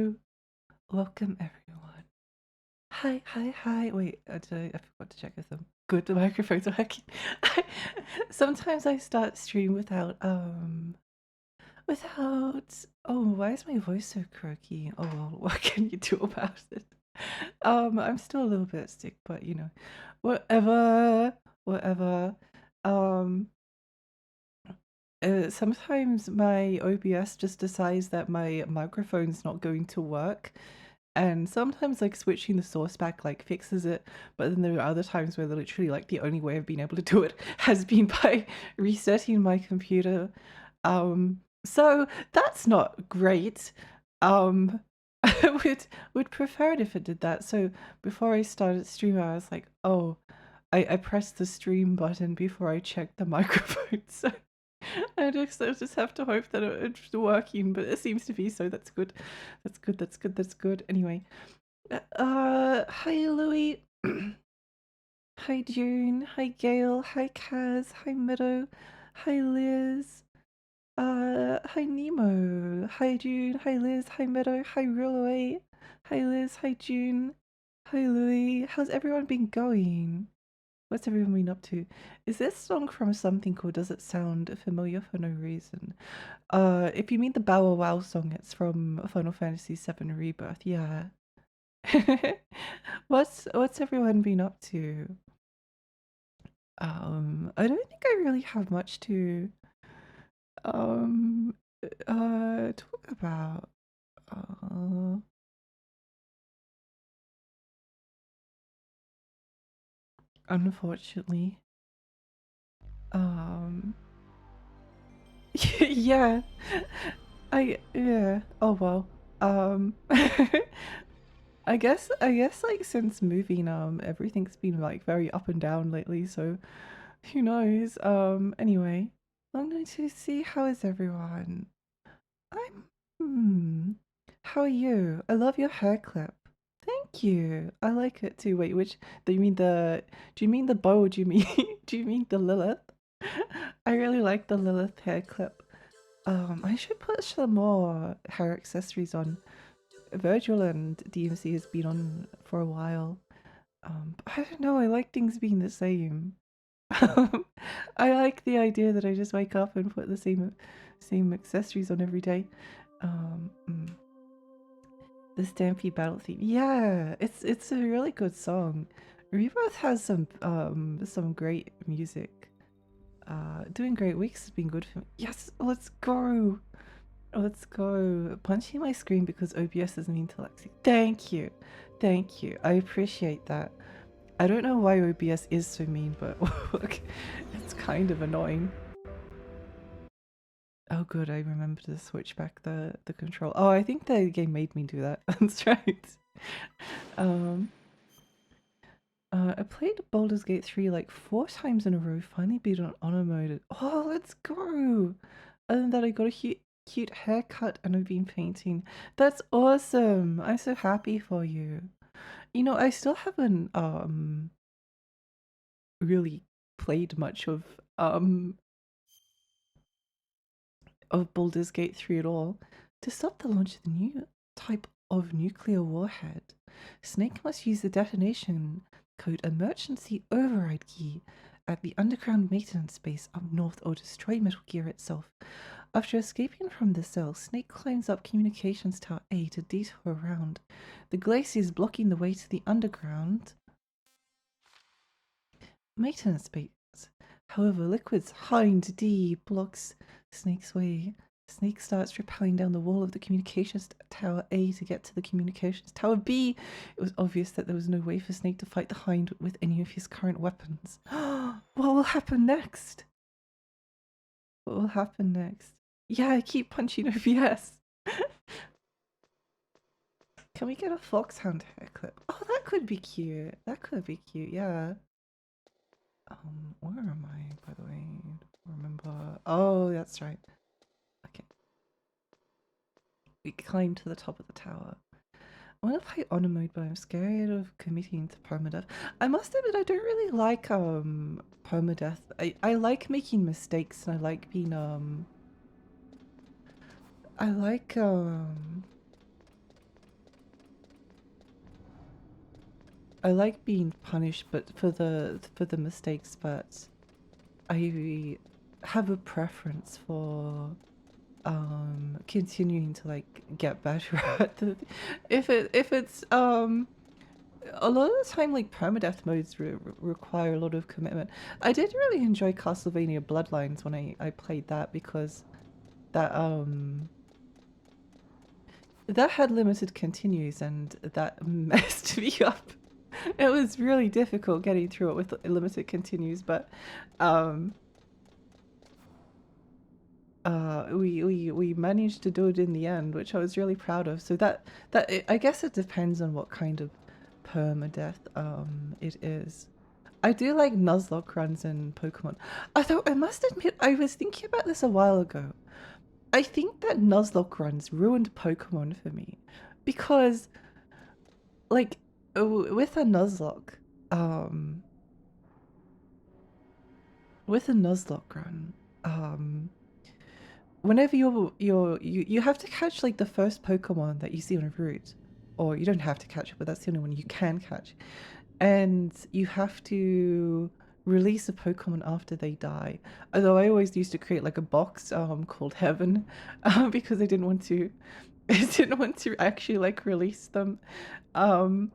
Hello, welcome everyone. Hi, hi, hi. Wait, I forgot to check if the microphones are working. Sometimes I start stream without. Oh, why is my voice so croaky? Oh well, what can you do about it? I'm still a little bit sick, but you know, whatever, whatever. Um, Sometimes my OBS just decides that my microphone's not going to work. And sometimes like switching the source back like fixes it, but then there are other times where literally like the only way of being able to do it has been by resetting my computer. So that's not great. I would prefer it if it did that. So before I started streaming, I was like, oh, I pressed the stream button before I checked the microphone. So I just have to hope that it's working, but it seems to be, so that's good. That's good, that's good, that's good. Anyway. Hi Louie. Hi June. Hi Gail. Hi Kaz. Hi Meadow. Hi Liz. Hi Nemo. Hi June. Hi Liz. Hi Meadow. Hi Rulaway. Hi Liz. Hi June. Hi Louie. How's everyone been going? What's everyone been up to? Is this song from something or does it sound familiar for no reason? If you mean the Bow Wow Wow song, it's from Final Fantasy VII Rebirth, yeah. What's everyone been up to? I don't think I really have much to um talk about. Uh, Unfortunately. Um yeah. Yeah. Oh well. Um I guess like since moving everything's been like very up and down lately, so who knows? Anyway. Long time to see. How is everyone? I'm How are you? I love your hair clip. Thank you. I like it too. Wait, which do you mean do you mean the bow or do you mean do you mean the Lilith? I really like the Lilith hair clip. I should put some more hair accessories on. Virgil and DMC has been on for a while. But I don't know, I like things being the same. I like the idea that I just wake up and put the same accessories on every day. Um, mm, the Stampede Battle theme. Yeah, it's a really good song. Rebirth has some great music. Doing great weeks has been good for me. Yes, let's go. Let's go. Punching my screen because OBS is mean to Lexi. Thank you. Thank you. I appreciate that. I don't know why OBS is so mean, but look, it's kind of annoying. Oh good, I remember to switch back the control. Oh, I think the game made me do that. That's right. Um, I played Baldur's Gate 3 like 4 times in a row, finally beat it on honor mode. Oh, let's go! Other than that, I got a cute haircut and I've been painting. That's awesome! I'm so happy for you. You know, I still haven't really played much of Baldur's Gate 3 at all. To stop the launch of the new type of nuclear warhead, Snake must use the detonation code emergency override key at the underground maintenance base up north or destroy Metal Gear itself. After escaping from the cell, Snake climbs up Communications Tower A to detour around. The glaciers blocking the way to the underground maintenance base. However, Liquid's Hind D blocks Snake's way. Snake starts rappelling down the wall of the communications tower A to get to the communications tower B. It was obvious that there was no way for Snake to fight the Hind with any of his current weapons. What will happen next? What will happen next? Yeah, I keep punching OBS. Can we get a Foxhound hair clip? Oh, that could be cute. That could be cute, yeah. Where am I, by the way? I don't remember. Oh, that's right. Okay. We climb to the top of the tower. I want to play honor mode, but I'm scared of committing to permadeath. I must admit, I don't really like permadeath. I like making mistakes, and I like being I like I like being punished, but for the mistakes, but I have a preference for continuing to like get better at the if it's a lot of the time like permadeath modes require a lot of commitment. I did really enjoy Castlevania Bloodlines when I played that because that that had limited continues and that messed me up. It was really difficult getting through it with limited continues, but um we managed to do it in the end, which I was really proud of. So I guess it depends on what kind of permadeath it is. I do like Nuzlocke runs in Pokemon. Although I must admit, I was thinking about this a while ago. I think that Nuzlocke runs ruined Pokemon for me because, like, with a Nuzlocke, um, with a Nuzlocke run, um, whenever you have to catch like the first Pokemon that you see on a route, or you don't have to catch it, but that's the only one you can catch, and you have to release a Pokemon after they die. Although I always used to create like a box called Heaven, because I didn't want to, I didn't want to actually like release them. Um,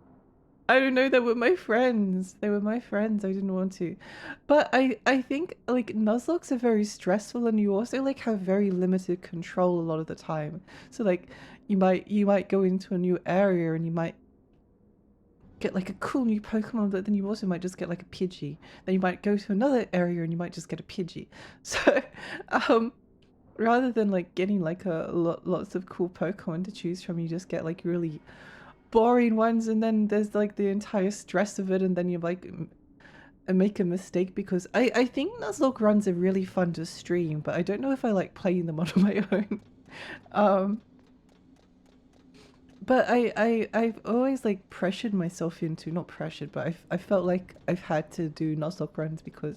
I don't know, they were my friends. They were my friends. I didn't want to. But I think like Nuzlockes are very stressful and you also like have very limited control a lot of the time. So like you might go into a new area and you might get like a cool new Pokemon, but then you also might just get like a Pidgey. Then you might go to another area and you might just get a Pidgey. So um rather than like getting like lots of cool Pokemon to choose from, you just get like really boring ones, and then there's like the entire stress of it, and then you like make a mistake because I think Nuzlocke runs are really fun to stream, but I don't know if I like playing them on my own. um but I've always like pressured myself into, not pressured, but I felt like I've had to do Nuzlocke runs because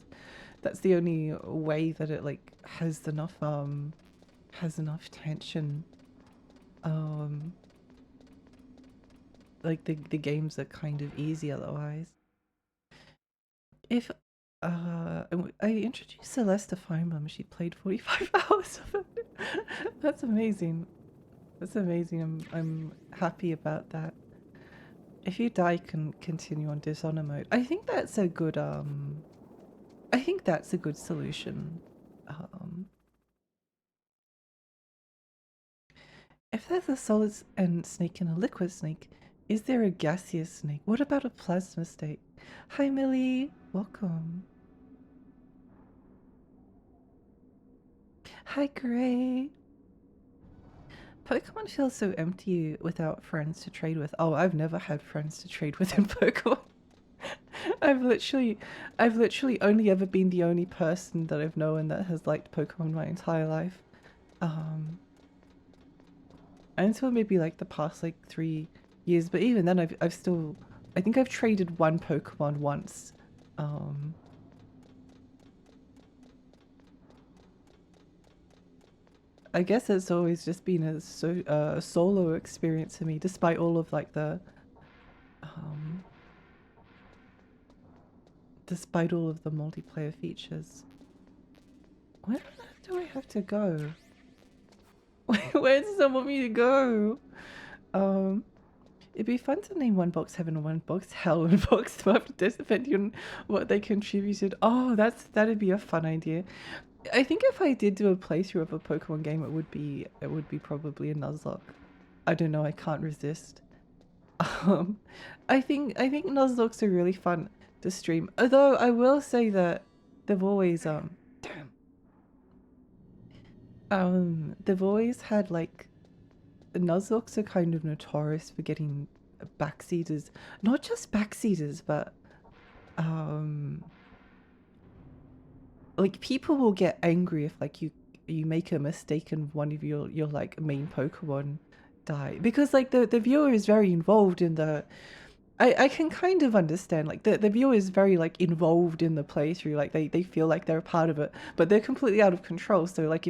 that's the only way that it like has enough tension. um like the games are kind of easy otherwise. If I introduced Celeste to Fire Emblem, she played 45 hours of it. That's amazing. That's amazing. I'm happy about that. If you die, can continue on Dishonor mode. I think that's a good I think that's a good solution. Um if there's a solid and snake and a liquid snake, is there a gaseous snake? What about a plasma snake? Hi Millie, welcome. Hi Gray. Pokemon feels so empty without friends to trade with. Oh, I've never had friends to trade with in Pokemon. I've literally only ever been the only person that I've known that has liked Pokemon my entire life. Um, until maybe like the past like 3 years, but even then I've still, I think I've traded one Pokemon once. Um, I guess it's always just been a solo experience for me, despite all of like um, despite all of the multiplayer features. Where the heck do I have to go? Where does someone want me to go? Um, it'd be fun to name one box heaven and one box hell and box 12 depending on what they contributed. Oh, that'd be a fun idea. I think if I did do a playthrough of a Pokemon game, it would be probably a Nuzlocke. I don't know, I can't resist. Um, I think Nuzlockes are really fun to stream. Although I will say that they've always they've always had like Nuzlockes are kind of notorious for getting backseaters. Not just backseaters, but um like people will get angry if like you make a mistake and one of your like main Pokemon die, because like the viewer is very involved in the I can kind of understand like the viewer is very like involved in the playthrough, like they feel like they're a part of it, but they're completely out of control. So like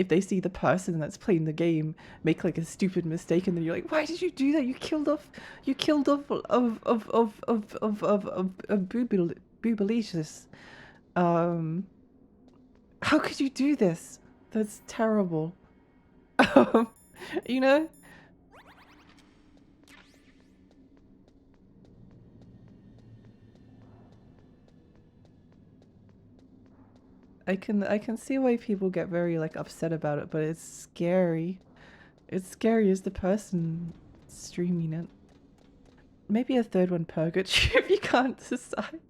if they see the person that's playing the game make like a stupid mistake, and then you're like, why did you do that? You killed off of Boobalicious. Um, how could you do this? That's terrible. Um, you know? I can see why people get very like upset about it, but it's scary. It's scary as the person streaming it. Maybe a third one, Purgatory, if you can't decide.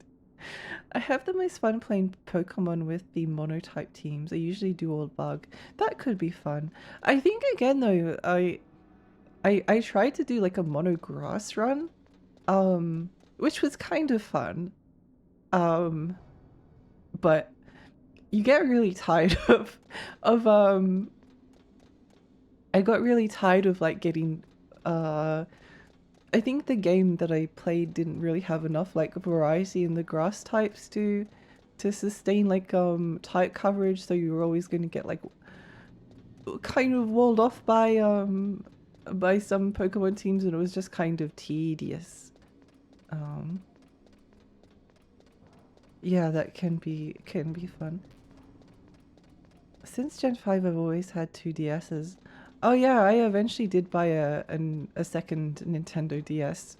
I have the most fun playing Pokemon with the monotype teams. I usually do all bug. That could be fun. I think again though, I tried to do like a mono grass run, which was kind of fun. Um, but you get really tired of I got really tired of like getting I think the game that I played didn't really have enough like variety in the grass types to sustain like type coverage, so you were always going to get like kind of walled off by some Pokemon teams, and it was just kind of tedious. Um yeah, that can be fun. Since Gen 5 I've always had two DSs. Oh yeah, I eventually did buy a second Nintendo DS.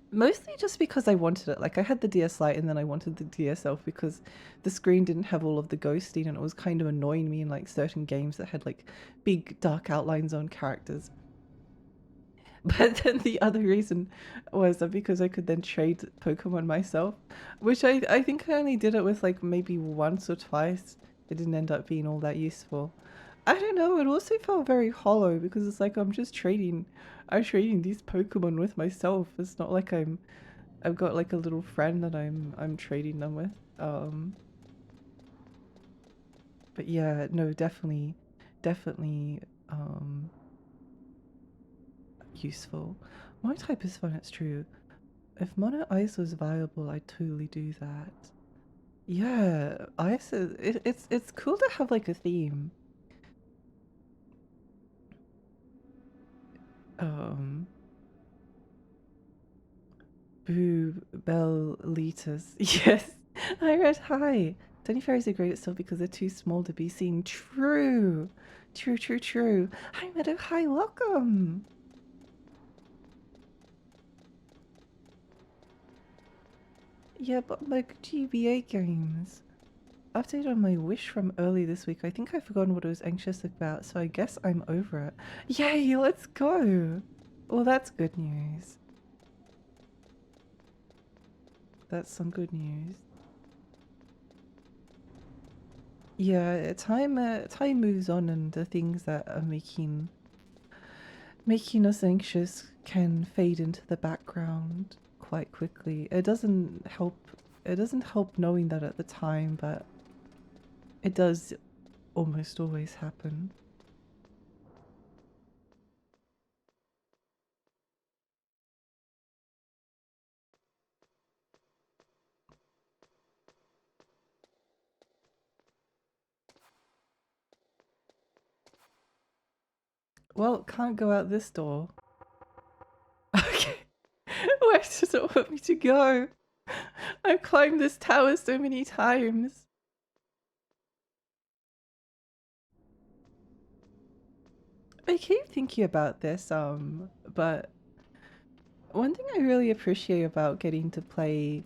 Mostly just because I wanted it. Like I had the DS Lite and then I wanted the DSL because the screen didn't have all of the ghosting, and it was kind of annoying me in like certain games that had like big dark outlines on characters. But then the other reason was that because I could then trade Pokemon myself, which I think I only did it with like maybe once or twice. It didn't end up being all that useful. I don't know, it also felt very hollow because it's like I'm trading these Pokemon with myself. It's not like I've got like a little friend that I'm trading them with. But yeah, no, definitely useful. My type is fun, it's true. If Mono Ice was viable, I'd totally do that. Yeah, ice is it's cool to have like a theme. Um, Boo Bell Litas. Yes, I read hi. Tiny fairies are great at stuff because they're too small to be seen. True, true, true, true. Hi Meadow. Hi, welcome. Yeah, but like GBA games. Update on my wish from early this week. I think I've forgotten what I was anxious about, so I guess I'm over it. Yay, let's go! Well, that's good news. That's some good news. Yeah, time moves on, and the things that are making us anxious can fade into the background quite quickly. It doesn't help knowing that at the time, but it does almost always happen. Well, can't go out this door. Okay. Where does it want me to go? I've climbed this tower so many times. I keep thinking about this, but one thing I really appreciate about getting to play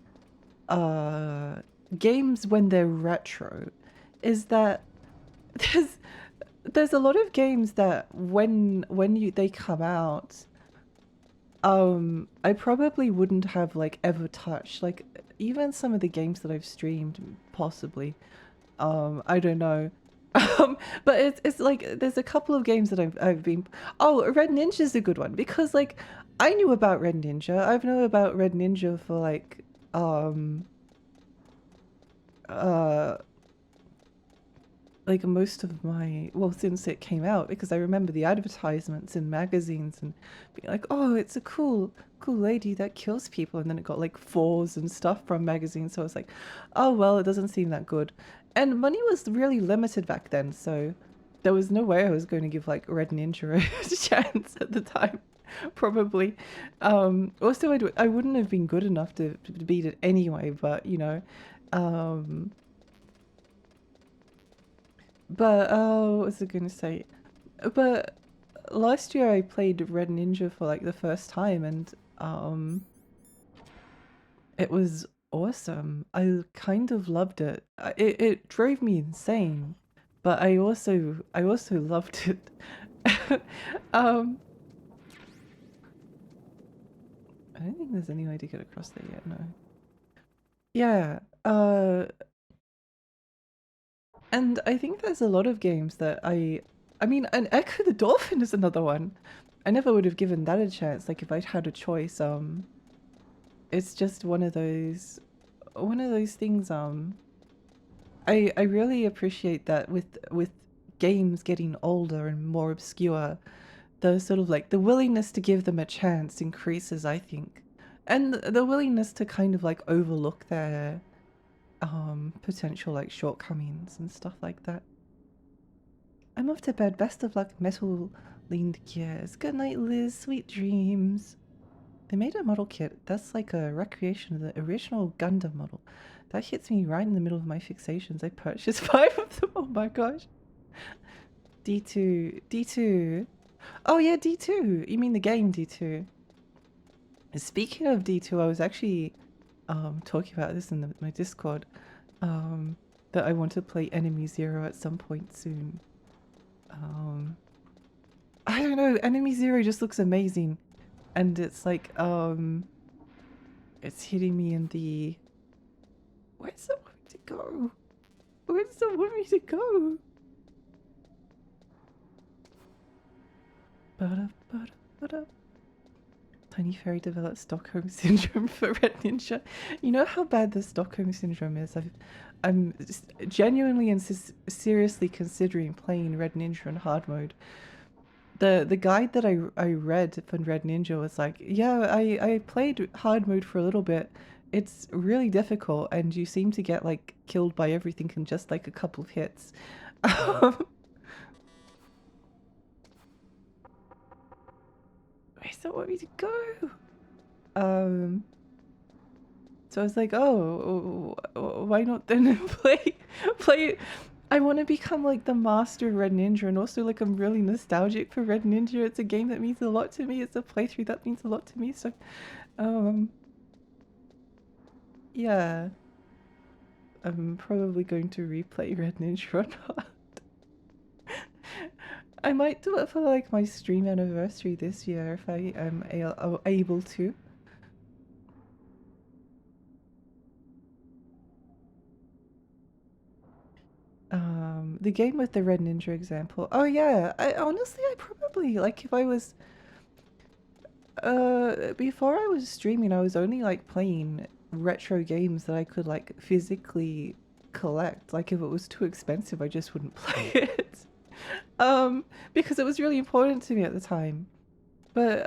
games when they're retro is that there's there's a lot of games that when you they come out, I probably wouldn't have like ever touched. Like even some of the games that I've streamed, possibly. I don't know. But it's like there's a couple of games that I've been. Oh, Red Ninja's a good one because like I knew about Red Ninja. I've known about Red Ninja for um uh like most of my, well, since it came out, because I remember the advertisements in magazines and being like, oh, it's a cool lady that kills people, and then it got like fours and stuff from magazines, so I was like, oh well, it doesn't seem that good. And money was really limited back then, so there was no way I was going to give like Red Ninja a chance at the time, probably. Also, I wouldn't have been good enough to beat it anyway, but you know. Um, but what was I going to say? But last year I played Red Ninja for like the first time, and it was awesome. I kind of loved it. It drove me insane, but I also loved it. um, I don't think there's any way to get across there yet. No. Yeah. And I think there's a lot of games that I mean, and Echo the Dolphin is another one. I never would have given that a chance. Like if I'd had a choice. It's just one of those things. I really appreciate that with games getting older and more obscure, the sort of like the willingness to give them a chance increases, I think, and the willingness to kind of like overlook their potential like shortcomings and stuff like that. I'm off to bed. Best of luck, metal leaned gears. Good night, Liz. Sweet dreams. They made a model kit that's like a recreation of the original Gundam model. That hits me right in the middle of my fixations. I purchased 5 of them. Oh my gosh. D2. D2. Oh yeah, D2. You mean the game D2. Speaking of D2, I was actually talking about this in my Discord. That I want to play Enemy Zero at some point soon. I don't know, Enemy Zero just looks amazing. And it's like, it's hitting me in the... Where does it want me to go? Where does it want me to go? Ba-da. Tiny Fairy developed Stockholm Syndrome for Red Ninja. You know how bad the Stockholm Syndrome is? I'm genuinely and seriously considering playing Red Ninja in hard mode. The guide that I read for Red Ninja was like, yeah, I played hard mode for a little bit. It's really difficult, and you seem to get like killed by everything in just like a couple of hits. Where's that want me to go? So I was like, oh, why not then play? I want to become like the master of Red Ninja, and also like I'm really nostalgic for Red Ninja. It's a game that means a lot to me. It's a playthrough that means a lot to me. So, um, yeah, I'm probably going to replay Red Ninja or not. I might do it for like my stream anniversary this year if I am able to. The game with the Red Ninja example. Oh yeah, I honestly I probably like if I was before I was streaming I was only like playing retro games that I could like physically collect. Like if it was too expensive I just wouldn't play it. Because it was really important to me at the time. But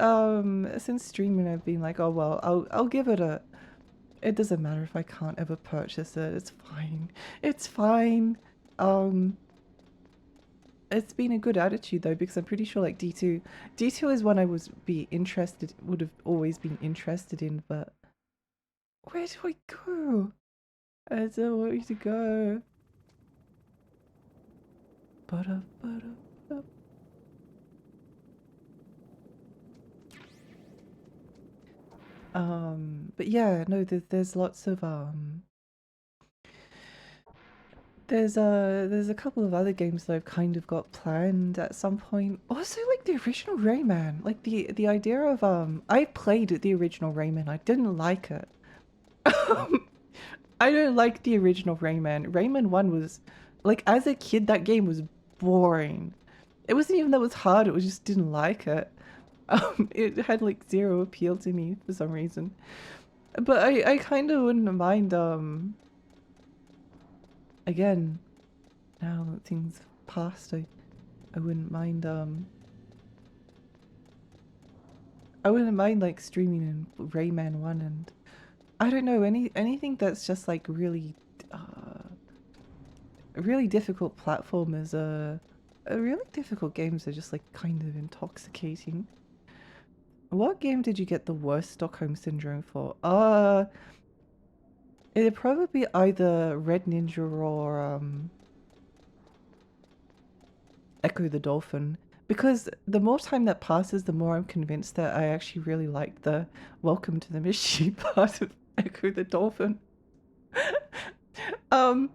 since streaming I've been like, oh well, I'll give it a... It doesn't matter if I can't ever purchase it. It's fine. It's fine. It's been a good attitude though, because I'm pretty sure like D2 is one I would have always been interested in, but where do I go? I don't know where to go. Ba-da, ba-da, ba. But yeah, no, there's lots of there's a couple of other games that I've kind of got planned at some point. Also, like the original Rayman, like the idea of I played the original Rayman. I didn't like it. I don't like the original Rayman. Rayman 1 was like as a kid that game was boring. It wasn't even that it was hard, it was just didn't like it. It had like zero appeal to me for some reason. But I kind of wouldn't mind again, now that things passed, I wouldn't mind I wouldn't mind like streaming in Rayman 1, and I don't know, anything that's just like really really difficult platformers really difficult games are just like kind of intoxicating. What game did you get the worst Stockholm Syndrome for? It'd probably be either Red Ninja or Echo the Dolphin. Because the more time that passes, the more I'm convinced that I actually really like the Welcome to the Mystery part of Echo the Dolphin. um,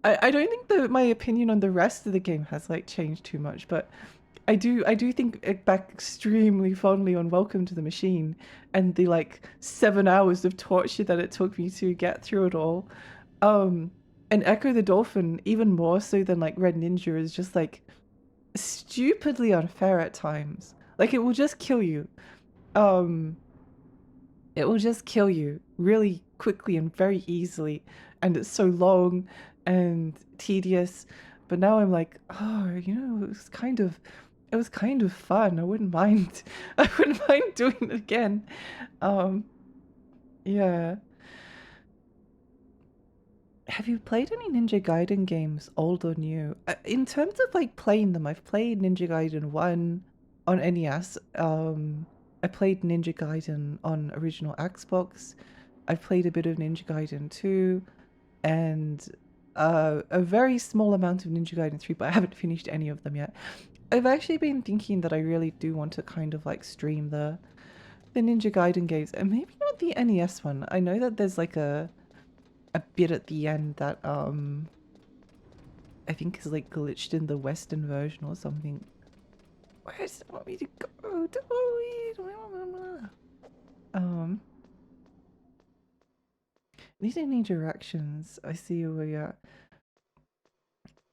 I don't think that my opinion on the rest of the game has like changed too much, but I do think back extremely fondly on Welcome to the Machine and the like 7 hours of torture that it took me to get through it all. Um, and Echo the Dolphin, even more so than like Red Ninja, is just like stupidly unfair at times. Like it will just kill you. Um, it will just kill you really quickly and very easily, and it's so long and tedious. But now I'm like, oh, it was kind of fun. I wouldn't mind, I wouldn't mind doing it again. Um, yeah. Have you played any Ninja Gaiden games, old or new? In terms of like playing them, I've played Ninja Gaiden 1 on NES. I played Ninja Gaiden on original Xbox. I've played a bit of Ninja Gaiden 2 and a very small amount of Ninja Gaiden 3, but I haven't finished any of them yet. I've actually been thinking that I really do want to kind of like stream the Ninja Gaiden games, and maybe not the NES one. I know that there's like a bit at the end that I think is like glitched in the Western version or something. Where does it want me to go? Um, these are any directions. I see where you're at.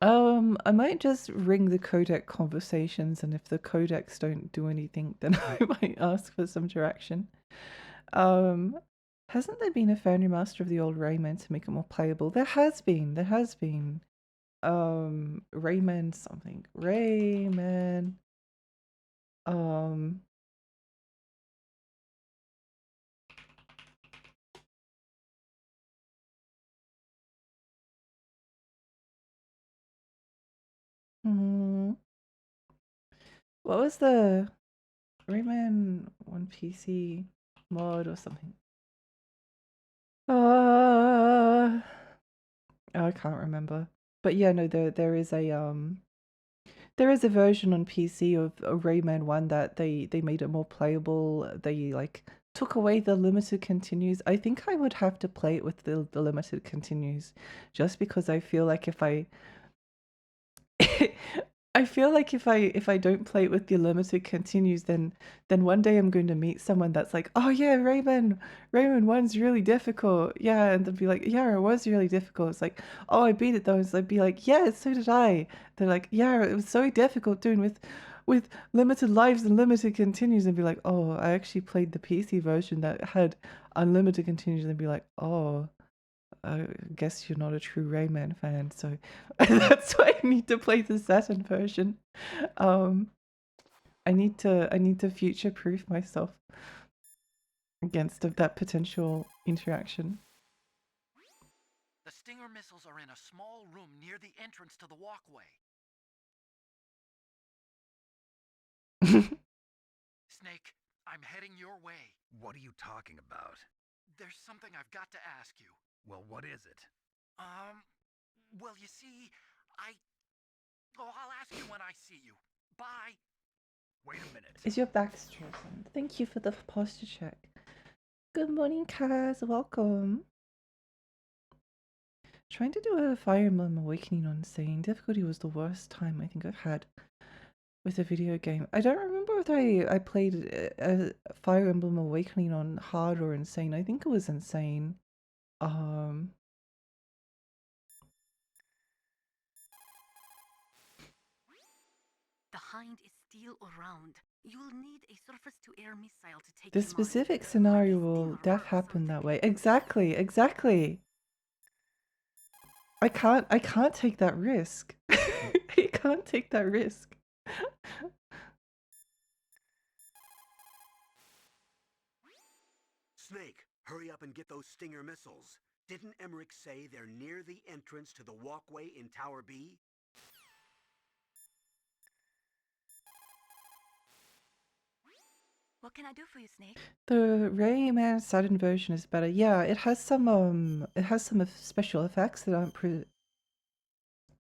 I might just ring the codec conversations, and if the codecs don't do anything, then I might ask for some direction. Um, hasn't there been a fan remaster of the old Rayman to make it more playable? There has been. There has been. Rayman something. Rayman. Um. Hmm, what was the Rayman one PC mod or something? Oh, I can't remember. But yeah, no, there is a version on PC of Rayman 1 that they made it more playable. They like took away the limited continues. I think I would have to play it with the limited continues just because I feel like if I I feel like if I don't play it with the limited continues, then one day I'm going to meet someone that's like, oh yeah, Rayman one's really difficult. Yeah, and they'll be like, yeah, it was really difficult. It's like, oh, I beat it though. So I'd be like, yeah, so did I. They're like, yeah, it was so difficult doing with limited lives and limited continues, and be like, oh, I actually played the PC version that had unlimited continues, and be like, oh. I guess you're not a true Rayman fan, so that's why I need to play the Saturn version. Um, I need to future proof myself against that potential interaction. The Stinger missiles are in a small room near the entrance to the walkway. Snake, I'm heading your way. What are you talking about? There's something I've got to ask you. Well, what is it? Well, you see, I'll ask you when I see you. Bye. Wait a minute. Is your back chosen? Thank you for the posture check. Good morning, Kaz. Welcome. Trying to do a Fire Emblem Awakening on Insane. Difficulty was the worst time I think I've had with a video game. I don't remember if I played a Fire Emblem Awakening on hard or insane. I think it was insane. Um, The Hind is still around. You'll need a surface-to-air missile to take the him on. specific scenario will def happen that way. Exactly, exactly. I can't take that risk. I can't take that risk. Snake, hurry up and get those Stinger missiles. Didn't Emmerich say they're near the entrance to the walkway in Tower B? What can I do for you, Snake? The Rayman Saturn version is better. Yeah, it has some special effects that aren't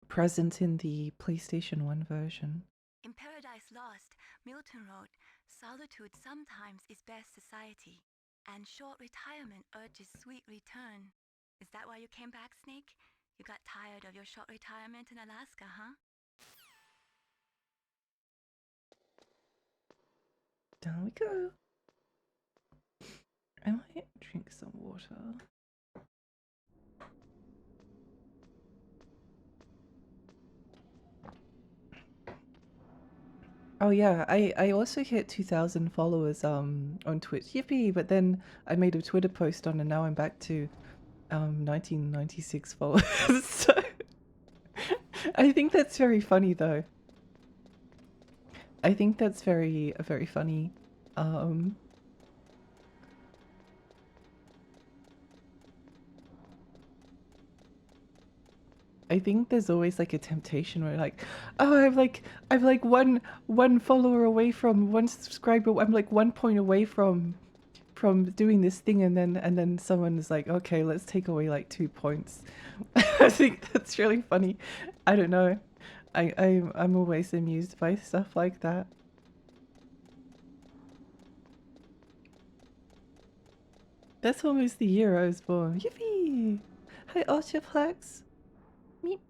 present in the PlayStation 1 version. In Paradise Lost, Milton wrote, "Solitude sometimes is best society, and short retirement urges sweet return." Is that why you came back, Snake? You got tired of your short retirement in Alaska, huh? Down we go. I might drink some water. Oh yeah, I also hit 2,000 followers on Twitch. Yippee! But then I made a Twitter post on, and now I'm back to 1996 followers. So I think that's very funny though. I think that's very funny. I think there's always like a temptation where like, oh, I'm like one follower away from one subscriber. I'm like 1 point away from doing this thing, and then someone is like, okay, let's take away like 2 points. I think that's really funny. I don't know. I'm always amused by stuff like that. That's almost the year I was born. Yippee! Hi, Ultraplex. Meep.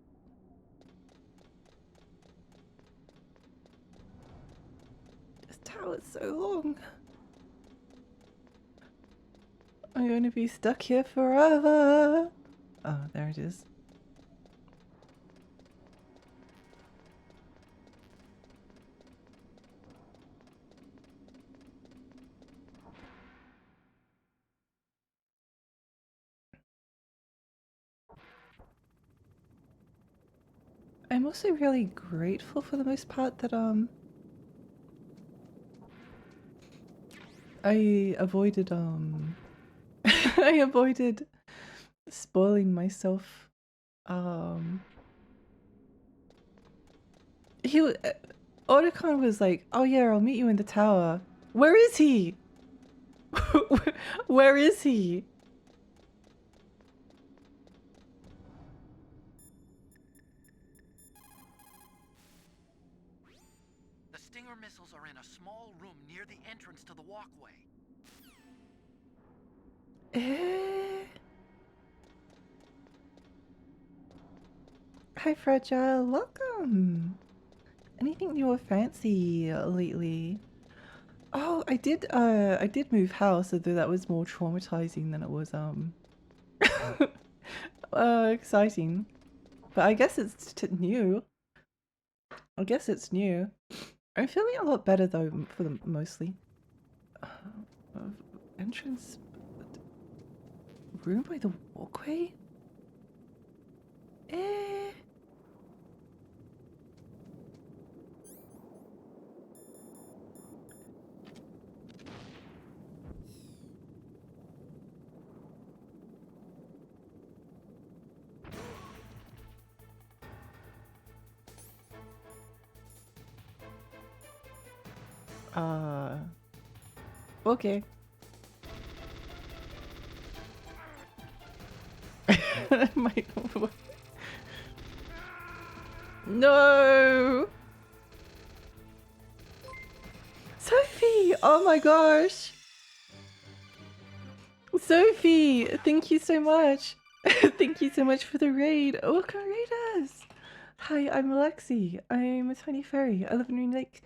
This tower's so long. I'm going to be stuck here forever. Oh, there it is. I'm also really grateful for the most part that I avoided I avoided spoiling myself. Otacon was like, "Oh yeah, I'll meet you in the tower." Where is he? Where is he? The Stinger missiles are in a small room near the entrance to the walkway. Hi, Fragile. Welcome. Anything new or fancy lately? Oh, I did move house, although that was more traumatizing than it was exciting. But I guess it's new. I guess it's new. I'm feeling a lot better though, for the mostly. Entrance room by the walkway? Eh. Okay. My no, Sophie! Oh my gosh, Sophie! Thank you so much. Thank you so much for the raid. Welcome, raiders. Hi, I'm Alexi. I'm a tiny fairy. I live in Green Lake.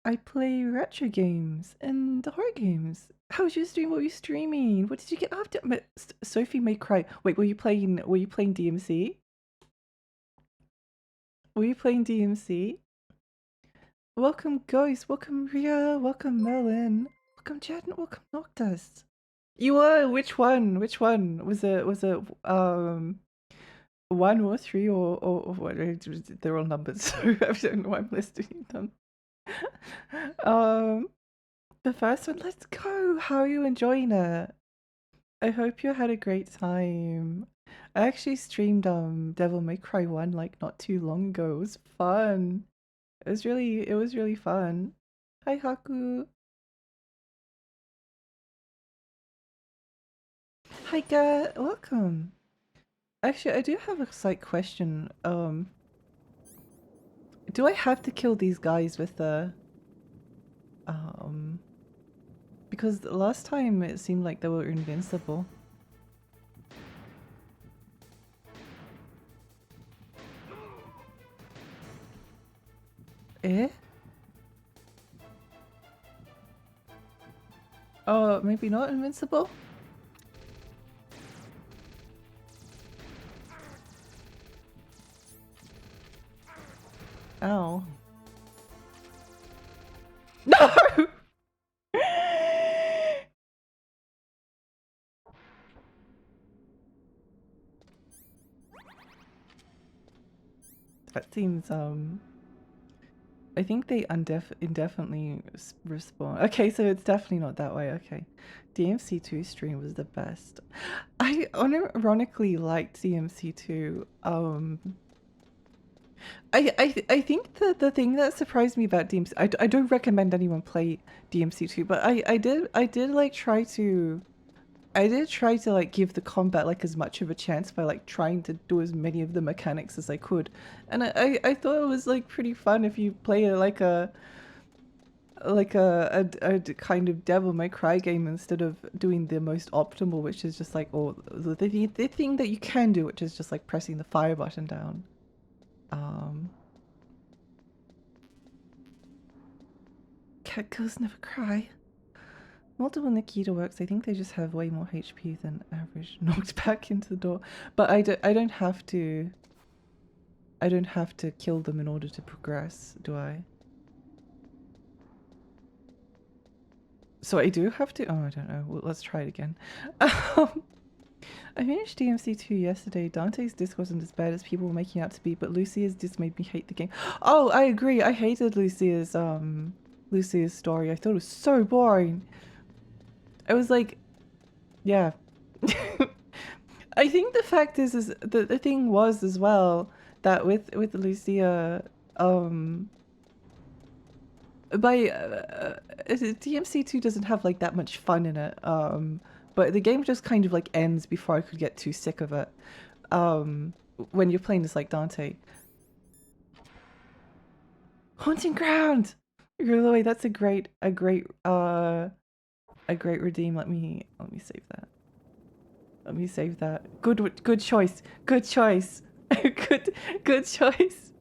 I play retro games and horror games. How was your stream? What were you streaming? What did you get up to? Sophie may cry. Wait, were you playing DMC? Were you playing DMC? Welcome Ghost, welcome Ria, welcome Melon, welcome Chad, and welcome Noctus. You were, which one? Which one? Was it 1 or 3 or what? They're all numbers, so I don't know why I'm listing them. The first one, let's go. How are you enjoying it? I hope you had a great time. I actually streamed Devil May Cry 1 like not too long ago. It was fun. It was really fun. Hi, Haku. Hi, Ga. Welcome. Actually, I do have a slight question. Do I have to kill these guys with the because the last time it seemed like they were invincible. Eh? Oh, maybe not invincible? Ow. No! That seems, I think they indefinitely respawn. Okay, so it's definitely not that way, okay. DMC2 stream was the best. I unironically liked DMC2. I think the thing that surprised me about DMC, I don't recommend anyone play DMC2, but I did like try to, I did try to like give the combat like as much of a chance by like trying to do as many of the mechanics as I could, and I thought it was like pretty fun if you play it like a kind of Devil May Cry game instead of doing the most optimal, which is just like the thing that you can do, which is just like pressing the fire button down. Cat girls never cry. Multiple Nikita works. I think they just have way more HP than average. Knocked back into the door, but I don't have to. I don't have to kill them in order to progress, do I? So I do have to. Oh, I don't know. Well, let's try it again. I finished DMC2 yesterday. Dante's disc wasn't as bad as people were making out to be, but Lucia's disc made me hate the game. Oh, I agree. I hated Lucia's story. I thought it was so boring. I was like, yeah. I think the fact is the thing was as well that with Lucia, DMC2 doesn't have like that much fun in it. But the game just kind of like ends before I could get too sick of it. When you're playing this like Dante. Haunting Ground! Really, that's a great redeem. Let me save that. Let me save that. Good choice. Good choice. good choice.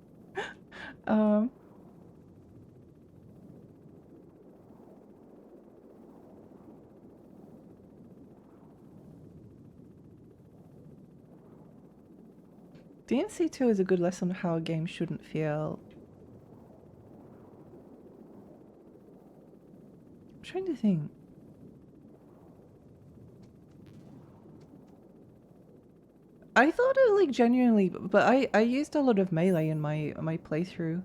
DMC2 is a good lesson on how a game shouldn't feel. I'm trying to think. I thought it like genuinely, but I used a lot of melee in my playthrough.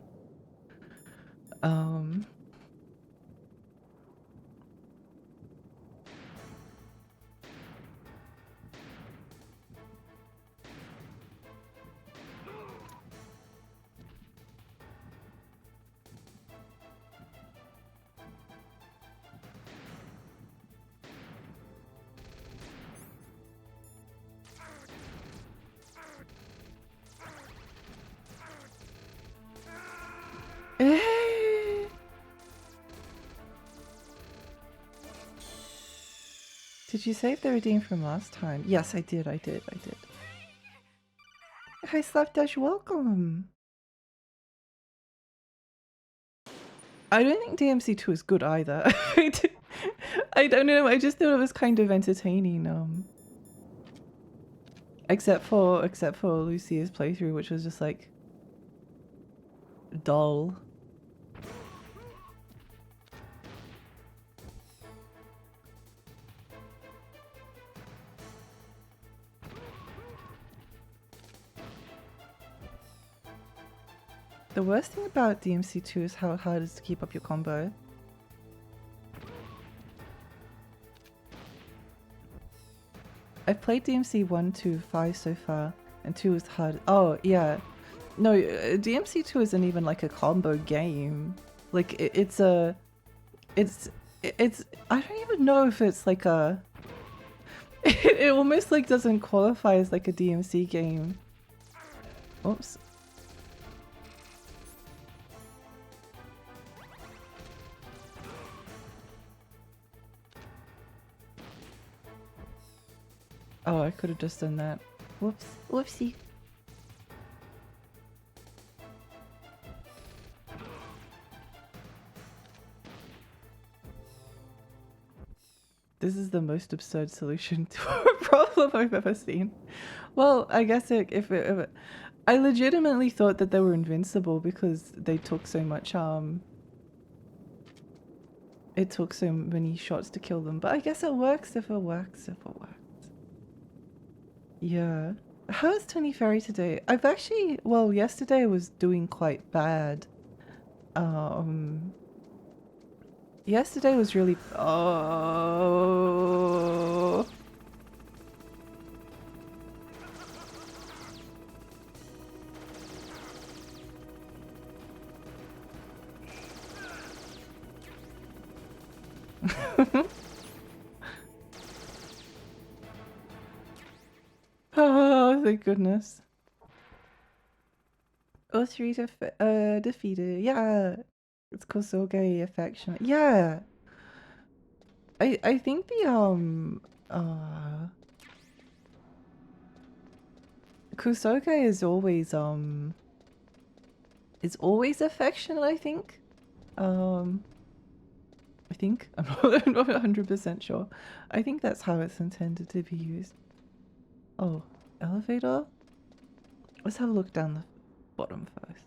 Did you save the redeem from last time? Yes, I did. Hi, Slapdash, welcome. I don't think DMC2 is good either. I don't know. I just thought it was kind of entertaining. Except for Lucia's playthrough, which was just like dull. The worst thing about DMC2 is how hard it is to keep up your combo. I've played DMC 1 to 5 so far, and 2 is hard. Oh, yeah. No, DMC2 isn't even like a combo game. Like, it's a... it's it's I don't even know if it's like a it almost like doesn't qualify as like a DMC game. Oops. Oh, I could have just done that. Whoops. Whoopsie. This is the most absurd solution to a problem I've ever seen. Well, I guess I legitimately thought that they were invincible because they took so much it took so many shots to kill them, but I guess it works if it works. Yeah. How's Tony Ferry today? I've actually, well, yesterday I was doing quite bad. Yesterday was really, oh. Oh, thank goodness. Oh, three defeated. Yeah. It's Kosoge affectionate. Yeah. I think the Kusoge is always affectionate, I think. I think I'm not 100% sure. I think that's how it's intended to be used. Oh, elevator? Let's have a look down the bottom first.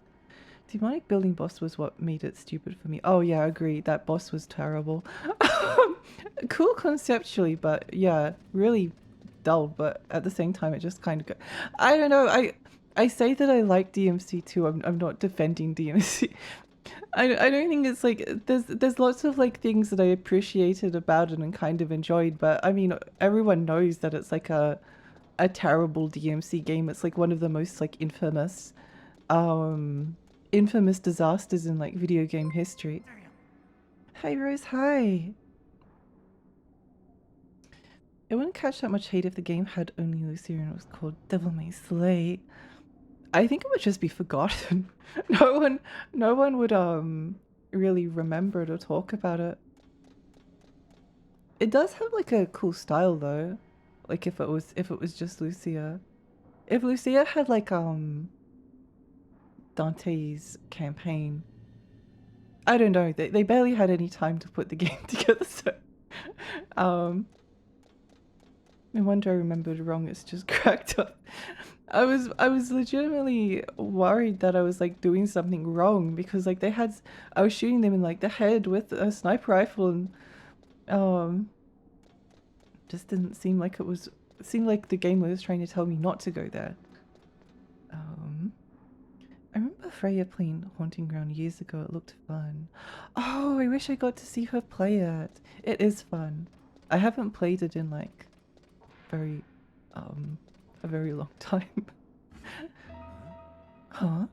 Demonic building boss was what made it stupid for me. Oh yeah, I agree. That boss was terrible. Cool conceptually, but yeah, really dull. But at the same time, it just kind of I don't know. I say that I like DMC too. I'm not defending DMC. I don't think it's like there's lots of like things that I appreciated about it and kind of enjoyed. But I mean, everyone knows that it's like a terrible DMC game. It's like one of the most like infamous disasters in like video game history. Hi Rose, hi. It wouldn't catch that much hate if the game had only Lucia and it was called Devil May Slay. I think it would just be forgotten. no one would really remember it or talk about it. It does have like a cool style though. Like if it was just Lucia. If Lucia had like Dante's campaign, I don't know. They barely had any time to put the game together, so no wonder I remembered wrong. It's just cracked up. I was legitimately worried that I was like doing something wrong because like I was shooting them in like the head with a sniper rifle and just didn't seem like it seemed like the game was trying to tell me not to go there. I remember Freya playing Haunting Ground years ago. It looked fun. Oh, I wish I got to see her play it. It is fun. I haven't played it in like a very long time. Huh?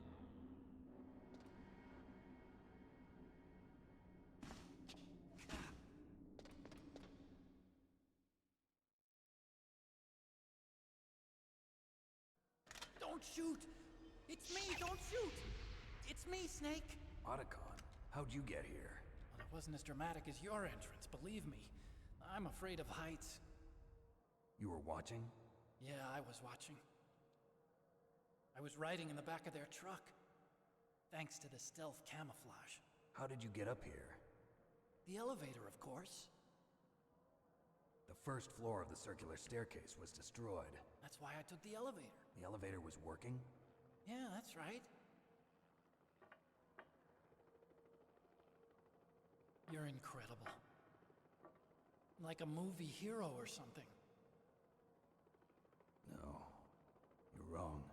Don't shoot! It's me! Don't shoot! It's me, Snake! Otacon, how'd you get here? Well, it wasn't as dramatic as your entrance, believe me. I'm afraid of heights. You were watching? Yeah, I was watching. I was riding in the back of their truck. Thanks to the stealth camouflage. How did you get up here? The elevator, of course. The first floor of the circular staircase was destroyed. That's why I took the elevator. The elevator was working? Yeah, that's right. You're incredible. Like a movie hero or something. No, you're wrong.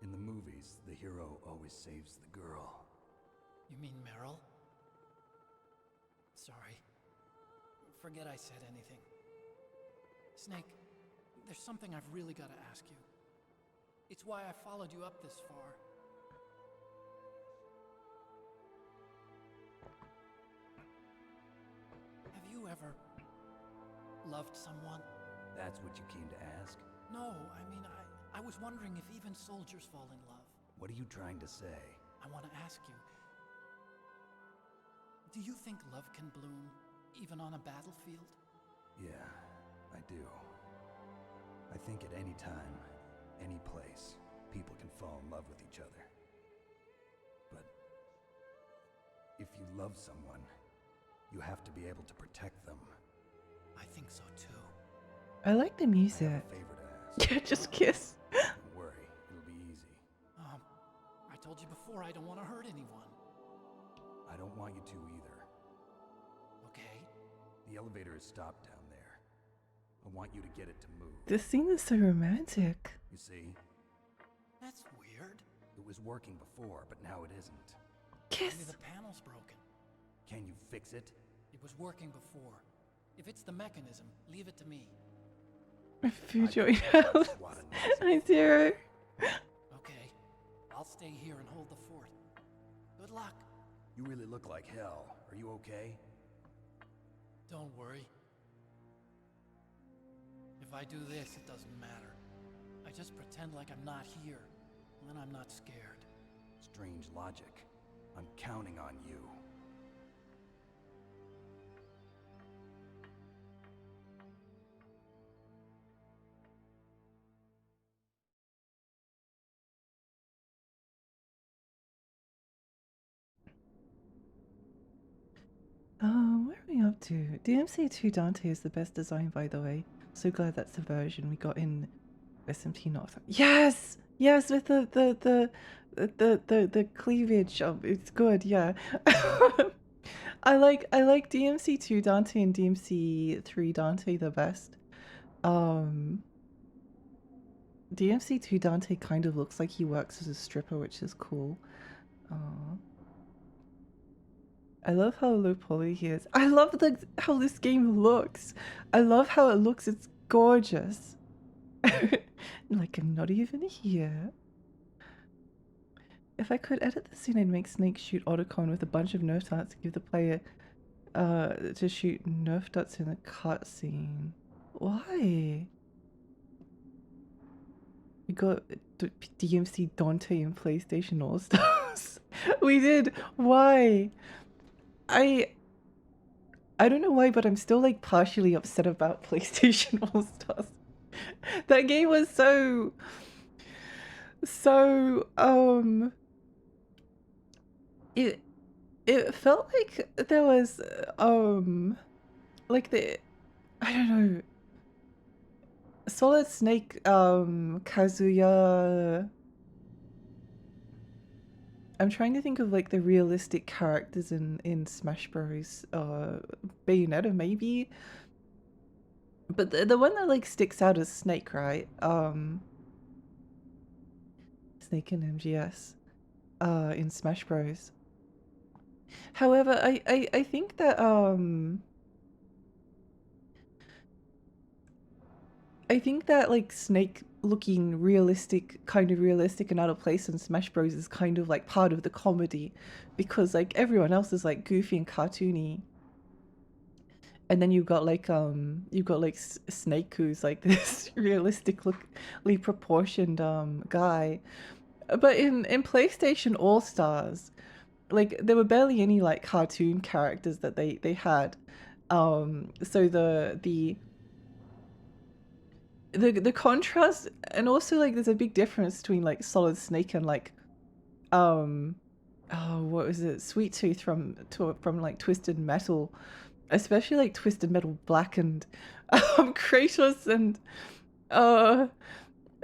In the movies, the hero always saves the girl. You mean Meryl? Sorry. Forget I said anything. Snake, there's something I've really got to ask you. It's why I followed you up this far. you ever loved someone? That's what you came to ask? No, I mean, I was wondering if even soldiers fall in love. What are you trying to say? I want to ask you, do you think love can bloom even on a battlefield? Yeah, I do. I think at any time, any place, people can fall in love with each other. But if you love someone, you have to be able to protect them. I think so too. I like the I have music. a favor to ask. Yeah, just kiss. Don't worry, it'll be easy. I told you before I don't want to hurt anyone. I don't want you to either. Okay? The elevator is stopped down there. I want you to get it to move. This scene is so romantic. You see, That's weird. it was working before, but now it isn't. Kiss. Maybe the panel's broken. Can you fix it? It was working before. If it's the mechanism, leave it to me. Future I don't know house. what a I zero. Okay. I'll stay here and hold the fort. Good luck. You really look like hell. Are you okay? Don't worry. If I do this, it doesn't matter. I just pretend like I'm not here, and then I'm not scared. Strange logic. I'm counting on you. Where are we up to? DMC2 Dante is the best design, by the way. So glad that's the version we got in SMT North. Yes, yes, with the cleavage. It's good. Yeah. I like DMC2 Dante and DMC3 Dante the best. DMC2 Dante kind of looks like he works as a stripper, which is cool. I love how low poly he is. I love how this game looks. I love how it looks. It's gorgeous. Like I'm not even here. If I could edit the scene, I'd make Snake shoot Otacon with a bunch of Nerf darts and give the player to shoot Nerf darts in the cutscene. Why? We got DMC Dante and PlayStation All Stars. We did. Why? I don't know why, but I'm still like partially upset about PlayStation All Stars. That game was so it felt like there was like I don't know, Solid Snake, Kazuya. I'm trying to think of like the realistic characters in Smash Bros. Bayonetta maybe, but the one that like sticks out is Snake, right? Snake and MGS, in Smash Bros. However, I think that like Snake looking realistic, kind of realistic and out of place in Smash Bros is kind of like part of the comedy, because like everyone else is like goofy and cartoony, and then you've got like Snake, who's like this realistically proportioned guy. But in PlayStation All Stars, like there were barely any like cartoon characters that they had. So the contrast, and also like there's a big difference between like Solid Snake and like oh, what was it, Sweet Tooth from like Twisted Metal, especially like Twisted Metal Black, and Kratos, and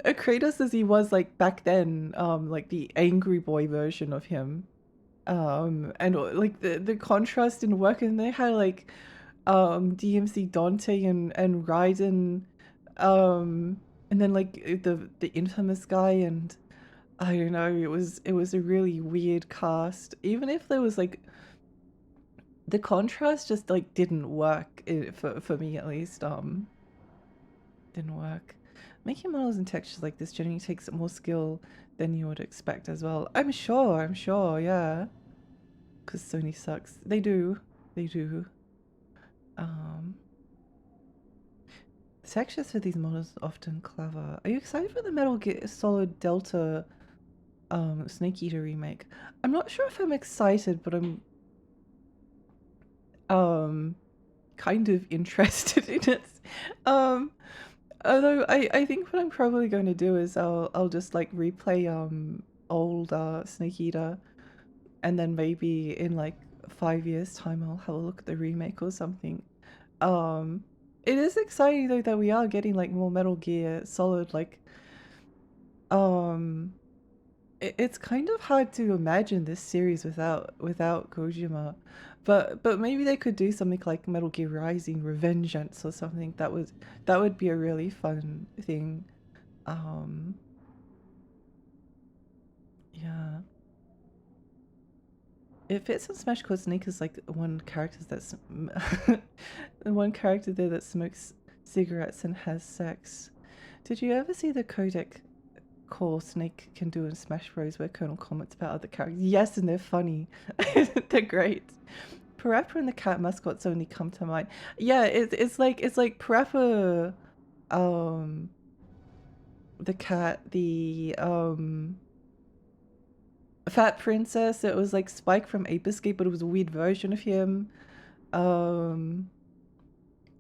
Kratos as he was like back then, like the angry boy version of him, and like the contrast in work, and they had like DMC Dante and Raiden, and then like the infamous guy, and I don't know, it was a really weird cast. Even if there was like the contrast just like didn't work for me, at least. Didn't work. Making models and textures like this generally takes more skill than you would expect as well. I'm sure, yeah. Because Sony sucks. They do. textures for these models are often clever. Are you excited for the Metal Gear Solid Delta Snake Eater remake? I'm not sure if I'm excited, but I'm kind of interested in it. Although I think what I'm probably going to do is I'll just like replay old Snake Eater, and then maybe in like 5 years time I'll have a look at the remake or something. It is exciting though that we are getting like more Metal Gear Solid. Like it's kind of hard to imagine this series without Kojima, but maybe they could do something like Metal Gear Rising: Revengeance or something. That would be a really fun thing. Yeah. It fits on Smash Cause Sneak is like one character that's one character there that smokes cigarettes and has sex. Did you ever see the codec call Snake can do in Smash Bros. Where Colonel comments about other characters? Yes, and they're funny. They're great. Parappa and the cat mascots only come to mind. Yeah, it's like Parappa, the cat, the Fat Princess. It was like Spike from Ape Escape, but it was a weird version of him. And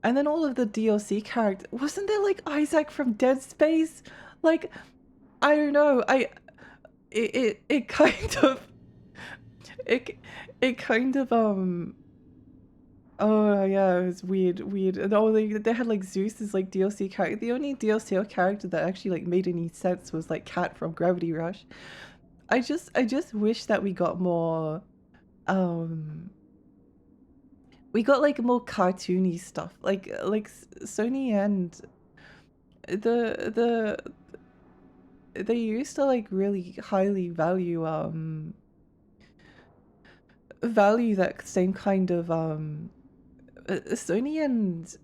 then all of the DLC characters. Wasn't there like Isaac from Dead Space? Like, I don't know. It kind of it kind of oh yeah, it was weird. And oh, they had like Zeus as like DLC character. The only DLC character that actually like made any sense was like Cat from Gravity Rush. I just wish that we got more we got like more cartoony stuff. Like Sony and they used to like really highly value that same kind of Sony and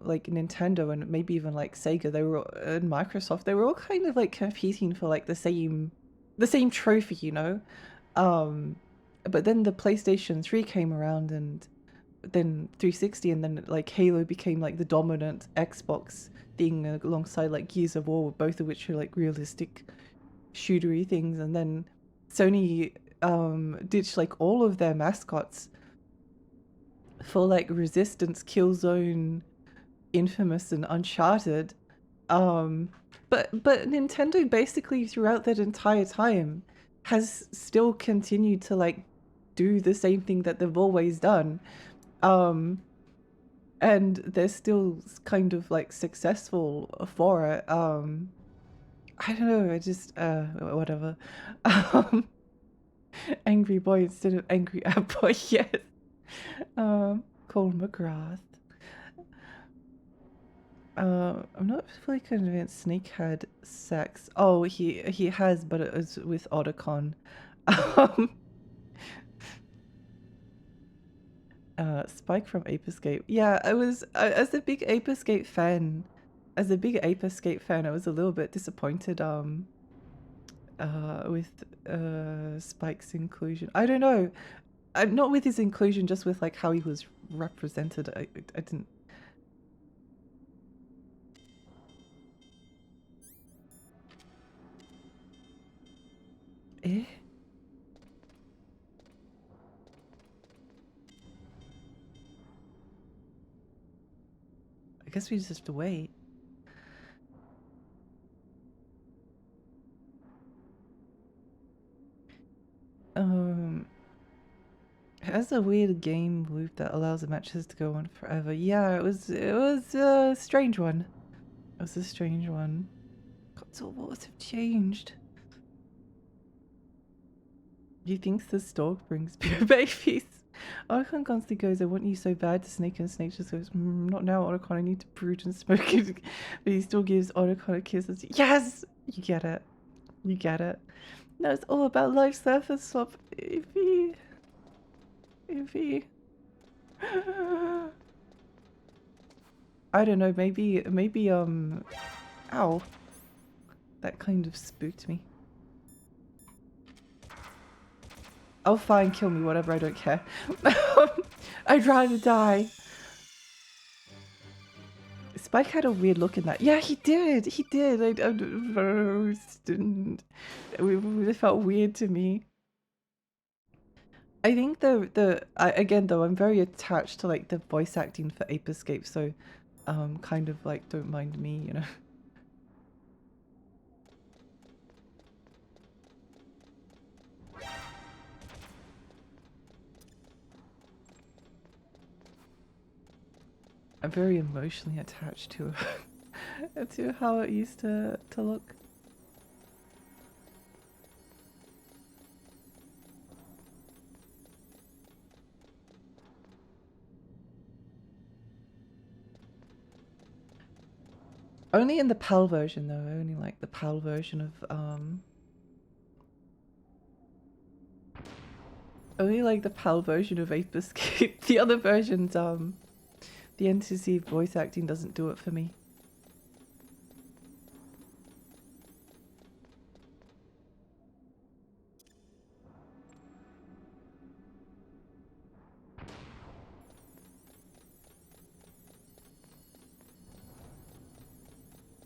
like Nintendo and maybe even like Sega, they were and Microsoft, they were all kind of like competing for like the same trophy, you know. But then the PlayStation 3 came around, and then 360, and then like Halo became like the dominant Xbox thing alongside like Gears of War, both of which are like realistic shootery things. And then Sony ditched like all of their mascots for like Resistance, Killzone, Infamous, and Uncharted. But Nintendo basically throughout that entire time has still continued to like do the same thing that they've always done. And they're still kind of like successful for it. I don't know, I just whatever. Angry boy instead of angry boy, yes. Cole McGrath. I'm not fully convinced Snake had sex. Oh, he has, but it was with Otacon. Spike from Ape Escape. Yeah, I was as a big Ape Escape fan. I was a little bit disappointed with Spike's inclusion. I don't know. I'm not with his inclusion, just with like how he was represented. I didn't. Eh? I guess we just have to wait. It has a weird game loop that allows the matches to go on forever. Yeah, it was a strange one. It was a strange one. Console wars have changed. Do you think this dog brings pure babies? Otacon constantly goes, I want you so bad to Snake, and Snake just goes, not now, Otacon, I need to brood and smoke it. But he still gives Otacon a kiss. Yes! You get it. You get it. No, it's all about life surface swap. If he... I don't know, maybe, ow. That kind of spooked me. Oh, fine, kill me, whatever, I don't care. I'd rather die. Spike had a weird look in that. Yeah, he did. He did. I didn't. It felt weird to me. I think again though, I'm very attached to like the voice acting for Ape Escape, so kind of like don't mind me, you know. I'm very emotionally attached to to how it used to look. Only in the PAL version though, only like the PAL version of only like the PAL version of Ape Escape. The other versions, the NCC voice acting doesn't do it for me.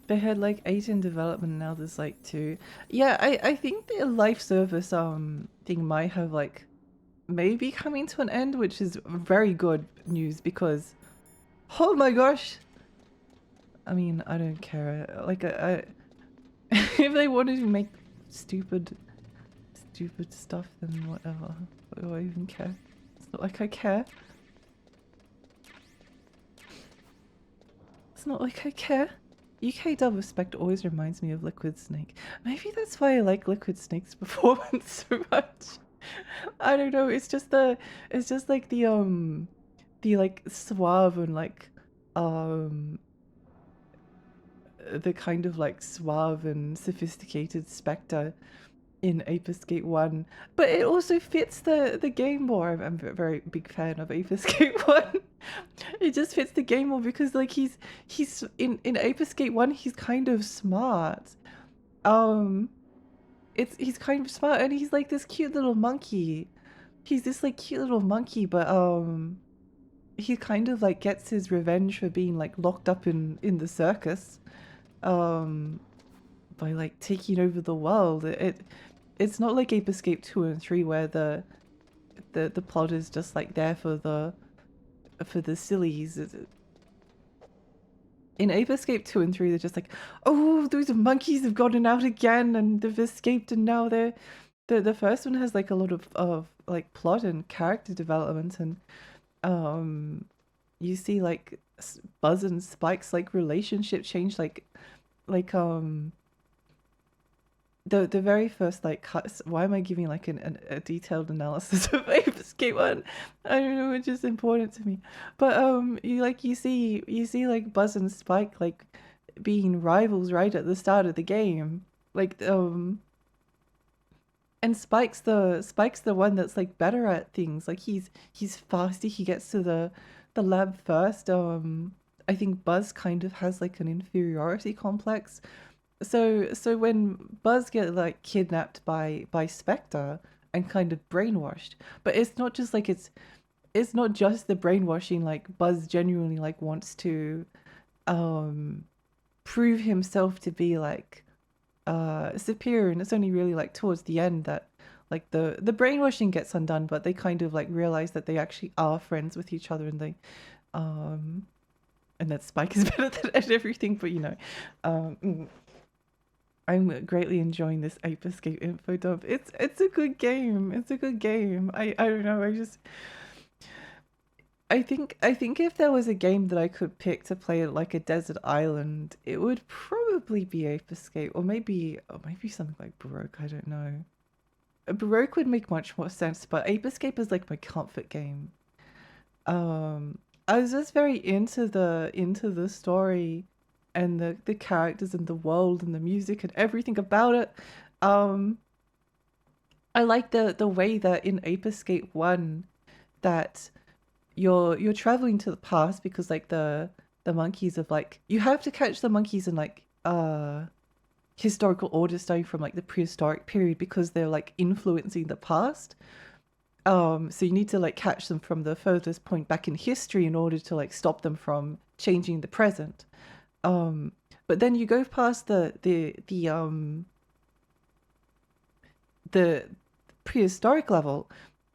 They had like 8 in development, now there's like 2. Yeah, I think the live service thing might have like maybe coming to an end, which is very good news because oh my gosh. I mean, I don't care. Like I if they wanted to make stupid stuff, then whatever. What do I even care? It's not like I care. It's not like I care. UK dub respect always reminds me of Liquid Snake. Maybe that's why I like Liquid Snake's performance so much. I don't know. It's just like the like suave and like the kind of like suave and sophisticated Spectre in Ape Escape 1, but it also fits the game more. I'm a very big fan of Ape Escape 1. It just fits the game more because like he's in Ape Escape 1 he's kind of smart. He's kind of smart and he's like this cute little monkey. He's this like cute little monkey, but he kind of like gets his revenge for being like locked up in the circus by like taking over the world. It's not like Ape Escape 2 and 3 where the plot is just like there for the sillies. In Ape Escape 2 and 3 they're just like, oh, those monkeys have gotten out again and they've escaped and now they're the first one has like a lot of like plot and character development, and you see like Buzz and Spike's like relationship change, like the very first like cuts. Why am I giving like a detailed analysis of Ape Escape 1? I don't know, it's just important to me. But you see like Buzz and Spike like being rivals right at the start of the game. Like and Spike's the one that's like better at things. Like he's faster, he gets to the lab first. I think Buzz kind of has like an inferiority complex. So when Buzz gets like kidnapped by Spectre and kind of brainwashed, but it's not just like it's not just the brainwashing. Like Buzz genuinely like wants to prove himself to be like superior, and it's only really like towards the end that like the brainwashing gets undone, but they kind of like realize that they actually are friends with each other, and they and that Spike is better at everything. But you know, I'm greatly enjoying this Ape Escape info dub. It's a good game. It's a good game. I don't know. I think if there was a game that I could pick to play at like a desert island, it would probably be Ape Escape, or maybe something like Baroque. I don't know. Baroque would make much more sense, but Ape Escape is like my comfort game. I was just very into the story and the characters and the world and the music and everything about it. I like the way that in Ape Escape 1 that you're traveling to the past, because like the monkeys of like, you have to catch the monkeys in like historical order starting from like the prehistoric period, because they're like influencing the past. So you need to like catch them from the furthest point back in history in order to like stop them from changing the present. But then you go past the prehistoric level,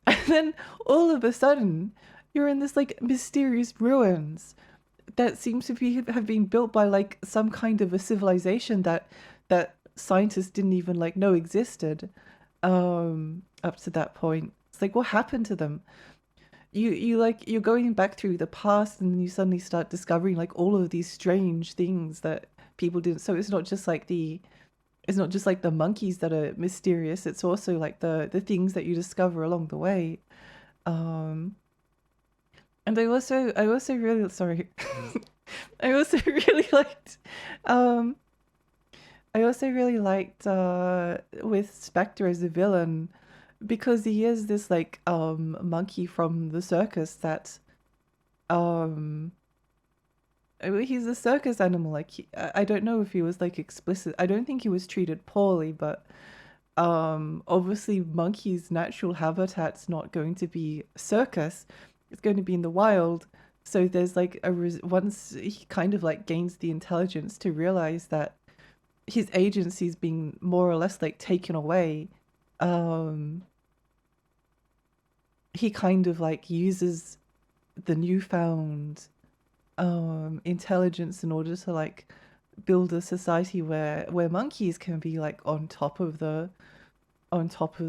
and then all of a sudden you're in this like mysterious ruins that seems to be have been built by like some kind of a civilization that scientists didn't even like know existed up to that point. It's like, what happened to them? You like you're going back through the past, and then you suddenly start discovering like all of these strange things that people didn't. So it's not just like the monkeys that are mysterious, it's also like the things that you discover along the way. um and I also really sorry I also really liked um I also really liked with Spectre as a villain, because he is this like monkey from the circus that um he's a circus animal. Like I don't know if he was like explicit. I don't think he was treated poorly, but obviously monkey's natural habitat's not going to be circus. It's going to be in the wild. So there's like once he kind of like gains the intelligence to realize that his agency's being more or less like taken away, um he kind of like uses the newfound intelligence in order to like build a society where monkeys can be like on top of the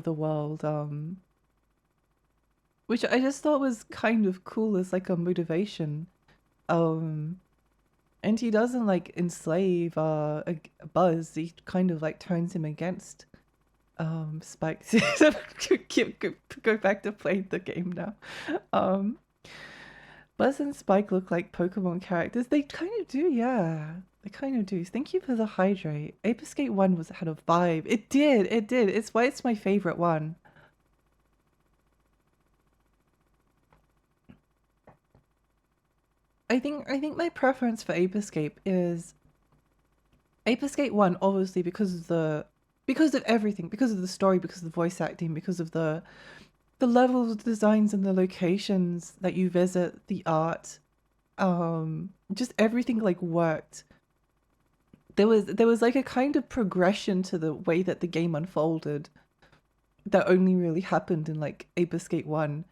world, which I just thought was kind of cool as like a motivation. um and he doesn't like enslave Buzz. He kind of like turns him against Spike. Go back to playing the game now. um Buzz and Spike look like Pokemon characters. They kind of do, yeah. They kind of do. Thank you for the hydrate. Ape Escape 1 had a vibe. It did, it did. It's why it's my favorite one. I think my preference for Ape Escape is Ape Escape 1, obviously because of everything, because of the story, because of the voice acting, because of the levels, the designs, and the locations that you visit, the art, just everything like worked. There was like a kind of progression to the way that the game unfolded that only really happened in like Ape Escape 1.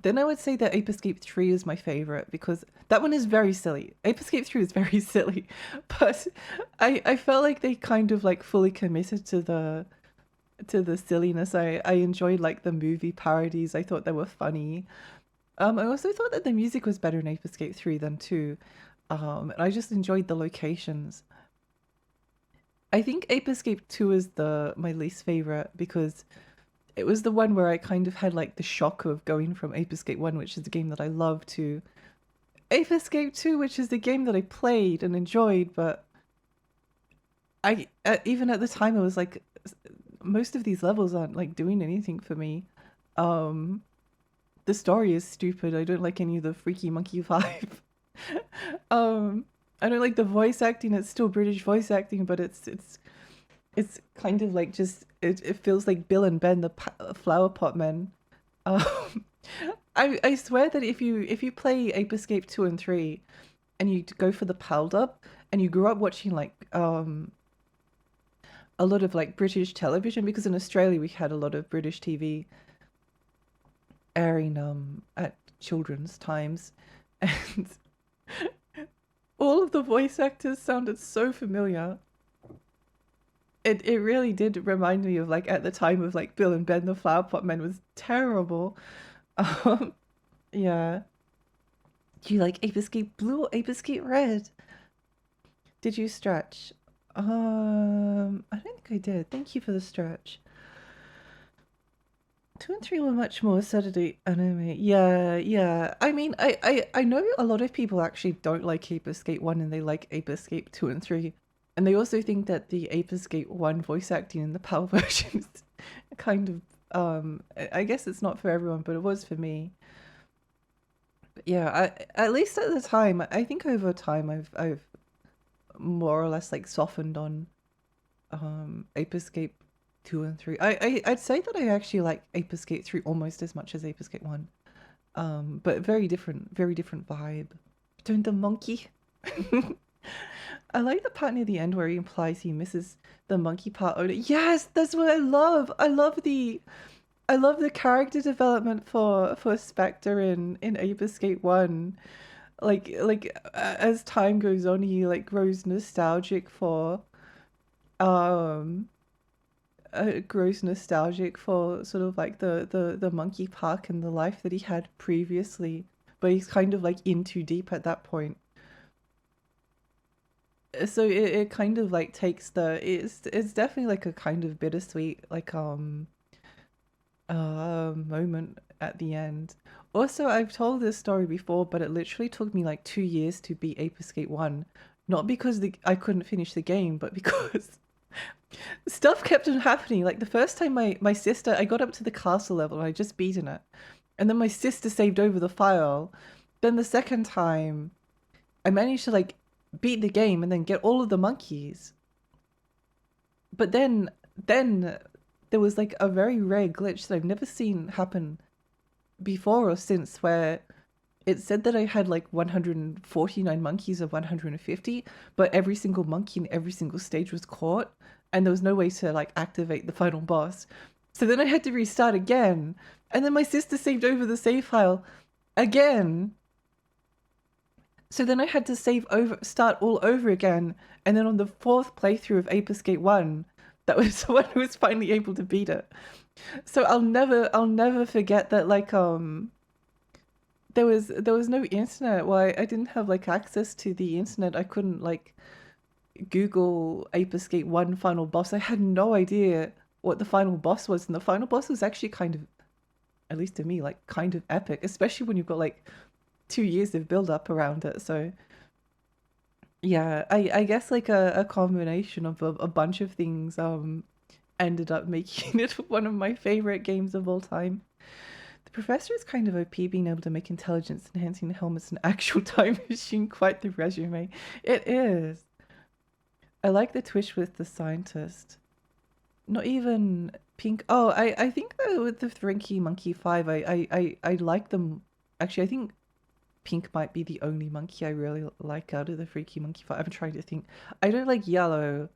Then I would say that Ape Escape 3 is my favorite, because that one is very silly. Ape Escape 3 is very silly, but I felt like they kind of like fully committed to the silliness. I enjoyed like the movie parodies. I thought they were funny. I also thought that the music was better in Ape Escape 3 than 2. And I just enjoyed the locations. I think Ape Escape 2 is my least favorite, because it was the one where I kind of had like the shock of going from Ape Escape 1, which is a game that I love, to Ape Escape 2, which is the game that I played and enjoyed, but even at the time I was like, most of these levels aren't like doing anything for me. Um the story is stupid. I don't like any of the freaky monkey vibe. um I don't like the voice acting. It's still British voice acting, but it's kind of like just it feels like Bill and Ben, the flower pot men. um I swear that if you play Ape Escape 2 and 3 and you go for the PAL dub, and you grew up watching like a lot of like British television, because in Australia we had a lot of British TV airing at children's times, and all of the voice actors sounded so familiar. It really did remind me of like at the time of like Bill and Ben, the Flower Pot Men was terrible. Um yeah. Do you like Ape Escape Blue or Ape Escape Red? Did you stretch? I don't think I did. Thank you for the stretch. 2 and 3 were much more Saturday anime. Yeah, yeah. I mean, I know a lot of people actually don't like Ape Escape 1, and they like Ape Escape 2 and 3. And they also think that the Ape Escape 1 voice acting in the PAL version is kind of I guess it's not for everyone, but it was for me. But yeah, at least at the time, I think over time I've more or less like softened on Ape Escape 2 and 3. I'd say that I actually like Ape Escape 3 almost as much as Ape Escape 1. But very different vibe. Turn the monkey. I like the part near the end where he implies he misses the monkey part owner. Yes, that's what I love. I love the character development for Spectre in Ape Escape 1. As time goes on, he like grows nostalgic for um sort of like the monkey park and the life that he had previously, but he's kind of like in too deep at that point. So it kind of like takes it's definitely like a kind of bittersweet like moment at the end. Also, I've told this story before, but it literally took me like 2 years to beat Ape Escape 1. Not because I couldn't finish the game, but because stuff kept on happening. Like the first time my sister, I got up to the castle level and I just beaten it. And then my sister saved over the file. Then the second time, I managed to like beat the game and then get all of the monkeys. But then there was like a very rare glitch that I've never seen happen before or since, where it said that I had like 149 monkeys of 150, but every single monkey in every single stage was caught, and there was no way to like activate the final boss. So then I had to restart again, and then my sister saved over the save file again. So then I had to start all over again, and then on the 4th playthrough of Ape Escape 1, that was when I was finally able to beat it. So I'll never forget that like there was no internet. Well, I didn't have like access to the internet. I couldn't like Google Ape Escape 1 final boss. I had no idea what the final boss was, and the final boss was actually kind of, at least to me, like kind of epic, especially when you've got like 2 years of build up around it. So yeah, I guess like a combination of a bunch of things ended up making it one of my favorite games of all time. The professor is kind of OP, being able to make intelligence enhancing helmets an actual time machine. Quite the resume. It is. I like the twist with the scientist. Not even Pink. Oh, I think that with the Frankie Monkey 5, I like them. Actually, I think Pink might be the only monkey I really like out of the Freaky Monkey 5. I'm trying to think. I don't like yellow.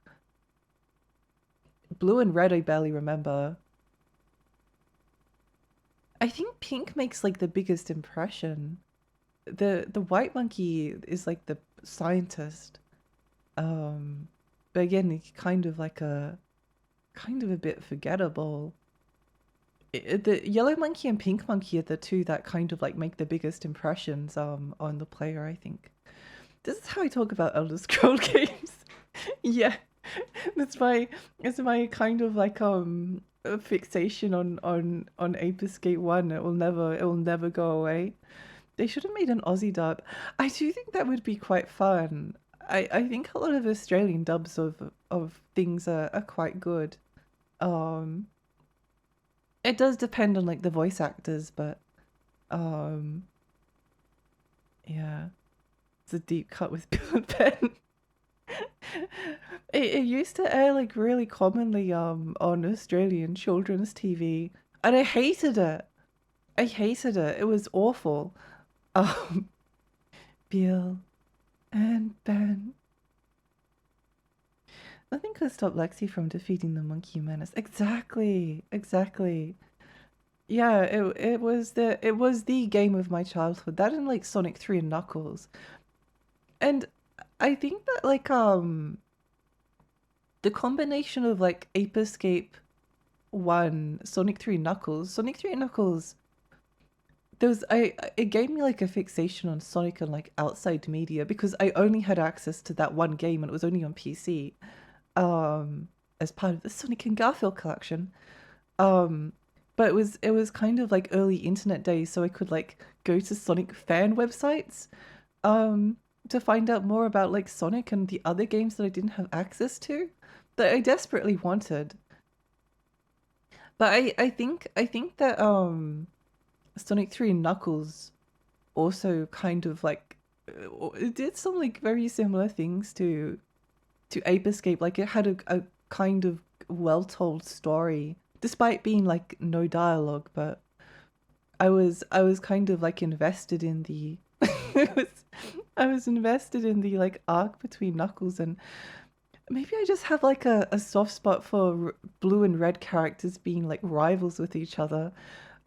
Blue and red I barely remember. I think Pink makes like the biggest impression. The white monkey is like the scientist. But again, he's kind of a bit forgettable. The yellow monkey and pink monkey are the two that kind of like make the biggest impressions on the player, I think. This is how I talk about Elder Scroll games. Yeah. It's my kind of like fixation on Ape Escape 1. It will never go away. They should have made an Aussie dub. I do think that would be quite fun. I think a lot of Australian dubs of things are quite good. It does depend on like the voice actors, but yeah. It's a deep cut with Bill and Ben. It used to air like really commonly on Australian children's TV, and I hated it. It was awful. Um, Bill and Ben. Nothing could stop Lexi from defeating the Monkey Menace. Exactly. Yeah, it was the game of my childhood. That and like Sonic 3 and Knuckles. And I think that like the combination of like Ape Escape 1, Sonic 3 Knuckles, it gave me like a fixation on Sonic and like outside media, because I only had access to that one game and it was only on PC. As part of the Sonic and Garfield collection. But it was kind of like early internet days, so I could like go to Sonic fan websites to find out more about like Sonic and the other games that I didn't have access to that I desperately wanted. But I think that Sonic 3 and Knuckles also kind of like it did some like very similar things to Ape Escape. Like it had a kind of well-told story, despite being like no dialogue, but I was kind of like invested in the it was, I was invested in the like arc between Knuckles, and maybe I just have like a soft spot for blue and red characters being like rivals with each other.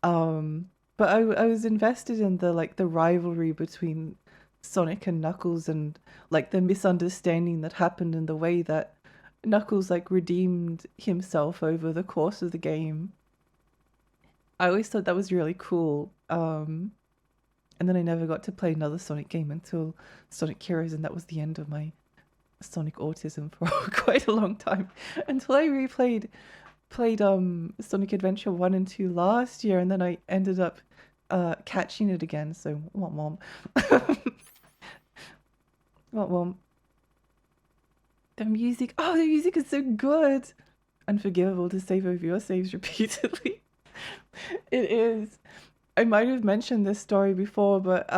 But I was invested in the like the rivalry between Sonic and Knuckles, and like the misunderstanding that happened in the way that Knuckles like redeemed himself over the course of the game. I always thought that was really cool. And then I never got to play another Sonic game until Sonic Heroes, and that was the end of my Sonic autism for quite a long time until I played Sonic Adventure 1 and 2 last year, and then I ended up catching it again. So womp womp. Womp womp. The music, oh, the music is so good. Unforgivable to save over your saves repeatedly. It is. I might have mentioned this story before, but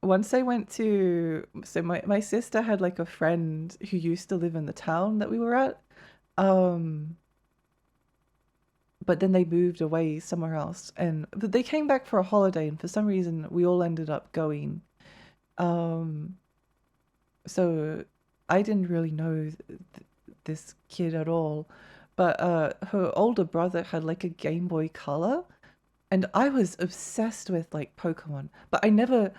once I went to, so my sister had like a friend who used to live in the town that we were at. But then they moved away somewhere else, and but they came back for a holiday, and for some reason we all ended up going. So I didn't really know this kid at all, but her older brother had like a Game Boy Color, and I was obsessed with like Pokemon, but I never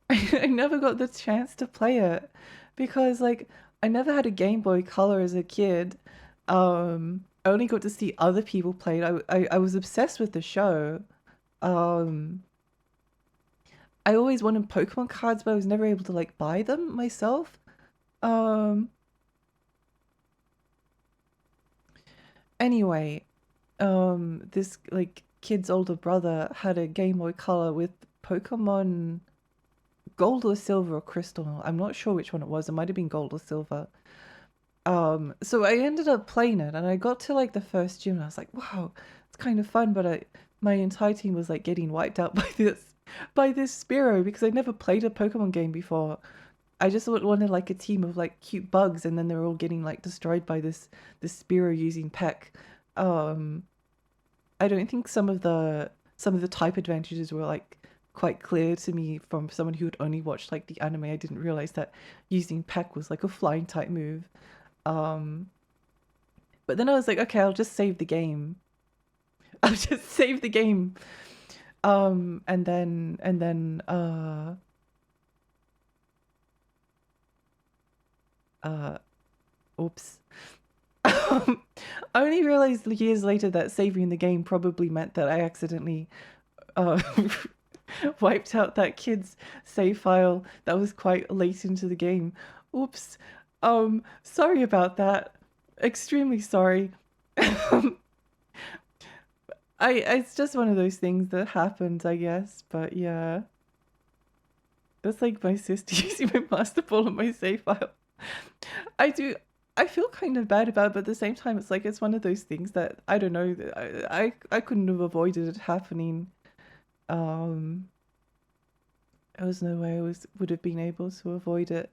I never got the chance to play it because like I never had a Game Boy Color as a kid. I only got to see other people play it. I was obsessed with the show. Um, I always wanted Pokemon cards, but I was never able to like buy them myself. Um, anyway, this like kid's older brother had a Game Boy Color with Pokemon Gold or Silver or Crystal. I'm not sure which one it was. It might have been Gold or Silver. So I ended up playing it, and I got to like the first gym, and I was like, wow, it's kind of fun, but my entire team was like getting wiped out by this Spearow because I'd never played a Pokemon game before. I just wanted like a team of like cute bugs, and then they were all getting like destroyed by this Spearow using Peck. Um, I don't think some of the type advantages were like quite clear to me from someone who had only watched like the anime. I didn't realize that using Peck was like a flying type move. Um, but then I was like, okay, I'll just save the game. I'll just save the game. And then uh oops. I only realized years later that saving the game probably meant that I accidentally uh wiped out that kid's save file that was quite late into the game. Oops. Sorry about that. Extremely sorry. It's just one of those things that happens, I guess. But yeah, that's like my sister using my master ball on my save file. I do. I feel kind of bad about it, but at the same time, it's like it's one of those things that I don't know. I couldn't have avoided it happening. Um, there was no way would have been able to avoid it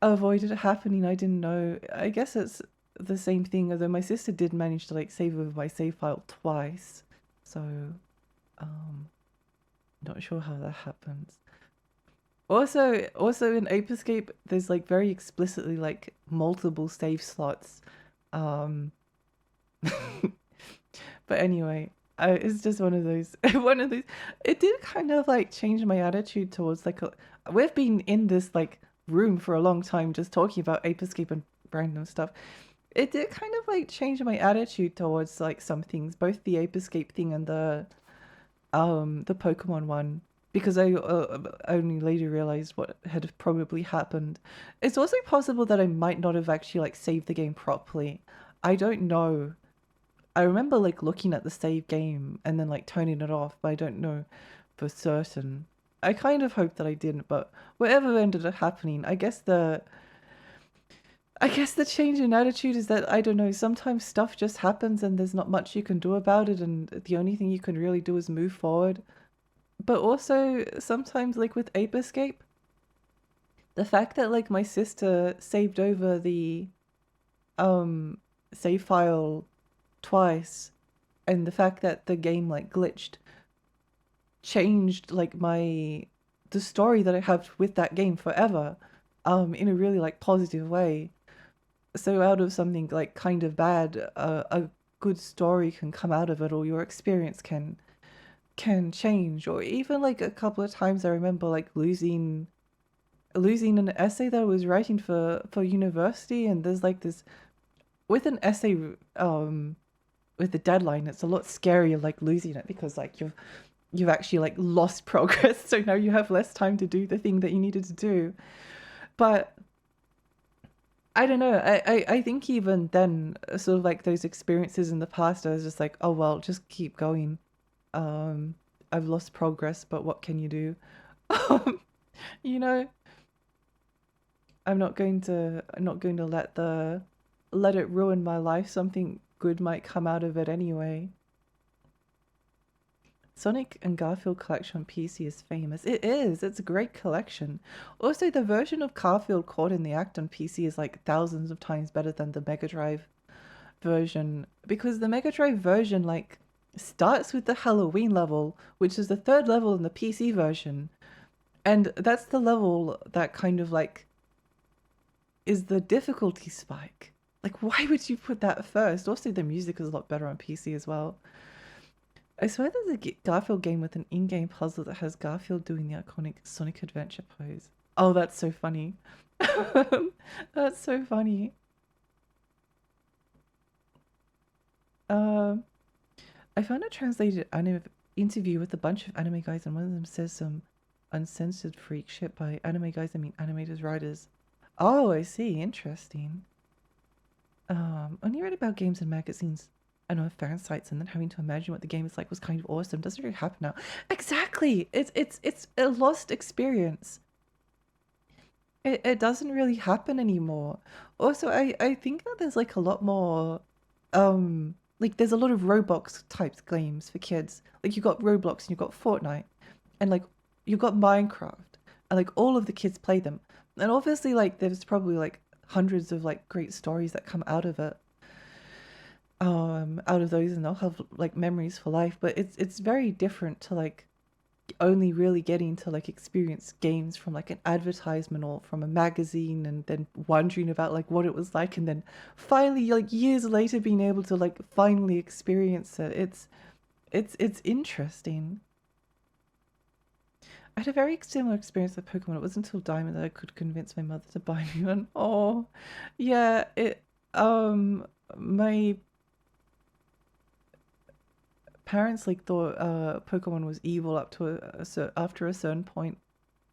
happening. I didn't know. I guess it's the same thing, although my sister did manage to like save over my save file twice. So, not sure how that happens. Also in Ape Escape, there's like very explicitly like multiple save slots. Um, but anyway, it's just one of those. One of those. It did kind of like change my attitude towards like we've been in this like room for a long time just talking about Ape Escape and random stuff. It did kind of like change my attitude towards like some things, both the Ape Escape thing and the Pokemon one, because I only later realized what had probably happened. It's also possible that I might not have actually like saved the game properly. I don't know. I remember like looking at the save game and then like turning it off, but I don't know for certain. I kind of hope that I didn't, but whatever ended up happening, I guess the change in attitude is that, I don't know, sometimes stuff just happens and there's not much you can do about it, and the only thing you can really do is move forward. But also, sometimes, like with Ape Escape, the fact that, like, my sister saved over the save file twice, and the fact that the game like glitched changed like the story that I have with that game forever, in a really like positive way. So out of something like kind of bad, a good story can come out of it, or your experience can change. Or even like a couple of times I remember like losing an essay that I was writing for university, and there's like this with an essay with the deadline, it's a lot scarier like losing it, because like you've actually like lost progress, so now you have less time to do the thing that you needed to do. But I don't know, I think even then, sort of like those experiences in the past, I was just like, oh well, just keep going. um I've lost progress, but what can you do? You know, I'm not going to let it ruin my life. Something good might come out of it anyway. Sonic and Garfield collection on PC is famous. It is. It's a great collection. Also, the version of Garfield Caught in the Act on PC is like thousands of times better than the Mega Drive version, because the Mega Drive version like starts with the Halloween level, which is the third level in the PC version. And that's the level that kind of like is the difficulty spike. Like, why would you put that first? Also, the music is a lot better on PC as well. I swear there's a Garfield game with an in-game puzzle that has Garfield doing the iconic Sonic Adventure pose. Oh, that's so funny. That's so funny. Um, I found a translated anime interview with a bunch of anime guys, and one of them says some uncensored freak shit. By anime guys, I mean animators, writers. Oh, I see. Interesting. Only read about games in magazines and on fan sites, and then having to imagine what the game is like was kind of awesome. Doesn't really happen now. Exactly. It's a lost experience. It doesn't really happen anymore. Also, I think that there's like a lot more, like there's a lot of Roblox type games for kids. Like you got Roblox and you got Fortnite, and like you got Minecraft, and like all of the kids play them. And obviously, like there's probably like hundreds of like great stories that come out of it, out of those, and they'll have like memories for life. But it's very different to like only really getting to like experience games from like an advertisement or from a magazine, and then wondering about like what it was like, and then finally like years later being able to like finally experience it. It's interesting. I had a very similar experience with Pokemon. It wasn't until Diamond that I could convince my mother to buy me one. Oh, yeah, my parents like thought Pokemon was evil up to after a certain point.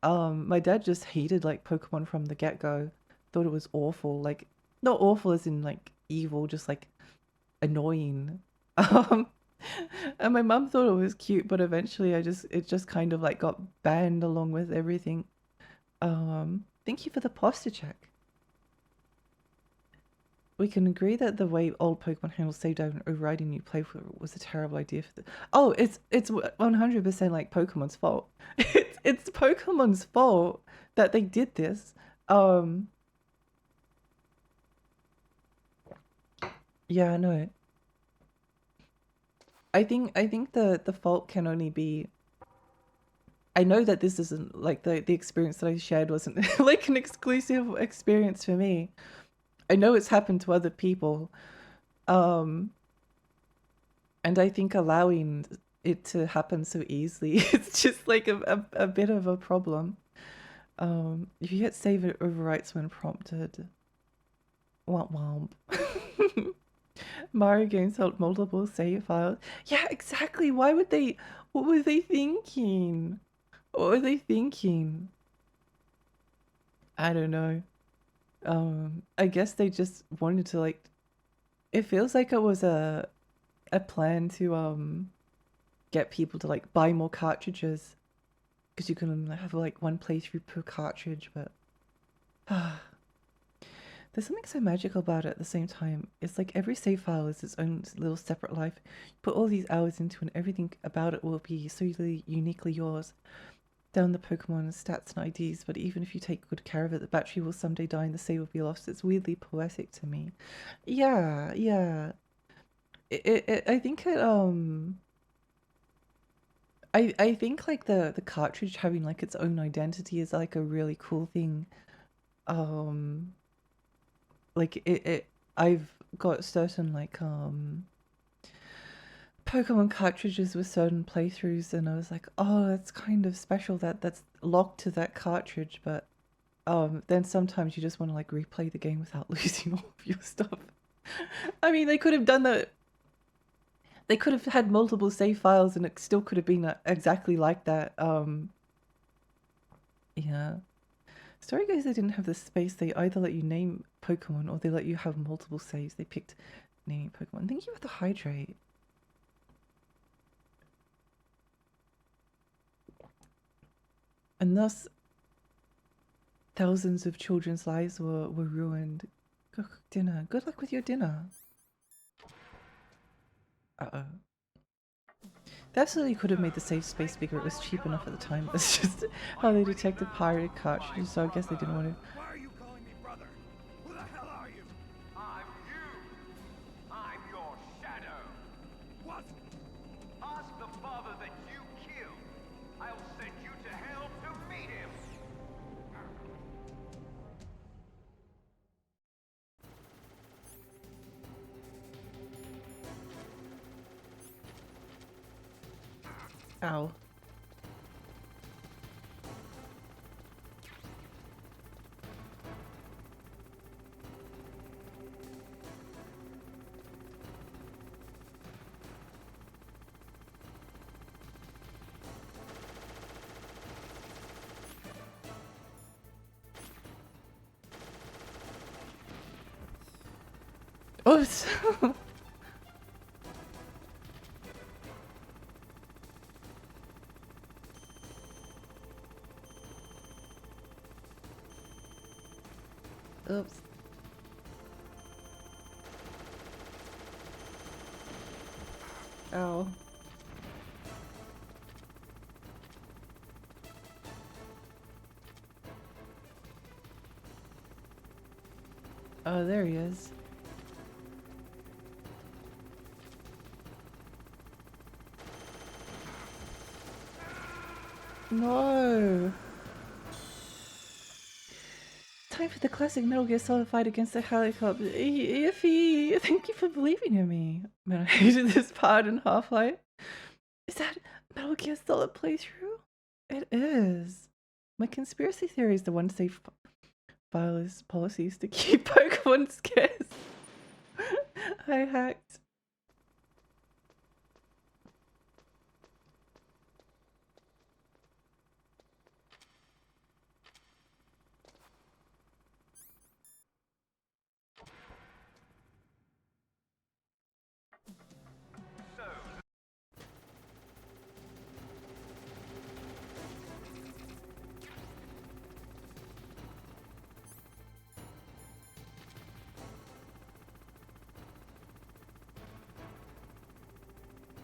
My dad just hated like Pokemon from the get-go. Thought it was awful. Like not awful as in like evil, just like annoying. Um and my mum thought it was cute, but eventually it just kind of like got banned along with everything. Thank you for the posture check. We can agree that the way old Pokemon handles save dive and overriding new playthrough was a terrible idea for the. Oh, it's 100% like Pokemon's fault. It's Pokemon's fault that they did this. Um, yeah, I know. I think the fault can only be. I know that this isn't like the experience that I shared wasn't like an exclusive experience for me. I know it's happened to other people. Um, and I think allowing it to happen so easily it's just like a bit of a problem. If you hit save, it overwrites when prompted. Womp womp. Mario games help multiple save files. Yeah, exactly. Why would they? What were they thinking? What were they thinking? I don't know. I guess they just wanted to like. It feels like it was a plan to get people to like buy more cartridges, because you can have like one playthrough per cartridge. But there's something so magical about it at the same time. It's like every save file is its own little separate life. You put all these hours into, and everything about it will be so uniquely yours. down the Pokemon stats and IDs, but even if you take good care of it, the battery will someday die and the save will be lost. It's weirdly poetic to me. Yeah, yeah. I think it I think like the cartridge having like its own identity is like a really cool thing. Like it I've got certain like Pokemon cartridges with certain playthroughs and I was like, oh, that's kind of special that that's locked to that cartridge, but then sometimes you just want to like replay the game without losing all of your stuff. I mean, they could have done that. They could have had multiple save files and it still could have been exactly like that. Yeah. Story goes they didn't have the space. They either let you name Pokemon or they let you have multiple saves. They picked naming Pokemon. Thank you for the hydrate. And thus, thousands of children's lives were ruined. Go cook dinner. Good luck with your dinner. Uh-oh. They absolutely could have made the save space bigger. It was cheap enough at the time. That's just how they detected pirated cartridges, so I guess they didn't want to. Why are you calling me brother? Who the hell are you? I'm you. I'm your shadow. What? Ask the father that you killed. I'll send you to hell to meet him. Ow. Oops. Oops. Ow. Oh, there he is. No. Time for the classic Metal Gear Solid fight against the helicopter. Iffy, thank you for believing in me. Man, I hated this part in Half-Life. Is that Metal Gear Solid playthrough? It is. My conspiracy theory is the one safe file is policies to keep Pokemon scarce. I hacked.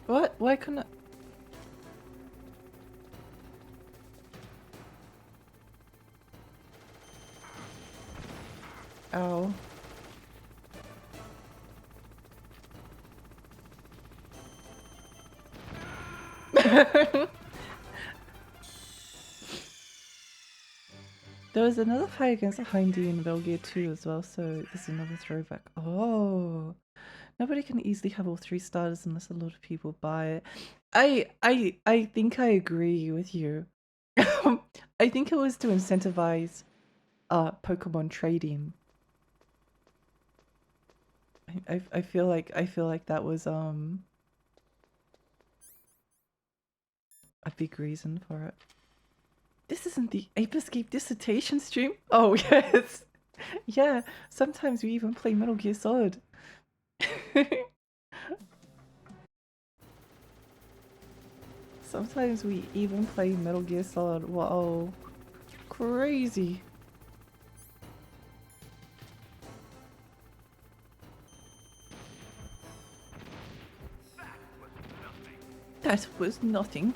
What? Why couldn't I? Ow. There was another fight against a Hindy in Metal Gear 2 as well, so this is another throwback. Oh. Nobody can easily have all 3 starters unless a lot of people buy it. I think I agree with you. I think it was to incentivize Pokemon trading. I feel like that was a big reason for it. This isn't the Ape Escape dissertation stream. Oh yes. Yeah, sometimes we even play Metal Gear Solid. Sometimes we even play Metal Gear Solid. Whoa. Crazy. That was nothing.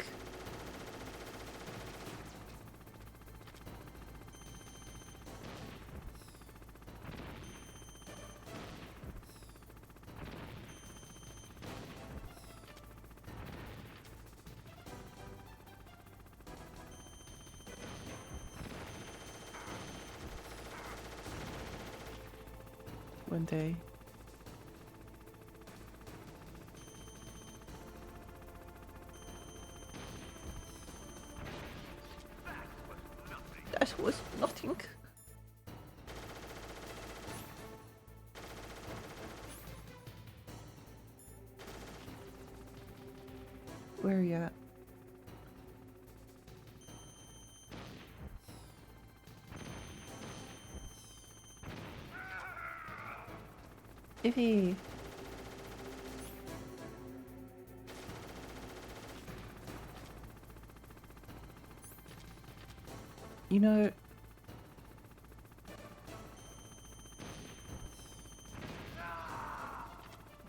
one day. That was nothing. Where are you at? Iffy. You know,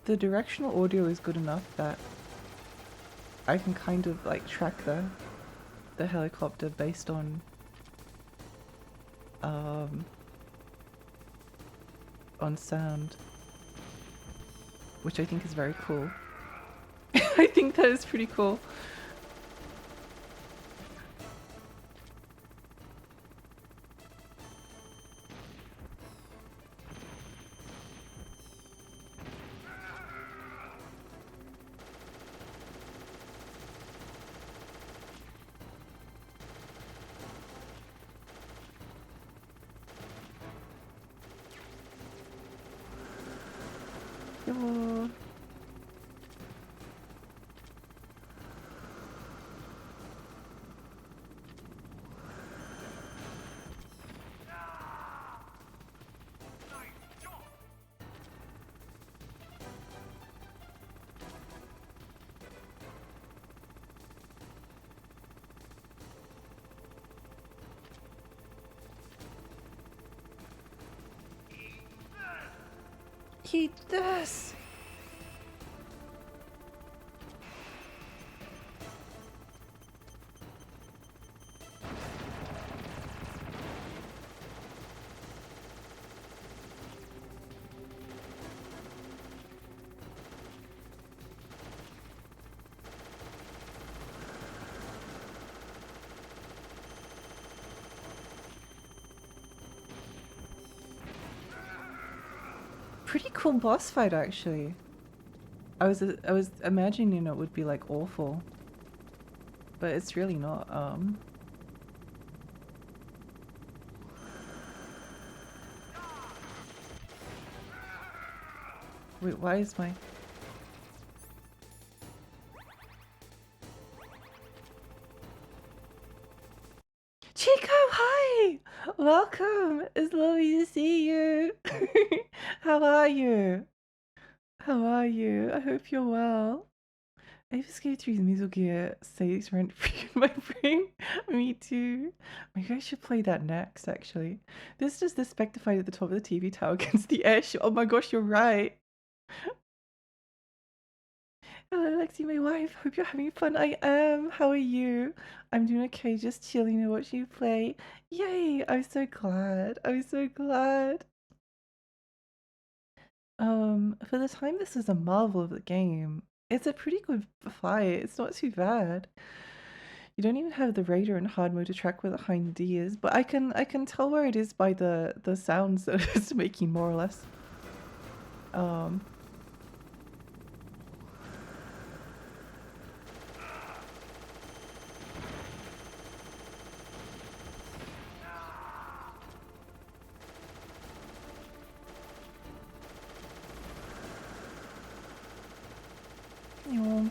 the directional audio is good enough that I can kind of like track the helicopter based on sound, which I think is very cool. I think that is pretty cool. Yo. Eat this! Pretty cool boss fight, actually. I was imagining it would be like awful, but it's really not. Wait, why is my... Chico, hi! Welcome! It's lovely to see you! How are you? How are you? I hope you're well. Avis K3's Metal Gear stays rent free in my brain. Me too. Maybe I should play that next, actually. This is the Spectre fight at the top of the TV tower against the airship. Oh my gosh, you're right. Hello, Lexi, my wife. Hope you're having fun. I am. How are you? I'm doing okay, just chilling and watching you play. Yay! I'm so glad. I'm so glad. For the time this is a marvel of the game. It's a pretty good fight. It's not too bad. You don't even have the radar in hard mode to track where the hind D is, but I can tell where it is by the sounds that it's making, more or less. Um. Yeah.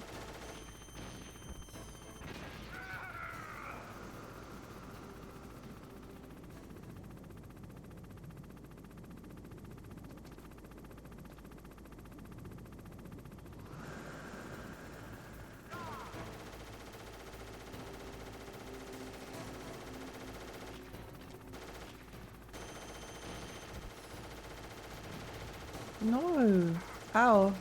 No. Ow.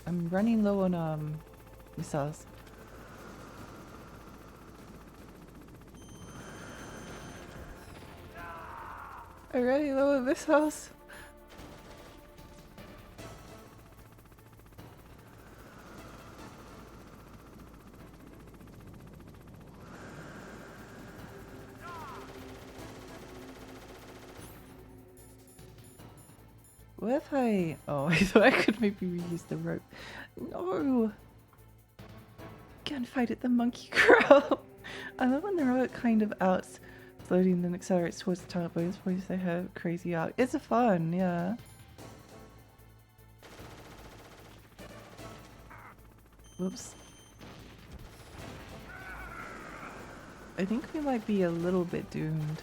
I'm running low on missiles. I'm running low on missiles. What if I... Oh, I thought I could maybe reuse the rope. No! Can't fight at the monkey crow. I love when the rope kind of outs slowly and then accelerates towards the tunnel boys before they have crazy arc. It's a fun, yeah. Whoops. I think we might be a little bit doomed.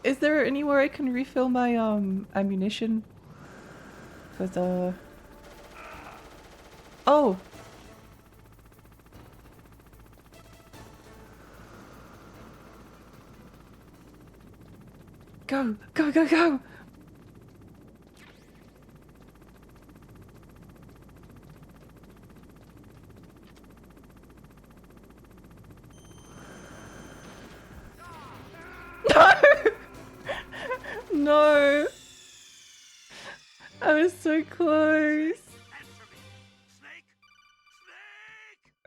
Is there anywhere I can refill my ammunition? Cause oh! Go! Go, go, go! No! No! I was so close.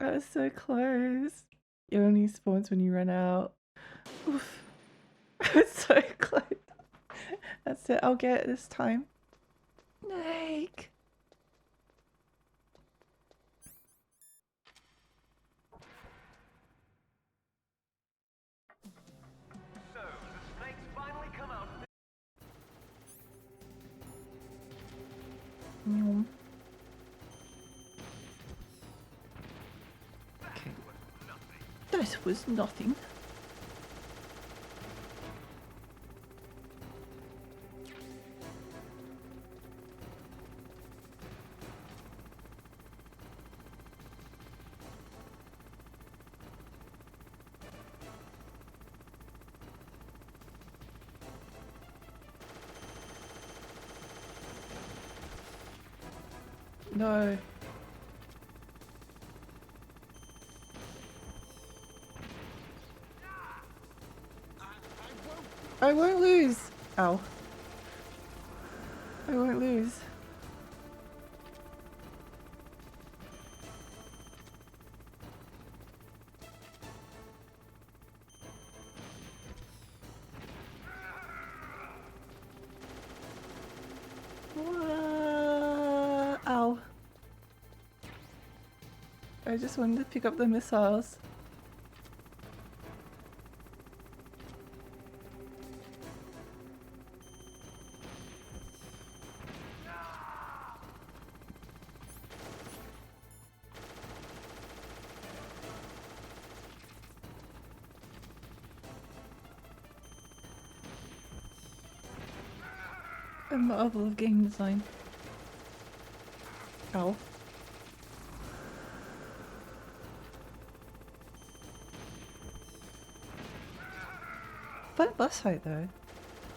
I was so close. It only spawns when you run out. Oof. I was so close. That's it, I'll get it this time. Snake! So, the snakes finally come out. Okay. That was nothing. No. I won't lose. Ow. I won't lose. Ow. I just wanted to pick up the missiles. A marvel of game design. Ow. But boss fight though.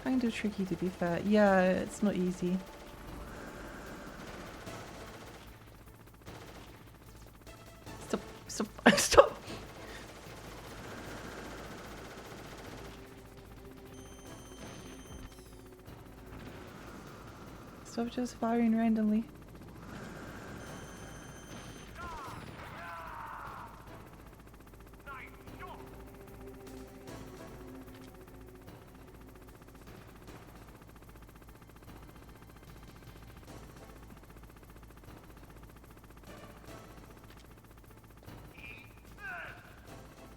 Kind of tricky to be fair. Yeah, it's not easy. Stop, stop, stop! Stop just firing randomly.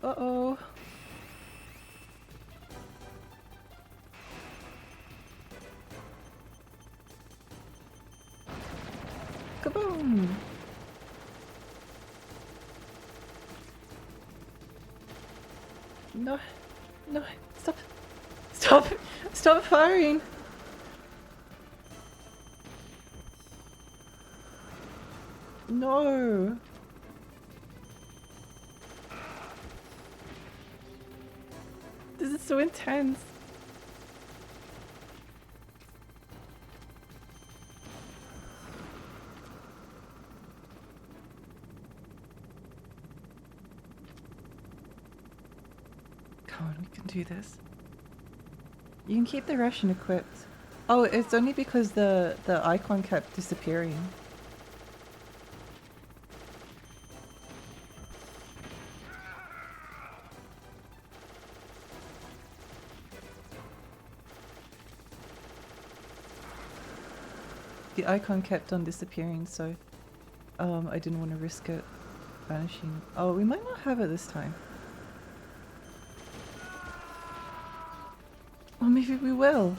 Uh-oh. Kaboom! No, no, stop, stop, stop firing! No! This is so intense. Come on, we can do this. You can keep the Russian equipped. Oh, it's only because the icon kept disappearing. The icon kept on disappearing, so I didn't want to risk it vanishing. Oh, we might not have it this time. Or maybe we will.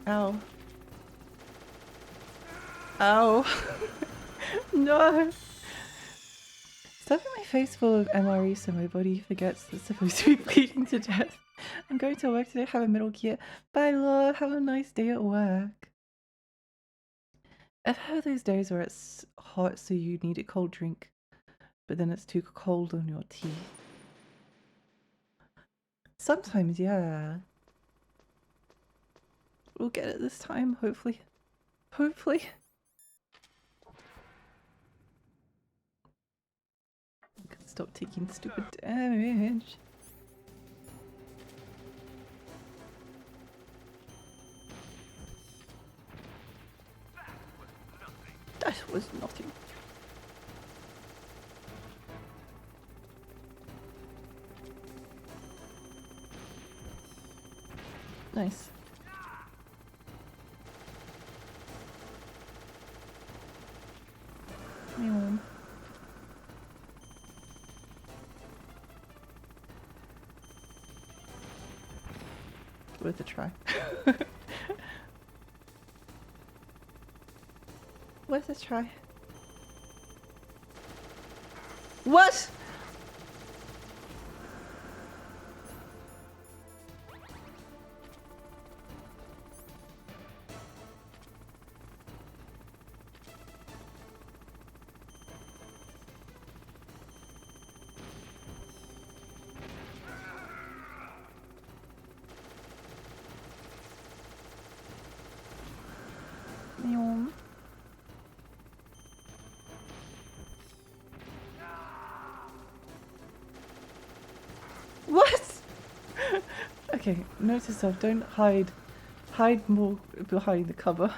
Ow. Ow. No. Stuffing my face full of MRE so my body forgets it's supposed to be bleeding to death. I'm going to work today, have a Metal Gear. Bye, love. Have a nice day at work. I've had those days where it's hot so you need a cold drink, but then it's too cold on your teeth. Sometimes, yeah. We'll get it this time, hopefully. Hopefully. I can stop taking stupid damage. That was nothing. Nice. Anyone? Worth a try. Worth a try. What? Anyone? What? Okay, note to self, don't hide. Hide more behind the cover.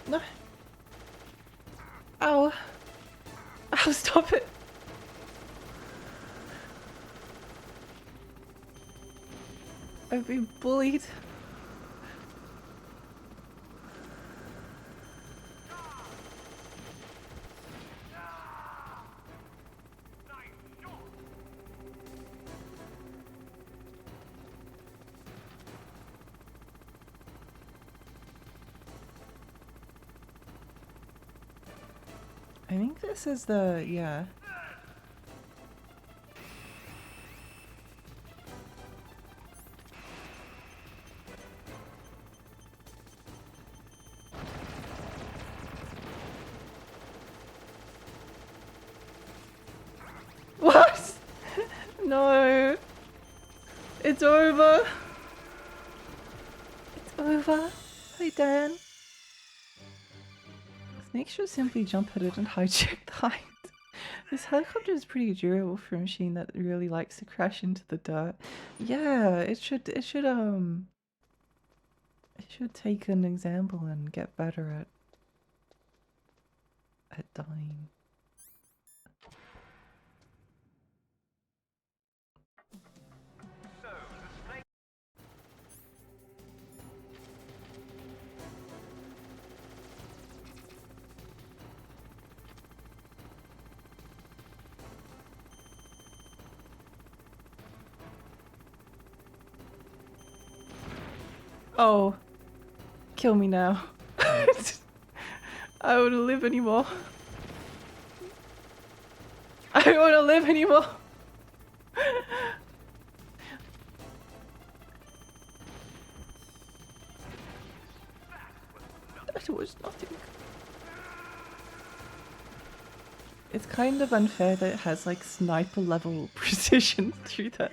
No. Ow. Ow, stop it. I've been bullied. I think this is the, yeah. What? No. It's over. It's over. Hi, Dan. Snake should simply jump at it and hijack the height. This helicopter is pretty durable for a machine that really likes to crash into the dirt. Yeah, it should take an example and get better at dying. Oh, kill me now. I don't want to live anymore. I don't want to live anymore. It's kind of unfair that it has like sniper level precision through that.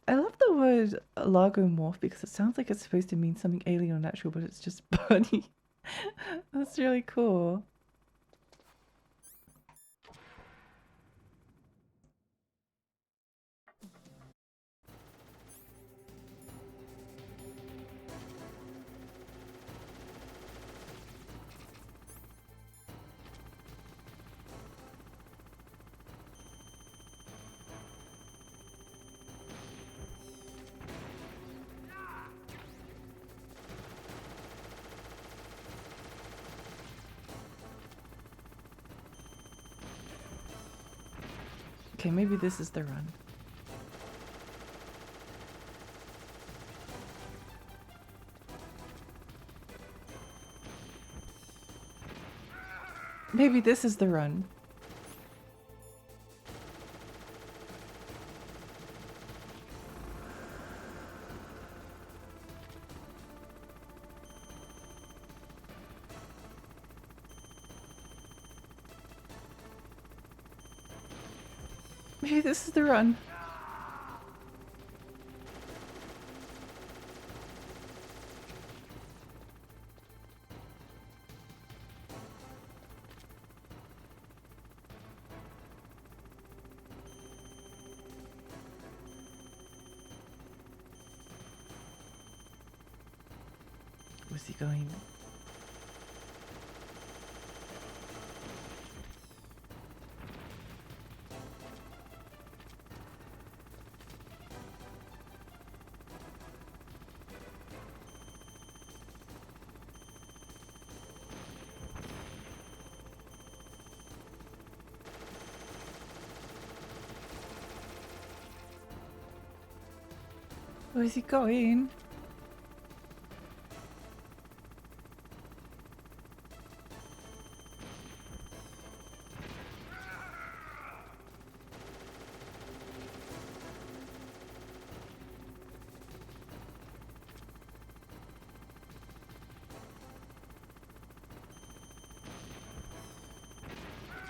I love the word lagomorph because it sounds like it's supposed to mean something alien or natural, but it's just bunny. That's really cool. Okay, maybe this is the run. Maybe this is the run. Maybe this is the run. Where's he going? Where's he going?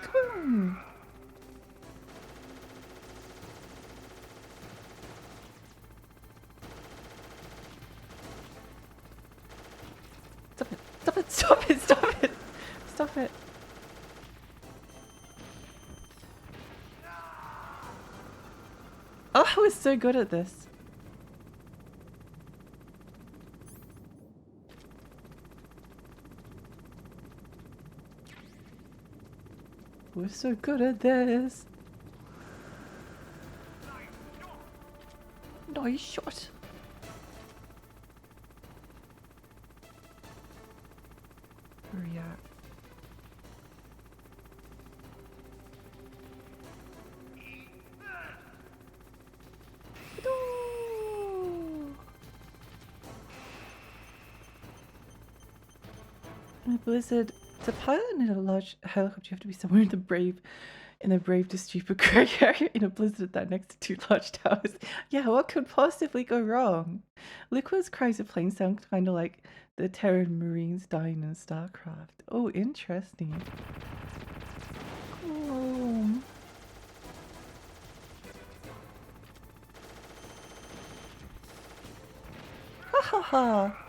Come on. Stop it! Stop it! Stop it! Stop it! Stop it! Oh, I was so good at this. We're so good at this. Nice shot. Where are you at? No! In a blizzard, to pilot in a large helicopter, you have to be somewhere in the brave to stupid gray area in a blizzard that next to two large towers. Yeah, what could possibly go wrong? Liquid's cries of plane sound kind of like the Terran Marines dying in StarCraft. Oh, interesting. Cool. Ha ha ha!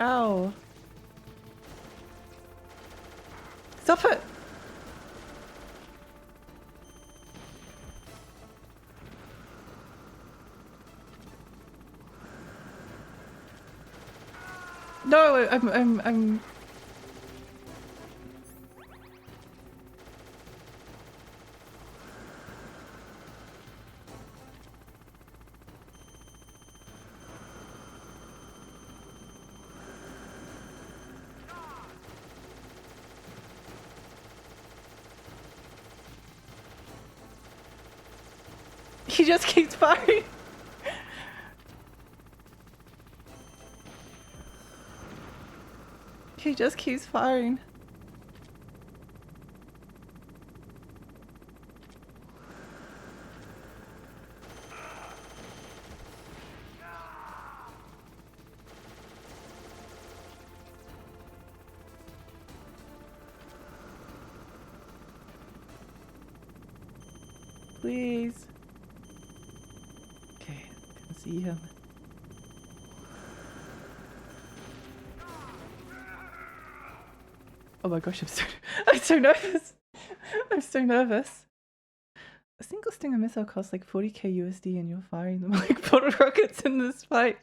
Ow. Stop it! No, I'm... He just keeps firing. He just keeps firing. Please. Okay, I can see him. Oh my gosh, I'm so nervous. I'm so nervous. A single Stinger missile costs like 40k USD and you're firing them like bottle rockets in this fight.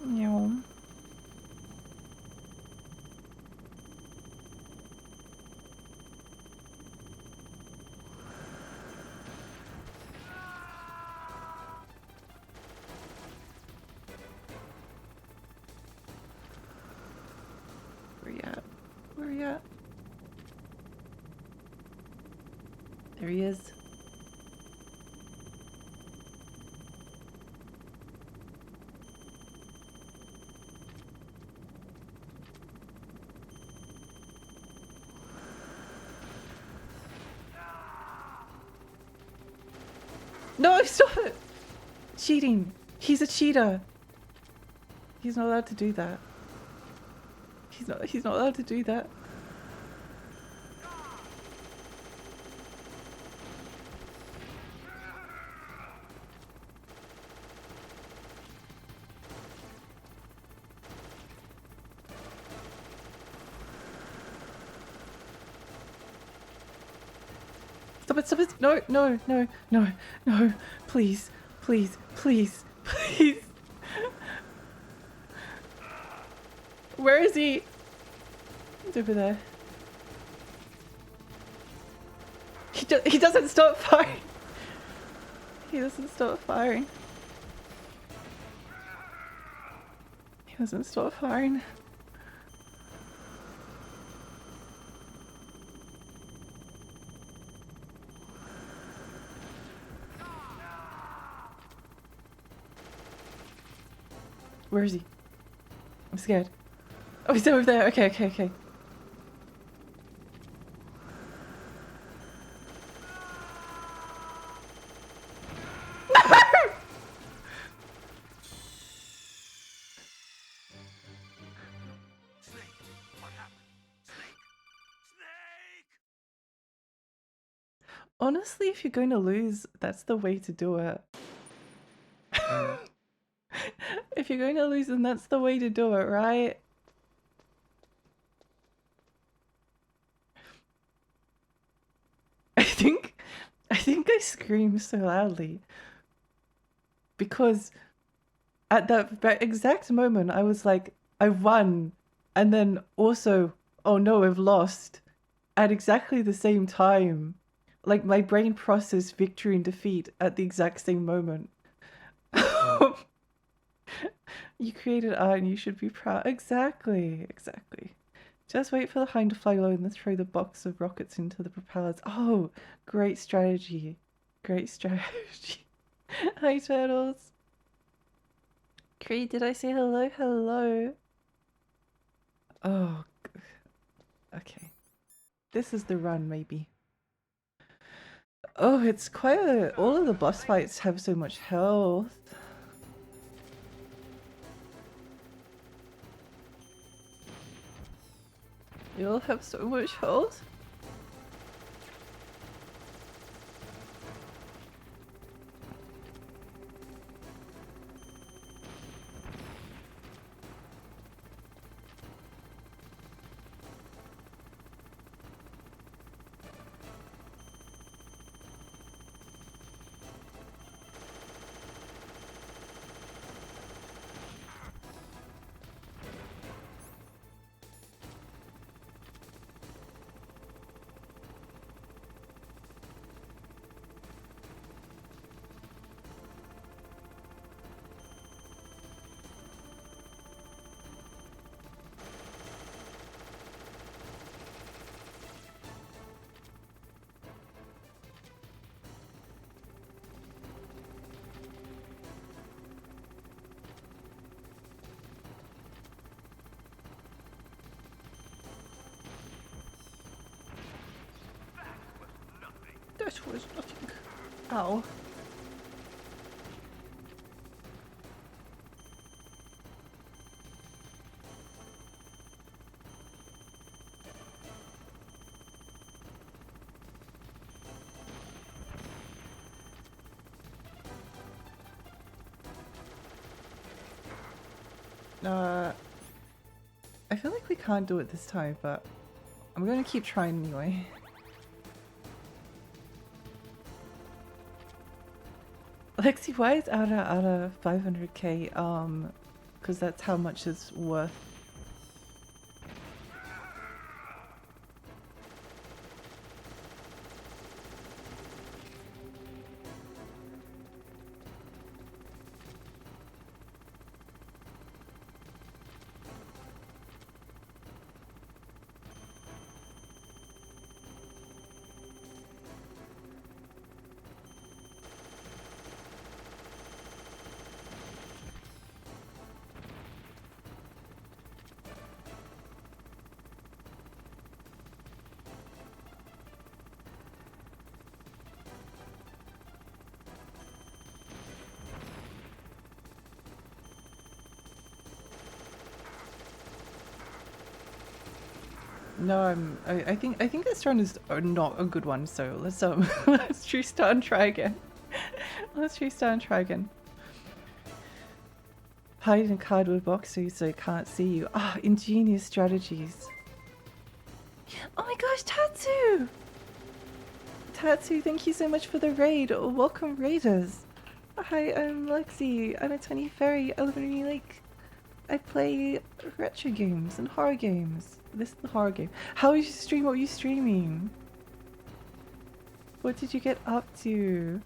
Yeah. Where you at? Where you at? There he is. No, stop it! Cheating. He's a cheater. He's not allowed to do that. He's not allowed to do that. Stop it, stop it! No, no, no, no, no. Please, please, please, please. Where is he? He's over there. He doesn't stop firing. He doesn't stop firing. He doesn't stop firing. Where is he? I'm scared. Oh, he's over there. Okay, okay, okay. Snake, what happened? Snake! Snake! Honestly, if you're going to lose, that's the way to do it. If you're going to lose, then that's the way to do it, right? I think I screamed so loudly because at that exact moment I was like, I won, and then also, oh no, I've lost at exactly the same time. Like my brain processed victory and defeat at the exact same moment. You created art and you should be proud. Exactly, exactly. Just wait for the hind to fly low and then throw the box of rockets into the propellers. Oh, great strategy. Great strategy. Hi, turtles. Creed, did I say hello? Hello. Oh, okay. This is the run, maybe. Oh, it's quite a... All of the boss fights have so much health. They all have so much health. That was nothing. Ow. I feel like we can't do it this time, but I'm gonna keep trying anyway. Lexi, why is out of 500k? Because that's how much it's worth. No, I think this turn is not a good one. So let's let's restart and try again. Let's restart and try again. Hide in a cardboard box so you can't see you. Ah, ingenious strategies. Oh my gosh, Tatsu! Tatsu, thank you so much for the raid. Welcome, raiders. Hi, I'm Lexi. I'm a 20 fairy. I live in New Lake. I play retro games and horror games. This is the horror game. How was your stream? What were you streaming? What did you get up to?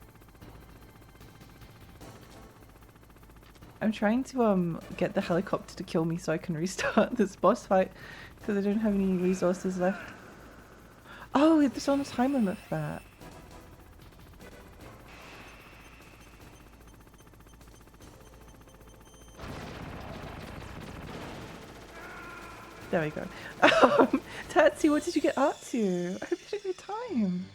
I'm trying to get the helicopter to kill me so I can restart this boss fight because I don't have any resources left. Oh, there's on a time limit for that. There we go. Tatsu, what did you get up to? I hope you had a good time.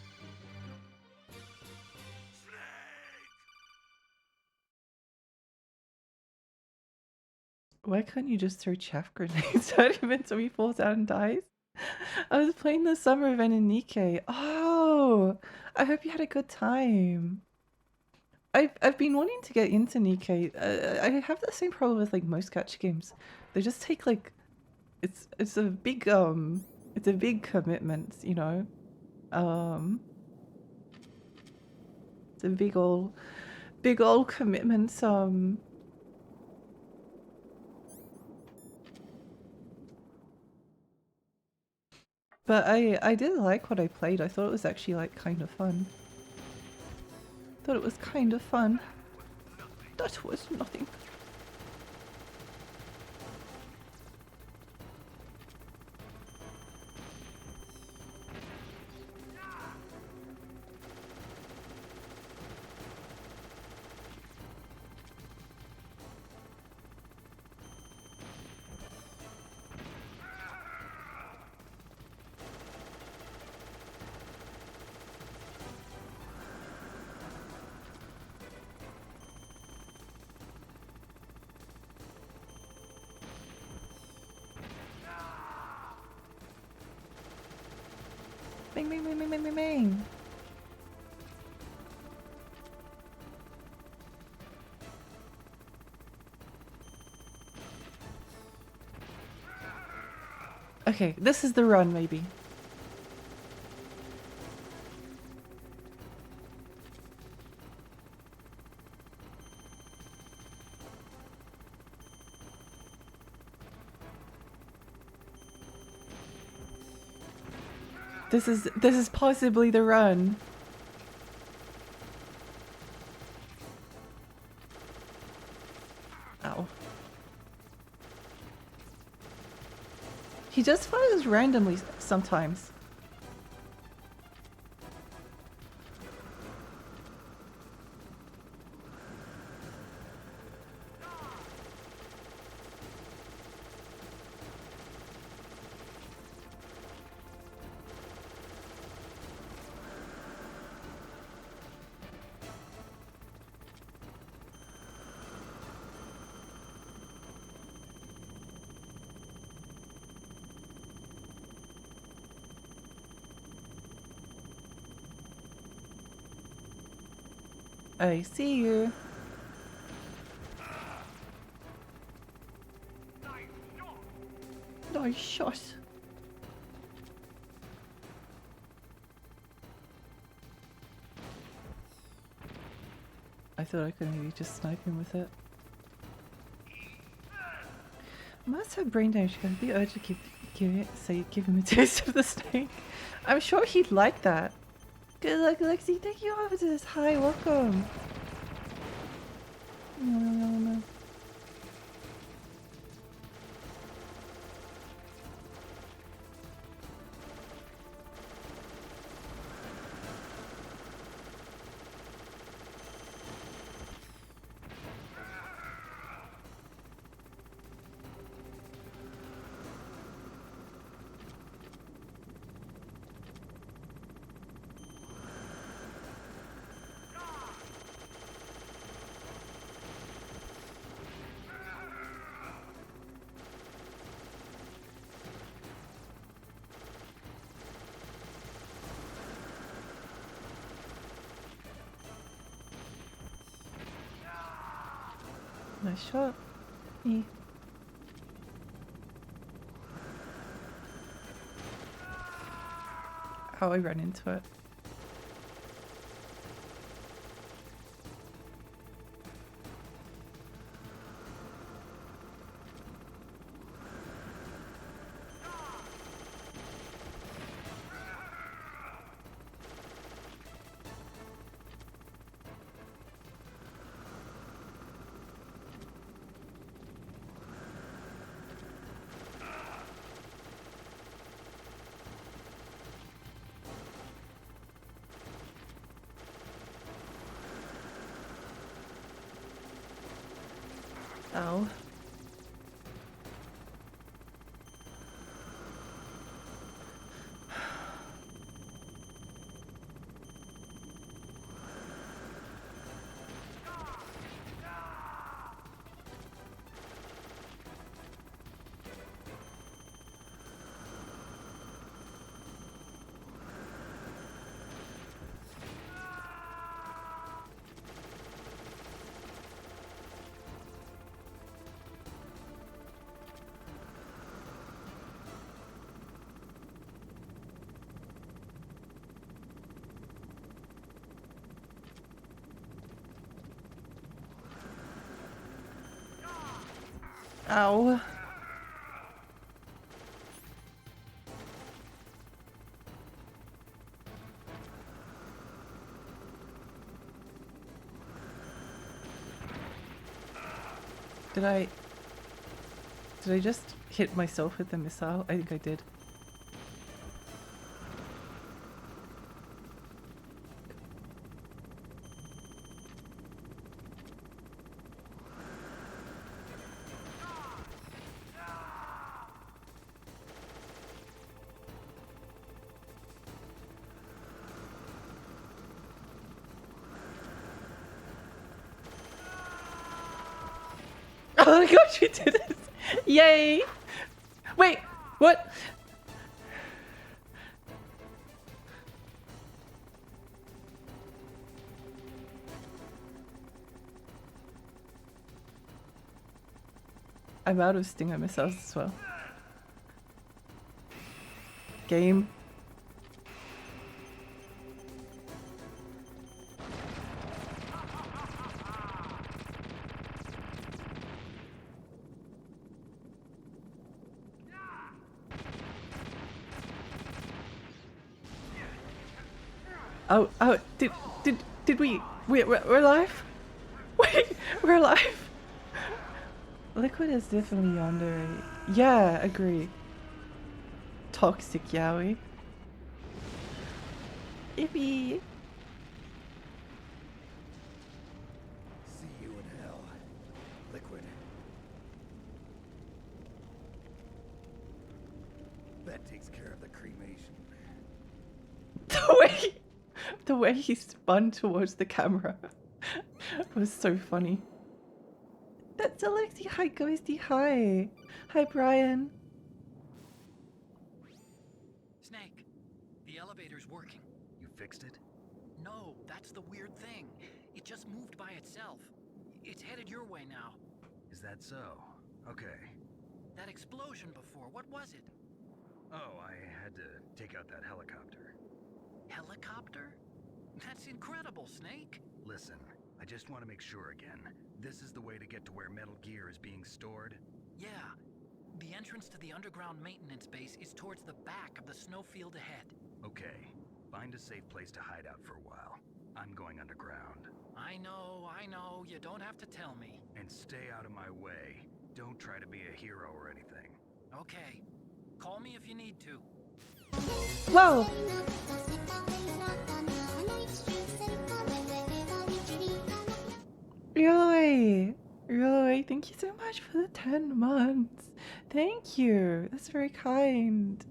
Why can't you just throw chaff grenades at him until he falls out and dies? I was playing the summer event in Nikkei. Oh, I hope you had a good time. I've been wanting to get into Nikkei. I have the same problem with like most gacha games. They just take like it's a big commitment, you know. It's a big old commitment. But I did like what I played. I thought it was actually like kind of fun. Thought it was kind of fun. That was nothing. Bang, bang, bang, bang, bang, bang, bang. Okay, this is the run, maybe. This is possibly the run. Ow. He just fires randomly sometimes. I see you. Nice shot. I thought I could maybe just snipe him with it. Must have brain damage because the urge to give him a taste of the snake. I'm sure he'd like that. Good luck, Lexi. Thank you all for this. Hi, welcome. No. Nice shot. Me. How I ran into it. Ow. Ow. Did I just hit myself with the missile? I think I did. Oh my gosh, you did it! Yay! Wait, what? I'm out of stinger missiles as well. Game. Oh, did we're alive? Wait, we're alive. Liquid is definitely underrated. Yeah, agree. Toxic yaoi. Ippy. See you in hell, Liquid. That takes care of the cremation. The way he spun towards the camera was so funny. That's Alexi. Hi, Ghosty. Hi. Hi, Brian. Snake, the elevator's working. You fixed it? No, that's the weird thing. It just moved by itself. It's headed your way now. Is that so? Okay. That explosion before, what was it? Oh, I had to take out that helicopter. Helicopter? That's incredible, Snake. Listen, I just want to make sure again. This is the way to get to where Metal Gear is being stored? Yeah. The entrance to the underground maintenance base is towards the back of the snowfield ahead. Okay. Find a safe place to hide out for a while. I'm going underground. I know. You don't have to tell me. And stay out of my way. Don't try to be a hero or anything. Okay. Call me if you need to. Whoa! Really, thank you so much for the 10 months. Thank you. That's very kind.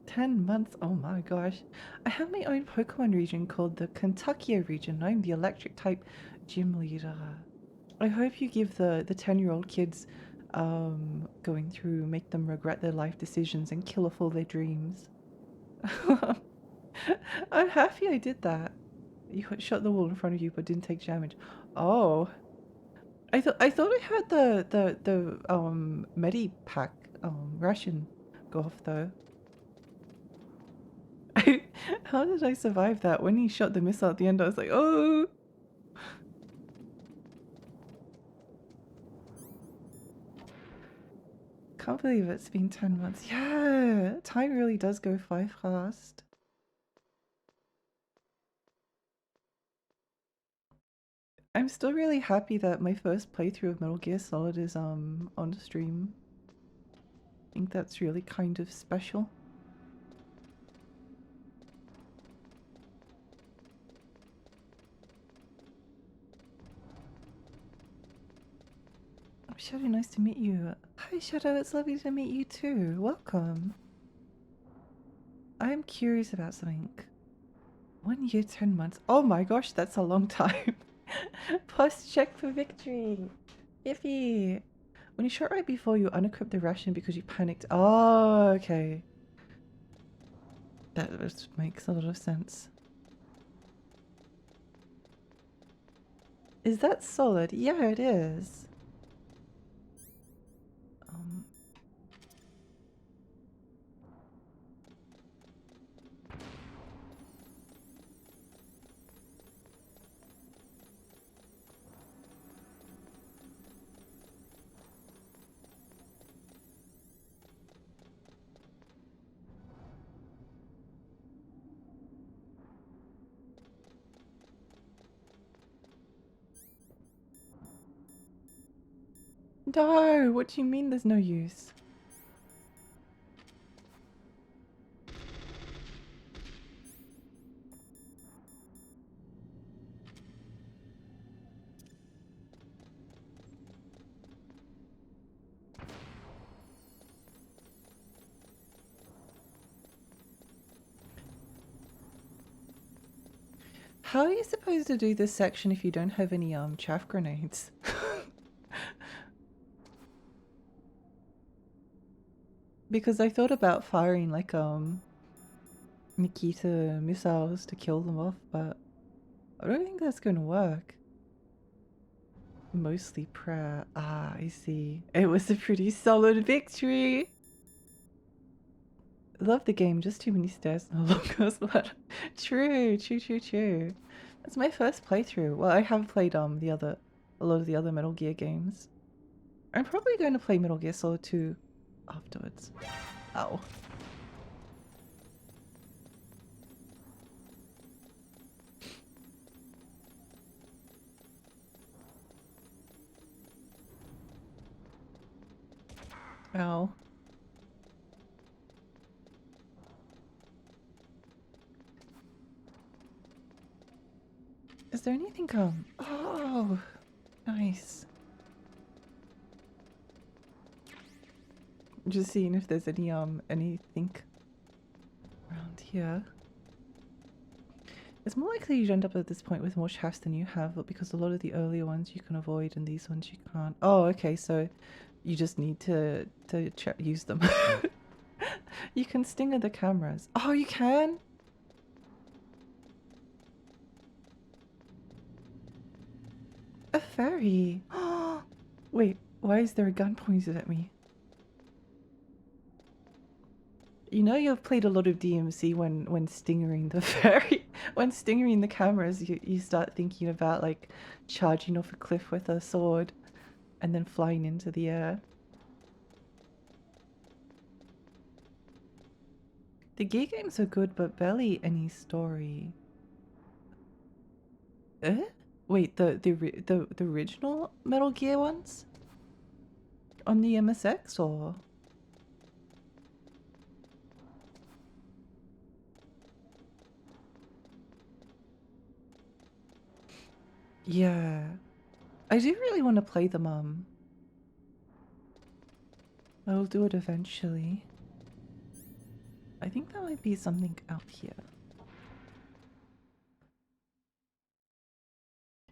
10 months. Oh my gosh. I have my own Pokemon region called the Kentucky region. I'm the electric type gym leader. I hope you give the 10-year-old kids going through, make them regret their life decisions and kill off all their dreams. I'm happy I did that. You shot the wall in front of you but didn't take damage. Oh. I thought I heard the Medipack ration go off though. How did I survive that? When he shot the missile at the end, I was like, oh! Can't believe it's been 10 months. Yeah! Time really does go fast. I'm still really happy that my first playthrough of Metal Gear Solid is on stream. I think that's really kind of special. Oh, Shadow, nice to meet you. Hi Shadow, it's lovely to meet you too. Welcome. I'm curious about something. 1 year, 10 months. Oh my gosh, that's a long time. Plus check for victory. Yippee. When you shot right before you unequipped the ration because you panicked. Oh, okay. That makes a lot of sense. Is that solid? Yeah, it is. No, what do you mean there's no use? How are you supposed to do this section if you don't have any chaff grenades? Because I thought about firing like Nikita missiles to kill them off, but I don't think that's gonna work. Mostly prayer. Ah, I see. It was a pretty solid victory. Love the game, just too many stairs and a long ass ladder. True. That's my first playthrough. Well, I have played a lot of the other Metal Gear games. I'm probably going to play Metal Gear Solid 2 afterwards. Ow. Ow. Is there anything oh, nice. Just seeing if there's anything around here. It's more likely you'd end up at this point with more shafts than you have, but because a lot of the earlier ones you can avoid and these ones you can't. Oh, okay, so you just need to use them. You can stinger the cameras. Oh, you can? A fairy. Wait, why is there a gun pointed at me? You know you've played a lot of DMC when stingering the fairy, when stingering the cameras, you start thinking about like charging off a cliff with a sword and then flying into the air. The gear games are good, but barely any story. Eh? Wait, the original Metal Gear ones? On the MSX or? Yeah. I do really want to play them, I will do it eventually. I think that might be something out here.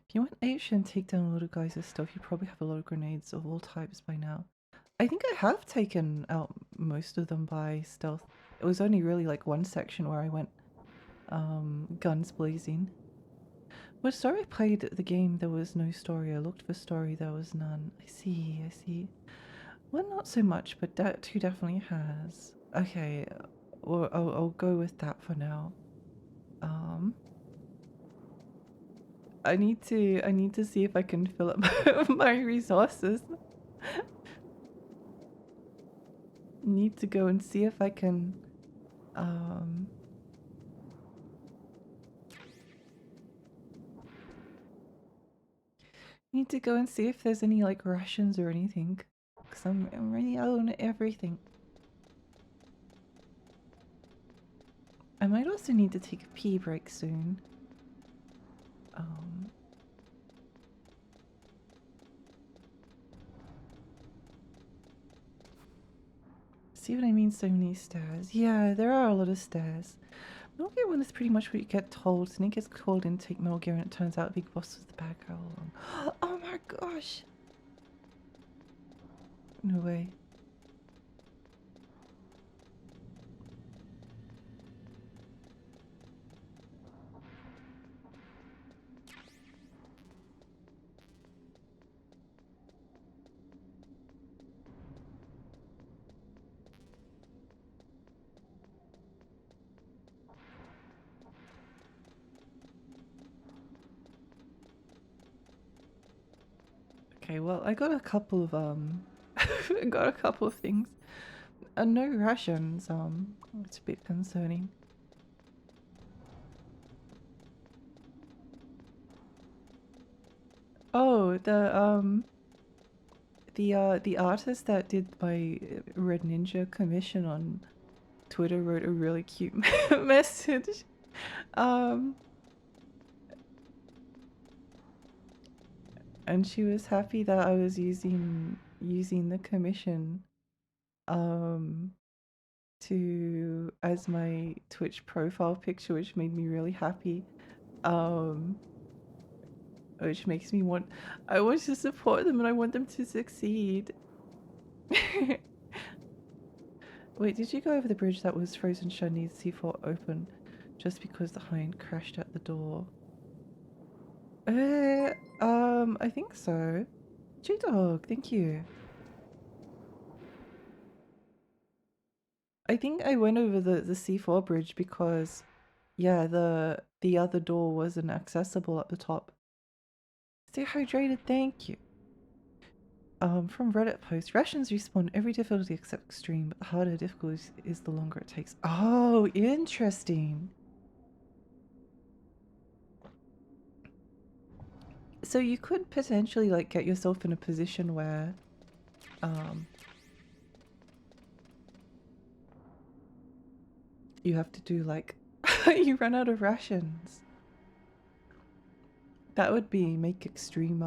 If you went H and take down a lot of guys with stuff, you probably have a lot of grenades of all types by now. I think I have taken out most of them by stealth. It was only really like one section where I went guns blazing. When story I played the game, there was no story. I looked for story, there was none. I see. Well, not so much, but that 2 definitely has. Okay, well, I'll go with that for now. I need to see if I can fill up my resources. Need to go and see if I can need to go and see if there's any like rations or anything, because I'm really out on everything. I might also need to take a pee break soon. See what I mean? So many stairs. Yeah, there are a lot of stairs. Metal Gear 1 is pretty much what you get told. Snake gets called in to take Metal Gear and it turns out Big Boss was the bad guy all along. Oh my gosh! No way. Okay, well, I got a couple of I got a couple of things. No rations. It's a bit concerning. Oh, the artist that did my Red Ninja commission on Twitter wrote a really cute message. And she was happy that I was using the commission to as my Twitch profile picture, which made me really happy. Which makes me I want to support them and I want them to succeed. Wait, did you go over the bridge that was frozen shut needs C4 open just because the hind crashed at the door? I think so. G-Dog, thank you. I think I went over the C4 bridge because, yeah, the other door wasn't accessible at the top. Stay hydrated, thank you. From Reddit post, rations respawn every difficulty except extreme, but the harder difficulty is the longer it takes. Oh, interesting. So you could potentially like get yourself in a position where you have to do like you run out of rations. That would make extreme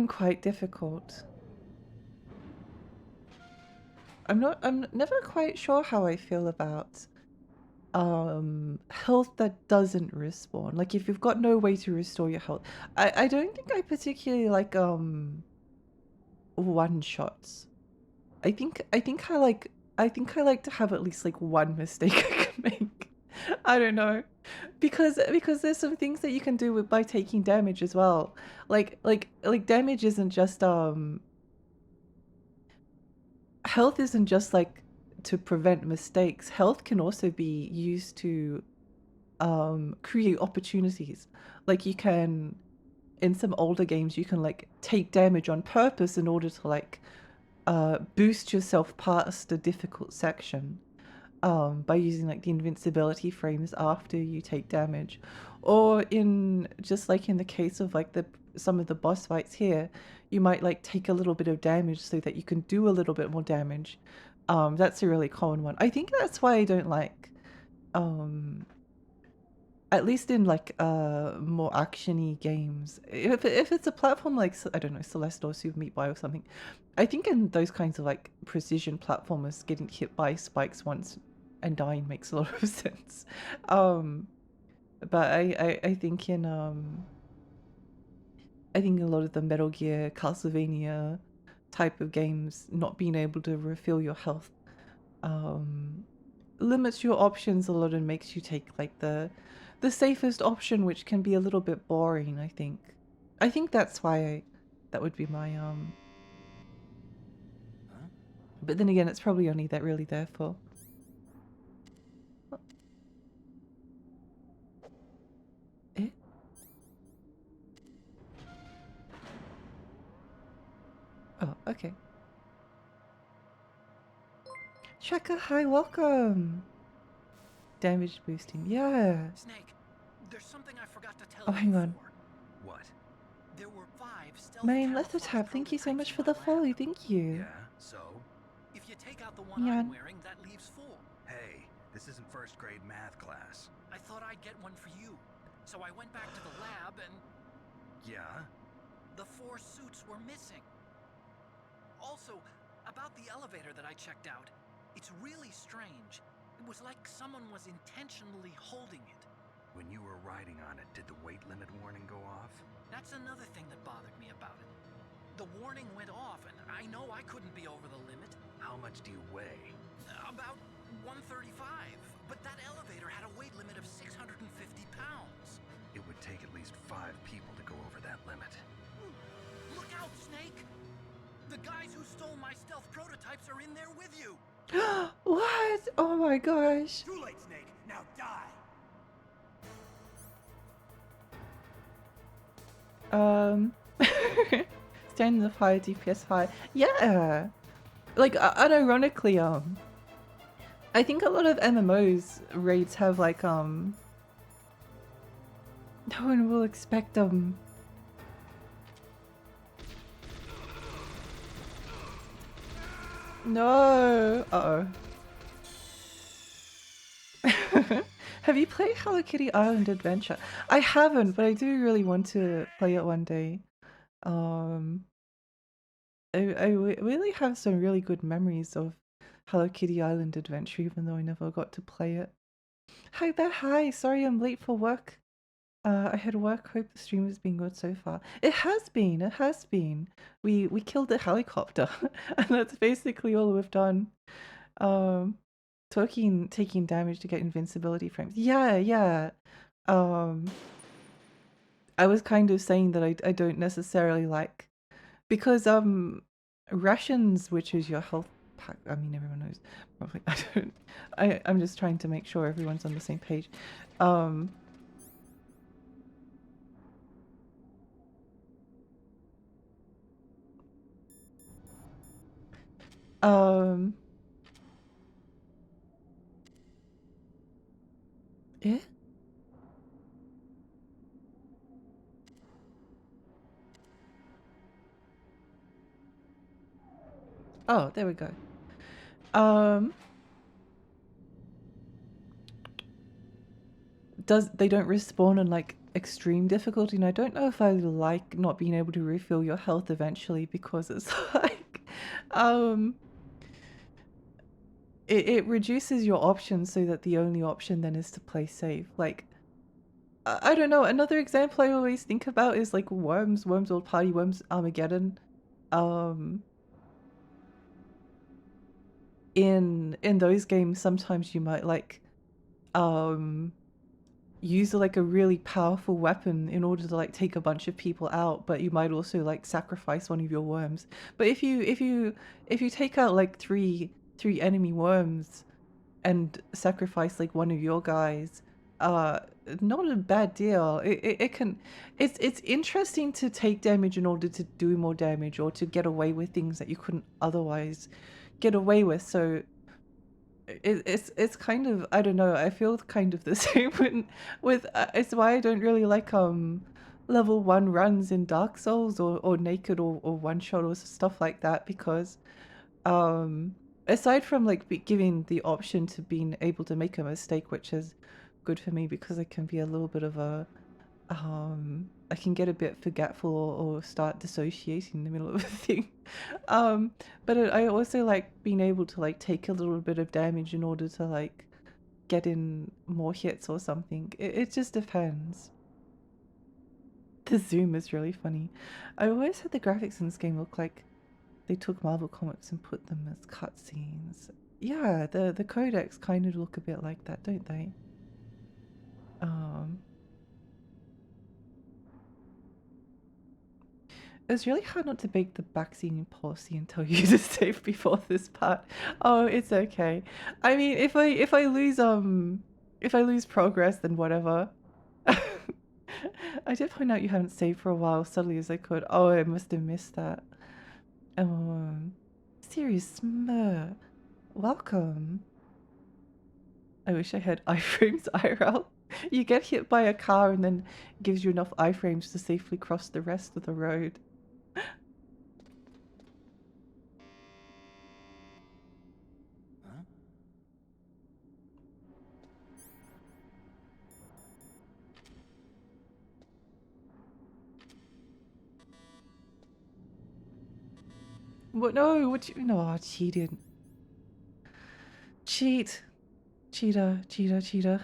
quite difficult. I'm never quite sure how I feel about health that doesn't respawn. Like if you've got no way to restore your health. I don't think I particularly like one shots. I think I like to have at least like one mistake I can make. I don't know. Because there's some things that you can do with by taking damage as well. Like damage isn't just health isn't just like to prevent mistakes. Health can also be used to create opportunities. Like you can, in some older games, you can like take damage on purpose in order to like boost yourself past a difficult section by using like the invincibility frames after you take damage. Or in just like in the case of like some of the boss fights here, you might like take a little bit of damage so that you can do a little bit more damage. That's a really common one. I think that's why I don't like at least in like more actiony games. If it's a platform like I don't know, Celeste or Super Meat Boy or something, I think in those kinds of like precision platformers, getting hit by spikes once and dying makes a lot of sense. But I think in I think a lot of the Metal Gear, Castlevania type of games, not being able to refill your health limits your options a lot and makes you take like the safest option, which can be a little bit boring. I think that's why that would be my but then again, it's probably only that really there for it. Oh, okay. Shaka, hi, welcome. Damage boosting, yeah. Snake, there's something I forgot to tell Oh, you hang on. before. What? There were 5 stealth Main camouflage Lethotap, thank you so much prototypes for in my the follow. lab. Thank you. Yeah, so? If you take out the one Yeah. I'm wearing, that leaves 4. Hey, this isn't first grade math class. I thought I'd get one for you. So I went back to the lab and Yeah? the 4 suits were missing. Also, about the elevator that I checked out, it's really strange. It was like someone was intentionally holding it. When you were riding on it, did the weight limit warning go off? That's another thing that bothered me about it. The warning went off, and I know I couldn't be over the limit. How much do you weigh? About 135. But that elevator had a weight limit of 650 pounds. It would take at least 5 people to go over that limit. Look out, Snake! The guys who stole my stealth prototypes are in there with you. What? Oh my gosh. Too late, Snake. Now die. Stand in the fire, DPS high. Yeah. Like unironically, I think a lot of MMOs raids have like no one will expect No. Uh-oh. Have you played Hello Kitty Island Adventure? I haven't, but I do really want to play it one day. Really have some really good memories of Hello Kitty Island Adventure, even though I never got to play it. Hi there, hi. Sorry I'm late for work. I had work. Hope the stream has been good so far. It has been. It has been. We killed a helicopter, and that's basically all we've done. Taking damage to get invincibility frames. Yeah, yeah. I was kind of saying that I don't necessarily like, because rations, which is your health pack. I mean, everyone knows. Probably. I don't. I'm just trying to make sure everyone's on the same page. Yeah. Oh, there we go. They don't respawn on like extreme difficulty, and I don't know if I like not being able to refill your health eventually, because it's like it reduces your options so that the only option then is to play safe. Like I don't know, another example I always think about is like Worms Old Party, Worms Armageddon. In those games sometimes you might like use like a really powerful weapon in order to like take a bunch of people out, but you might also like sacrifice one of your worms. But if you take out like three enemy worms and sacrifice like one of your guys, uh not a bad deal. It can, it's interesting to take damage in order to do more damage or to get away with things that you couldn't otherwise get away with. So it's kind of, I don't know, I feel kind of the same with it's why I don't really like level 1 runs in Dark Souls or Naked or One Shot or stuff like that, because aside from like giving the option to being able to make a mistake, which is good for me because I can be a little bit of a I can get a bit forgetful or start dissociating in the middle of a thing. But I also like being able to like take a little bit of damage in order to like get in more hits or something. It just depends. The zoom is really funny. I always had the graphics in this game look like they took Marvel comics and put them as cutscenes. Yeah, the codecs kind of look a bit like that, don't they? It was really hard not to bake the vaccine policy and tell you to save before this part. Oh, it's okay. I mean, if I lose progress, then whatever. I did point out you haven't saved for a while, subtly as I could. Oh, I must have missed that. Serious Smur, welcome. I wish I had iframes IRL. You get hit by a car and then gives you enough iframes to safely cross the rest of the road. What? No, what you, no, I cheated. Cheat. Cheetah, cheetah, cheetah.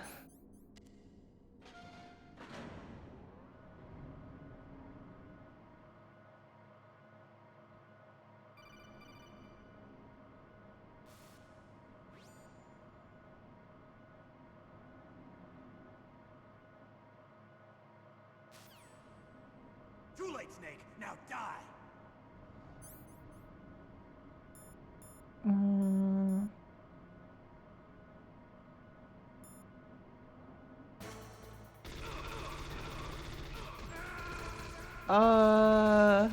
Too late, Snake. Now die. Uh.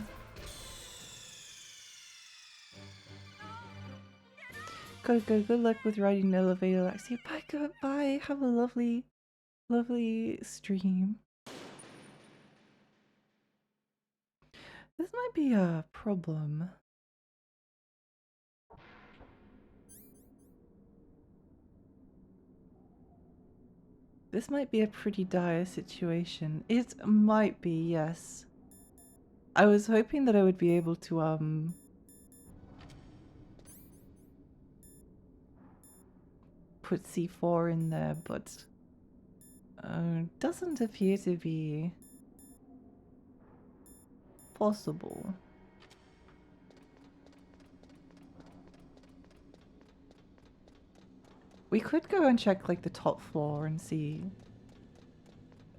Good luck with riding the elevator, Lexi. Bye, goodbye. Have a lovely, lovely stream. This might be a problem. This might be a pretty dire situation. It might be, yes. I was hoping that I would be able to, put C4 in there, but doesn't appear to be possible. We could go and check like the top floor and see.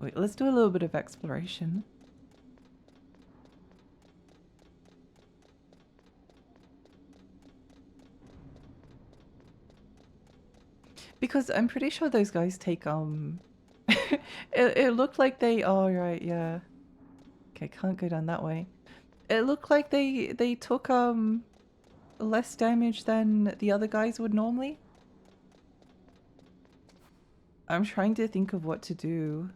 Wait, let's do a little bit of exploration. Because I'm pretty sure those guys take it looked like they, oh right, yeah. Okay, can't go down that way. It looked like they took less damage than the other guys would normally. I'm trying to think of what to do.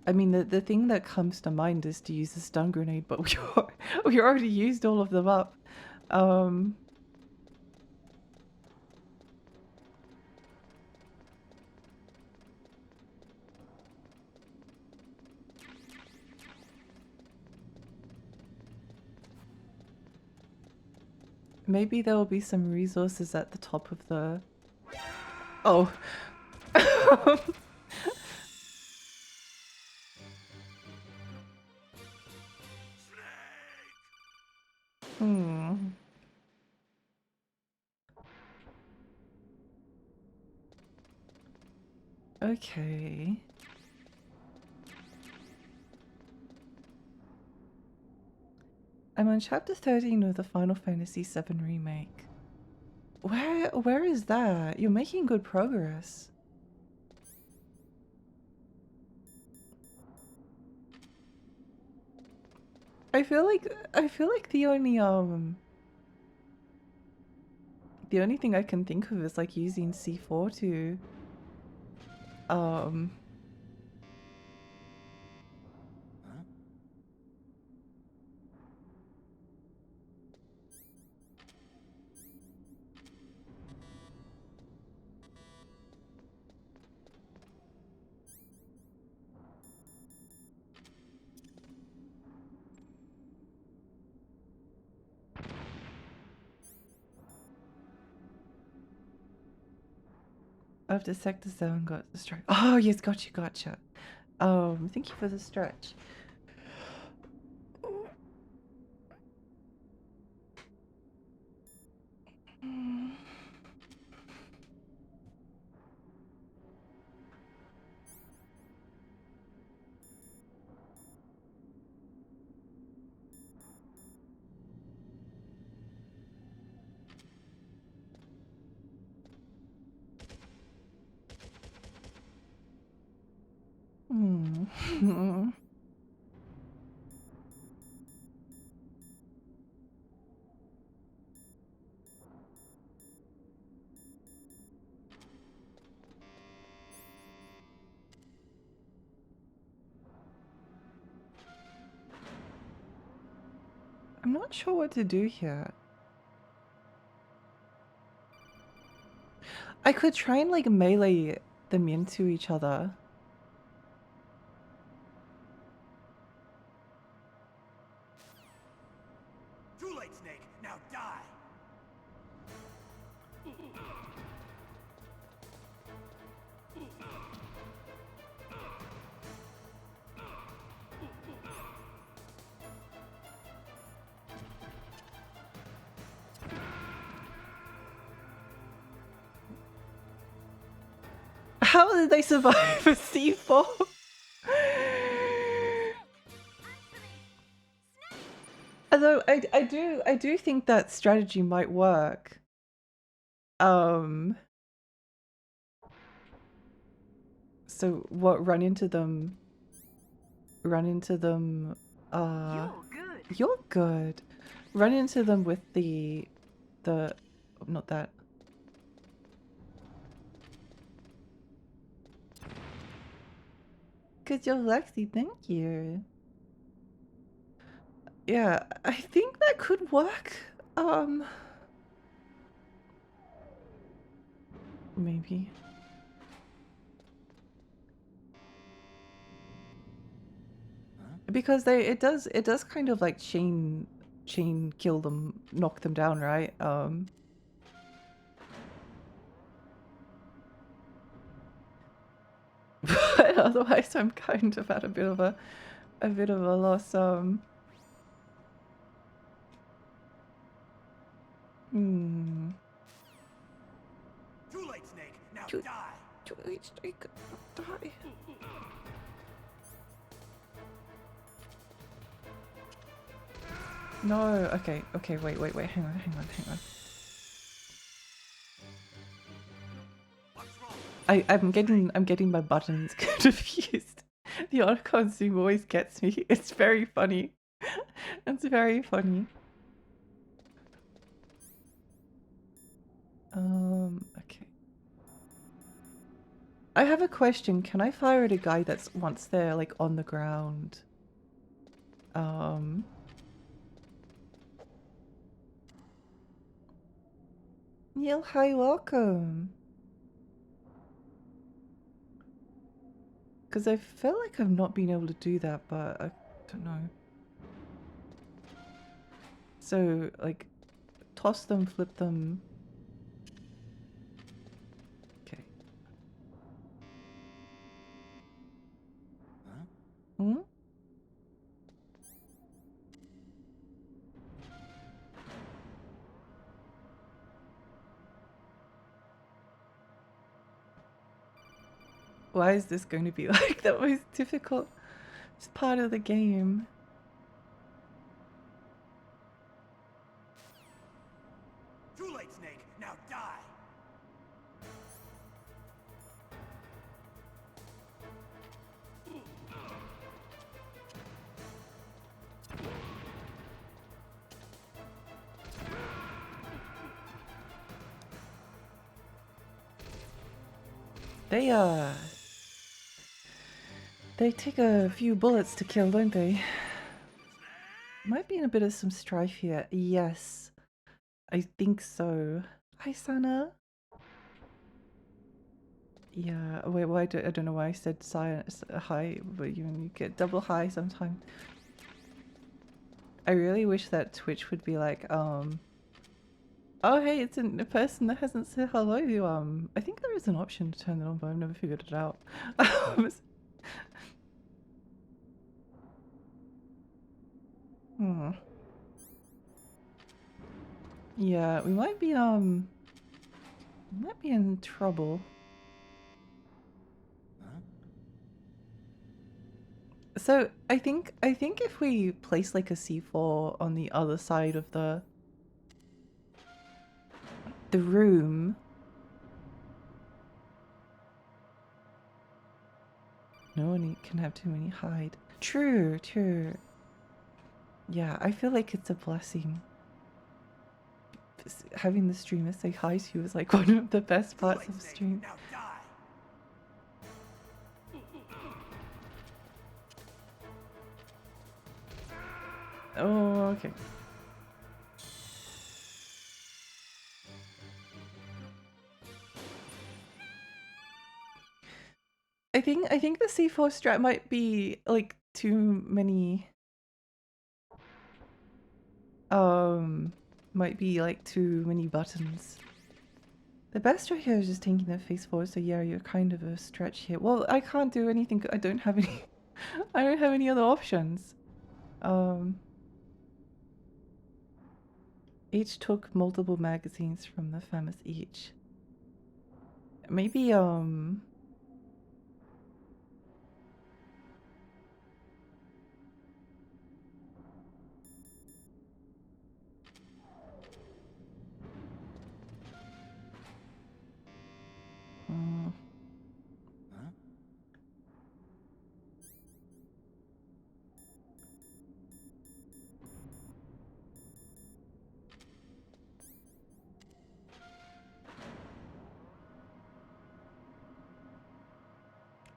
I mean, the thing that comes to mind is to use the stun grenade, but we already used all of them up. Maybe there will be some resources at the top of the... Oh. Okay. I'm on chapter 13 of the Final Fantasy VII Remake. Where is that? You're making good progress. I feel like the only thing I can think of is like using C4 to um Huh? after Sector 7 got the stretch. Oh yes, gotcha. Thank you for the stretch. Hmm. I'm not sure what to do here. I could try and like melee them into each other. Too late, Snake. Now die. How did they survive a C4? Although I do think that strategy might work. So what, run into them, you're good. Run into them with the not that. Cause you're Lexi, thank you. Yeah, I think that could work. Maybe. Huh? Because it does kind of like chain kill them, knock them down, right? But otherwise I'm kind of at a bit of a loss. Hmm. Too late, Snake. Now Too- die. Die. No, okay, wait, hang on. What's wrong? I'm getting my buttons confused. The Otacon Zoom always gets me. It's very funny. It's very funny. Okay. I have a question. Can I fire at a guy that's once they're like on the ground? Neil, hi, welcome. Because I feel like I've not been able to do that, but I don't know. So, like, toss them, flip them. Okay. Huh? Hmm? Why is this going to be like the most difficult part of the game? Too late, Snake. Now die. They take a few bullets to kill, don't they? Might be in a bit of some strife here. Yes, I think so. Hi, Sana. Yeah, wait, why I don't know why I said science hi, but you get double hi sometimes. I really wish that Twitch would be like, oh hey, it's a person that hasn't said hello. I think there is an option to turn that on, but I've never figured it out. Hmm. Yeah, we might be in trouble. So I think if we place like a C4 on the other side of the room. No one can have too many hide. True, true. Yeah, I feel like it's a blessing. Having the streamer say hi to you is like one of the best parts of the stream. Now die. Oh, okay. I think the C4 strat might be like too many. Might be like too many buttons. The best right here is just taking the face forward. So yeah, you're kind of a stretch here. Well, I can't do anything. I don't have any. I don't have any other options. Each took multiple magazines from the famous each. Maybe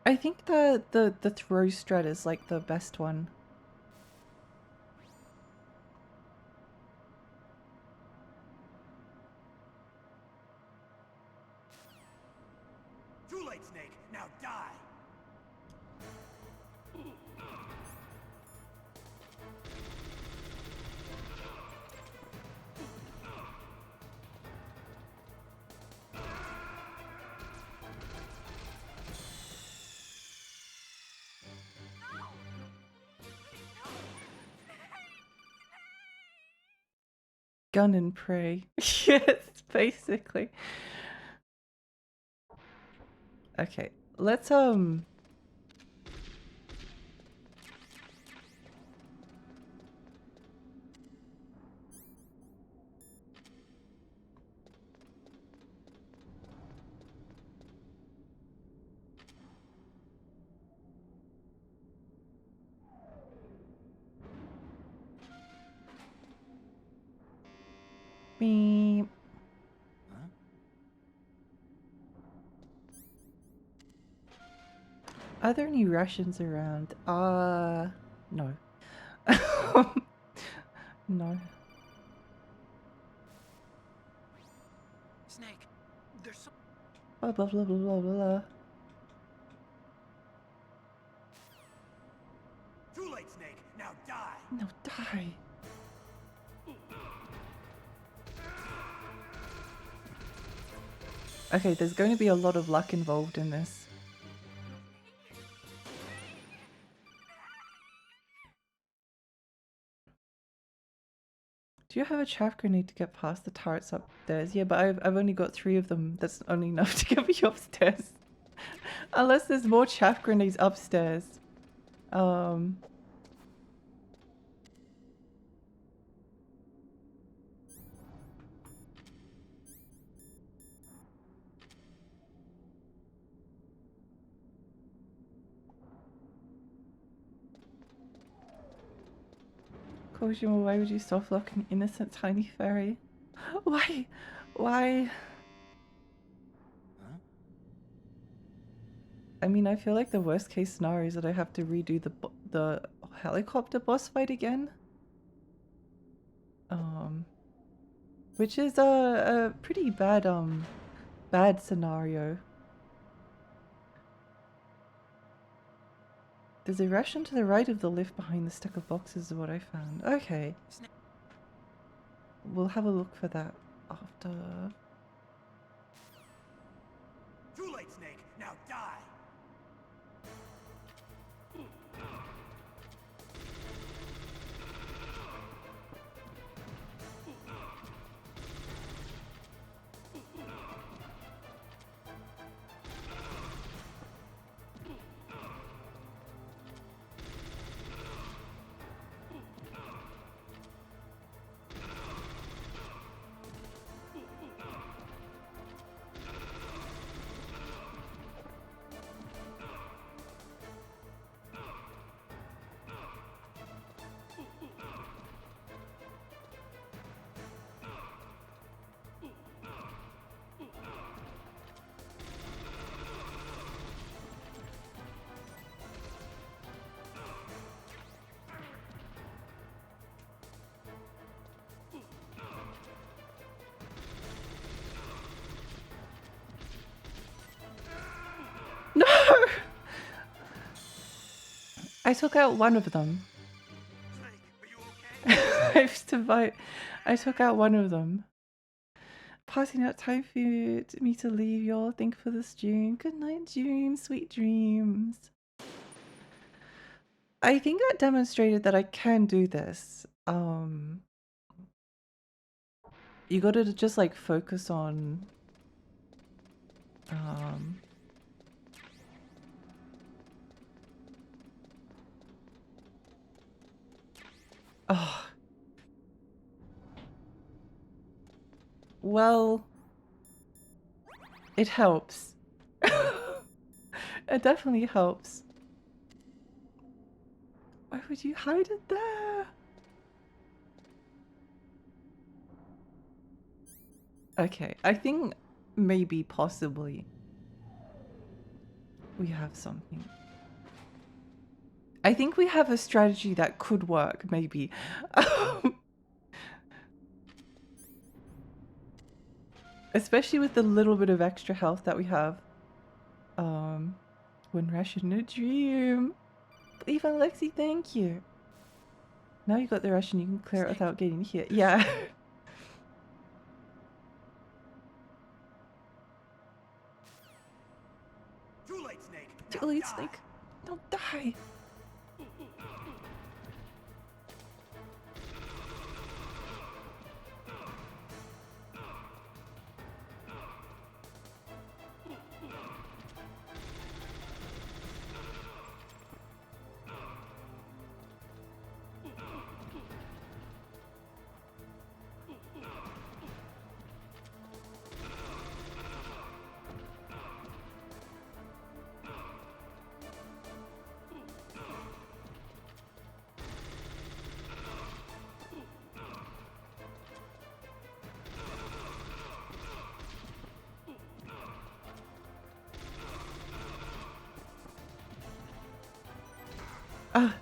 I think the throw strat is like the best one. Too late, Snake. Now die. Gun and pray. Yes, basically. Okay, let's beep. Are there any Russians around? No. No. Snake, there's some. Blah blah blah blah blah blah. Too late, Snake. Now die. No, die. Okay, there's going to be a lot of luck involved in this. Do you have a chaff grenade to get past the turrets upstairs? Yeah, but I've only got 3 of them. That's only enough to get me upstairs. Unless there's more chaff grenades upstairs. Kojima, why would you soft lock an innocent tiny fairy? Why? Why? Huh? I mean, I feel like the worst case scenario is that I have to redo the helicopter boss fight again. Which is a pretty bad bad scenario. There's a Russian to the right of the lift behind the stack of boxes is what I found. Okay. We'll have a look for that after. Too late, Snake. Now die. No! I took out one of them. Snake, are you okay? I've survived. I took out one of them. Passing out time for me to leave, y'all. Thank you for this, June. Good night, June. Sweet dreams. I think that demonstrated that I can do this. You gotta just like focus on oh. Well, it helps. It definitely helps. Why would you hide it there? Okay, I think maybe, possibly, we have something. I think we have a strategy that could work, maybe. Especially with the little bit of extra health that we have. When Russian a dream. Even Lexi, thank you. Now you got the Russian, you can clear it without getting hit. Yeah. Too late, Snake. Too Now late, die. Snake. Don't die. Ah.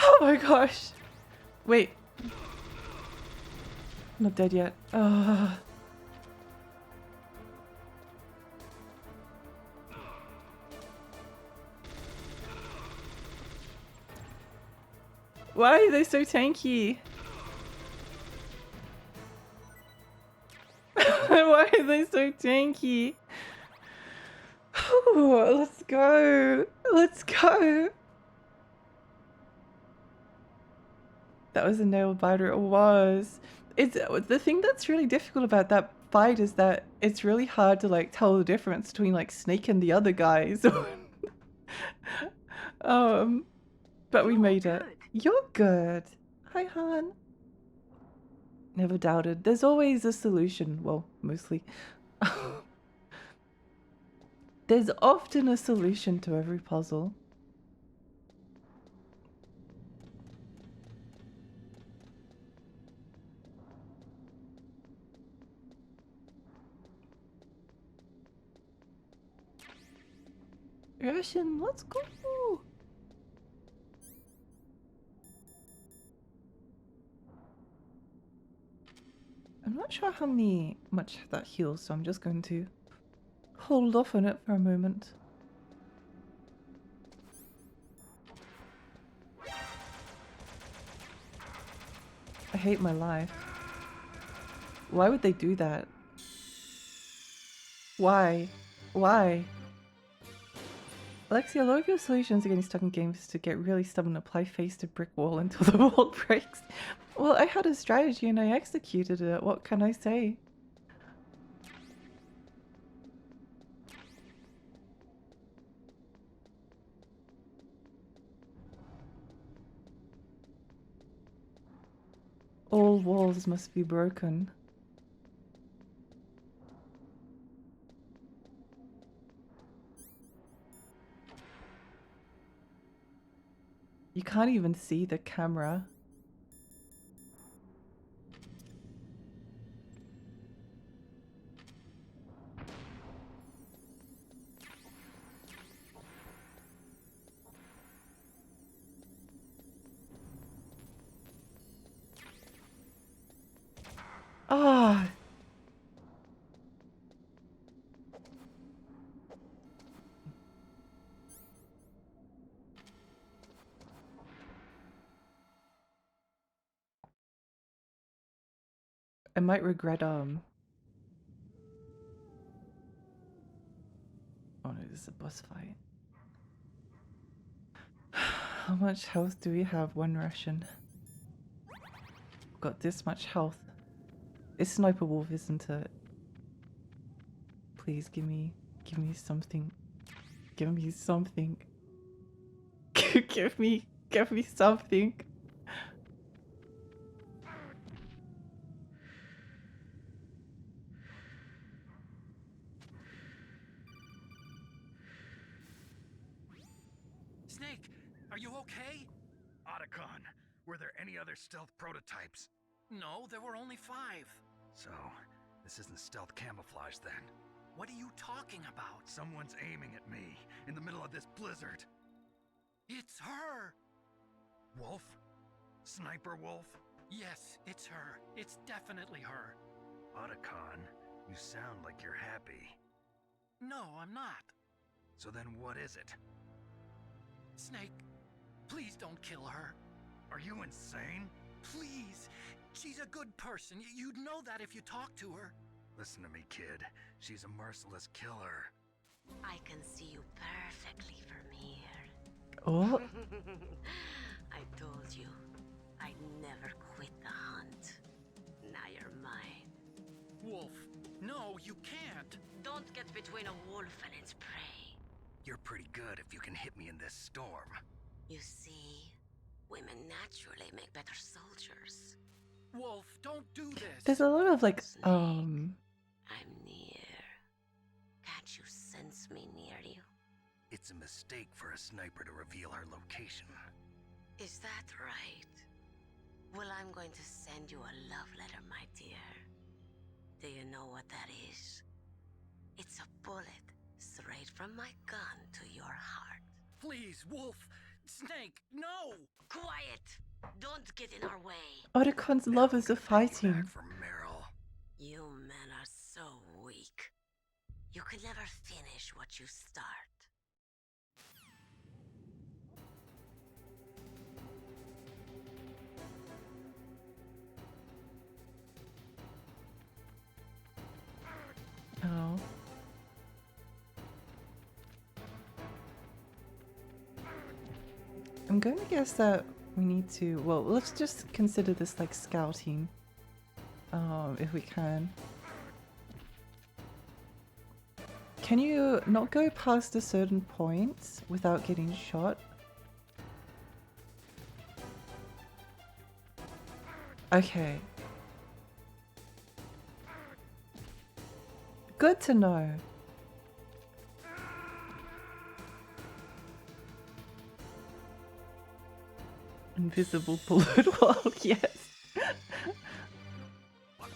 Oh my gosh. Wait. Not dead yet. Why are they so tanky? Why are they're so tanky. Let's go. Let's go. That was a nail biter. It was. It's the thing that's really difficult about that fight is that it's really hard to like tell the difference between like Snake and the other guys. But we made it. You're good. Hi, Han. Never doubted. There's always a solution. Well, mostly. There's often a solution to every puzzle. Russian, let's go. I'm not sure how much that heals, so I'm just going to hold off on it for a moment. I hate my life. Why would they do that? Why? Why? Alexia, a lot of your solutions to getting stuck in games is to get really stubborn and apply face to brick wall until the wall breaks. Well, I had a strategy and I executed it. What can I say? All walls must be broken. You can't even see the camera. Ah! I might regret, Oh no, this is a boss fight. How much health do we have? One ration. Got this much health. It's Sniper Wolf, isn't it? Please give me something. Give me something. give me something. Snake, are you okay? Otacon, were there any other stealth prototypes? No, there were only 5. So, this isn't stealth camouflage then. What are you talking about? Someone's aiming at me in the middle of this blizzard. It's her! Wolf? Sniper Wolf? Yes, it's her. It's definitely her. Otacon, you sound like you're happy. No, I'm not. So then what is it? Snake, please don't kill her. Are you insane? Please! She's a good person. You'd know that if you talked to her. Listen to me, kid. She's a merciless killer. I can see you perfectly from here. Oh. I told you, I'd never quit the hunt. Now you're mine. Wolf, no, you can't. Don't get between a wolf and its prey. You're pretty good if you can hit me in this storm. You see, women naturally make better soldiers. Wolf, don't do this. There's a lot of like Snake, I'm near. Can't you sense me near you? It's a mistake for a sniper to reveal her location. Is that right? Well, I'm going to send you a love letter, my dear. Do you know what that is? It's a bullet straight from my gun to your heart. Please, Wolf. Snake, no! Quiet! Don't get in our way. Otacon's lovers are fighting. Back from Meryl. You men are so weak. You can never finish what you start. I'm going to guess that we need to. Well, let's just consider this like scouting, if we can. Can you not go past a certain point without getting shot? Okay. Good to know. Invisible bullet wall, yes.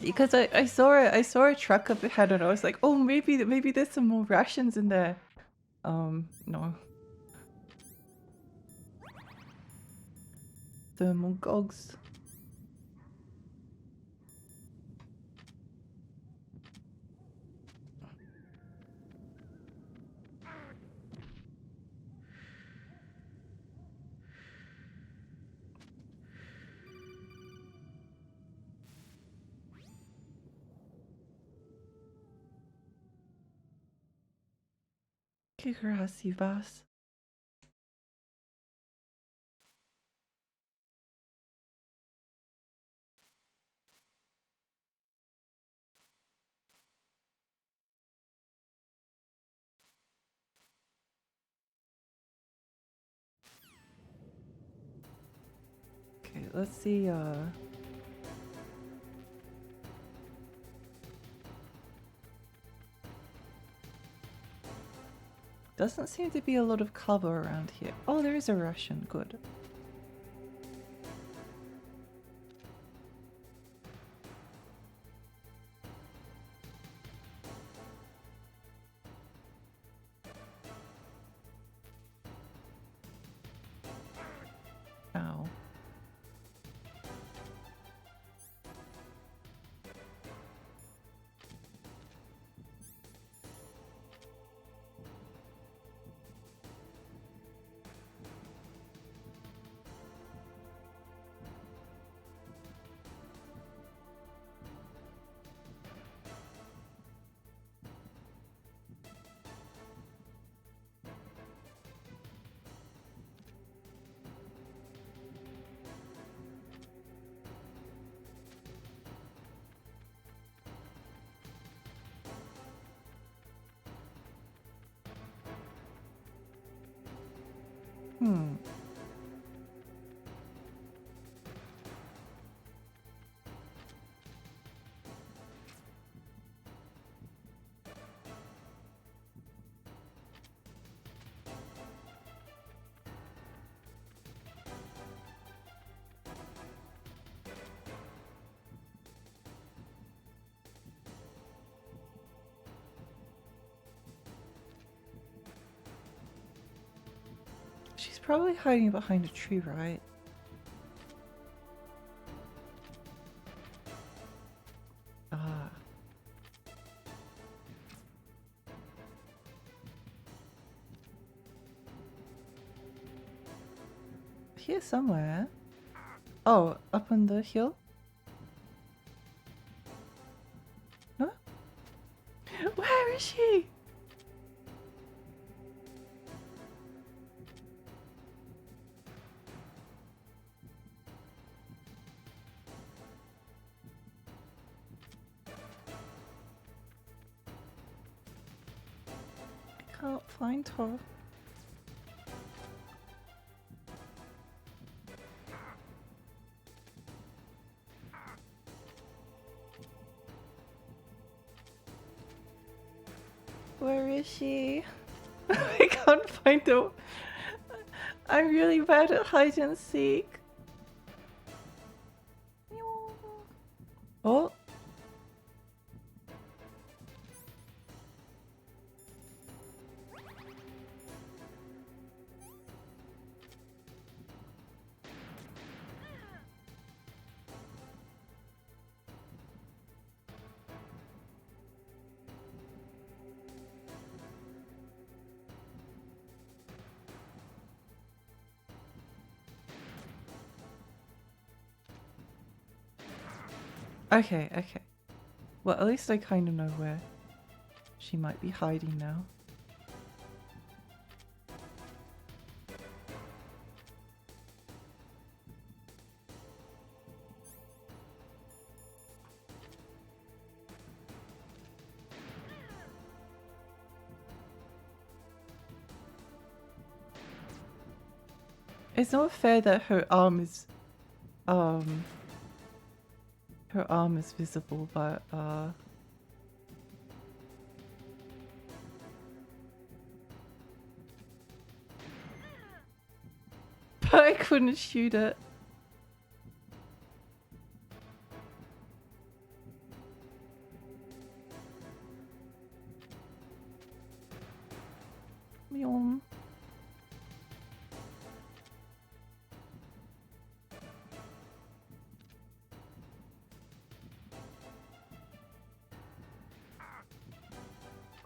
Because I saw a truck up ahead and I was like, oh, maybe there's some more rations in there. No. Thermal gogs. Que gracias. Okay, let's see, doesn't seem to be a lot of cover around here. Oh, there is a ration, good. Ow. Hmm. She's probably hiding behind a tree, right? Ah. Here somewhere. Oh, up on the hill? No? Where is she? I can't find her. Where is she? I can't find her. I'm really bad at hide and seek. Oh. Okay, okay. Well, at least I kind of know where she might be hiding now. It's not fair that um her arm is visible, but but I couldn't shoot it. Meow.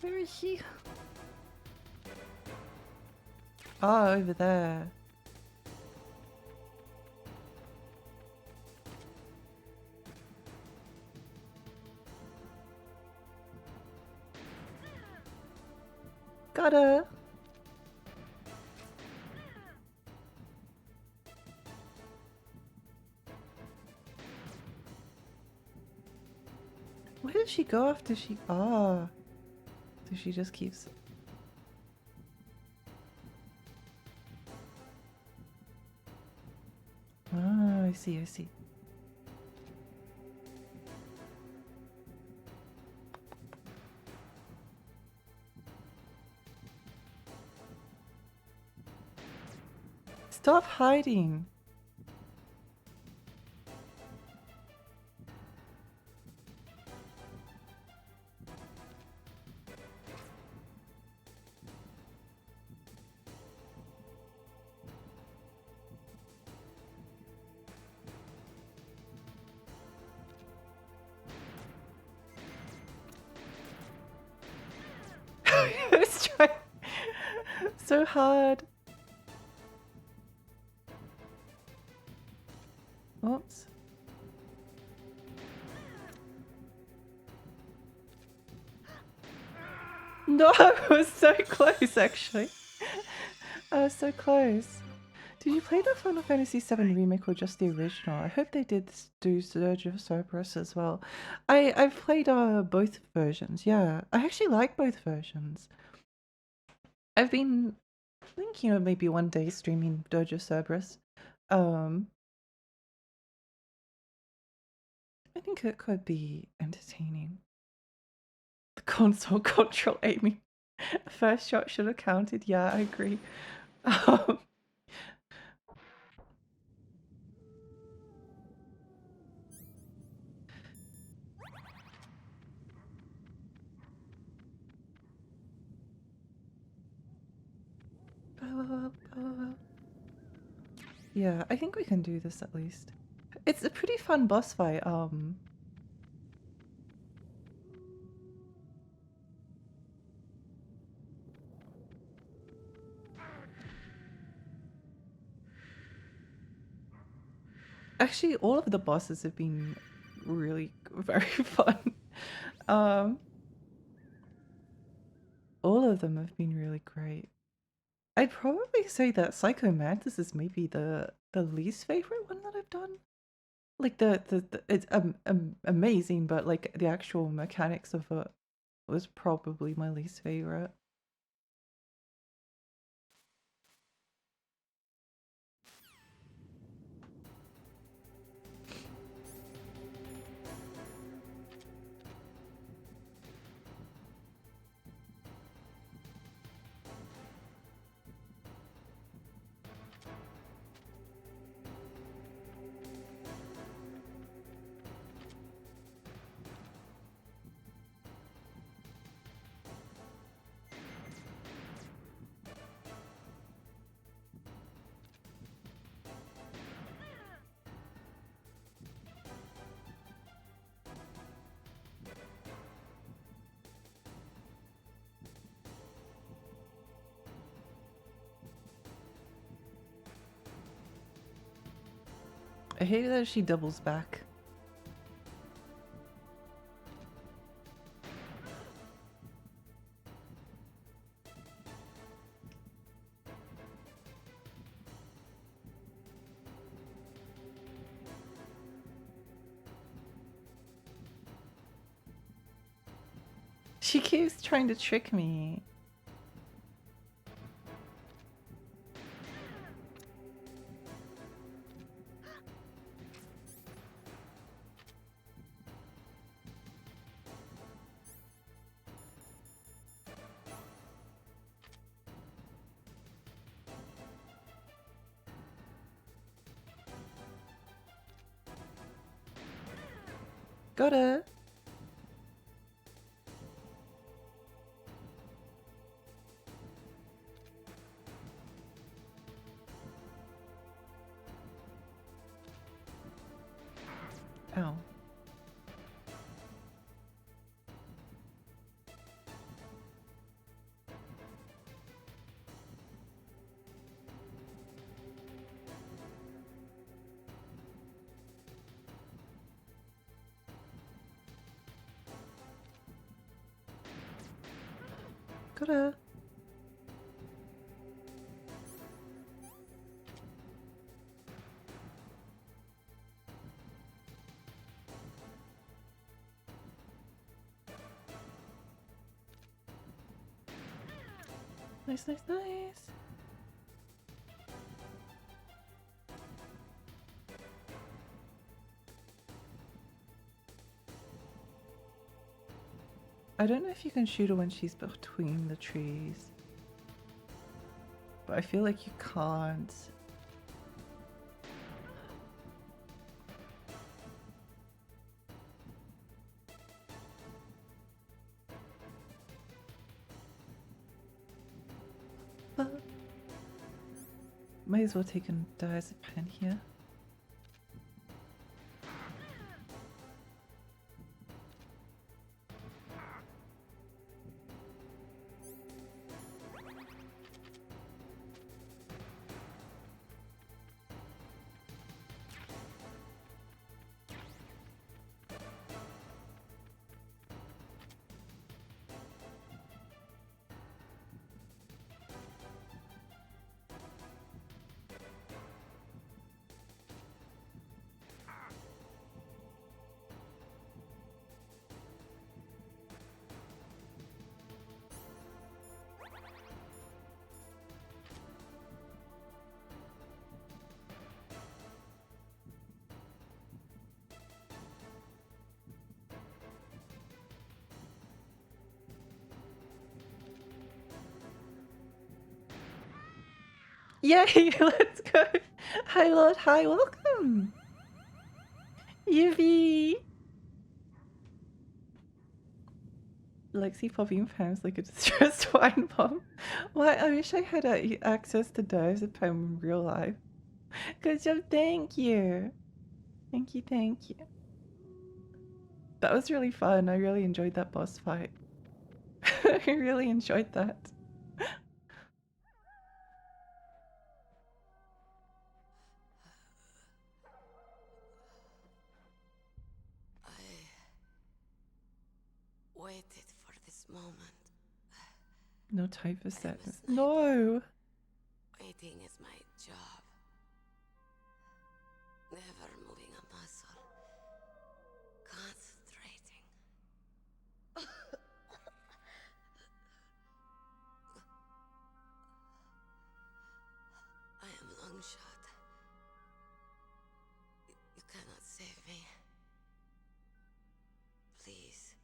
Where is she? Oh, over there. Got her. Where did she go after she... Ah. So she just keeps... Ah, I see, I see. Stop hiding. It's trying so hard. Oops. No, I was so close actually. I was so close. Did you play the Final Fantasy VII Remake or just the original? I hope they did do Surge of Cerberus as well. I've played both versions, yeah. I actually like both versions. I've been thinking of maybe one day streaming Dirge of Cerberus. I think it could be entertaining. The console control aiming. First shot should have counted, yeah, I agree. Yeah, I think we can do this at least. It's a pretty fun boss fight. Actually, all of the bosses have been really very fun. All of them have been really great. I'd probably say that Psycho Mantis is maybe the least favorite one that I've done. Like the it's amazing, but like the actual mechanics of it was probably my least favorite. I hate that she doubles back. She keeps trying to trick me. Got it. Ow. Got it. Nice, nice, nice. I don't know if you can shoot her when she's between the trees. But I feel like you can't. But might as well take a diazepam here. Yay, let's go. Hi, Lord. Hi, welcome. Yuvi. Lexi popping pounds like a distressed wine bomb. Why? I wish I had access to diazepam in real life. Good job. Thank you. Thank you. Thank you. That was really fun. I really enjoyed that boss fight. I really enjoyed that. I waited for this moment. No time for I'm a sadness. sniper. No. Waiting is my job. Never moving a muscle. Concentrating. I am long shot. You cannot save me. Please.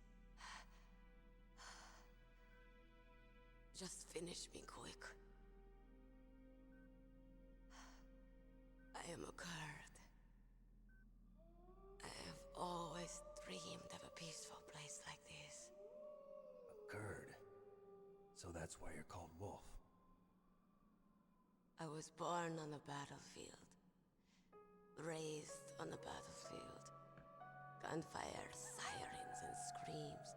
Just finish me quick. I am a Kurd. I have always dreamed of a peaceful place like this. A Kurd. So that's why you're called Wolf. I was born on the battlefield. Raised on the battlefield. Gunfire, sirens, and screams.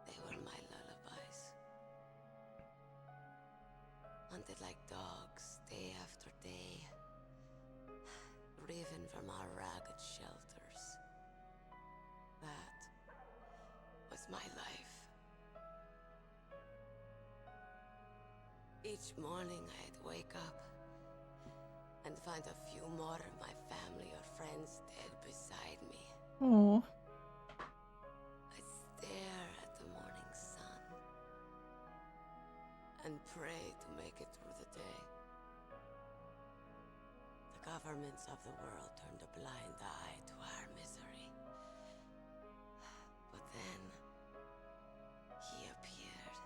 They were my lullabies. Hunted like dogs, day after day. Driven from our ragged shelters. That was my life. Each morning I'd wake up and find a few more of my family or friends dead beside me. Oh. I'd stare at the morning sun and pray to make it through the day. The governments of the world turned a blind eye to our misery. But then, he appeared.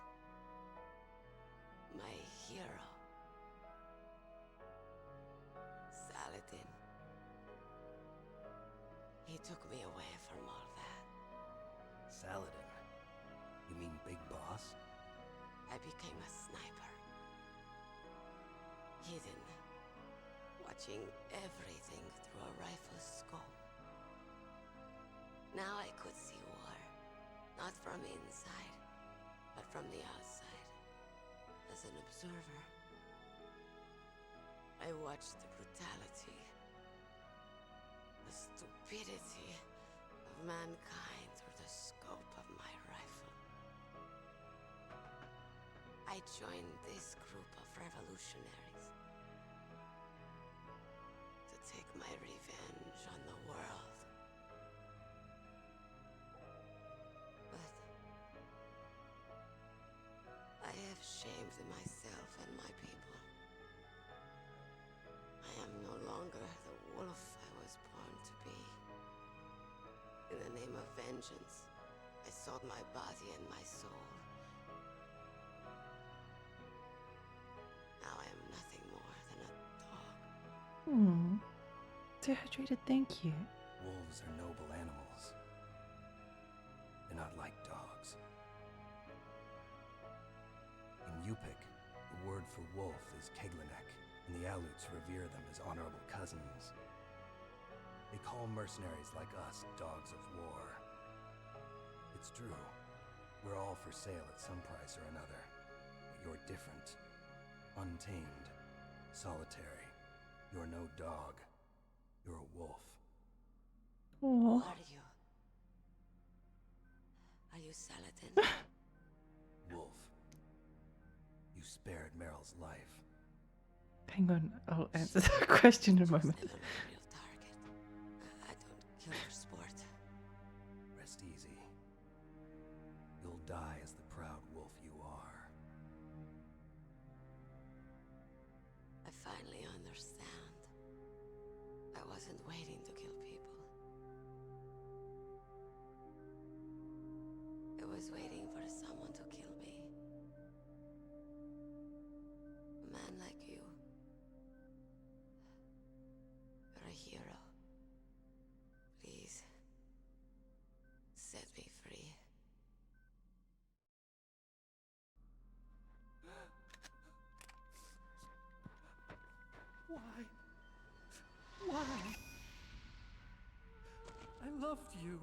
My hero. Saladin. He took me away Saladin? You mean Big Boss? I became a sniper. Hidden. Watching everything through a rifle's scope. Now I could see war. Not from inside, but from the outside. As an observer. I watched the brutality, the stupidity of mankind through the scope of my rifle. I joined this group of revolutionaries to take my revenge on the world. But I have shamed myself and my people. I am no longer the wolf I was born to be. In the name of vengeance, I sold my body and my soul. Now I am nothing more than a dog. Dehydrated, thank you. Wolves are noble animals. They're not like dogs. In Yupik, the word for wolf is Keglanek, and the Aleuts revere them as honorable cousins. They call mercenaries like us dogs of war. It's true. We're all for sale at some price or another. But you're different. Untamed. Solitary. You're no dog. You're a wolf. Oh, Who are you? Are you Saladin? Wolf. You spared Meryl's life. hang on. I'll answer that question in a She was moment. never my real target. I don't kill for sport. Rest easy. You'll die as the proud wolf you are. I finally understand. I wasn't waiting to kill people. I was waiting for someone to kill me. A man like you. You're a hero. Please, set me free. Why? Why? I loved you.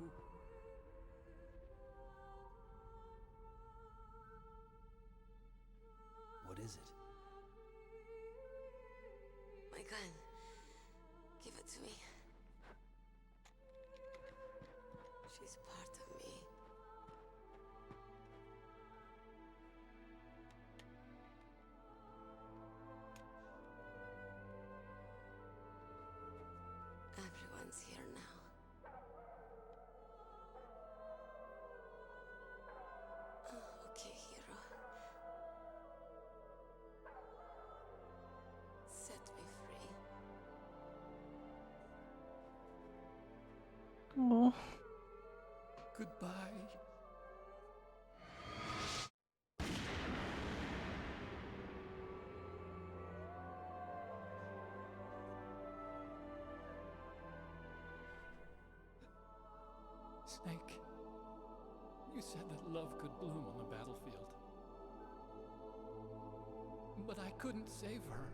What is it? My gun. Give it to me. She's part of me. Everyone's here now. Okay, hero. Set me free. Oh, Goodbye. Snake, you said that love could bloom on the battlefield. But I couldn't save her.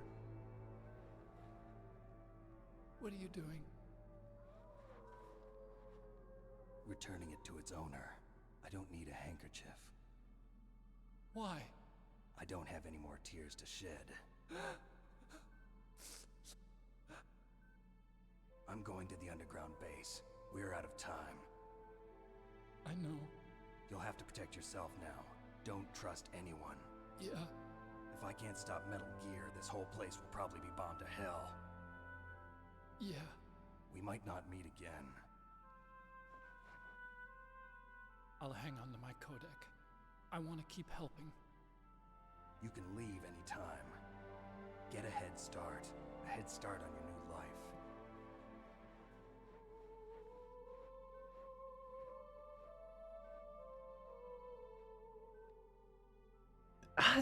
What are you doing? Returning it to its owner. I don't need a handkerchief. Why? I don't have any more tears to shed. I'm going to the underground base. We're out of time. I know. You'll have to protect yourself now. Don't trust anyone. Yeah. If I can't stop Metal Gear, this whole place will probably be bombed to hell. Yeah. We might not meet again. I'll hang on to my codec. I want to keep helping. You can leave anytime. Get a head start. A head start on your new life.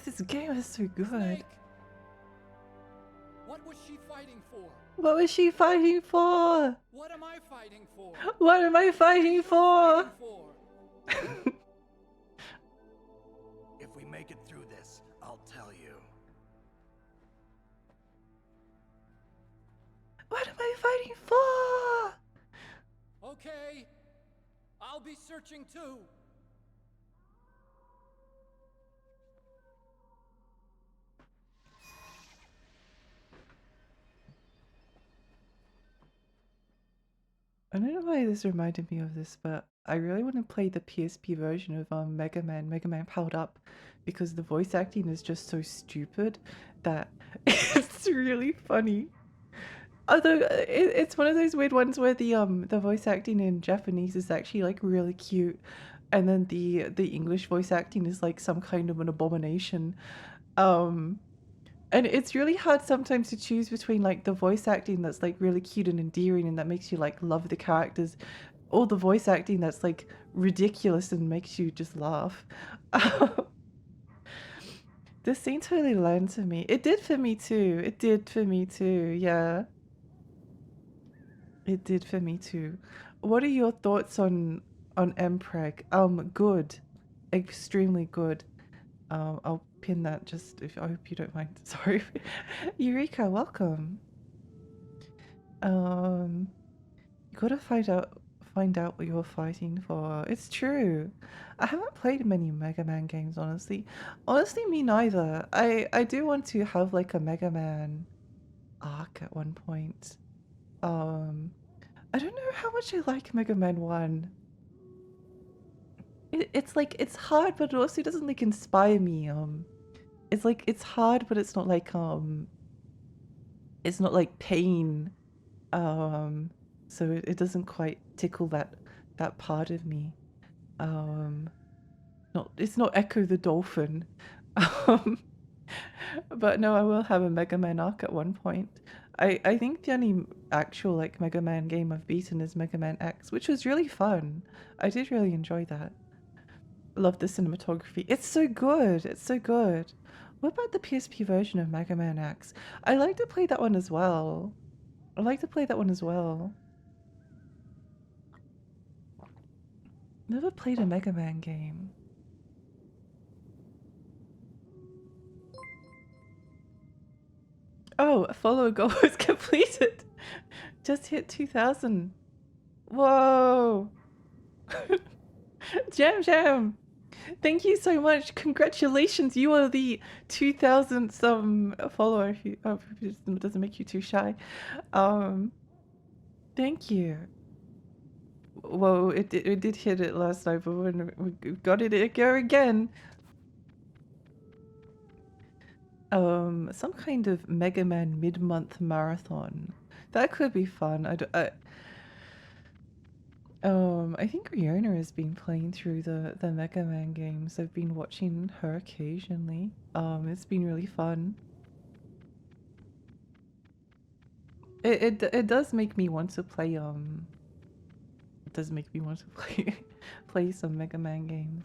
this game is so good. Snake! What was she fighting for? What was she fighting for? What am I fighting for? What am I fighting for? For? If we make it through this, I'll tell you. What am I fighting for? Okay, I'll be searching too. I don't know why this reminded me of this, but I really want to play the PSP version of Mega Man Powered Up, because the voice acting is just so stupid that it's really funny. Although it's one of those weird ones where the voice acting in Japanese is actually like really cute, and then the English voice acting is like some kind of an abomination. Um, and it's really hard sometimes to choose between like the voice acting that's like really cute and endearing and that makes you like love the characters, or the voice acting that's like ridiculous and makes you just laugh. This scene totally landed to me. It did for me too. It did for me too. Yeah. It did for me too. What are your thoughts on Mpreg? Good. Extremely good. I'll pin that just if I hope you don't mind. Sorry. Eureka, welcome. You gotta find out what you're fighting for. It's true. I haven't played many Mega Man games, honestly. Honestly, me neither. I do want to have like a Mega Man arc at one point. I don't know how much I like Mega Man 1. It's like it's hard, but it also doesn't like inspire me. It's like it's hard, but it's not like pain. So it doesn't quite tickle that part of me. It's not Echo the Dolphin. Um, but no, I will have a Mega Man arc at one point. I think the only actual like Mega Man game I've beaten is Mega Man X, which was really fun. I did really enjoy that. Love the cinematography. It's so good. It's so good. What about the PSP version of Mega Man X? I like to play that one as well. I like to play that one as well. Never played a Mega Man game. Oh, a follow goal was completed. Just hit 2,000. Whoa. Jam. Thank you so much. Congratulations. You are the 2,000th follower. If it doesn't make you too shy. Thank you. Whoa, it did hit it last night, but we got it again. Some kind of Mega Man mid-month marathon. That could be fun. I think Riona has been playing through the Mega Man games. I've been watching her occasionally. It's been really fun. It does make me want to play it does make me want to play some Mega Man games.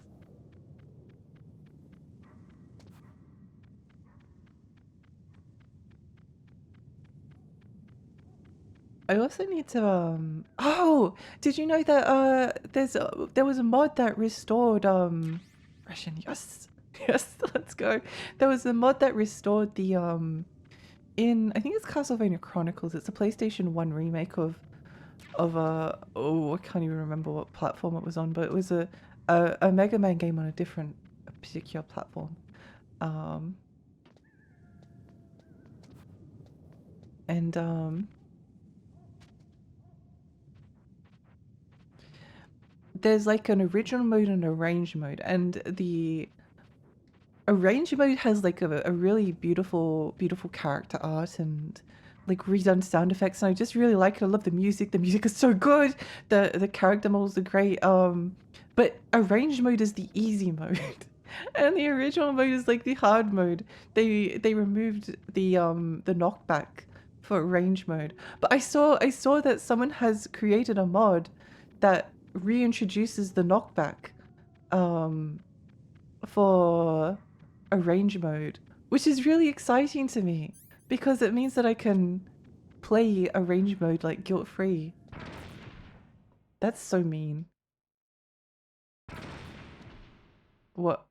I also need to oh, did you know that there was a mod that restored Russian, yes. Yes, let's go. There was a mod that restored the in I think it's Castlevania Chronicles. It's a PlayStation 1 remake of oh, I can't even remember what platform it was on, but it was a Mega Man game on a particular platform. And there's like an original mode and a arrange mode, and the arrange mode has like a really beautiful character art and like redone sound effects, and I just really like it. I love the music. The music is so good. The character models are great. But arrange mode is the easy mode. And the original mode is like the hard mode. They removed the knockback for range mode. But I saw that someone has created a mod that reintroduces the knockback for a range mode, which is really exciting to me because it means that I can play a range mode like guilt-free. That's so mean. What?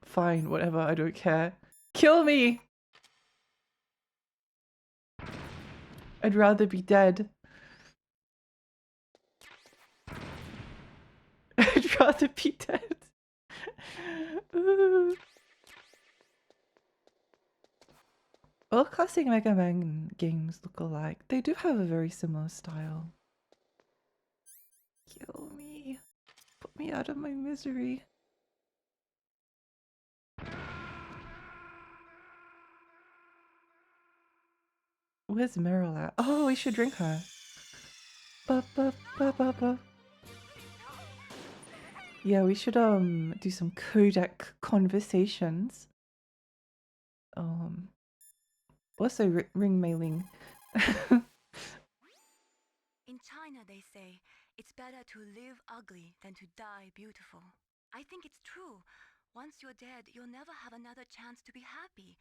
Fine, whatever, I don't care. Kill me! I'd rather be dead. I'd rather be dead. Ooh. All classic Mega Man games look alike. They do have a very similar style. Kill me. Put me out of my misery. Where's Meryl at? Oh, we should drink her. Ba, ba, ba, ba, ba. Yeah, we should do some codec conversations. Also ring mailing. In China, they say it's better to live ugly than to die beautiful. I think it's true. Once you're dead, you'll never have another chance to be happy.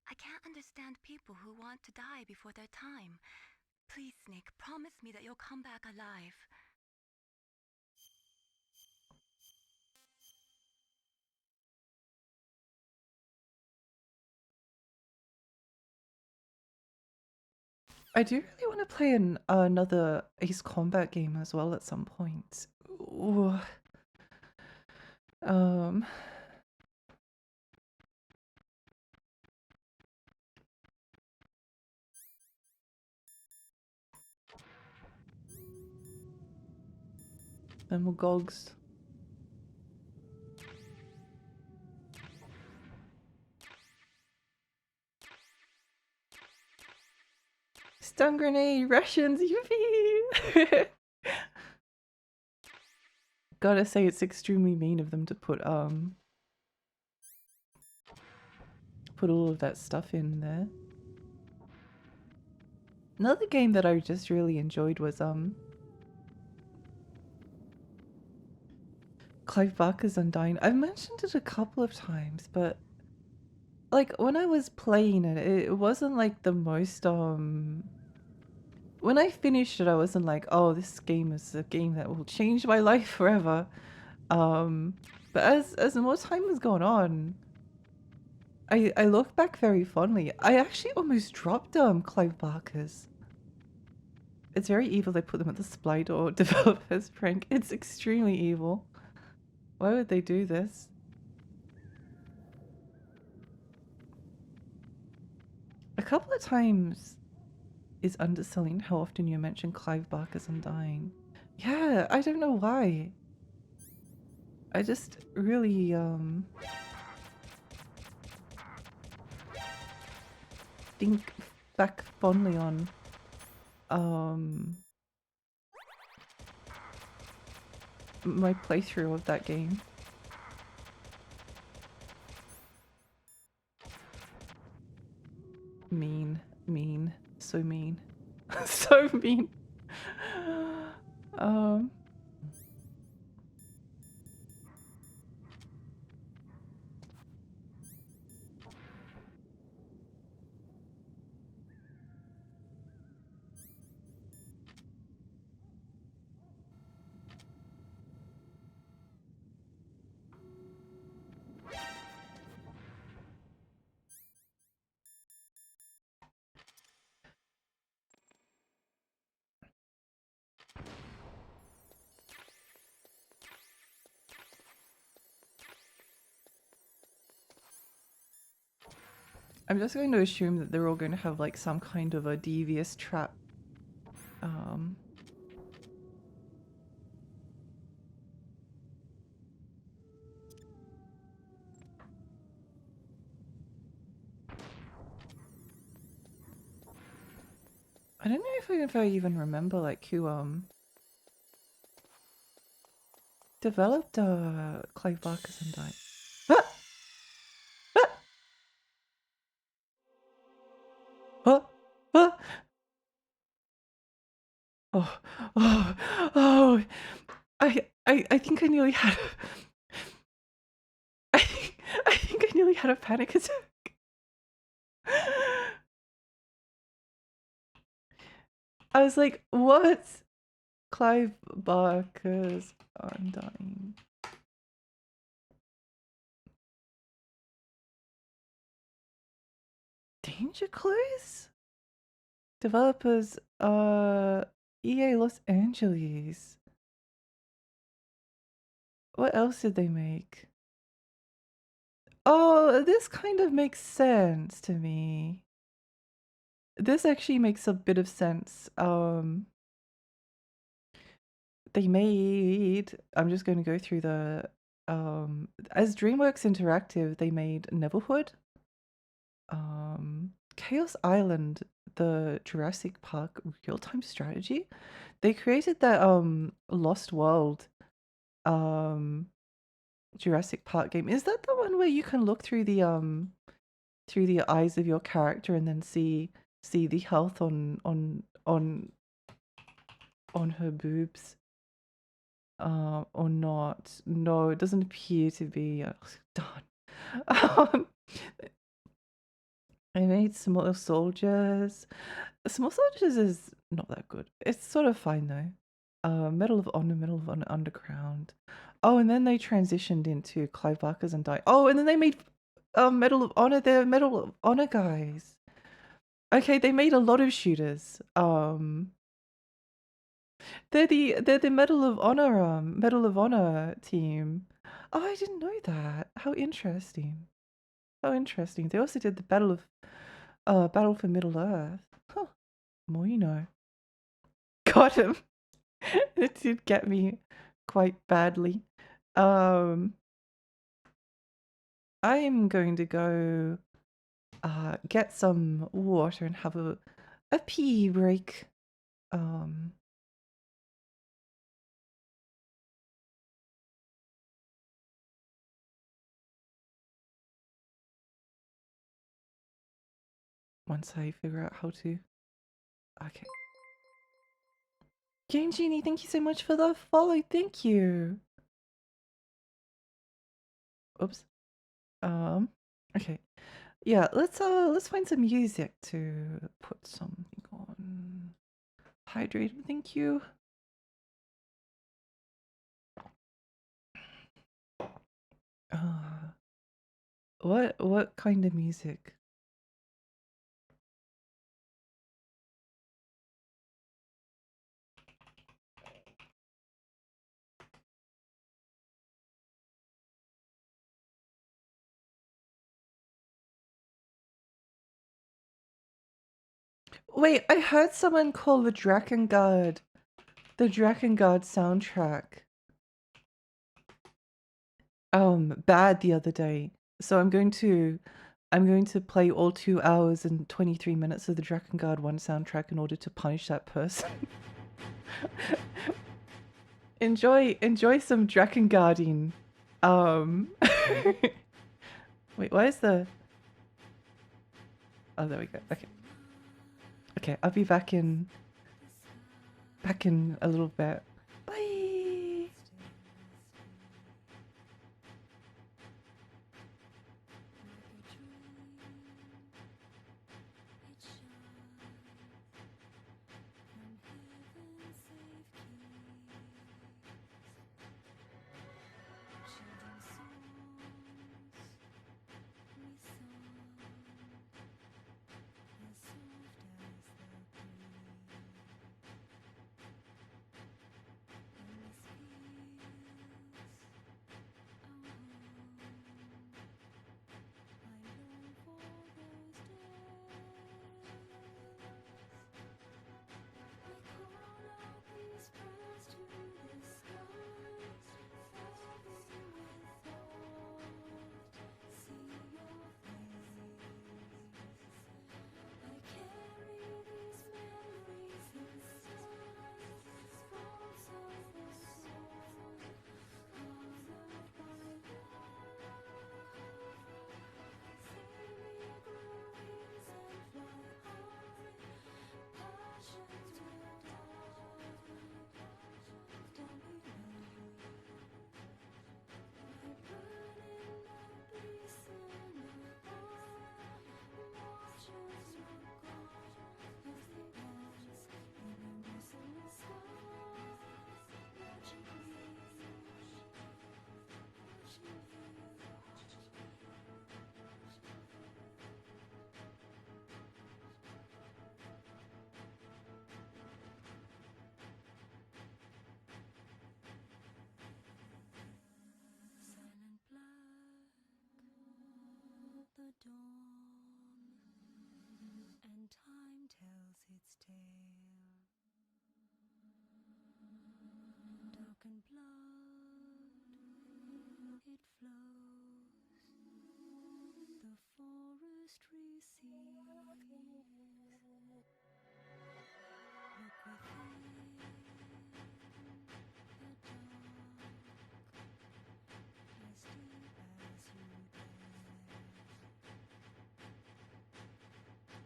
I can't understand people who want to die before their time. Please, Snake, promise me that you'll come back alive. I do really want to play another Ace Combat game as well at some point. Ooh. Gogs. Stun grenade, Russians, yippee! Gotta say, it's extremely mean of them to put all of that stuff in there. Another game that I just really enjoyed was Clive Barker's Undying. I've mentioned it a couple of times, but like when I was playing it, it wasn't like the most when I finished it, I wasn't like, oh, this game is a game that will change my life forever. But as more time has gone on, I look back very fondly. I actually almost dropped Clive Barker's. It's very evil they put them at the supply door developers prank. It's extremely evil. Why would they do this? A couple of times is underselling how often you mention Clive Barker's Undying. Yeah, I don't know why. I just really think back fondly on my playthrough of that game. Mean, so mean. So mean. I'm just going to assume that they're all going to have like some kind of a devious trap. I don't know if I even remember like who developed Clive Barker's Undying. Ah! Ah! Ah! Oh, oh, oh! I think I nearly had. I think I nearly had a panic attack. I was like, what? Clive Barker's Undying. Danger Clues? Developers EA Los Angeles. What else did they make? Oh, this kind of makes sense to me. This actually makes a bit of sense. They made, I'm just going to go through the as DreamWorks Interactive, they made Neverhood, Chaos Island, the Jurassic Park real-time strategy. They created that Lost World Jurassic Park game. Is that the one where you can look through the eyes of your character and then see the health on her boobs? Or not? No, it doesn't appear to be. Darn. I made Small Soldiers. Small Soldiers is not that good. It's sort of fine though. Medal of Honor, Medal of Honor Underground. Oh, and then they transitioned into Clive Barker's and Die. Oh, and then they made Medal of Honor. They're Medal of Honor guys. Okay, they made a lot of shooters. They're the Medal of Honor team. Oh, I didn't know that. How interesting. How interesting. They also did the Battle for Middle Earth. Huh. More you know. Got him. It did get me quite badly. I am going to go get some water and have a pee break. Once I figure out how to. Okay. Game Genie, thank you so much for the follow. Thank you. Oops. Okay. Yeah, let's find some music to put something on. Hydrate, thank you. What kind of music? Wait, I heard someone call the Drakengard soundtrack bad the other day. So I'm going to play all 2 hours and 23 minutes of the Drakengard 1 soundtrack in order to punish that person. enjoy some Drakengarding. Wait, why is the... Oh, there we go. Okay. Okay, I'll be back in a little bit. Bye. and time tells its tale. Dark blood, it flows. The forest receives. Look within the dark, as deep as you dare.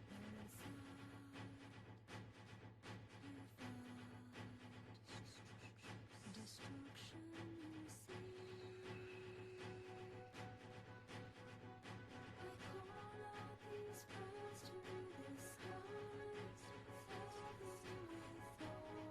There inside you find destruction you see. I call out these birds to the skies, falling with all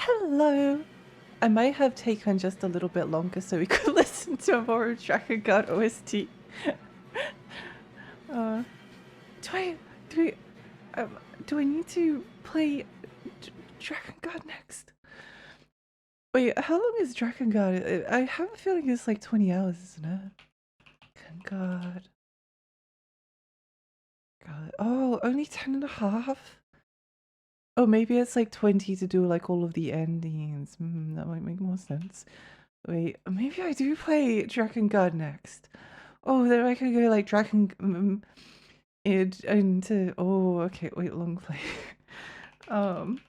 Hello. I might have taken just a little bit longer so we could listen to more of Dragon Guard OST. uh, do I do I do I need to play Dragon Guard next? Wait, how long is Dragon Guard? I have a feeling it's like 20 hours, isn't it? Dragon Guard. God. Oh, only 10 and a half? Oh, maybe it's like 20 to do like all of the endings. That might make more sense. Wait, maybe I do play Dragon Guard next. Oh, then I can go like Dragon into oh, okay, wait, long play. um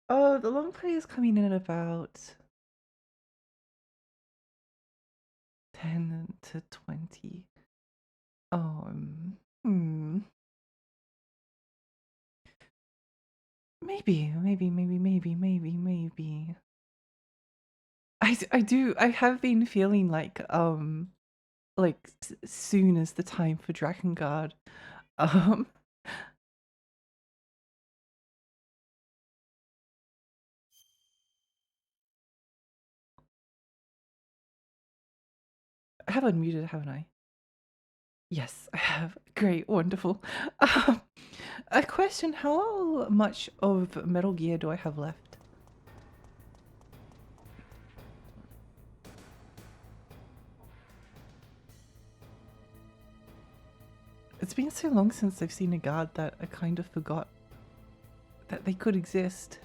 Oh, the long play is coming in at about 10 to 20. Hmm. Maybe. I have been feeling like soon as the time for Dragon Guard. Um, I have unmuted, haven't I? Yes, I have. Great, wonderful. Um, a question, how much of Metal Gear do I have left? It's been so long since I've seen a guard that I kind of forgot that they could exist.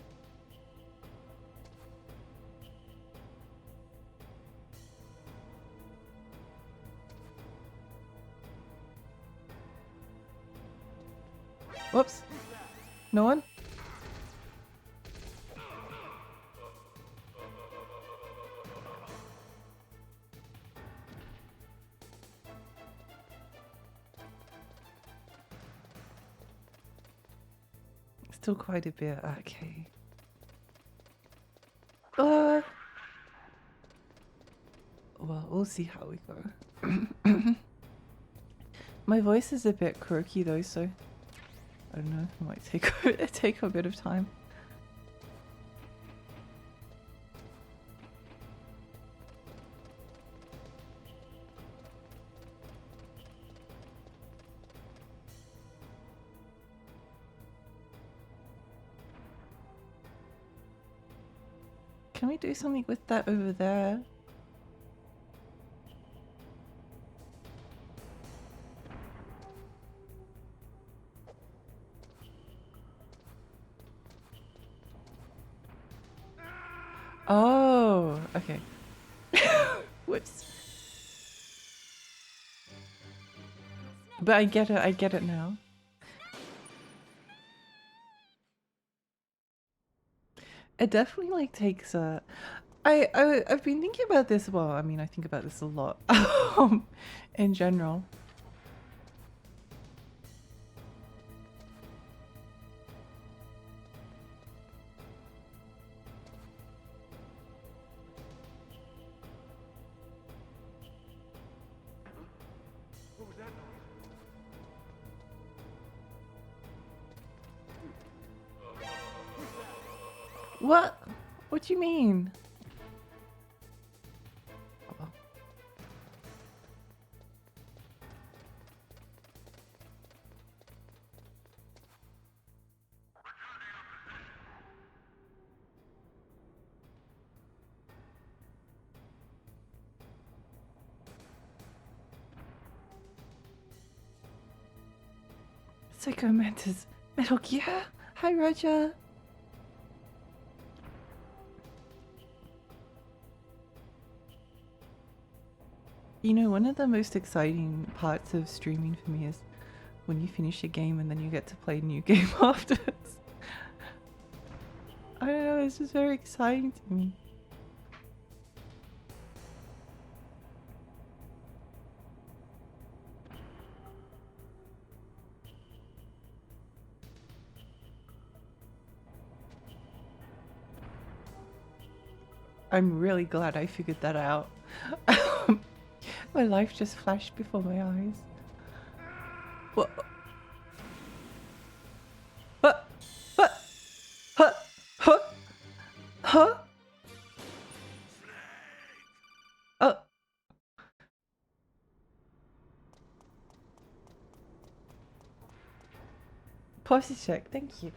Whoops. No one? Still quite a bit. Okay. Well, we'll see how we go. My voice is a bit croaky though, so I don't know. It might take a bit of time. Can we do something with that over there? Oh, okay. Whoops. But I get it now. It definitely like takes a I've been thinking about this, well, I mean I think about this a lot in general. What? What do you mean? Oh. Psycho Mantis Metal Gear? Hi Roger. You know, one of the most exciting parts of streaming for me is when you finish a game and then you get to play a new game afterwards. I don't know, it's just very exciting to me. I'm really glad I figured that out. My life just flashed before my eyes. What? Huh? Oh. Posture check, thank you.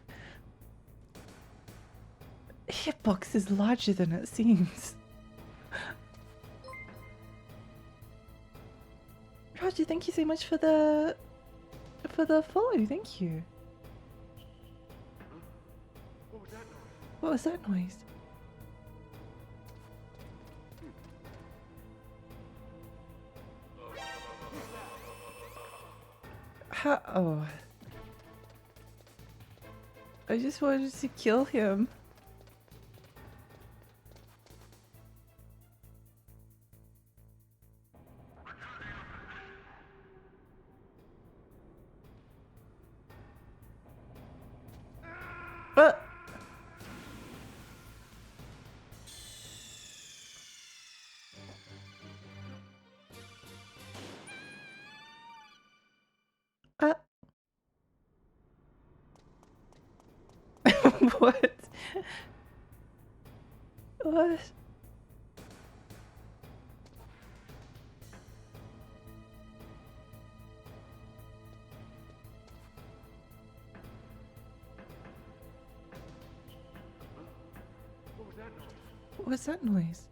Hitbox is larger than it seems. Roger, thank you so much for the follow, thank you. What was that noise? How? Oh. I just wanted to kill him. But what? What? What was that noise?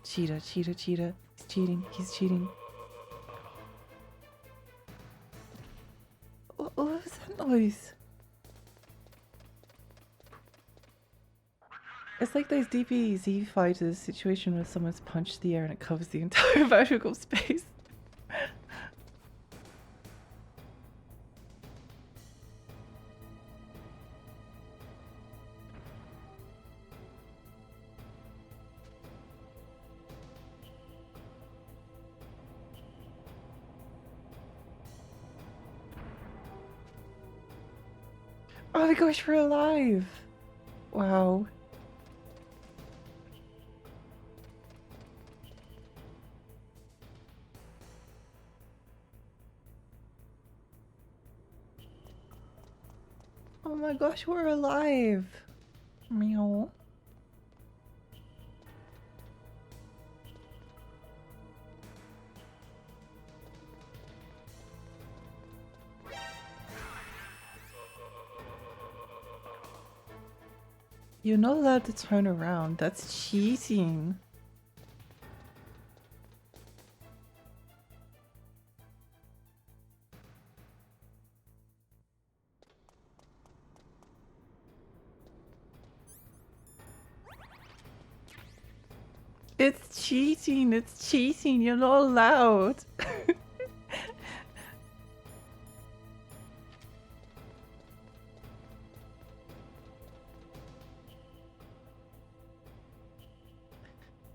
Cheetah, cheetah, cheetah. He's cheating, he's cheating. What was that noise? It's like those DBZ fighters situation where someone's punched the air and it covers the entire vertical space. Oh my gosh, we're alive! Wow. Oh my gosh, we're alive! Meow. You're not allowed to turn around. That's cheating. It's cheating. It's cheating. You're not allowed.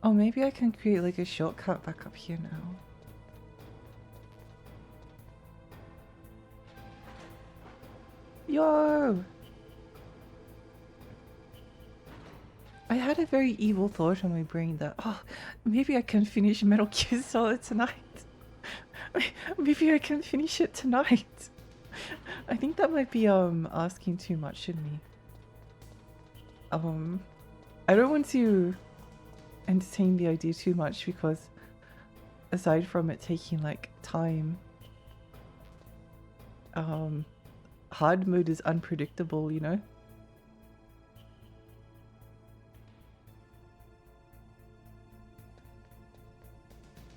Oh, maybe I can create like a shortcut back up here now. Yo! I had a very evil thought in my brain that, oh, maybe I can finish Metal Gear Solid tonight. Maybe I can finish it tonight. I think that might be asking too much in me. I don't want to entertain the idea too much because aside from it taking like time, hard mode is unpredictable, you know?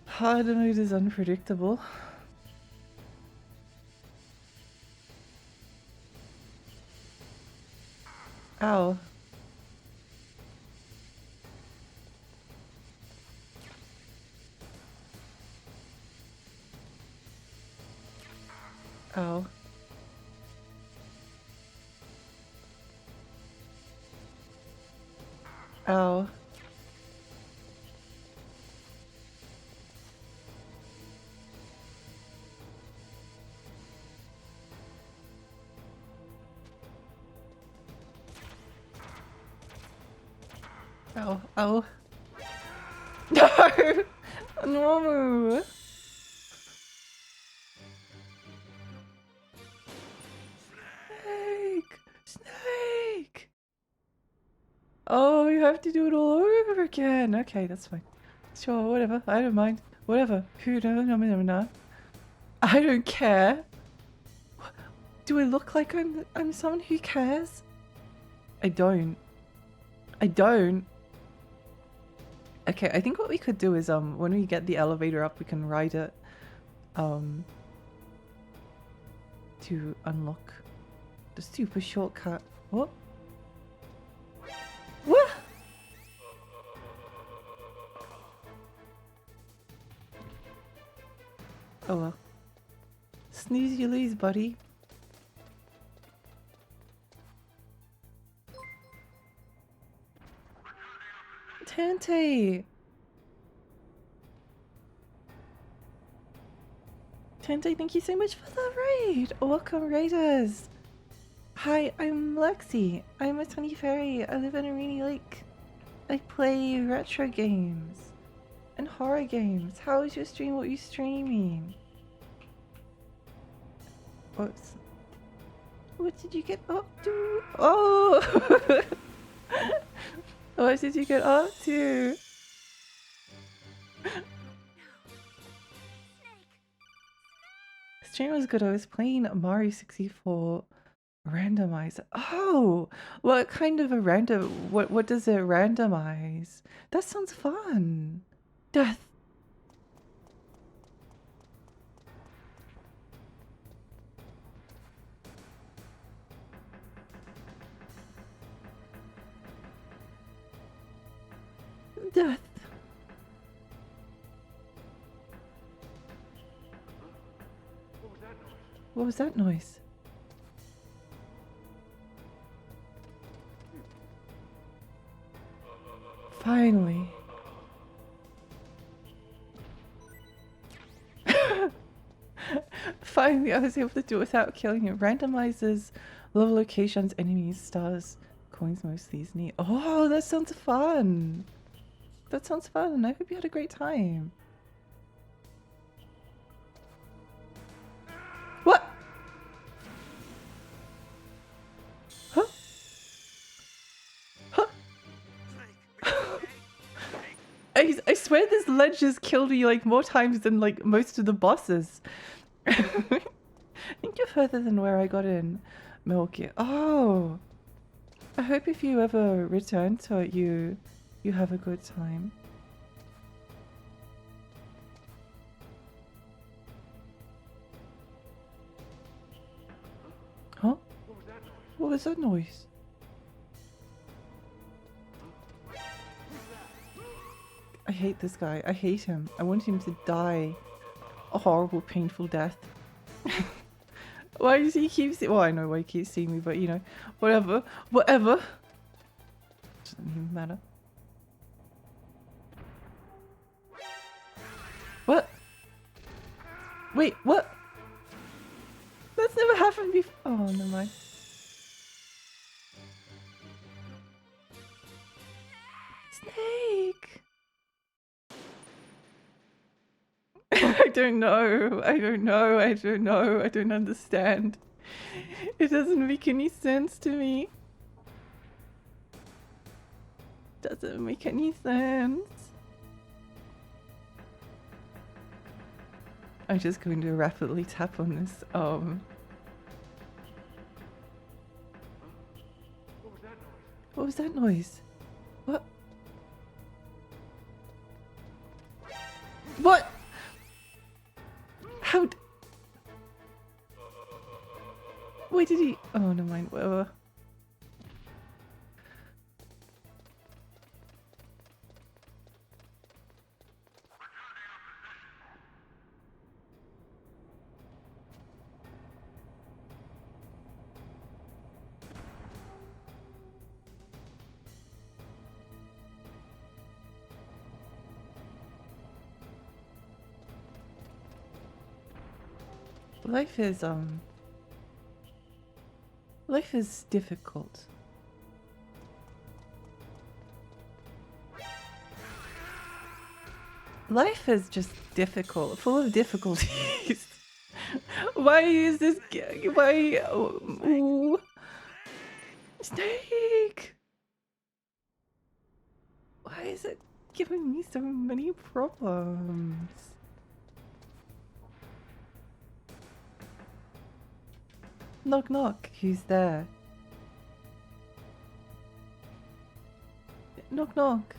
Hard mode is unpredictable. Ow. Ow. Ow. Ow. Ow. No! No! Hey! Snake! Oh, you have to do it all over again. Okay, that's fine. Sure, whatever. I don't mind. Whatever. Who no. I don't care. Do I look like I'm someone who cares? I don't. I don't. Okay, I think what we could do is when we get the elevator up, we can ride it to unlock the super shortcut. What? What? Oh well. Snooze you lose, buddy. Tante! Tante, thank you so much for the raid! Welcome, raiders! Hi, I'm Lexi. I'm a tiny fairy. I live in a rainy lake. I play retro games and horror games. How is your stream? What are you streaming? Whoops. What did you get up to? Oh! What did you get up to? Stream was good. I was playing Mario 64 randomizer. Oh, what kind of a random? What does it randomize? That sounds fun. Death. Death. What was that noise? Finally. Finally, I was able to do it without killing it. Randomizes level locations, enemies, stars, coins most easily. Oh, that sounds fun. That sounds fun. I hope you had a great time. What? Huh? Huh? I swear this ledge has killed me like more times than like most of the bosses. I think you're further than where I got in Milky. Oh, I hope if you ever return to it, you have a good time. Huh? What was that noise? I hate this guy. I hate him. I want him to die a horrible, painful death. Why does he keep seeing? Well, I know why he keeps seeing me, but you know, whatever. Whatever. Doesn't even matter. What? Wait, what? That's never happened before. Oh, never mind. Snake! I don't know. I don't know. I don't know. I don't understand. It doesn't make any sense to me. Doesn't make any sense. I'm just going to rapidly tap on this. What was that noise? What? What? How? Why did he? Oh, never mind. Whatever. Life is difficult. Life is just difficult, full of difficulties. Why is this? Why? Ooh. Snake! Why is it giving me so many problems? Knock knock, who's there? Knock knock.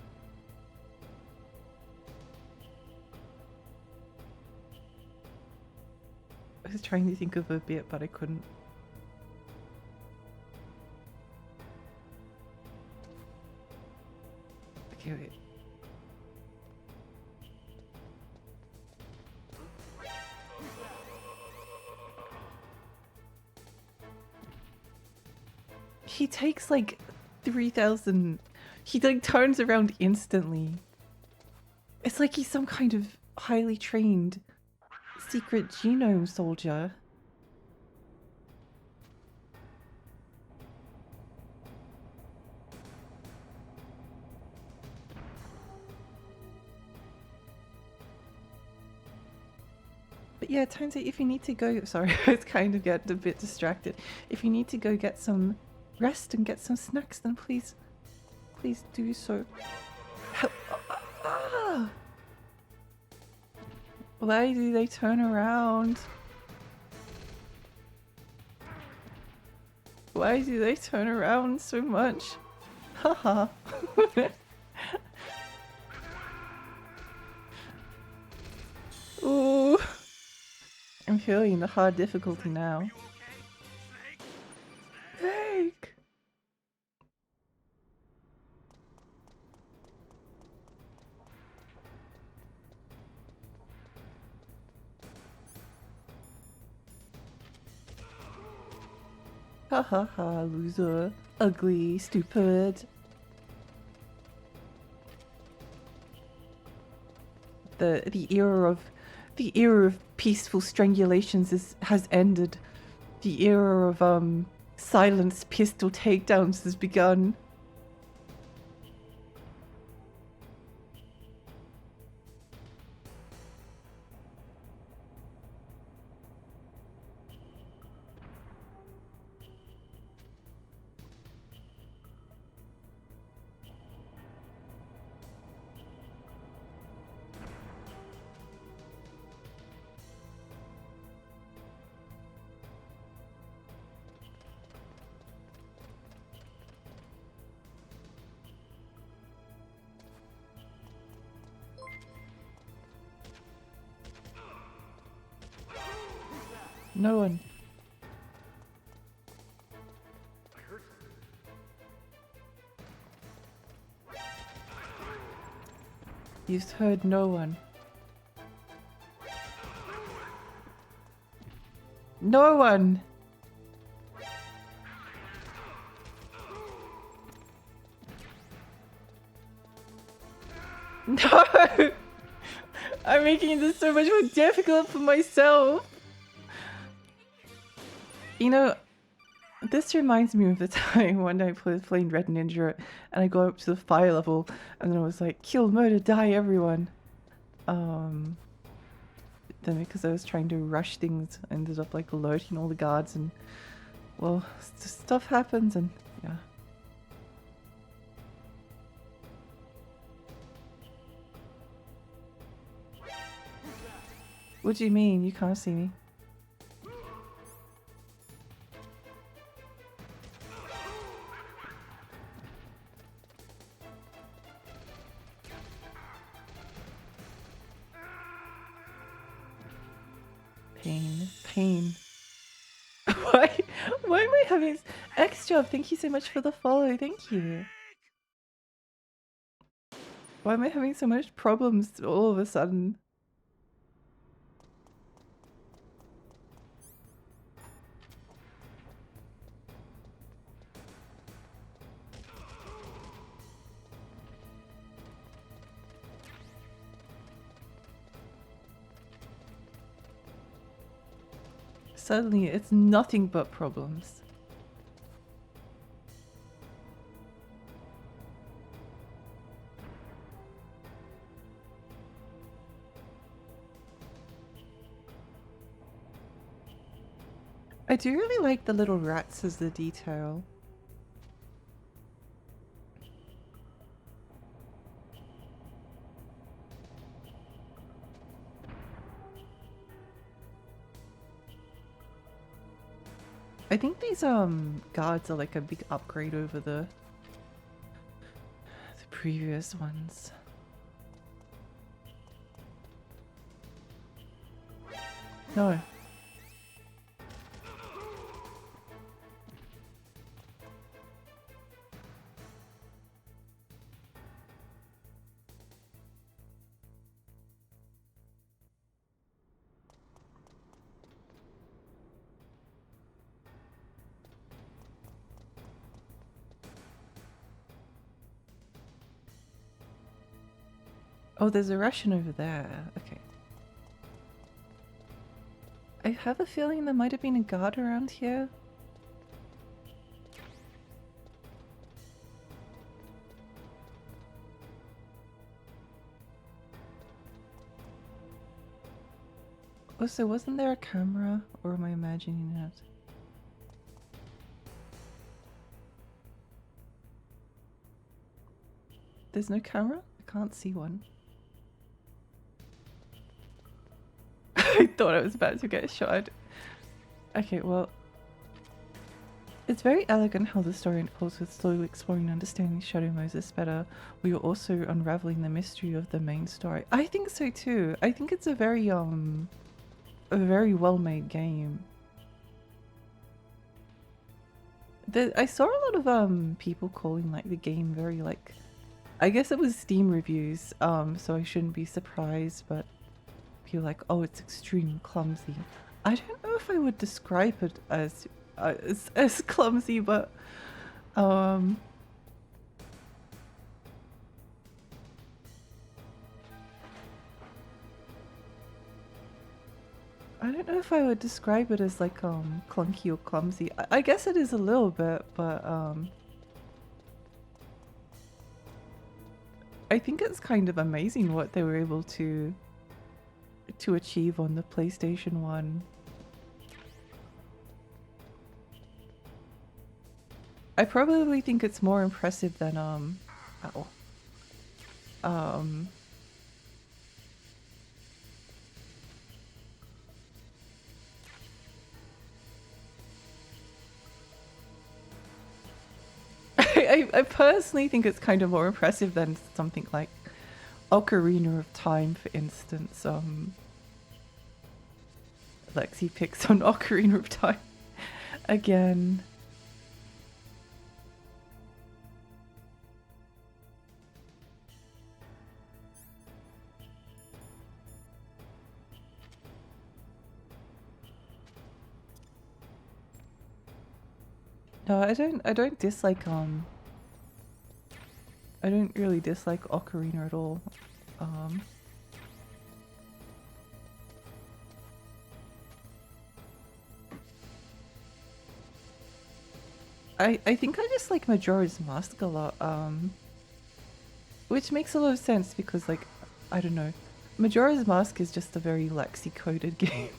I was trying to think of a bit, but I couldn't. Okay, wait. He takes like 3,000. He like turns around instantly. It's like he's some kind of highly trained secret genome soldier. But yeah, it turns out if you need to go, sorry, I was kind of getting a bit distracted. If you need to go get some rest and get some snacks, then please do so. Ah! Why do they turn around? Why do they turn around so much? Haha. Ooh. I'm feeling the hard difficulty now. Snake! Ha ha ha, loser. Ugly, stupid. The era of peaceful strangulations has ended. The era of silenced pistol takedowns has begun. No one. You've heard no one. No one! No! I'm making this so much more difficult for myself! You know, this reminds me of the time when I was playing Red Ninja and I got up to the fire level and then I was like, kill, murder, die, everyone. Then because I was trying to rush things, I ended up like alerting all the guards and, well, stuff happens and, yeah. What do you mean? You can't see me. Pain. Why am I having extra? Thank you so much for the follow. Thank you. Why am I having so much problems all of a sudden? Suddenly, it's nothing but problems. I do really like the little rats as the detail. I think these guards are like a big upgrade over the previous ones. No. Oh, there's a Russian over there. Okay. I have a feeling there might have been a guard around here. Also, wasn't there a camera? Or am I imagining it? There's no camera? I can't see one. I thought I was about to get shot. Okay, well... It's very elegant how the story unfolds with slowly exploring and understanding Shadow Moses better. We are also unraveling the mystery of the main story. I think so too. I think it's a very well-made game. I saw a lot of people calling like the game very like, I guess it was Steam reviews, so I shouldn't be surprised, but people like, oh, it's extreme clumsy. I don't know if I would describe it as clumsy, but I don't know if I would describe it as like clunky or clumsy. I guess it is a little bit, but I think it's kind of amazing what they were able to achieve on the PlayStation 1. I probably think it's more impressive than I personally think it's kind of more impressive than something like Ocarina of Time, for instance. Lexi picks on Ocarina of Time again. No, I don't dislike I don't really dislike Ocarina at all. I think I just like Majora's Mask a lot, which makes a lot of sense because like, I don't know, Majora's Mask is just a very Lexi-coded game.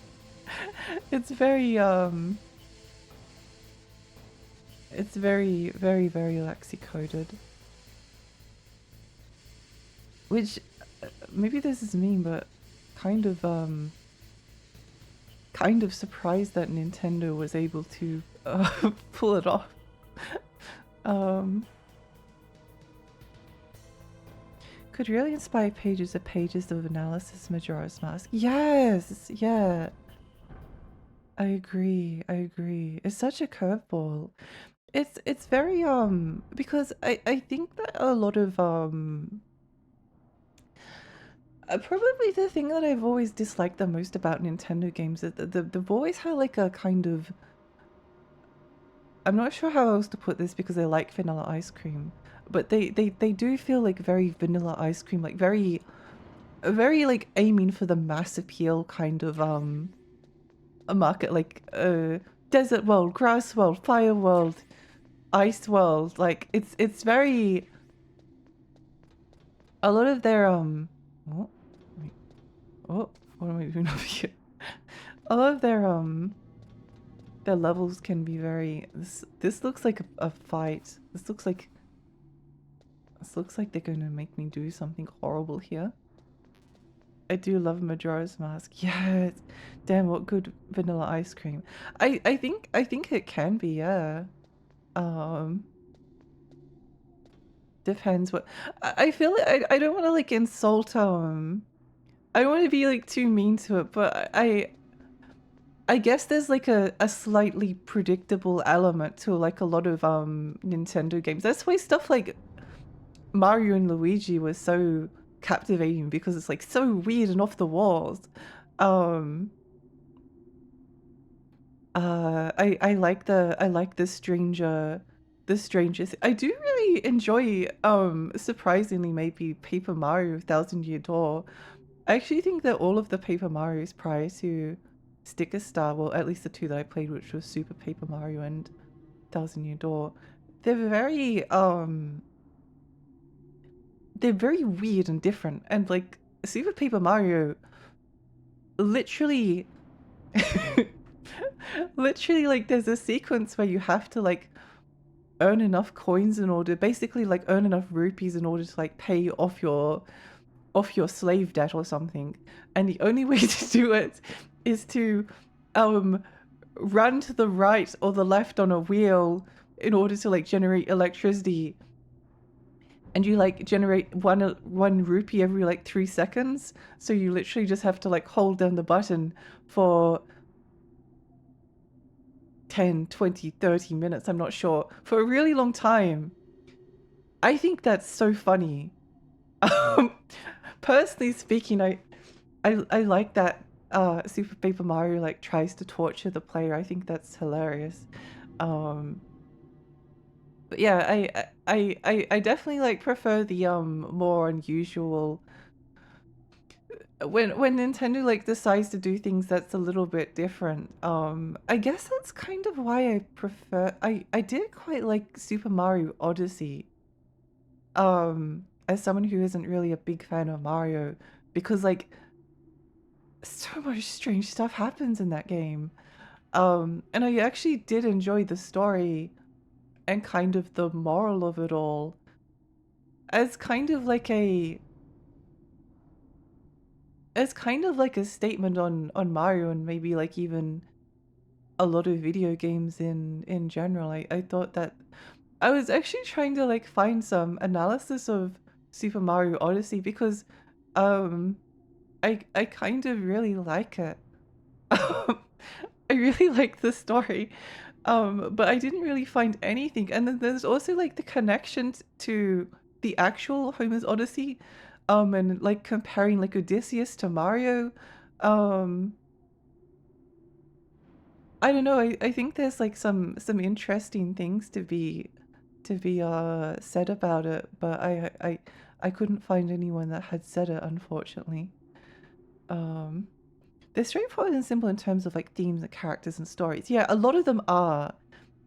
It's very it's very Lexi-coded. Which, maybe this is mean, but kind of surprised that Nintendo was able to pull it off. Could really inspire pages of analysis, Majora's Mask. Yes, yeah. I agree. It's such a curveball. It's very because I think that a lot of probably the thing that I've always disliked the most about Nintendo games is that they've always had like a kind of, I'm not sure how else to put this because I like vanilla ice cream, but they do feel like very vanilla ice cream, like very like aiming for the mass appeal kind of a market, like desert world, grass world, fire world, ice world. Like it's very, a lot of their oh, wait, oh, what am I doing over here? A lot of their levels can be very, this looks like a fight. This looks like they're gonna make me do something horrible here. I do love Majora's Mask. Yes. Damn, what good vanilla ice cream. I think it can be, yeah. Um Depends what I feel like I don't want to like insult I don't want to be like too mean to it, but I guess there's like a slightly predictable element to like a lot of Nintendo games. That's why stuff like Mario and Luigi was so captivating because it's like so weird and off the walls. Um I like the strangest. I do really enjoy surprisingly maybe Paper Mario Thousand Year Door. I actually think that all of the Paper Marios prior to Sticker Star, well at least the two that I played, which was Super Paper Mario and Thousand Year Door, they're very weird and different. And like Super Paper Mario literally literally like there's a sequence where you have to like earn enough coins in order, basically like earn enough rupees in order to like pay off your slave debt or something. And the only way to do it is to run to the right or the left on a wheel in order to like generate electricity. And you like generate one rupee every like 3 seconds. So you literally just have to like hold down the button for 10, 20, 30 minutes, I'm not sure, for a really long time. I think that's so funny. Personally speaking, I like that Super Paper Mario like tries to torture the player. I think that's hilarious. But yeah, I definitely like prefer the more unusual when Nintendo like decides to do things that's a little bit different. I guess that's kind of why I prefer I did quite like Super Mario Odyssey. As someone who isn't really a big fan of Mario, because like so much strange stuff happens in that game. And I actually did enjoy the story and kind of the moral of it all as kind of like a statement on Mario and maybe like even a lot of video games in general. I thought that I was actually trying to like find some analysis of Super Mario Odyssey because um I kind of really like it. I really like the story. But I didn't really find anything. And then there's also like the connection to the actual Homer's Odyssey, and like comparing like Odysseus to Mario. Um, I don't know. I think there's like some interesting things to be said about it, but I couldn't find anyone that had said it, unfortunately. Um, they're straightforward and simple in terms of like themes and characters and stories. Yeah, a lot of them are.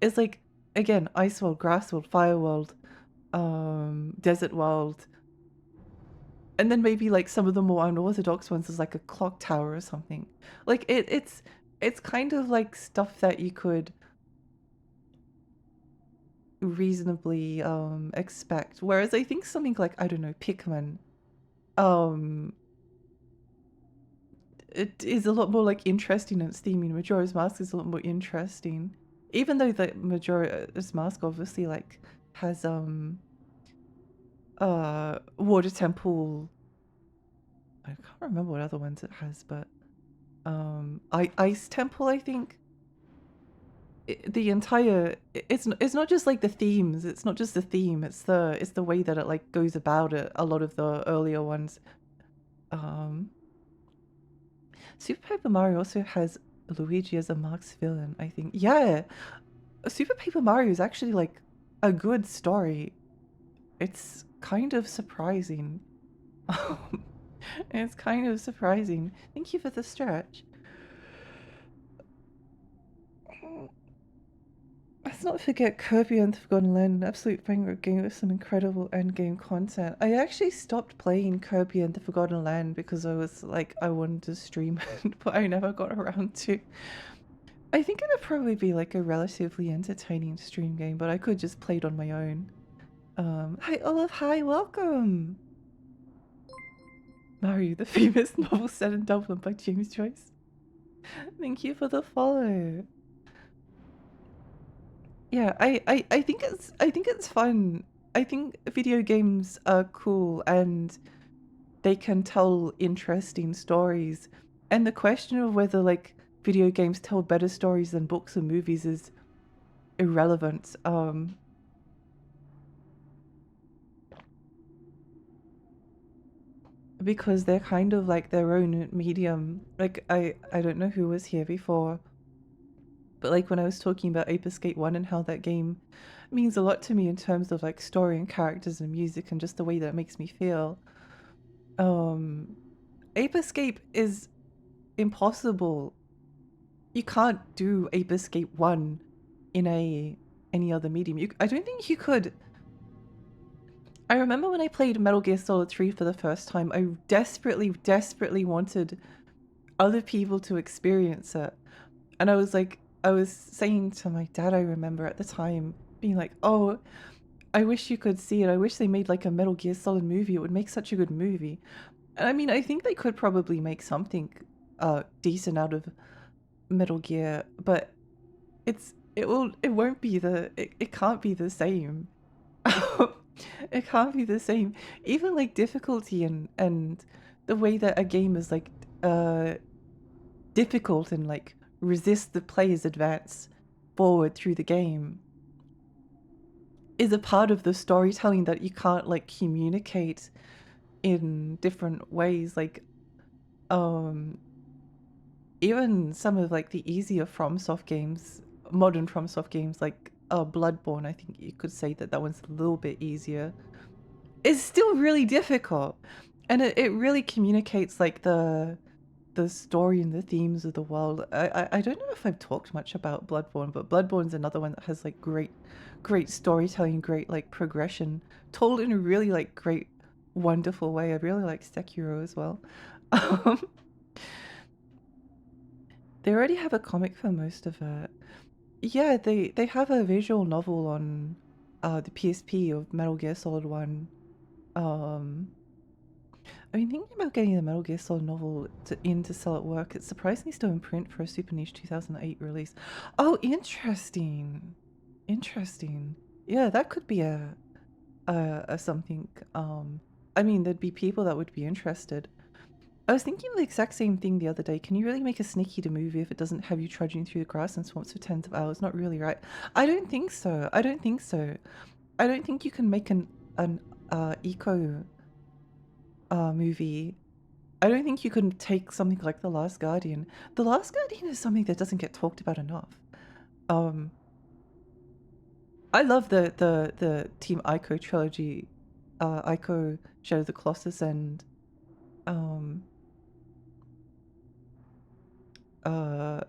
It's like again, Ice World, Grass World, Fire World, Desert World, and then maybe like some of the more unorthodox ones is like a clock tower or something. Like it's kind of like stuff that you could reasonably expect. Whereas I think something like I don't know, Pikmin, um it is a lot more like interesting in its theming. Majora's Mask is a lot more interesting. Even though the Majora's Mask obviously like has Water Temple. I can't remember what other ones it has, but Ice Temple, I think. The entire it's not just like the themes, it's not just the theme, it's the way that it like goes about it, a lot of the earlier ones. Um Super Paper Mario also has Luigi as a Max villain, I think. Yeah, Super Paper Mario is actually like a good story. It's kind of surprising. It's kind of surprising. Thank you for the stretch. Let's not forget Kirby and the Forgotten Land, an absolute banger game with some incredible endgame content. I actually stopped playing Kirby and the Forgotten Land because I was like, I wanted to stream it, but I never got around to. I think it'd probably be like a relatively entertaining stream game, but I could just play it on my own. Hi Olaf, hi, welcome! Mario, the famous novel set in Dublin by James Joyce. Thank you for the follow. Yeah, I think it's fun. I think video games are cool and they can tell interesting stories. And the question of whether like video games tell better stories than books and movies is irrelevant. Because they're kind of like their own medium. Like I don't know who was here before, but like when I was talking about Ape Escape 1 and how that game means a lot to me in terms of like story and characters and music and just the way that it makes me feel. Ape Escape is impossible. You can't do Ape Escape 1 in any other medium. I don't think you could. I remember when I played Metal Gear Solid 3 for the first time, I desperately, desperately wanted other people to experience it. And I was like, I was saying to my dad, I remember at the time, being like, oh, I wish you could see it. I wish they made like a Metal Gear Solid movie. It would make such a good movie. And I mean, I think they could probably make something decent out of Metal Gear, but it won't be it can't be the same. It can't be the same. Even like difficulty and the way that a game is like difficult and like resist the player's advance forward through the game is a part of the storytelling that you can't like communicate in different ways. Like even some of like the easier FromSoft games, modern FromSoft games like Bloodborne, I think you could say that that one's a little bit easier. It's still really difficult, and it really communicates like the story and the themes of the world. I don't know if I've talked much about Bloodborne, but Bloodborne's another one that has like great storytelling, great like progression, told in a really like great, wonderful way. I really like Sekiro as well. They already have a comic for most of it. Yeah, they have a visual novel on the PSP of Metal Gear Solid 1. I mean, thinking about getting the Metal Gear Solid novel to sell at work. It's surprisingly still in print for a super niche 2008 release. Oh, interesting. Interesting. Yeah, that could be a something. I mean, there'd be people that would be interested. I was thinking the exact same thing the other day. Can you really make a Sneak Eater movie if it doesn't have you trudging through the grass and swamps for tens of hours? Not really, right? I don't think so. I don't think so. I don't think you can make an eco movie. I don't think you can take something like The Last Guardian. The Last Guardian is something that doesn't get talked about enough. I love the Team Ico trilogy, Ico, Shadow of the Colossus, and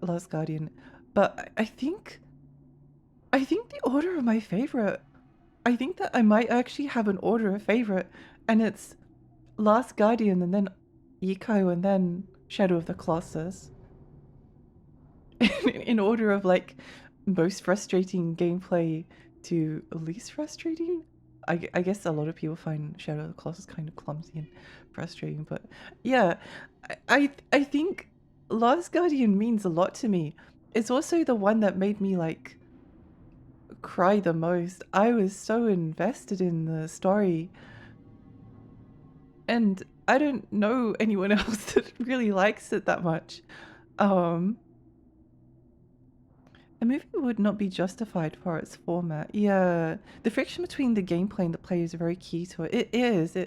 Last Guardian, but I think the order of my favorite. I think that I might actually have an order of favorite, and it's Last Guardian, and then Ico, and then Shadow of the Colossus. In order of like most frustrating gameplay to least frustrating. I guess a lot of people find Shadow of the Colossus kind of clumsy and frustrating, but yeah, I think Last Guardian means a lot to me. It's also the one that made me like cry the most. I was so invested in the story, and I don't know anyone else that really likes it that much. A movie would not be justified for its format. Yeah, the friction between the gameplay and the play is very key to it. It is.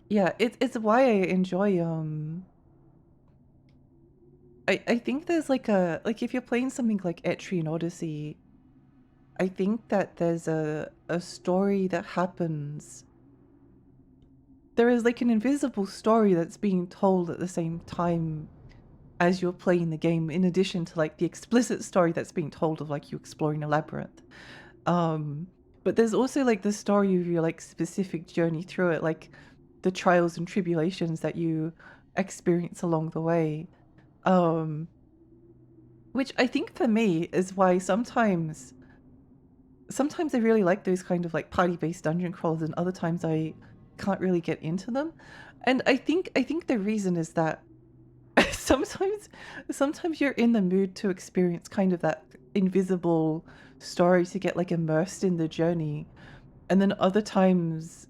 Yeah, it's why I enjoy I think there's like if you're playing something like Etrian Odyssey, I think that there's a story that happens. There is like an invisible story that's being told at the same time as you're playing the game, in addition to like the explicit story that's being told of like you exploring a labyrinth. But there's also like the story of your like specific journey through it, like the trials and tribulations that you experience along the way. Which I think for me is why sometimes I really like those kind of like party-based dungeon crawls, and other times I can't really get into them. And I think the reason is that sometimes sometimes you're in the mood to experience kind of that invisible story to get like immersed in the journey. And then other times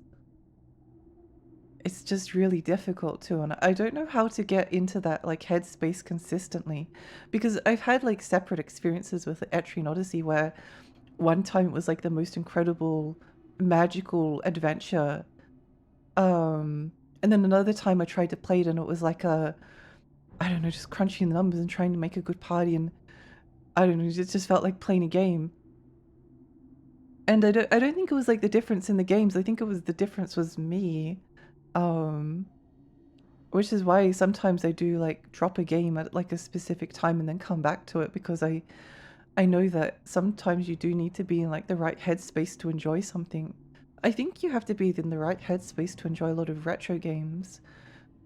it's just really difficult to, and I don't know how to get into that like headspace consistently, because I've had like separate experiences with Etrian Odyssey where one time it was like the most incredible magical adventure, and then another time I tried to play it and it was like a, I don't know, just crunching the numbers and trying to make a good party, and I don't know, it just felt like playing a game. And I don't think it was like the difference in the games. I think it was the difference was me. Um which is why sometimes I do like drop a game at like a specific time and then come back to it, because I know that sometimes you do need to be in like the right headspace to enjoy something. I think you have to be in the right headspace to enjoy a lot of retro games.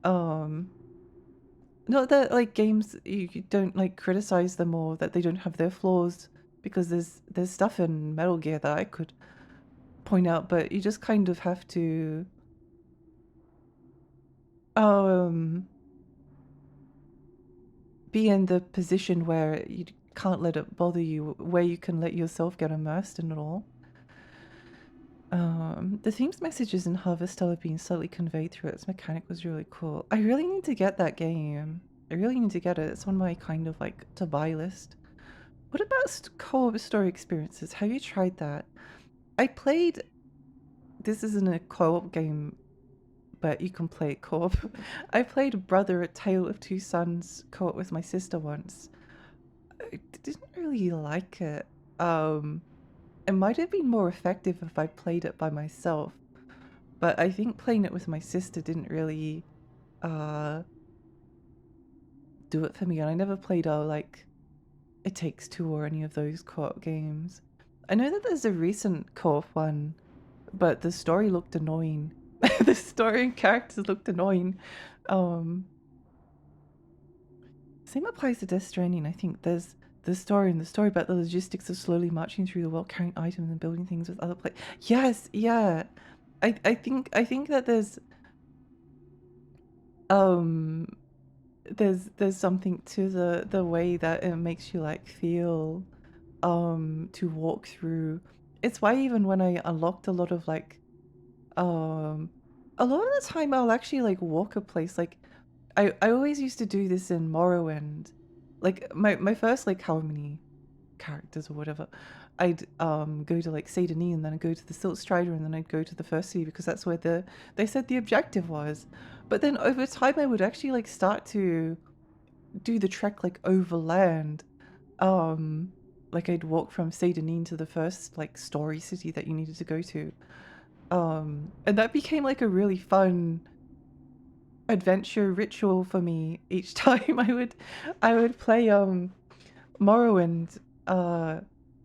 Um Not that like games you don't like criticize them or that they don't have their flaws, because there's stuff in Metal Gear that I could point out, but you just kind of have to um be in the position where you can't let it bother you, where you can let yourself get immersed in it all. The theme's messages in Harvestella being subtly conveyed through its mechanic was really cool. I really need to get that game. I really need to get it. It's on my kind of like to buy list. What about co-op story experiences? Have you tried that? I played. This isn't a co-op game, but you can play it co-op. I played Brother: A Tale of Two Sons co-op with my sister once. I didn't really like it. It might have been more effective if I played it by myself, but I think playing it with my sister didn't really uh do it for me, and I never played like It Takes Two or any of those co-op games. I know that there's a recent co-op one, but the story looked annoying. The story and characters looked annoying. Um Same applies to Death Stranding. I think there's the story and the story about the logistics of slowly marching through the world, carrying items and building things with other players. Yes, yeah. I think that um there's something to the way that it makes you like feel to walk through. It's why even when I unlocked a lot of like um a lot of the time I'll actually like walk a place. Like I always used to do this in Morrowind. Like my first like how many characters or whatever, I'd go to like Saint Denis and then I'd go to the Silt Strider and then I'd go to the first city because that's where they said the objective was. But then over time I would actually like start to do the trek like overland. Like I'd walk from Saint Denis to the first like story city that you needed to go to. And that became like a really fun adventure ritual for me each time I would play Morrowind.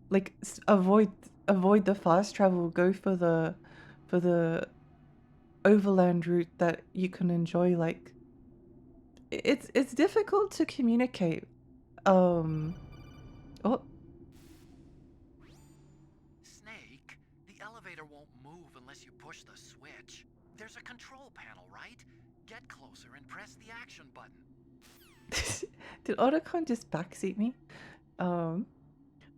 Like avoid the fast travel, go for the overland route that you can enjoy. Like it's difficult to communicate. Um oh, Snake, the elevator won't move unless you push the switch. There's a control panel, right? Get closer and press the action button. did Otacon just backseat me? Um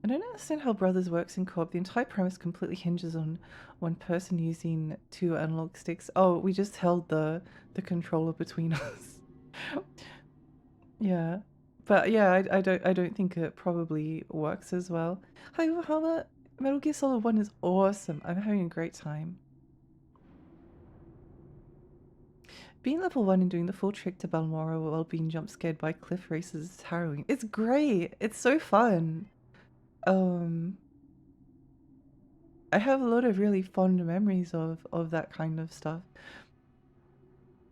I don't understand how Brothers works in co-op. The entire premise completely hinges on one person using two analog sticks. Oh, we just held the controller between us. Yeah, but yeah, I don't think it probably works as well. Hi, Bahama. Metal Gear Solid 1 is awesome. I'm having a great time. Being level 1 and doing the full trick to Balmora while being jump scared by cliff races is harrowing. It's great. It's so fun. Um, I have a lot of really fond memories of that kind of stuff.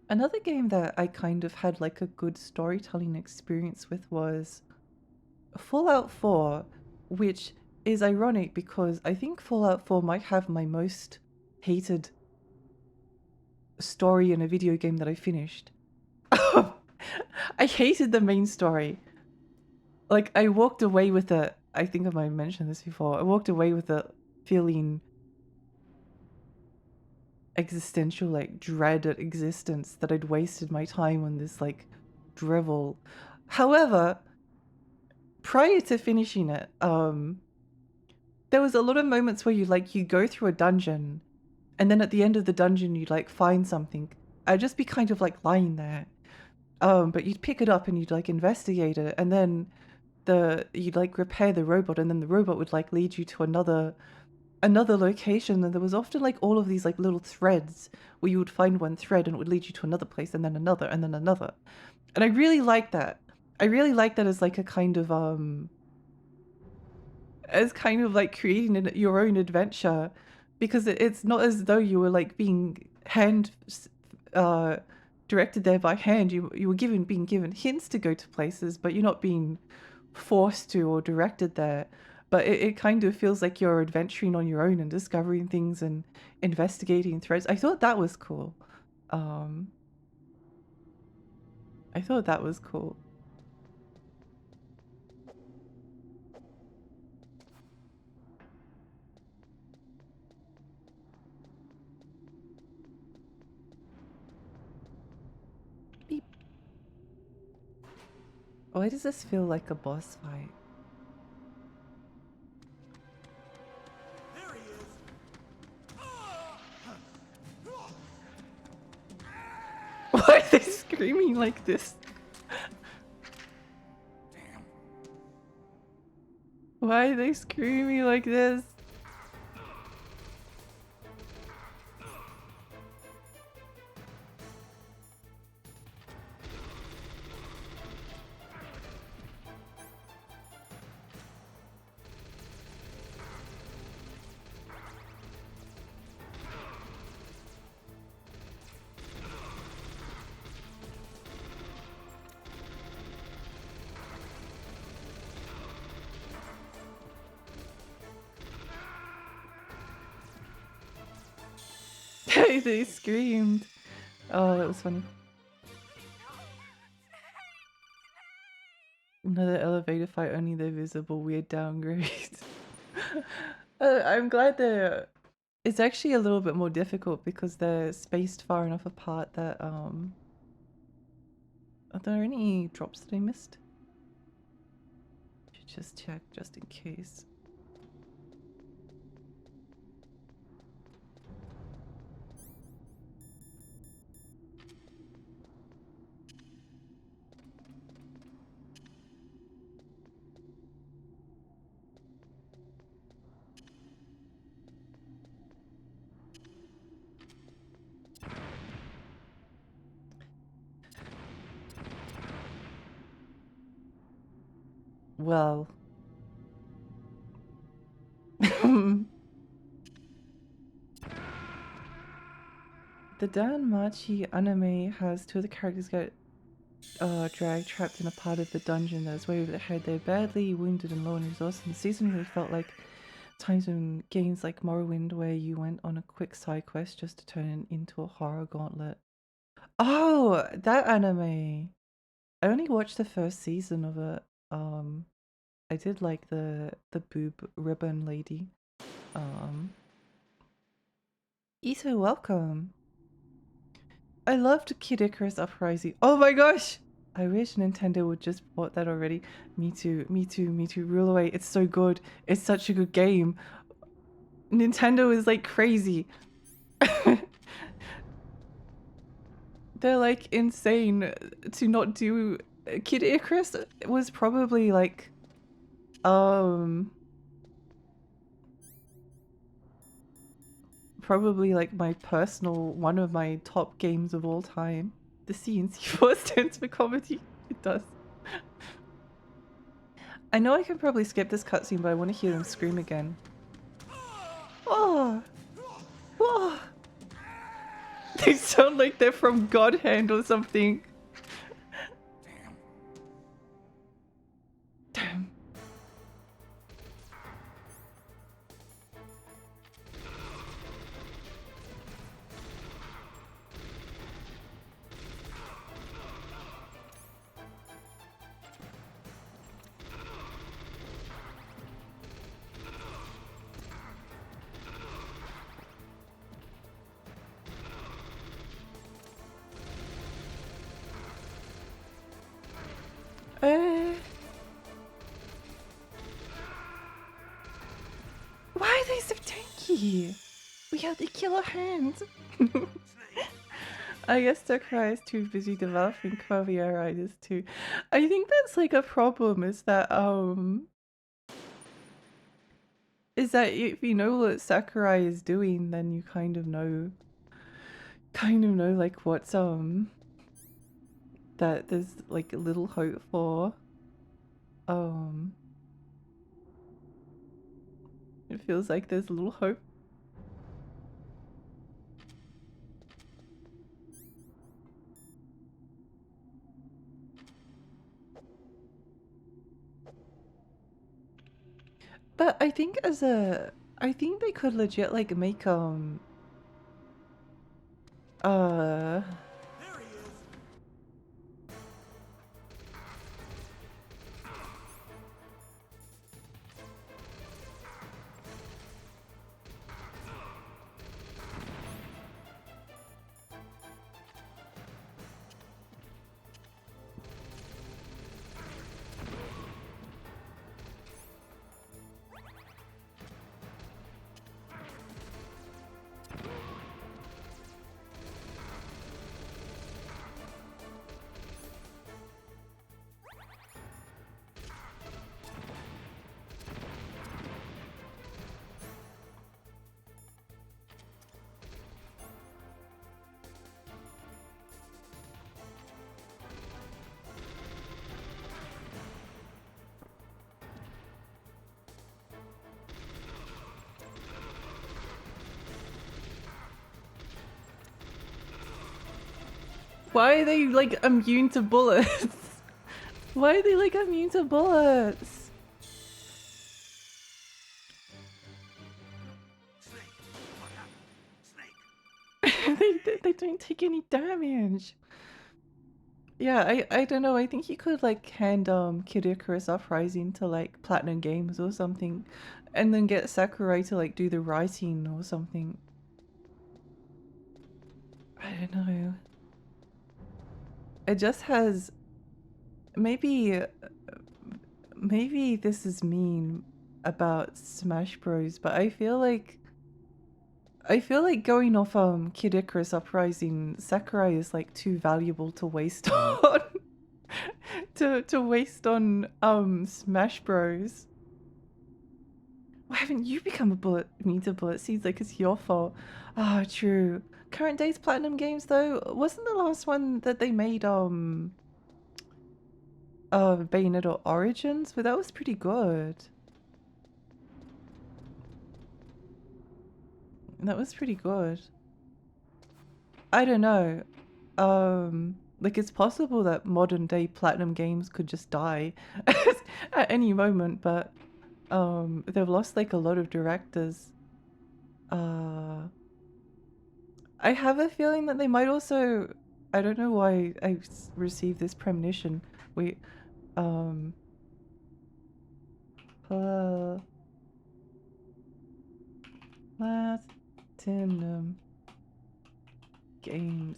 Another game that I kind of had like a good storytelling experience with was Fallout 4, which is ironic because I think Fallout 4 might have my most hated story in a video game that I finished. I hated the main story. Like, I walked away with it. I think I might have mentioned this before. I walked away with it feeling existential like dread at existence that I'd wasted my time on this like drivel. However, prior to finishing it, there was a lot of moments where you go through a dungeon, and then at the end of the dungeon you'd like find something. I'd just be kind of like lying there, but you'd pick it up and you'd like investigate it, and then you'd like repair the robot, and then the robot would like lead you to another location, and there was often like all of these like little threads where you would find one thread and it would lead you to another place and then another and then another. And I really like that. I really like that as like a kind of like creating your own adventure, because it's not as though you were like being uh directed there by hand. You were being given hints to go to places, but you're not being forced to or directed there. But it kind of feels like you're adventuring on your own and discovering things and investigating threads. I thought that was cool. I thought that was cool. Beep. Why does this feel like a boss fight? There he is. Why are they screaming like this? Damn. Why are they screaming like this? They screamed. Oh, that was funny. Another elevator fight, only the visible weird downgrade. I'm glad it's actually a little bit more difficult because they're spaced far enough apart that are there any drops that I missed? Should just check just in case. Well, the Danmachi anime has two of the characters get dragged, trapped in a part of the dungeon that is way over their head. They're badly wounded and low on resources. And the season really felt like times in games like Morrowind where you went on a quick side quest just to turn it into a horror gauntlet. Oh, that anime! I only watched the first season of it. I did like the boob ribbon lady. Ito, welcome. I loved Kid Icarus Uprising. Oh my gosh! I wish Nintendo would just bought that already. Me too, me too, me too. Rule away. It's so good. It's such a good game. Nintendo is like crazy. They're like insane to not do. Kid Icarus was probably like probably like my personal one of my top games of all time. The C and C4 stands for comedy. It does. I know I can probably skip this cutscene, but I want to hear them scream again. Oh! Whoa! They sound like they're from God Hand or something. Damn. Hey, we have the killer hand. I guess Sakurai is too busy developing Quavier Riders too. I think that's like a problem. Is that if you know what Sakurai is doing, then you kind of know like what's that there's like a little hope for. It feels like there's a little hope. But I think I think they could legit like make uh why are they like immune to bullets? Why are they like immune to bullets? They don't take any damage. Yeah, I don't know. I think you could like hand Kid Icarus Uprising to like Platinum Games or something, and then get Sakurai to like do the writing or something. I don't know. It just has maybe maybe this is mean about Smash Bros, but I feel like going off Kid Icarus Uprising, Sakurai is like too valuable to waste on to waste on Smash Bros. Why haven't you become immune to bullet seeds? Like it's your fault. Ah, true. Current days Platinum Games though, wasn't the last one that they made Bayonetta Origins? But that was pretty good. That was pretty good. I don't know. Like it's possible that modern day Platinum Games could just die at any moment, but they've lost like a lot of directors. I have a feeling that they might also, I don't know why I received this premonition. Wait, Platinum Games,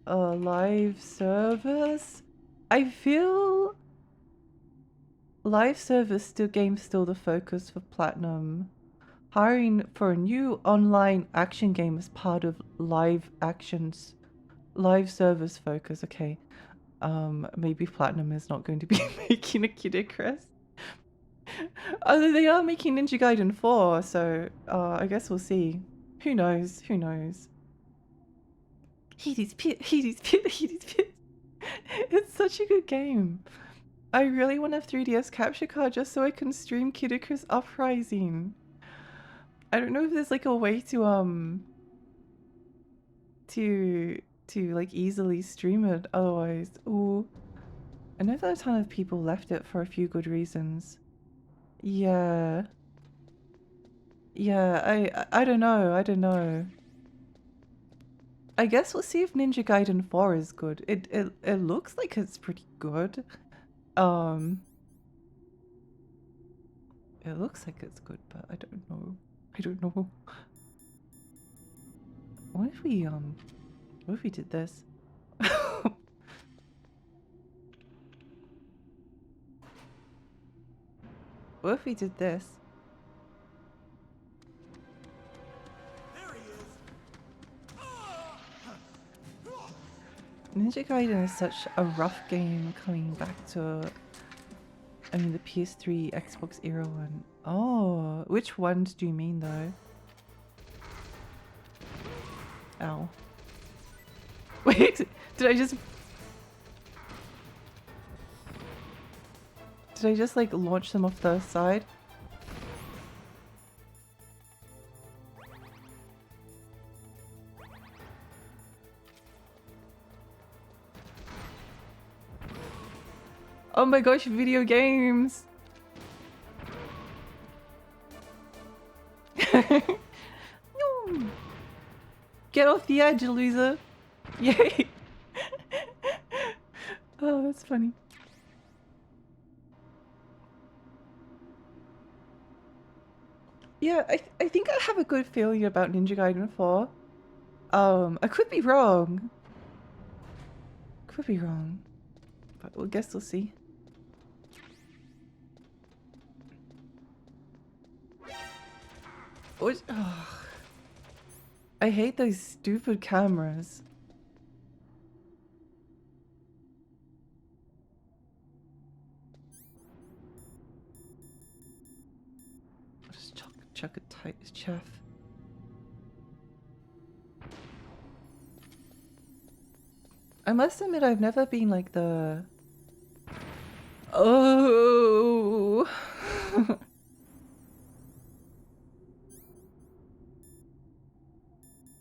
live service? I feel live service still the focus for Platinum. Hiring for a new online action game as part of live service focus. Okay. Maybe Platinum is not going to be making a Kid Icarus. Although they are making Ninja Gaiden 4, so I guess we'll see. Who knows? Who knows? Hades Pit, Hades Pit, Hades Pit. It's such a good game. I really want a 3DS capture card just so I can stream Kid Icarus Uprising. I don't know if there's like a way to like easily stream it otherwise. Ooh. I know that a ton of people left it for a few good reasons. Yeah. Yeah, I don't know. I don't know. I guess we'll see if Ninja Gaiden 4 is good. It looks like it's pretty good. It looks like it's good, but I don't know. I don't know. What if we did this? What if we did this? Ninja Gaiden is such a rough game coming back to, I mean, the PS3, Xbox era one. Oh, which ones do you mean though? Ow. Wait, did I just... Did I just like launch them off the side? Oh my gosh, video games! No. Get off the edge, loser! Yay! Oh, that's funny. Yeah, I think I have a good feeling about Ninja Gaiden 4. I could be wrong. Could be wrong. But we'll guess we'll see. What? Oh, I hate those stupid cameras. I'll just chuck a tight chef. I must admit I've never been like the... Oh!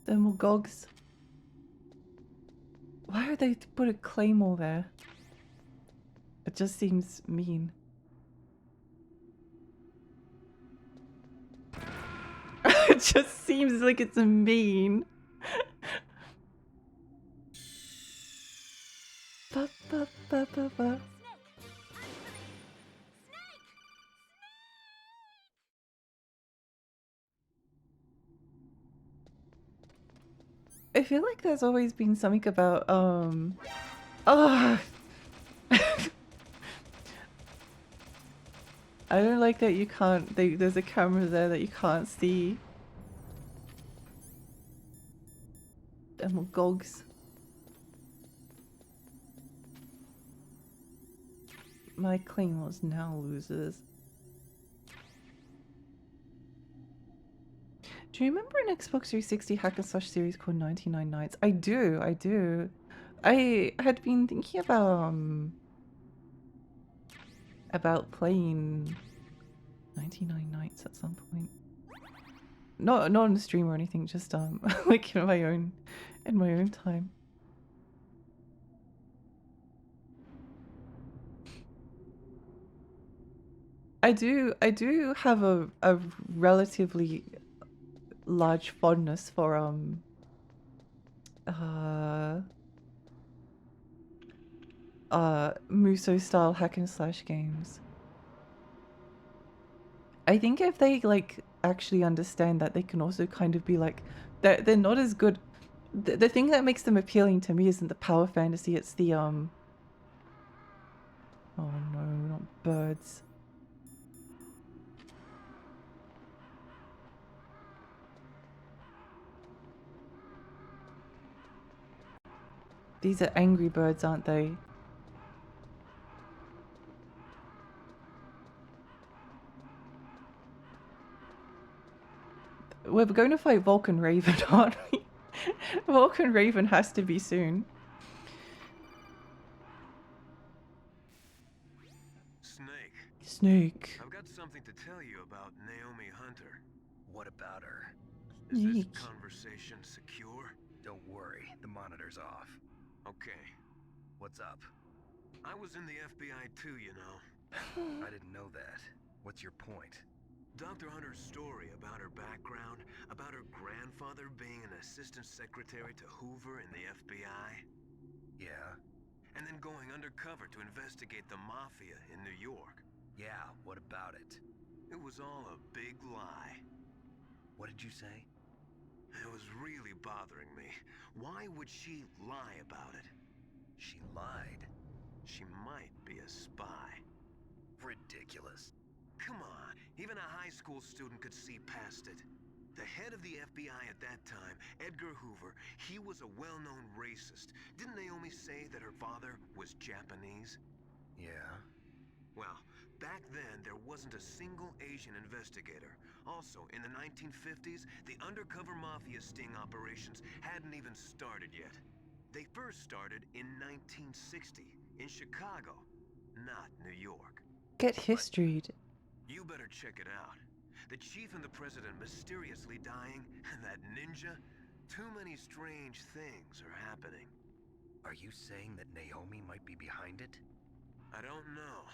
Demogogs. Why would they put a claymore there? It just seems mean. It just seems like it's mean. Ba, ba, ba, ba, ba. I feel like there's always been something about oh. I don't like that you can't there's a camera there that you can't see. Demogogs. My claymores now losers. Do you remember an Xbox 360 hack and slash series called 99 Nights? I do, I do. I had been thinking about playing 99 Nights at some point. Not on the stream or anything, just like in my own time. I do have a relatively large fondness for Muso style hack and slash games. I think if they like actually understand that, they can also kind of be like they're not as good. The thing that makes them appealing to me isn't the power fantasy, it's the oh no, not birds. These are angry birds, aren't they? We're going to fight Vulcan Raven, aren't we? Vulcan Raven has to be soon. Snake. I've got something to tell you about Naomi Hunter. What about her? Is this Yeek. conversation secure? Don't worry, the monitor's off. Okay. What's up? I was in the FBI too, you know. I didn't know that. What's your point? Dr. Hunter's story about her background, about her grandfather being an assistant secretary to Hoover in the FBI. Yeah? And then going undercover to investigate the mafia in New York. Yeah, what about it? It was all a big lie. What did you say? It was really bothering me. Why would she lie about it? She lied. She might be a spy. Ridiculous. Come on, even a high school student could see past it. The head of the FBI at that time, Edgar Hoover, he was a well-known racist. Didn't Naomi say that her father was Japanese? Yeah. Well, back then there wasn't a single Asian investigator. Also, in the 1950s, the undercover mafia sting operations hadn't even started yet. They first started in 1960 in Chicago, not New York. Get history. You better check it out. The chief and the president mysteriously dying, and that ninja? Too many strange things are happening. Are you saying that Naomi might be behind it? I don't know.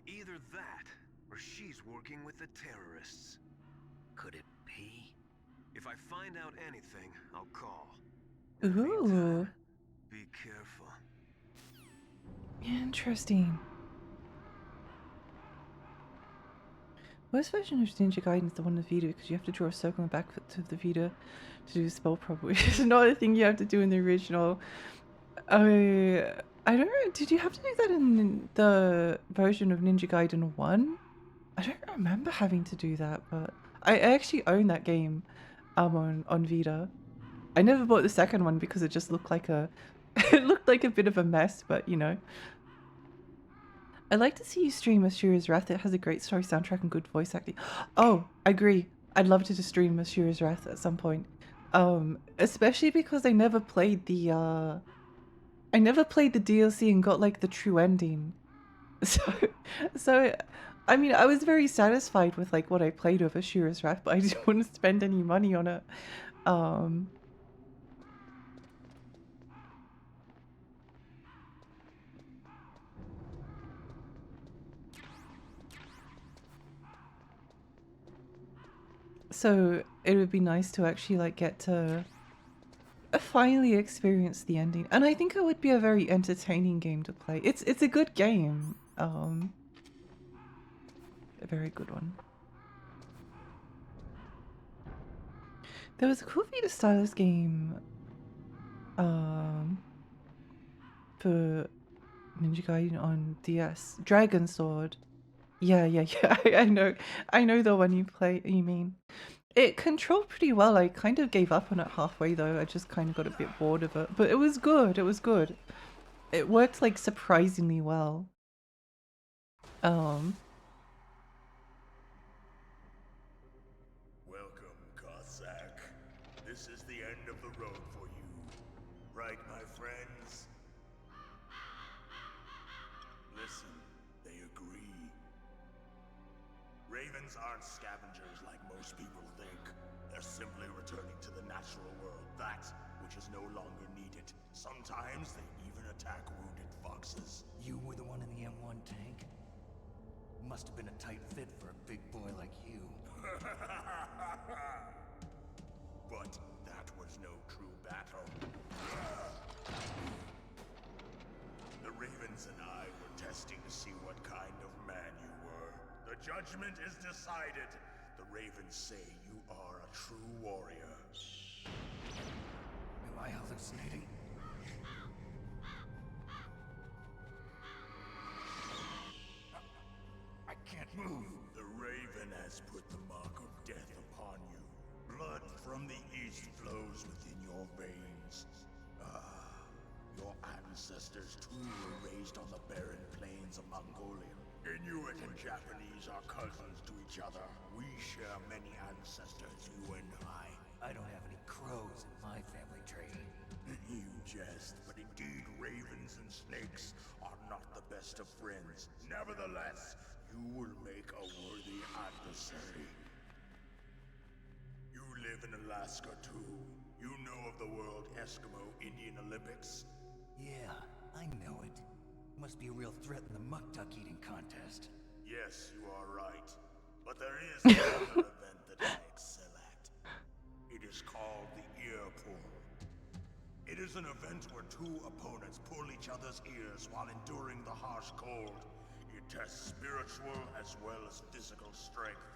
Either that, or she's working with the terrorists. Could it be? If I find out anything, I'll call. Ooh. In the meantime, be careful. Interesting. Worst version of Ninja Gaiden is the one in the Vita because you have to draw a circle on the back of the Vita to do the spell properly, which is not a thing you have to do in the original. I don't know. Did you have to do that in the version of Ninja Gaiden 1? I don't remember having to do that, but I actually own that game on Vita. I never bought the second one because it just looked like a it looked like a bit of a mess, but you know. I'd like to see you stream Ashura's Wrath. It has a great story, soundtrack, and good voice acting. Oh, I agree. I'd love to just stream Ashura's Wrath at some point. Especially because I never played the DLC and got like the true ending. So I mean, I was very satisfied with like what I played of Ashura's Wrath, but I didn't want to spend any money on it. So it would be nice to actually like get to finally experience the ending, and I think it would be a very entertaining game to play. It's a good game, a very good one. There was a cool Vita Stylus game, for Ninja Gaiden on DS, Dragon Sword. Yeah, I know the one you mean. It controlled pretty well. I kind of gave up on it halfway though. I just kind of got a bit bored of it. But it was good. It was good. It worked like surprisingly well. Welcome, Cossack. This is the end of the road for you. Right, my friends? Listen, they agree. Ravens aren't scavengers like most people think. They're simply returning to the natural world, that which is no longer needed. Sometimes they even attack wounded foxes. You were the one in the M1 tank? Must have been a tight fit for a big boy like you. But that was no true battle. The Ravens and I were testing to see what kind of man you were. The judgment is decided. The Ravens say you are a true warrior. Am I hallucinating? I can't move. The Raven has put the mark of death upon you. Blood from the east flows within your veins. Your ancestors too were raised on the barren plains of Mongolia. Inuit and Japanese are cousins to each other. We share many ancestors, you and I. I don't have any crows in my family tree. You jest, but indeed ravens and snakes are not the best of friends. Nevertheless, you will make a worthy adversary. You live in Alaska too. You know of the World Eskimo Indian Olympics? Yeah, I know it. Must be a real threat in the muck duck eating contest. Yes, you are right. But there is another event that I excel at. It is called the ear pull. It is an event where two opponents pull each other's ears while enduring the harsh cold. It tests spiritual as well as physical strength.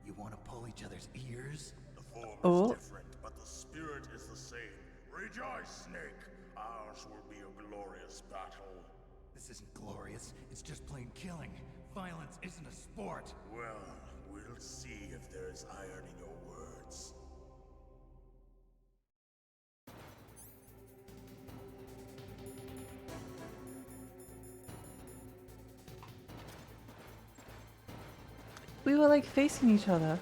You want to pull each other's ears? The form Oh. is different, but the spirit is the same. Rejoice, Snake! Ours will be a glorious battle. This isn't glorious. It's just plain killing. Violence isn't a sport. Well, we'll see if there's iron in your words. once. We were like facing each other.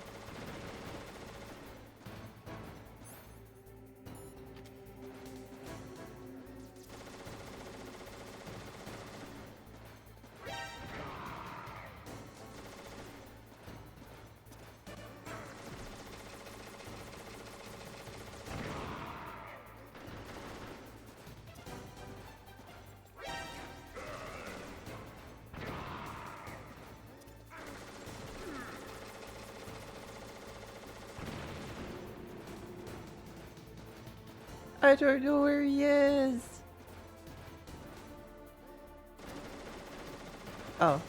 I don't know where he is. Oh.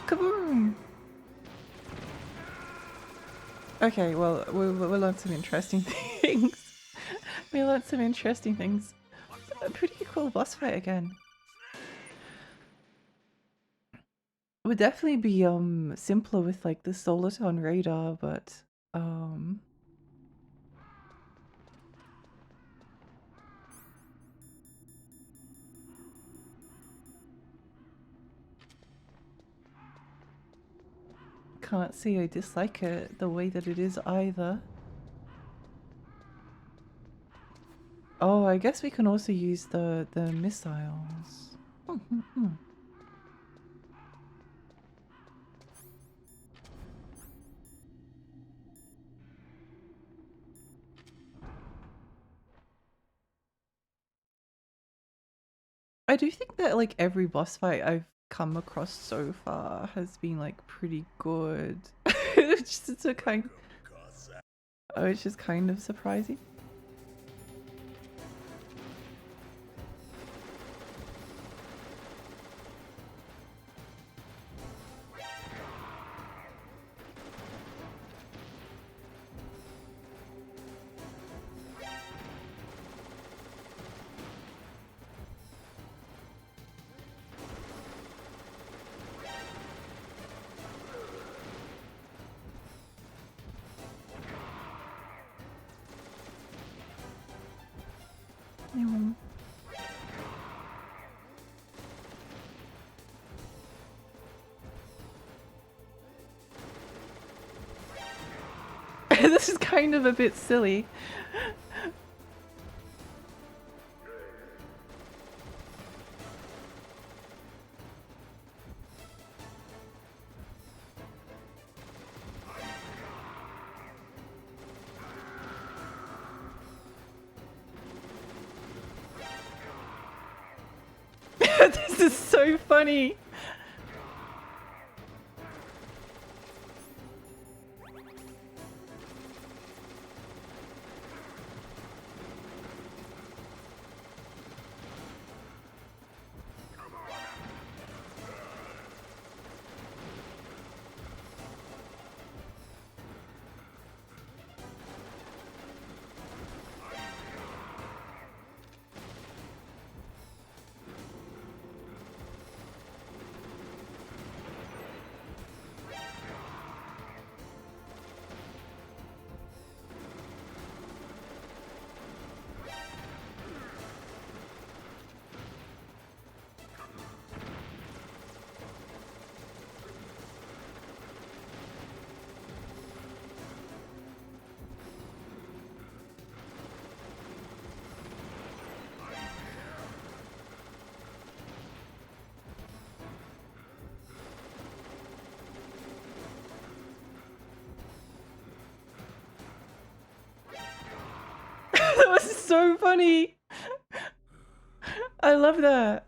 Kaboom! Okay, well, we learned some interesting things. We learned some interesting things. A pretty cool boss fight again. Would definitely be simpler with like the Soliton radar, but can't say I dislike it the way that it is either. Oh, I guess we can also use the missiles. I do think that like every boss fight I've come across so far has been like pretty good. Which is a kind which is kind of surprising. Mm. This is kind of a bit silly. This is so funny. That was so funny. I love that.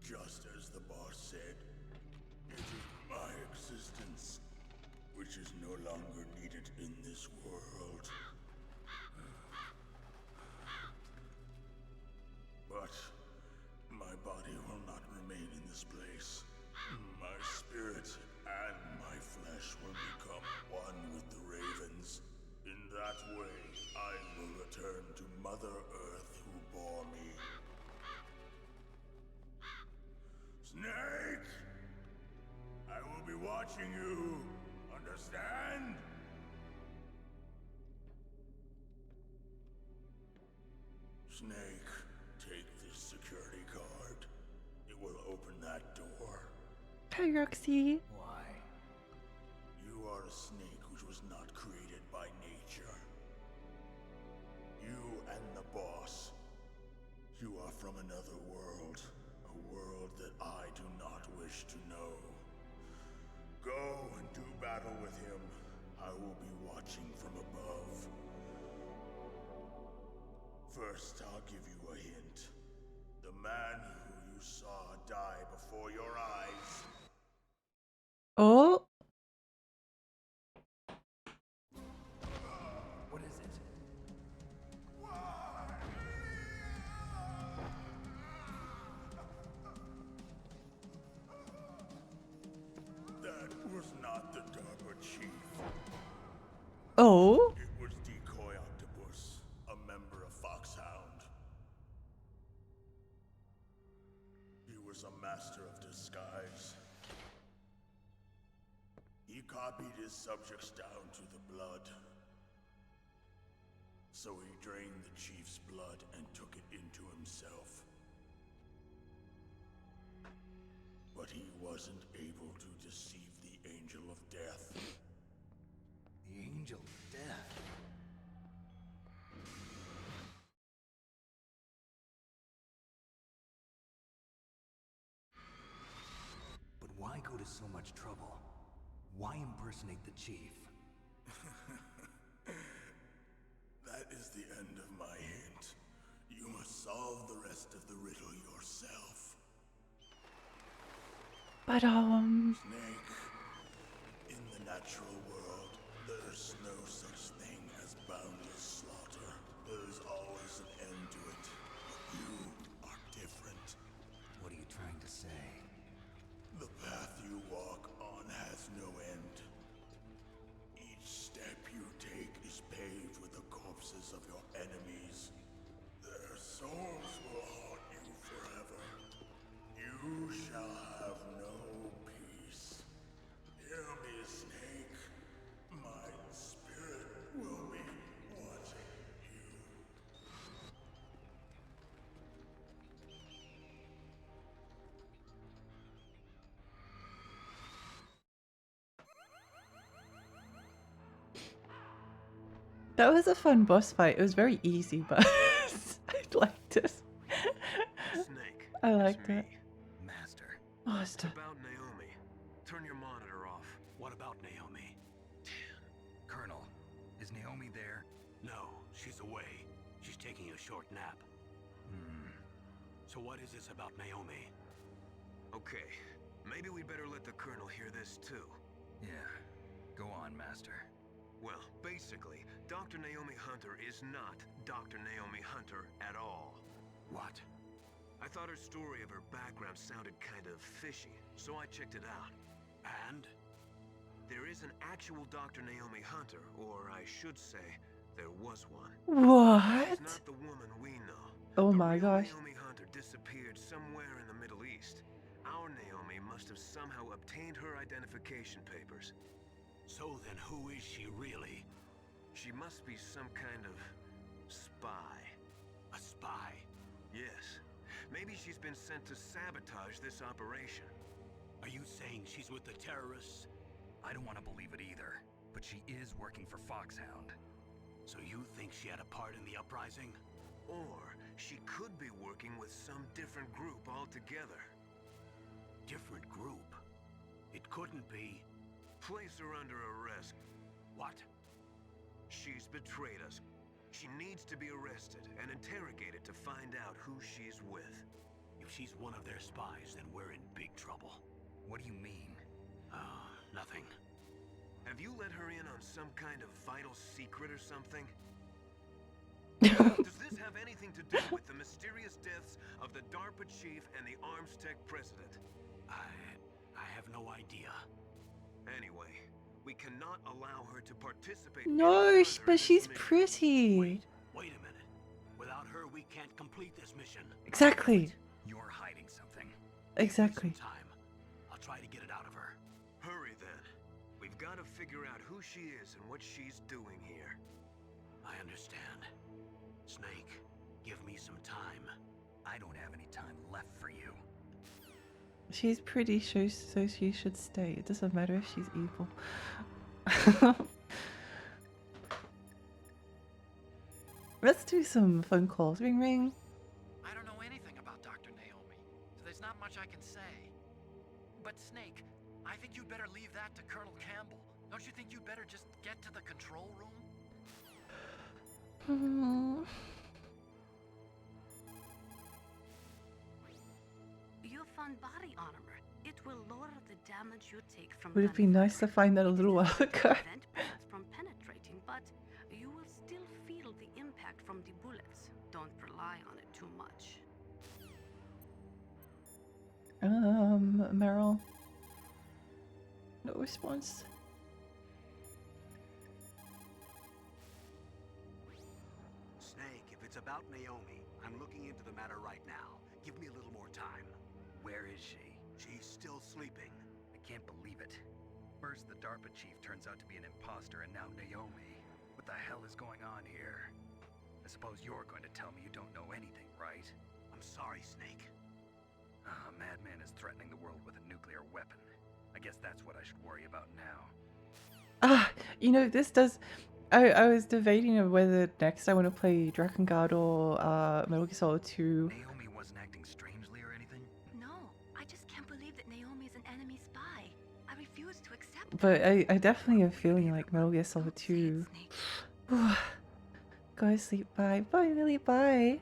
Just as the boss said, it is my existence which is no longer needed in this world. But my body will not remain in this place. My spirit and my flesh will become one with the ravens. In that way, I will return to Mother Earth who bore me. Snake! I will be watching you. Understand? Snake, take this security card. It will open that door. Hi, Roxy. Why? You are a snake which was not created by nature. You and the boss. You are from another world. A world that I do not wish to know. Go and do battle with him. I will be watching from above. First, I'll give you a hint. The man who you saw die before your eyes. Oh, What is it? That was not the DARPA chief. oh. It was Decoy Octopus, a member of Foxhound. He was a master of disguise. He copied his subjects down to the blood. So he drained the chief's blood and took it into himself. But he wasn't able to deceive the Angel of Death. The Angel of Death. But why go to so much trouble? Why impersonate the chief? That is the end of my hint. You must solve the rest of the riddle yourself. But Snake, in the natural world, there's no such thing as boundless slaughter. There's always an end to it. But you are different. What are you trying to say? The path you walk on has no end. Each step you take is paved with the corpses of your enemies. Their souls will haunt you forever. You shall have no peace. Hear me, Snake. My spirit will be watching you. that was a fun boss fight. It was very easy, but I liked it. Snake, I it's liked it. me. Master. Master. About Naomi. Turn your monitor off. What about Naomi? Colonel, is Naomi there? No, she's away. She's taking a short nap. So what is this about Naomi? Okay, maybe we'd better let the Colonel hear this too. Yeah. Go on, Master. Well, basically, Dr. Naomi Hunter is not Dr. Naomi Hunter at all. What? I thought her story of her background sounded kind of fishy, so I checked it out. And? There is an actual Dr. Naomi Hunter, or I should say, there was one. What? She's not the woman we know. Oh The my real gosh. Naomi Hunter disappeared somewhere in the Middle East. Our Naomi must have somehow obtained her identification papers. So then who is she really? She must be some kind of spy. A spy? Yes. Maybe she's been sent to sabotage this operation. Are you saying she's with the terrorists? I don't want to believe it either, but she is working for Foxhound. So you think she had a part in the uprising? Or she could be working with some different group altogether. Different group? It couldn't be. Place her under arrest. What? She's betrayed us. She needs to be arrested and interrogated to find out who she's with. If she's one of their spies, then we're in big trouble. What do you mean? Nothing. Have you let her in on some kind of vital secret or something? Does this have anything to do with the mysterious deaths of the DARPA chief and the Arms Tech president? I have no idea. Anyway, we cannot allow her to participate. No, any further in but this she's mission. pretty. Wait a minute. Without her, we can't complete this mission. Exactly. You're hiding something. Exactly. Give me some time. I'll try to get it out of her. Hurry then. We've got to figure out who she is and what she's doing here. I understand. Snake, give me some time. I don't have any time left for you. She's pretty, so she should stay. It doesn't matter if she's evil. Let's do some phone calls. Ring ring. I don't know anything about Dr. Naomi, so there's not much I can say. But Snake, I think you'd better leave that to Colonel Campbell. Don't you think you'd better just get to the control room? You found body armor. It will lower the damage you take from Would it be nice to find that a little while ago? prevent bullets from penetrating, but you will still feel the impact from the bullets. Don't rely on it too much. Meryl. No response. Snake, if it's about Naomi, I'm looking into the matter right now. Give me a little more time. Where is she? She's still sleeping. I can't believe it. First, the DARPA chief turns out to be an imposter, and now Naomi. What the hell is going on here? I suppose you're going to tell me you don't know anything, right? I'm sorry, Snake. A madman is threatening the world with a nuclear weapon. I guess that's what I should worry about now. You know, this does... I was debating on whether next I want to play Drakengard or Metal Gear Solid 2. Naomi wasn't acting strangely or anything? No, I just can't believe that Naomi is an enemy spy. I refuse to accept that. But I definitely am feeling like Metal Gear Solid Don't say it, 2. Snake. Go to sleep, bye. Bye, Lily, bye.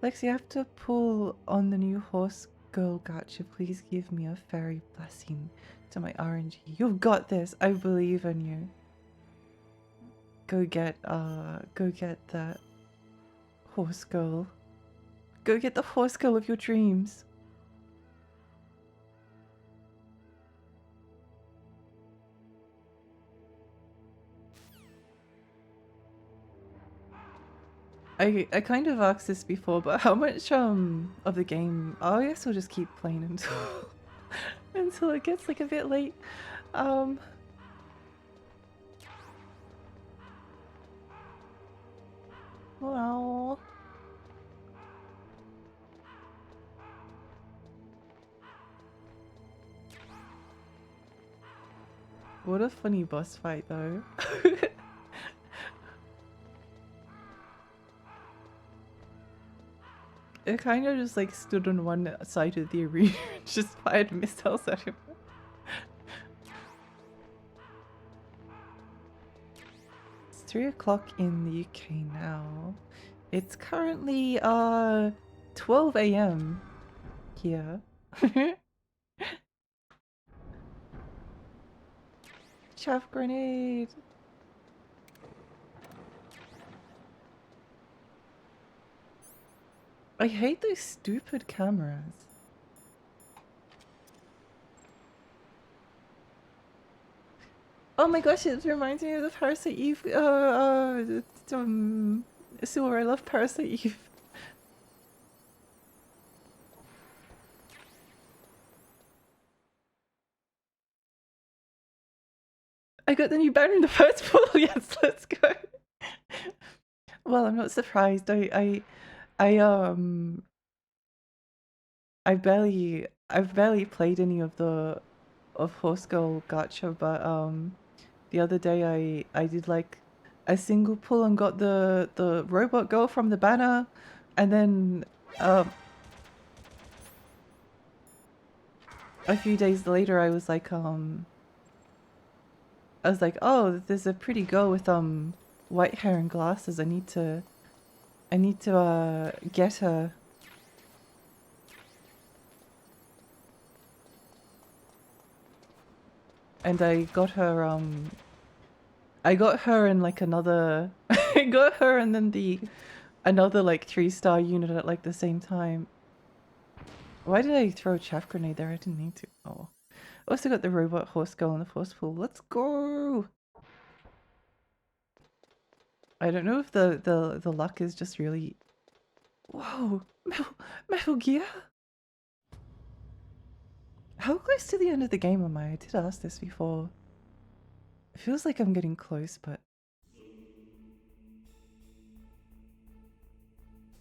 Lex, you have to pull on the new horse girl gacha. Please give me a fairy blessing to my RNG. You've got this. I believe in you. Go get that horse girl. Go get the horse girl of your dreams. I kind of asked this before, but how much of the game? Oh, I guess I'll just keep playing until until it gets like a bit late. Well, what a funny boss fight though. It kind of just like stood on one side of the arena and just fired missiles at him. It's 3 o'clock in the UK now. It's currently 12 a.m. here. Chaff grenade. I hate those stupid cameras. Oh my gosh, it reminds me of the Parasite Eve, Sewer, I love Parasite Eve. I got the new banner in the first pool, yes, let's go. Well, I'm not surprised. I've barely played any of Horse Girl Gacha, but the other day I did like a single pull and got the robot girl from the banner, and then a few days later I was like oh, there's a pretty girl with white hair and glasses. I need to get her. And I got her in like another I got her and then another like 3-star unit at like the same time. Why did I throw a chaff grenade there? I didn't need to. Oh. I also got the robot horse girl in the force pool. Let's go! I don't know if the luck is just really... Whoa! Metal Gear? How close to the end of the game am I? I did ask this before. It feels like I'm getting close, but...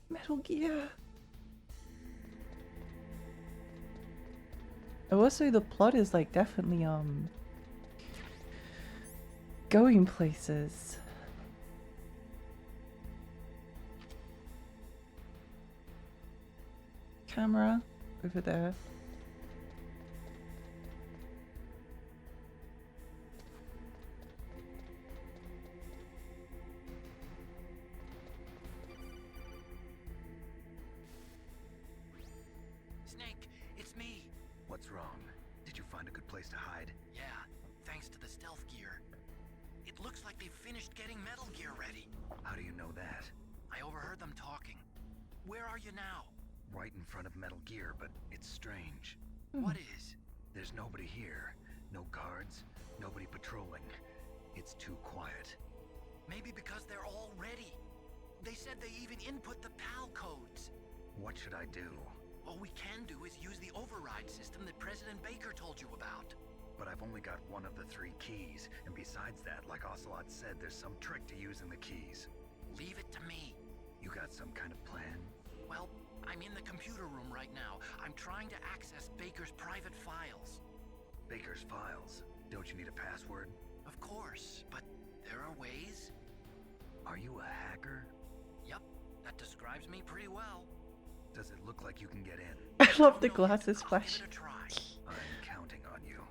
Metal Gear! Also, the plot is like definitely, going places. Camera over there. Snake, it's me. What's wrong? Did you find a good place to hide? Yeah, thanks to the stealth gear. It looks like they've finished getting Metal Gear ready. How do you know that? I overheard them talking. Where are you now? Right in front of Metal Gear, but it's strange. What is? There's nobody here. No guards, nobody patrolling. It's too quiet. Maybe because they're all ready. They said they even input the PAL codes. What should I do? All we can do is use the override system that President Baker told you about. But I've only got one of the 3 keys, and besides that, like Ocelot said, there's some trick to using the keys. Leave it to me. You got some kind of plan? Well, I'm in the computer room right now. I'm trying to access Baker's private files. Baker's files? Don't you need a password? Of course, but there are ways. Are you a hacker? Yep, that describes me pretty well. Does it look like you can get in? I love the Don't know yet. glasses I'll flash. give it a try. I'm counting on you.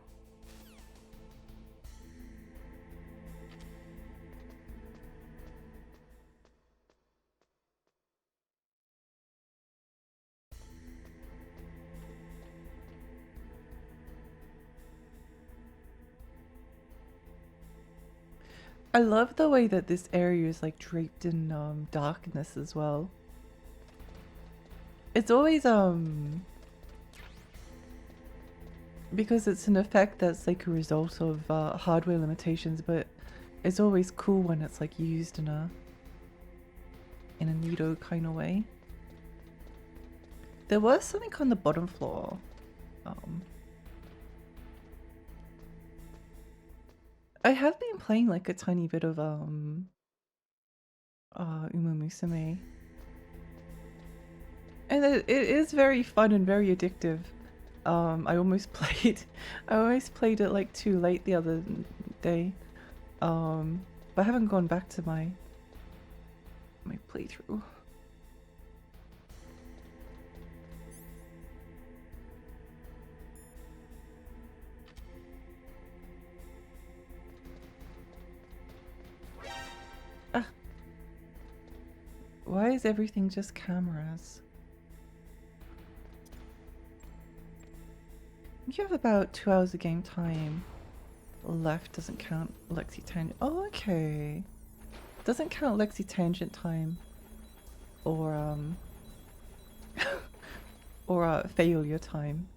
I love the way that this area is like draped in darkness as well. It's always because it's an effect that's like a result of hardware limitations, but it's always cool when it's like used in a neato kind of way. There was something on the bottom floor. I have been playing like a tiny bit of Uma Musume. And it is very fun and very addictive. I almost played it like too late the other day. But I haven't gone back to my playthrough. Why is everything just cameras? You have about 2 hours of game time left. Doesn't count Lexi Tangent. Oh, okay. Doesn't count Lexi Tangent time or or failure time.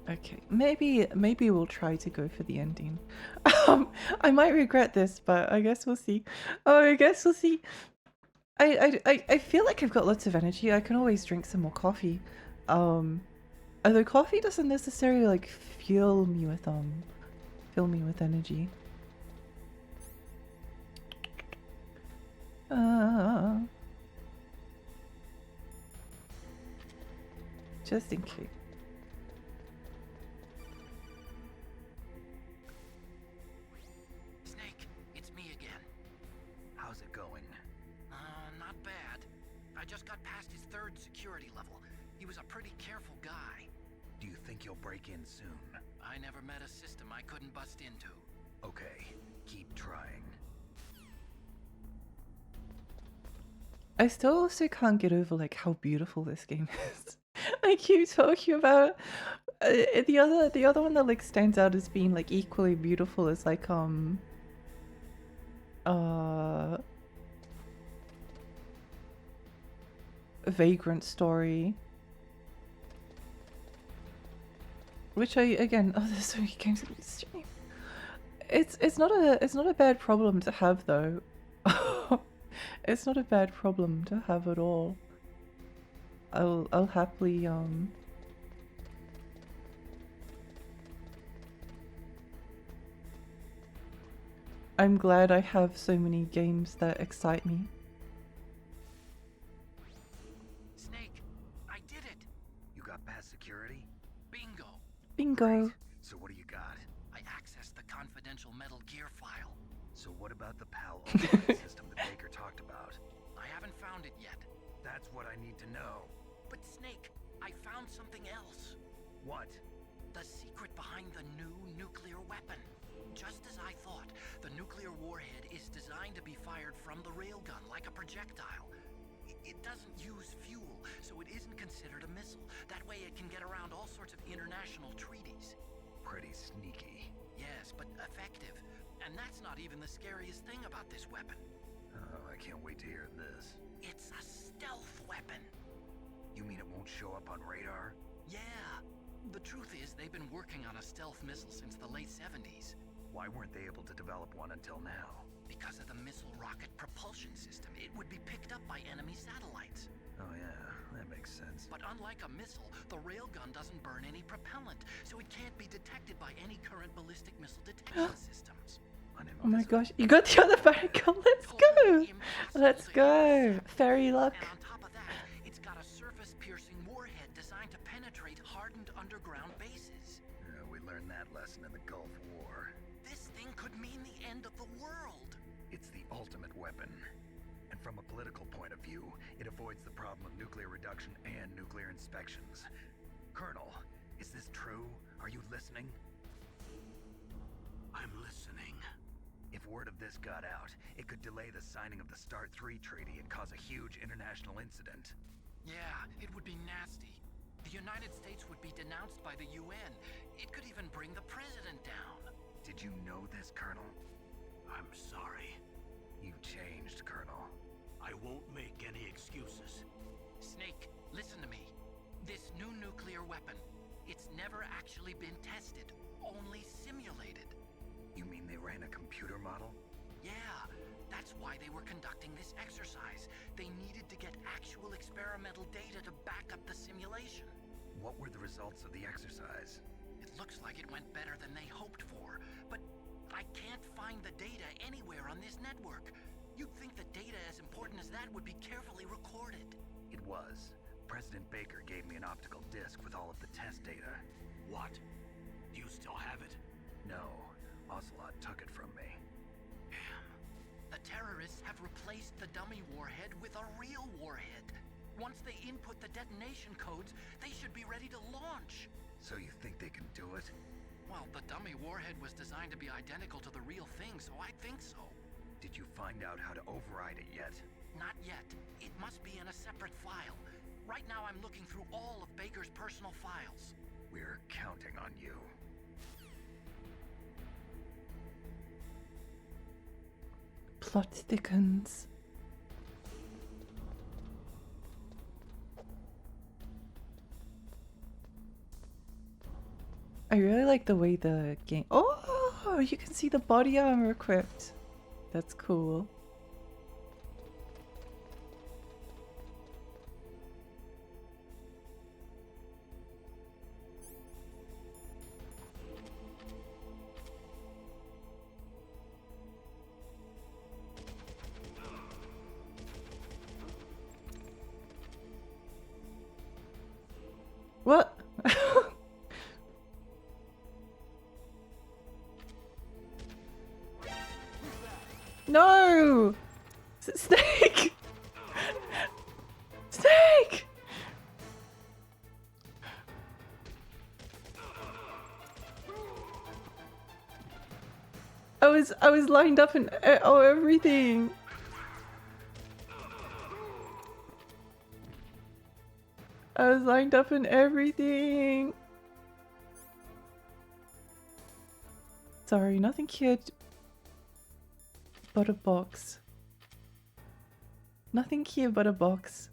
Okay, maybe we'll try to go for the ending. I might regret this, but I guess we'll see. Oh, I guess we'll see. I feel like I've got lots of energy. I can always drink some more coffee. Although coffee doesn't necessarily like fill me with energy. Just in case. Snake, it's me again. How's it going? Not bad. I just got past his 3rd security level. He was a pretty careful guy. Do you think you'll break in soon? I never met a system I couldn't bust into. Okay, keep trying. I still also can't get over like how beautiful this game is. I keep talking about the other one that like stands out as being like equally beautiful is like uh Vagrant Story, which I again there's so many games on this stream. It's not a bad problem to have though. It's not a bad problem to have at all. I'll happily I'm glad I have so many games that excite me. Snake, I did it! You got past security? Bingo! Bingo. So what do you got? I accessed the confidential Metal Gear file. So what about the PAL operating system that Baker talked about? I haven't found it yet. That's what I need to know. But Snake, I found something else. What? The secret behind the new nuclear weapon. Just as I thought, the nuclear warhead is designed to be fired from the railgun like a projectile. It doesn't use fuel, so it isn't considered a missile. That way it can get around all sorts of international treaties. Pretty sneaky. Yes, but effective. And that's not even the scariest thing about this weapon. Oh, I can't wait to hear this. It's a stealth weapon. You mean it won't show up on radar? Yeah. The truth is, they've been working on a stealth missile since the late 70s. Why weren't they able to develop one until now? Because of the missile rocket propulsion system, it would be picked up by enemy satellites. Oh yeah, that makes sense. But unlike a missile, the railgun doesn't burn any propellant, so it can't be detected by any current ballistic missile detection systems. Oh my gosh, you got the other particle. Let's go. Let's go. Fairy luck. And on top of that, it's got a surface-piercing warhead designed to penetrate hardened underground bases. We learned that lesson in the Gulf War. This thing could mean the end of the world. It's the ultimate weapon. And from a political point of view, it avoids the problem of nuclear reduction and nuclear inspections. Colonel, is this true? Are you listening? I'm listening. If word of this got out, it could delay the signing of the START 3 treaty and cause a huge international incident. Yeah, it would be nasty. The United States would be denounced by the UN. It could even bring the president down. Did you know this, Colonel? I'm sorry. You've changed, Colonel. I won't make any excuses. Snake, listen to me. This new nuclear weapon, it's never actually been tested, only simulated. You mean they ran a computer model? Yeah, that's why they were conducting this exercise. They needed to get actual experimental data to back up the simulation. What were the results of the exercise? It looks like it went better than they hoped for, but I can't find the data anywhere on this network. You'd think the data as important as that would be carefully recorded. It was. President Baker gave me an optical disc with all of the test data. What? Do you still have it? No. Ocelot took it from me. Damn. The terrorists have replaced the dummy warhead with a real warhead. Once they input the detonation codes, they should be ready to launch. So you think they can do it? Well, the dummy warhead was designed to be identical to the real thing, so I think so. Did you find out how to override it yet? Not yet. It must be in a separate file. Right now I'm looking through all of Baker's personal files. We're counting on you. Plot thickens. I really like the way the game. Oh, you can see the body armor equipped. That's cool. What? No! Snake! Snake! I was lined up and oh everything. I was lined up and everything. Sorry, nothing here but a box. Nothing here but a box.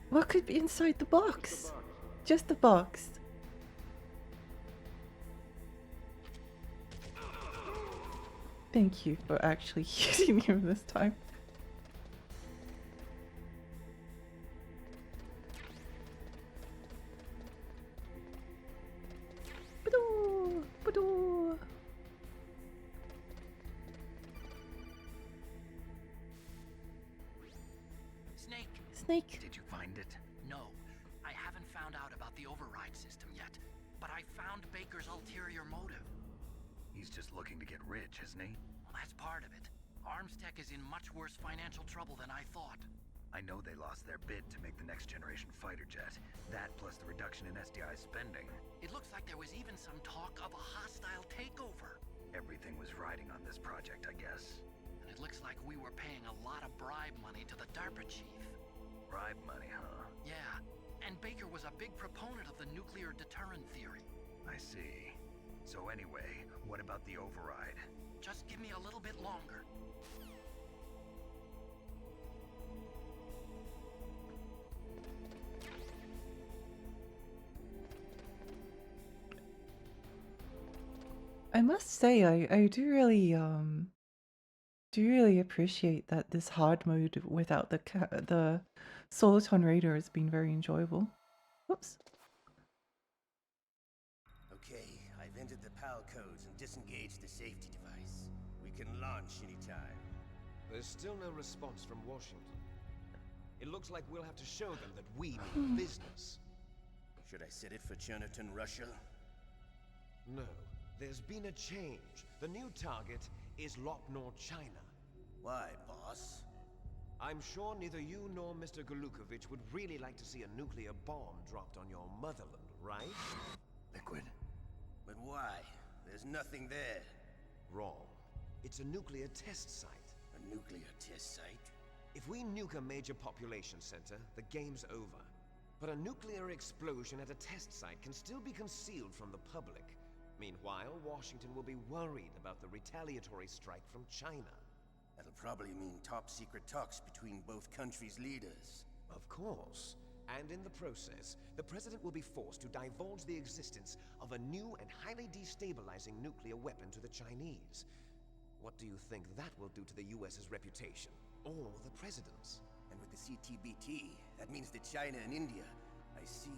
What could be inside the box? Just the box. Thank you for actually hitting him this time. Ba-doo, ba-doo. Snake, Snake. did you find it? No, I haven't found out about the override system yet, but I found Baker's ulterior motive. He's just looking to get rich, isn't he? Well, that's part of it. Armstech is in much worse financial trouble than I thought. I know they lost their bid to make the next generation fighter jet. That plus the reduction in SDI spending. It looks like there was even some talk of a hostile takeover. Everything was riding on this project, I guess. And it looks like we were paying a lot of bribe money to the DARPA chief. Bribe money, huh? Yeah, and Baker was a big proponent of the nuclear deterrent theory. I see. So anyway, what about the override? Just give me a little bit longer. I must say, I do really appreciate that this hard mode without the Soliton Raider has been very enjoyable. Whoops. Okay, I've entered the PAL codes and disengaged the safety device. We can launch anytime. There's still no response from Washington. It looks like we'll have to show them that we mean business. Should I set it for Cherniton, Russia? No, there's been a change. The new target is Lopnor, China. Why, boss? I'm sure neither you nor Mr. Golukovich would really like to see a nuclear bomb dropped on your motherland, right? Liquid. But why? There's nothing there. Wrong. It's a nuclear test site. A nuclear test site? If we nuke a major population center, the game's over. But a nuclear explosion at a test site can still be concealed from the public. Meanwhile, Washington will be worried about the retaliatory strike from China. That'll probably mean top-secret talks between both countries' leaders. Of course. And in the process, the president will be forced to divulge the existence of a new and highly destabilizing nuclear weapon to the Chinese. What do you think that will do to the US's reputation? Or the president's? And with the CTBT, that means that China and India. I see.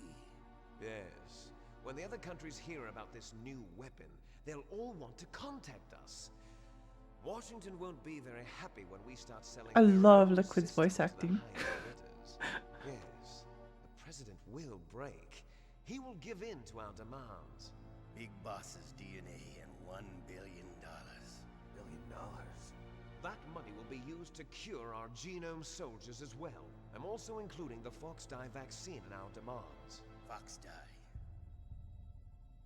Yes. When the other countries hear about this new weapon, they'll all want to contact us. Washington won't be very happy when we start selling. I love their own Liquid's voice systems to the acting. higher bidders. Yes, the president will break. He will give in to our demands. Big boss's DNA and $1 billion. $1 billion? That money will be used to cure our genome soldiers as well. I'm also including the Fox dye vaccine in our demands. Fox dye.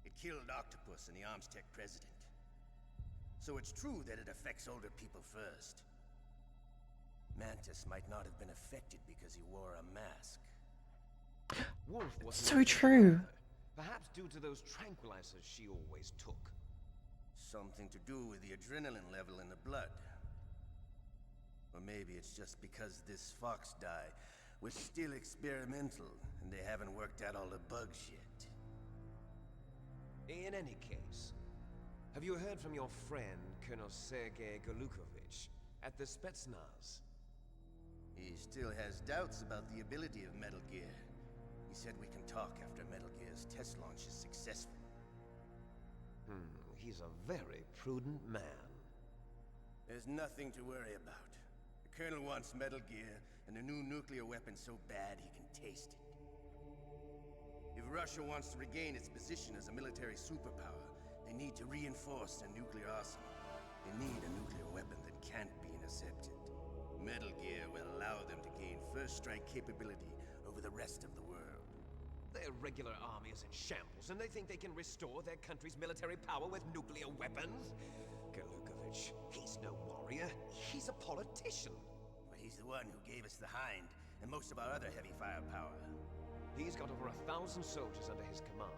It killed Octopus and the Armstech president. So it's true that it affects older people first. Mantis might not have been affected because he wore a mask. Wolf was So true. Perhaps due to those tranquilizers she always took. Something to do with the adrenaline level in the blood. Or maybe it's just because this Fox dye was still experimental and they haven't worked out all the bugs yet. In any case, have you heard from your friend, Colonel Sergei Golukovich, at the Spetsnaz? He still has doubts about the ability of Metal Gear. He said we can talk after Metal Gear's test launch is successful. He's a very prudent man. There's nothing to worry about. The Colonel wants Metal Gear and a new nuclear weapon so bad he can taste it. If Russia wants to regain its position as a military superpower, they need to reinforce their nuclear arsenal. They need a nuclear weapon that can't be intercepted. Metal Gear will allow them to gain first strike capability over the rest of the world. Their regular army is in shambles, and they think they can restore their country's military power with nuclear weapons? Golukovich Golukovich. He's no warrior. He's a politician. But he's the one who gave us the Hind and most of our other heavy firepower. He's got over 1,000 soldiers under his command.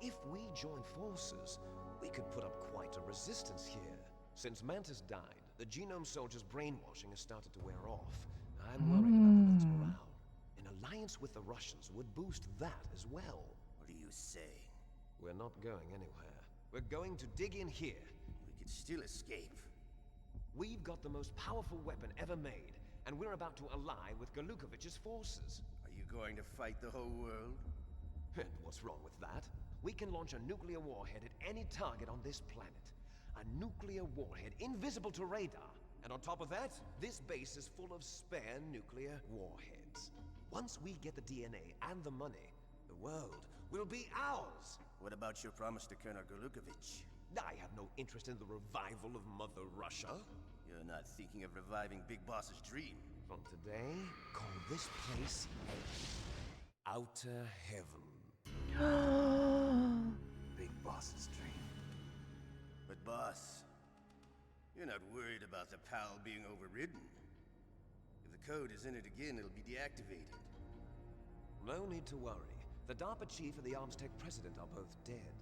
If we join forces, we could put up quite a resistance here. Since Mantis died, the Genome Soldiers' brainwashing has started to wear off. I'm worried about the world's morale. An alliance with the Russians would boost that as well. What do you say? We're not going anywhere. We're going to dig in here. We could still escape. We've got the most powerful weapon ever made, and we're about to ally with Golukovich's forces. Are you going to fight the whole world? And what's wrong with that? We can launch a nuclear warhead at any target on this planet. A nuclear warhead invisible to radar. And on top of that, this base is full of spare nuclear warheads. Once we get the DNA and the money, the world will be ours. What about your promise to Colonel Golukovich? I have no interest in the revival of Mother Russia. You're not thinking of reviving Big Boss's dream. From today, call this place Outer Heaven. Big Boss's dream. But boss, you're not worried about the PAL being overridden. If the code is entered again, it'll be deactivated. No need to worry. The DARPA chief and the Armstech president are both dead.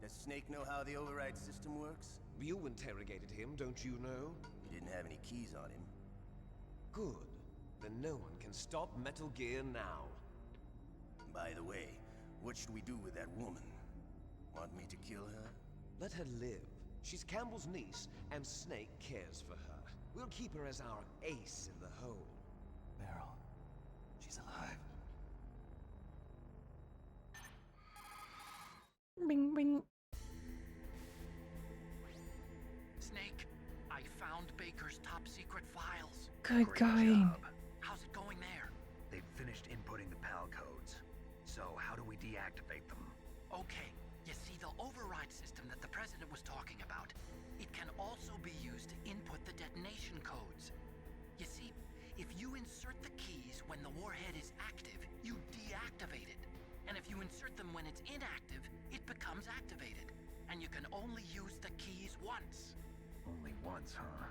Does Snake know how the override system works? You interrogated him, don't you know? He didn't have any keys on him. Good. Then no one can stop Metal Gear now. By the way, what should we do with that woman? Want me to kill her? Let her live. She's Campbell's niece, and Snake cares for her. We'll keep her as our ace in the hole. Meryl, she's alive. Bing, bing. Snake, I found Baker's top secret files. Good Great going. job. How's it going there? They've finished inputting the PAL codes. So how do we deactivate them? Okay, you see the override system that the president was talking about. It can also be used to input the detonation codes. You see, if you insert the keys when the warhead is active, you deactivate it. And if you insert them when it's inactive, it becomes activated. And you can only use the keys once. Only once, huh?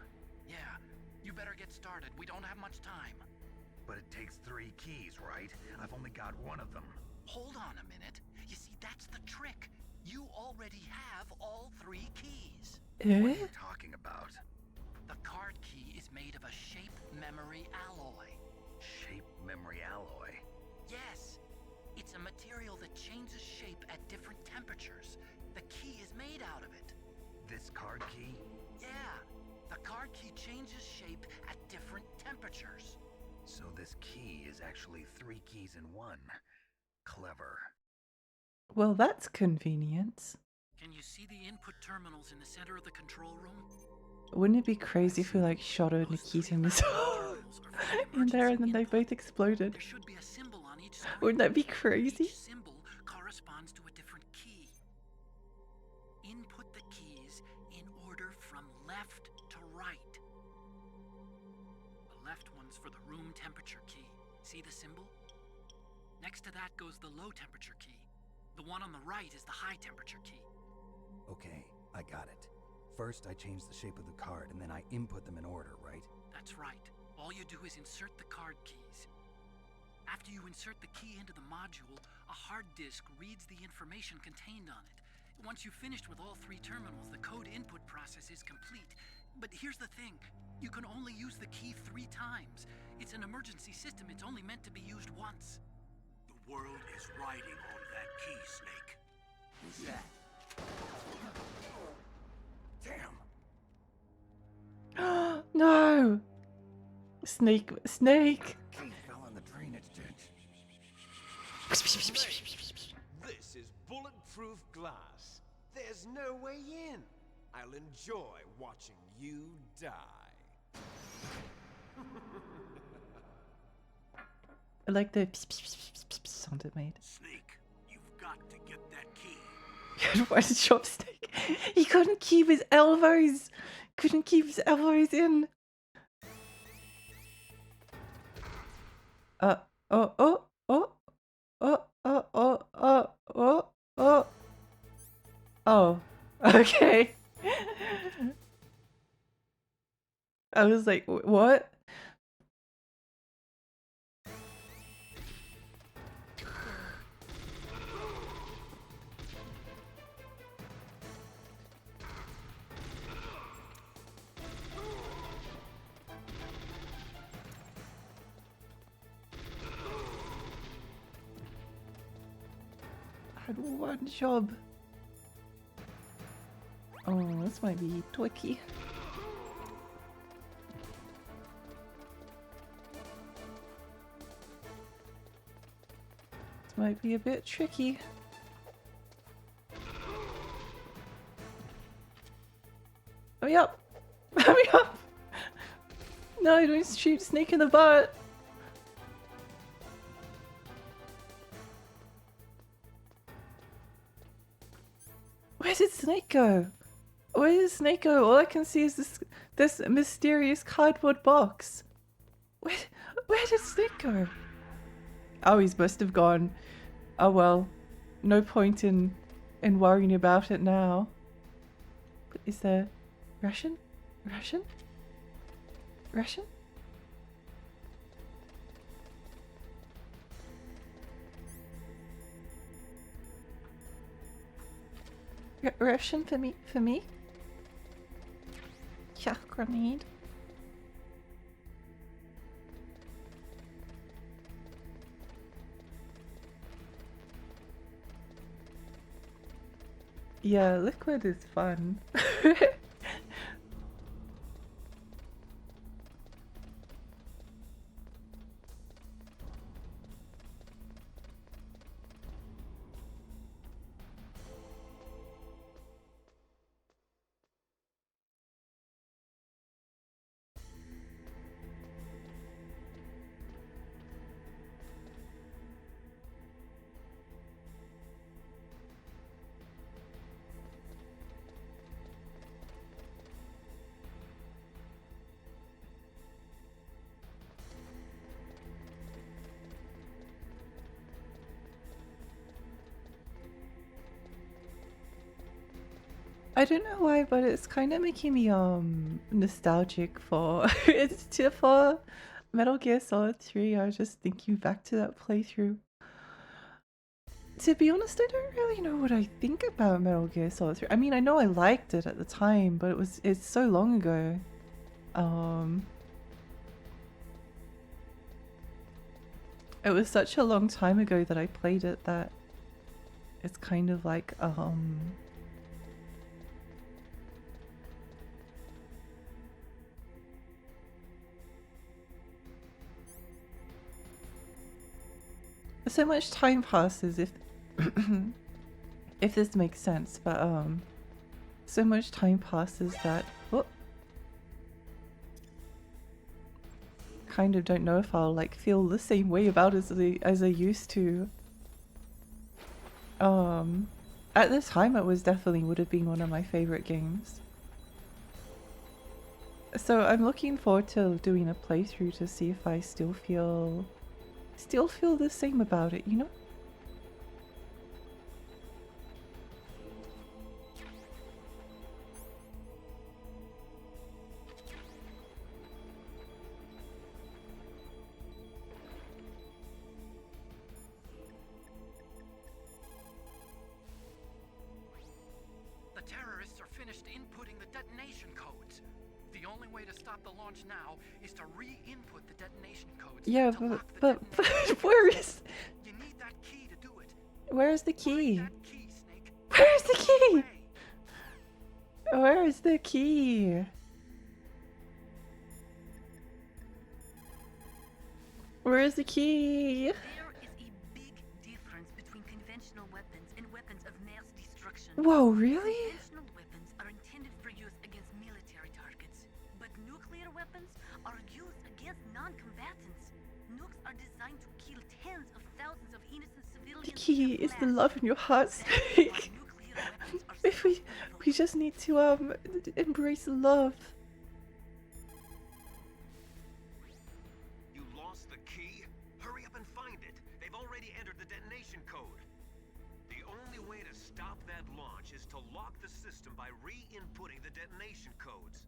Yeah, you better get started. We don't have much time. But it takes 3 keys, right? I've only got one of them. Hold on a minute. You see, that's the trick. You already have all 3 keys. What are Eh? you talking about? The card key is made of a shape memory alloy. Shape memory alloy. Yes, it's a material that changes shape at different temperatures. The key is made out of it. This card key? Yeah, the card key changes shape at different temperatures. So this key is actually 3 keys in one. Clever. Well, that's convenient. Can you see the input terminals in the center of the control room? Wouldn't it be crazy if we like shot a Nikita missile in there and then they both exploded? There should be a symbol on each screen. Wouldn't that be crazy? Each symbol corresponds to a different key. Input the keys in order from left to right. The left one's for the room temperature key. See the symbol? Next to that goes the low temperature key. The one on the right is the high temperature key. Okay, I got it. First, I change the shape of the card, and then I input them in order, right? That's right. All you do is insert the card keys. After you insert the key into the module, a hard disk reads the information contained on it. Once you've finished with all 3 terminals, the code input process is complete. But here's the thing. You can only use the key 3 times. It's an emergency system. It's only meant to be used once. The world is riding on that key, Snake. Who's that? Damn! No! Snake, snake! Key fell in the drainage ditch. This is bulletproof glass. There's no way in. I'll enjoy watching you die. I like the sound it made. Snake, you've got to get that key. Why did chopstick? He couldn't keep his elbows. Couldn't keep his elbows in. Oh, oh, oh, oh, oh, oh, oh, oh, oh. Oh, okay. I was like, what? I had one job. Oh, this might be tricky. This might be a bit tricky. Hurry up! Hurry up! No, don't shoot Snake in the butt! Where did Snake go? Where did Snake go? All I can see is this mysterious cardboard box. Where did Snake go? Oh, he must have gone. Oh well, no point in worrying about it now. Is there Russian? Russian? Russian? Russian for me? For me? Yeah, grenade. Yeah, liquid is fun. I don't know why, but it's kind of making me nostalgic for for Metal Gear Solid 3. I was just thinking back to that playthrough. To be honest, I don't really know what I think about Metal Gear Solid 3. I mean, I know I liked it at the time, but it's so long ago. It was such a long time ago that I played it that it's kind of like so much time passes if if this makes sense, but so much time passes that kind of don't know if I'll like feel the same way about it as I used to. At the time it was definitely would have been one of my favorite games. So I'm looking forward to doing a playthrough to see if I still feel the same about it, you know? The terrorists are finished inputting the detonation codes. The only way to stop the launch now is to re-input the detonation codes. Yeah, but where is... You need that key to do it. Where's the key? That key, Snake. Where's the key? Where is the key? Where is the key? There is a big difference between conventional weapons and weapons of mass destruction. Whoa, really? Conventional weapons are intended for use against military targets, but nuclear weapons are used against non-combatants. Nukes are designed to kill tens of thousands of innocent civilians. The key is the love in your heart, Snake. If we just need to embrace love. You lost the key? Hurry up and find it. They've already entered the detonation code. The only way to stop that launch is to lock the system by re-inputting the detonation codes.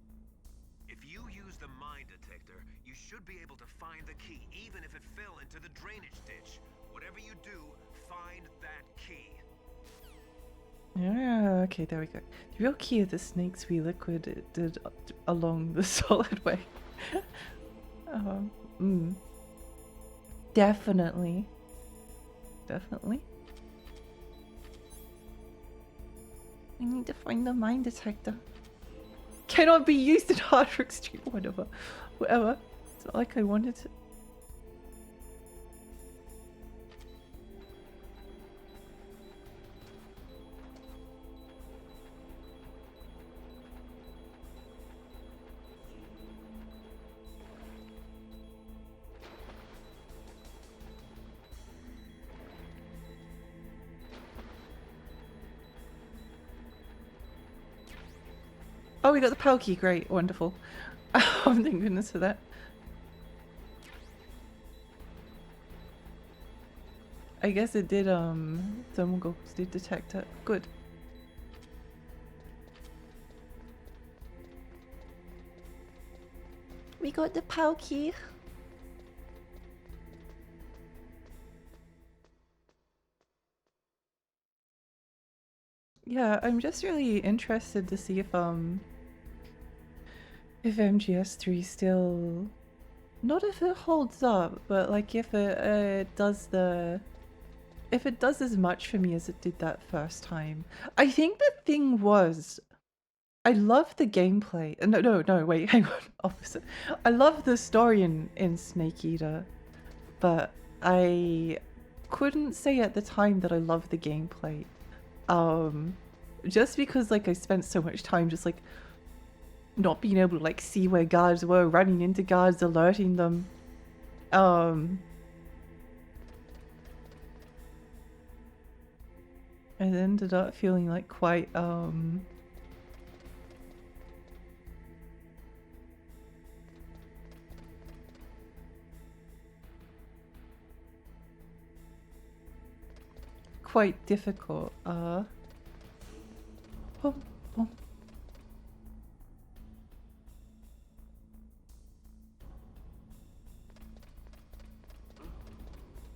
If you use the mine detector, you should be able to find the key, even if it fell into the drainage ditch. Whatever you do, find that key. Yeah, okay, there we go. The real key of the snakes we liquidated along the solid way. Mm. Definitely. Definitely. I need to find the mine detector. Cannot be used in Hardrock Street, whatever. Whatever. It's not like I wanted to. Oh, we got the PAL key. Great. Wonderful. Oh, thank goodness for that. I guess it did, thermal gulps did detect it. Good. We got the PAL key. Yeah, I'm just really interested to see if MGS3 still, not if it holds up, but like if it if it does as much for me as it did that first time. I think the thing was, I love the gameplay. No, wait, hang on, opposite. I love the story in Snake Eater, but I couldn't say at the time that I love the gameplay. Just because like I spent so much time just like not being able to like see where guards were, running into guards, alerting them. I ended up feeling like quite quite difficult. Boom, boom.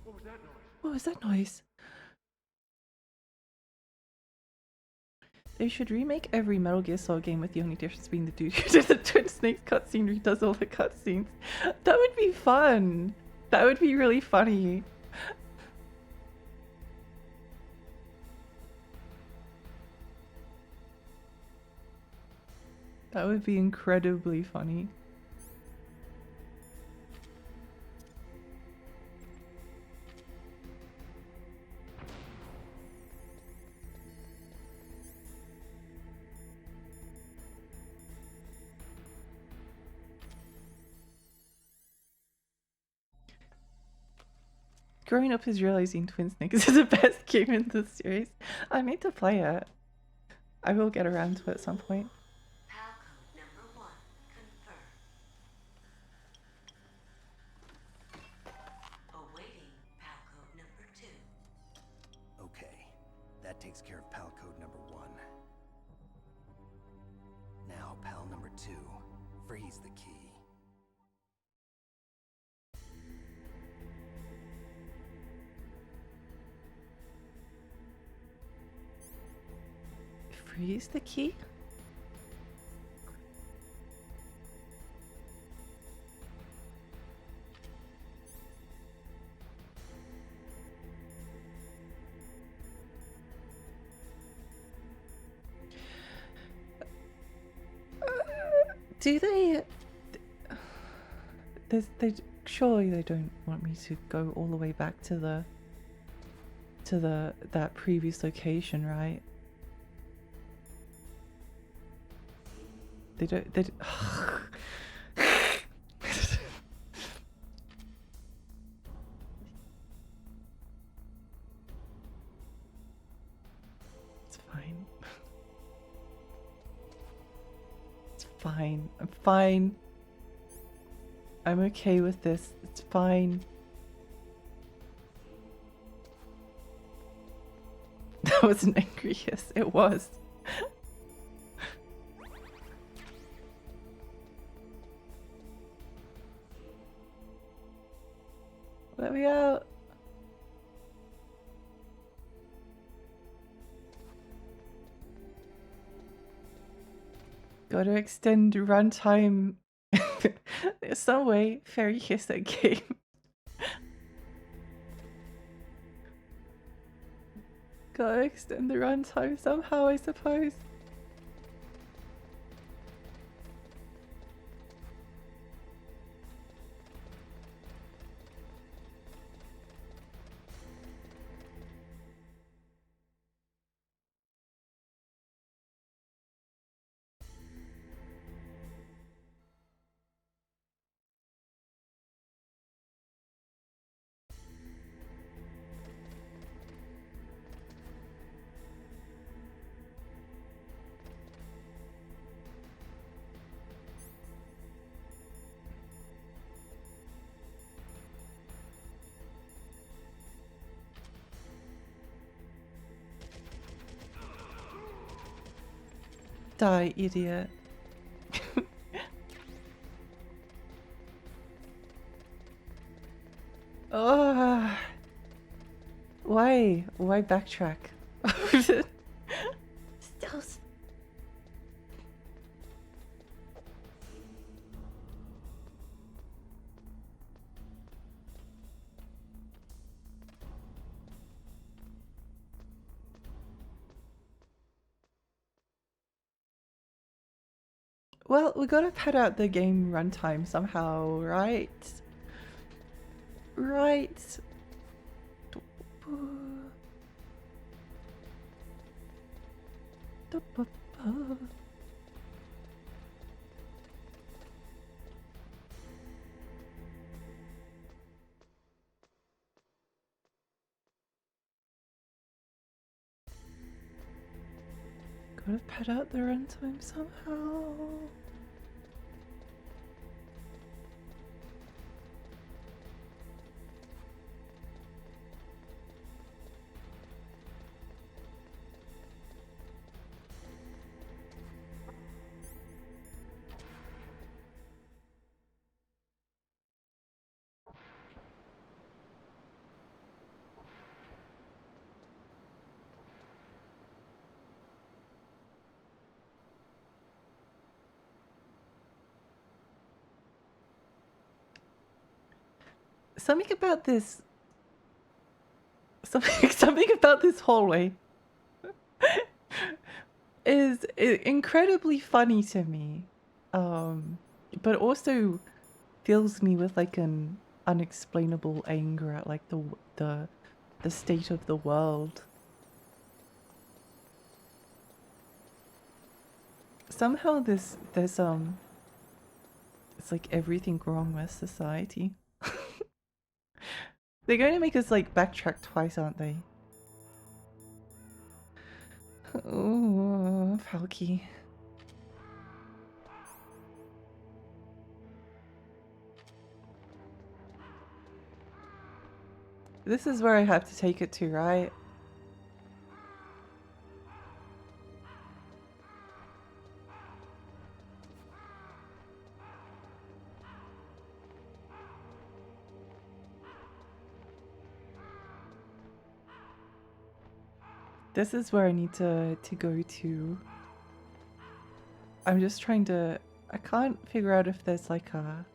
What was that noise? What was that noise? They should remake every Metal Gear Solid game with the only difference being the dude who did the Twin Snakes cutscene redoes all the cutscenes. That would be fun. That would be really funny. That would be incredibly funny. Growing up is realizing Twin Snakes is the best game in the series. I need to play it. I will get around to it at some point. PAL code number 1 confirmed. Awaiting PAL code number 2. Okay, that takes care of PAL code number 1. Now, PAL number 2. Freeze the key. Freeze the key? Do they... surely they don't want me to go all the way back to that previous location, right? They don't. It's fine. It's fine. I'm fine. I'm okay with this. It's fine. That was an angry yes. It was. Let me out. Gotta extend runtime some way. Fairy kiss that game. Gotta extend the runtime somehow, I suppose. Die, idiot. Oh, why? Why backtrack? Stealth. Well, we gotta pad out the game runtime somehow, right? Right. Gotta pad out the runtime somehow. Something about this. Something about this hallway is incredibly funny to me, but also fills me with like an unexplainable anger at like the state of the world. Somehow there's it's like everything wrong with society. They're going to make us like backtrack twice, aren't they? Oh, Falky. This is where I have to take it to, right? This is where I need to go to. I'm just trying to... I can't figure out if there's like a...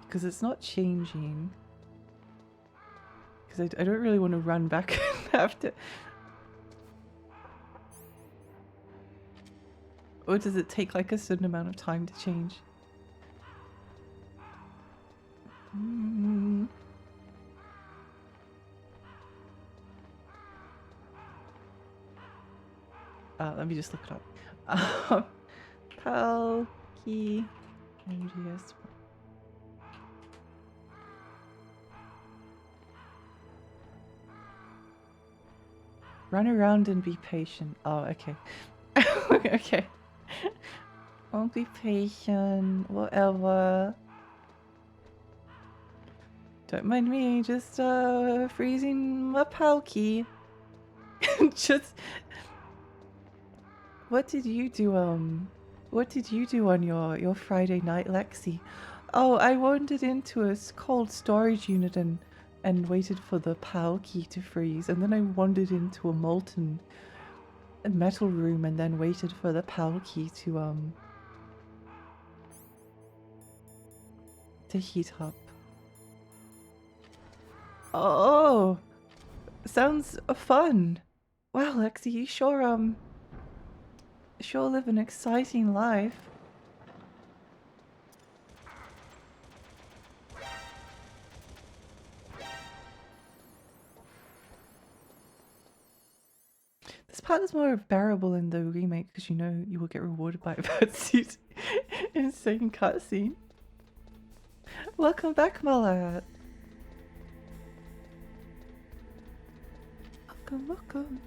Because it's not changing. Because I don't really want to run back and have to... Or does it take like a certain amount of time to change? Let me just look it up. Palki MGS. Run around and be patient. Oh, okay. Okay. Won't be patient, whatever. Don't mind me, just freezing my Palki. Just... What did you do, What did you do on your Friday night, Lexi? Oh, I wandered into a cold storage unit and waited for the PAL key to freeze, and then I wandered into a molten metal room and then waited for the PAL key to heat up. Oh, sounds fun. Wow, Lexi, you sure live an exciting life. This part is more bearable in the remake because you know you will get rewarded by a birdsuit. Insane cutscene. Welcome back, Malad. Welcome.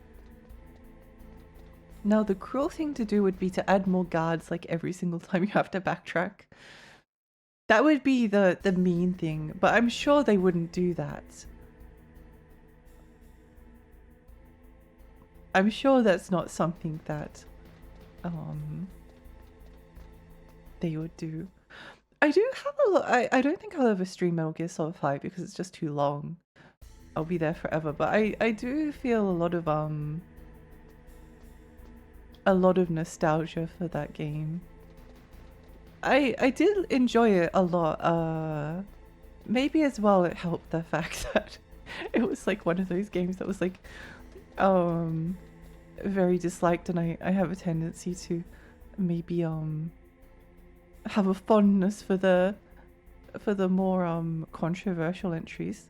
Now the cruel thing to do would be to add more guards like every single time you have to backtrack. That would be the mean thing, but I'm sure they wouldn't do that. I'm sure that's not something that they would do. I do have a lot. I don't think I'll ever stream Metal Gear Solid 5 because it's just too long. I'll be there forever, but I do feel a lot of nostalgia for that game. I did enjoy it a lot. Maybe as well it helped the fact that it was like one of those games that was like very disliked, and I have a tendency to maybe have a fondness for the more controversial entries.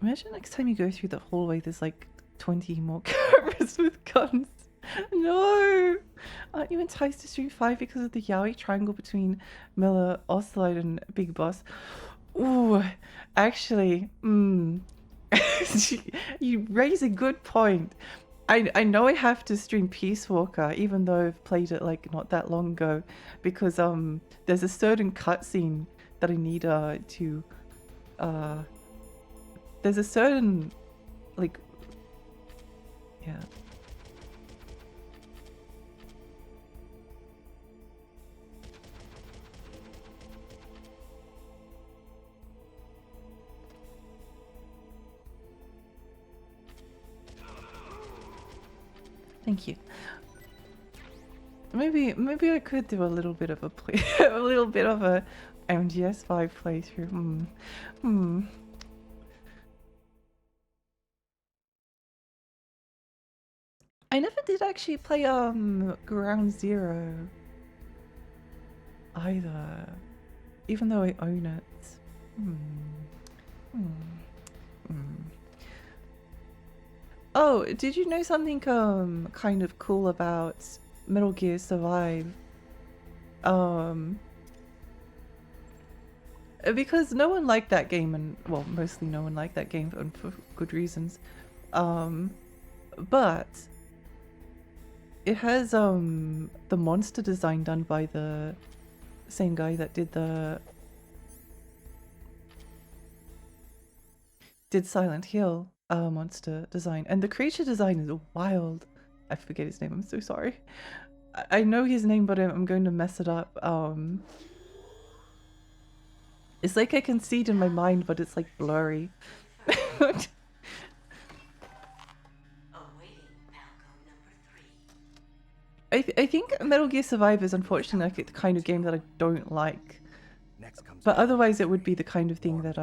Imagine next time you go through the hallway there's like 20 more cameras with guns. No! Aren't you enticed to stream 5 because of the yaoi triangle between Miller, Ocelot and Big Boss? Ooh, actually, you raise a good point. I know I have to stream Peace Walker, even though I've played it like not that long ago, because there's a certain cutscene that I need to there's a certain like yeah. Thank you. Maybe I could do a little bit of a play, a little bit of a MGS5 playthrough. I never did actually play Ground Zero either, even though I own it. Oh, did you know something kind of cool about Metal Gear Survive? Because no one liked that game, and well, mostly no one liked that game for good reasons. But it has the monster design done by the same guy that did Silent Hill monster design, and the creature design is wild. I forget his name, I'm so sorry. I know his name, but I'm going to mess it up. It's like I can see it in my mind, but it's like blurry. I think Metal Gear Survive is unfortunately like the kind of game that I don't like. But otherwise it would be the kind of thing that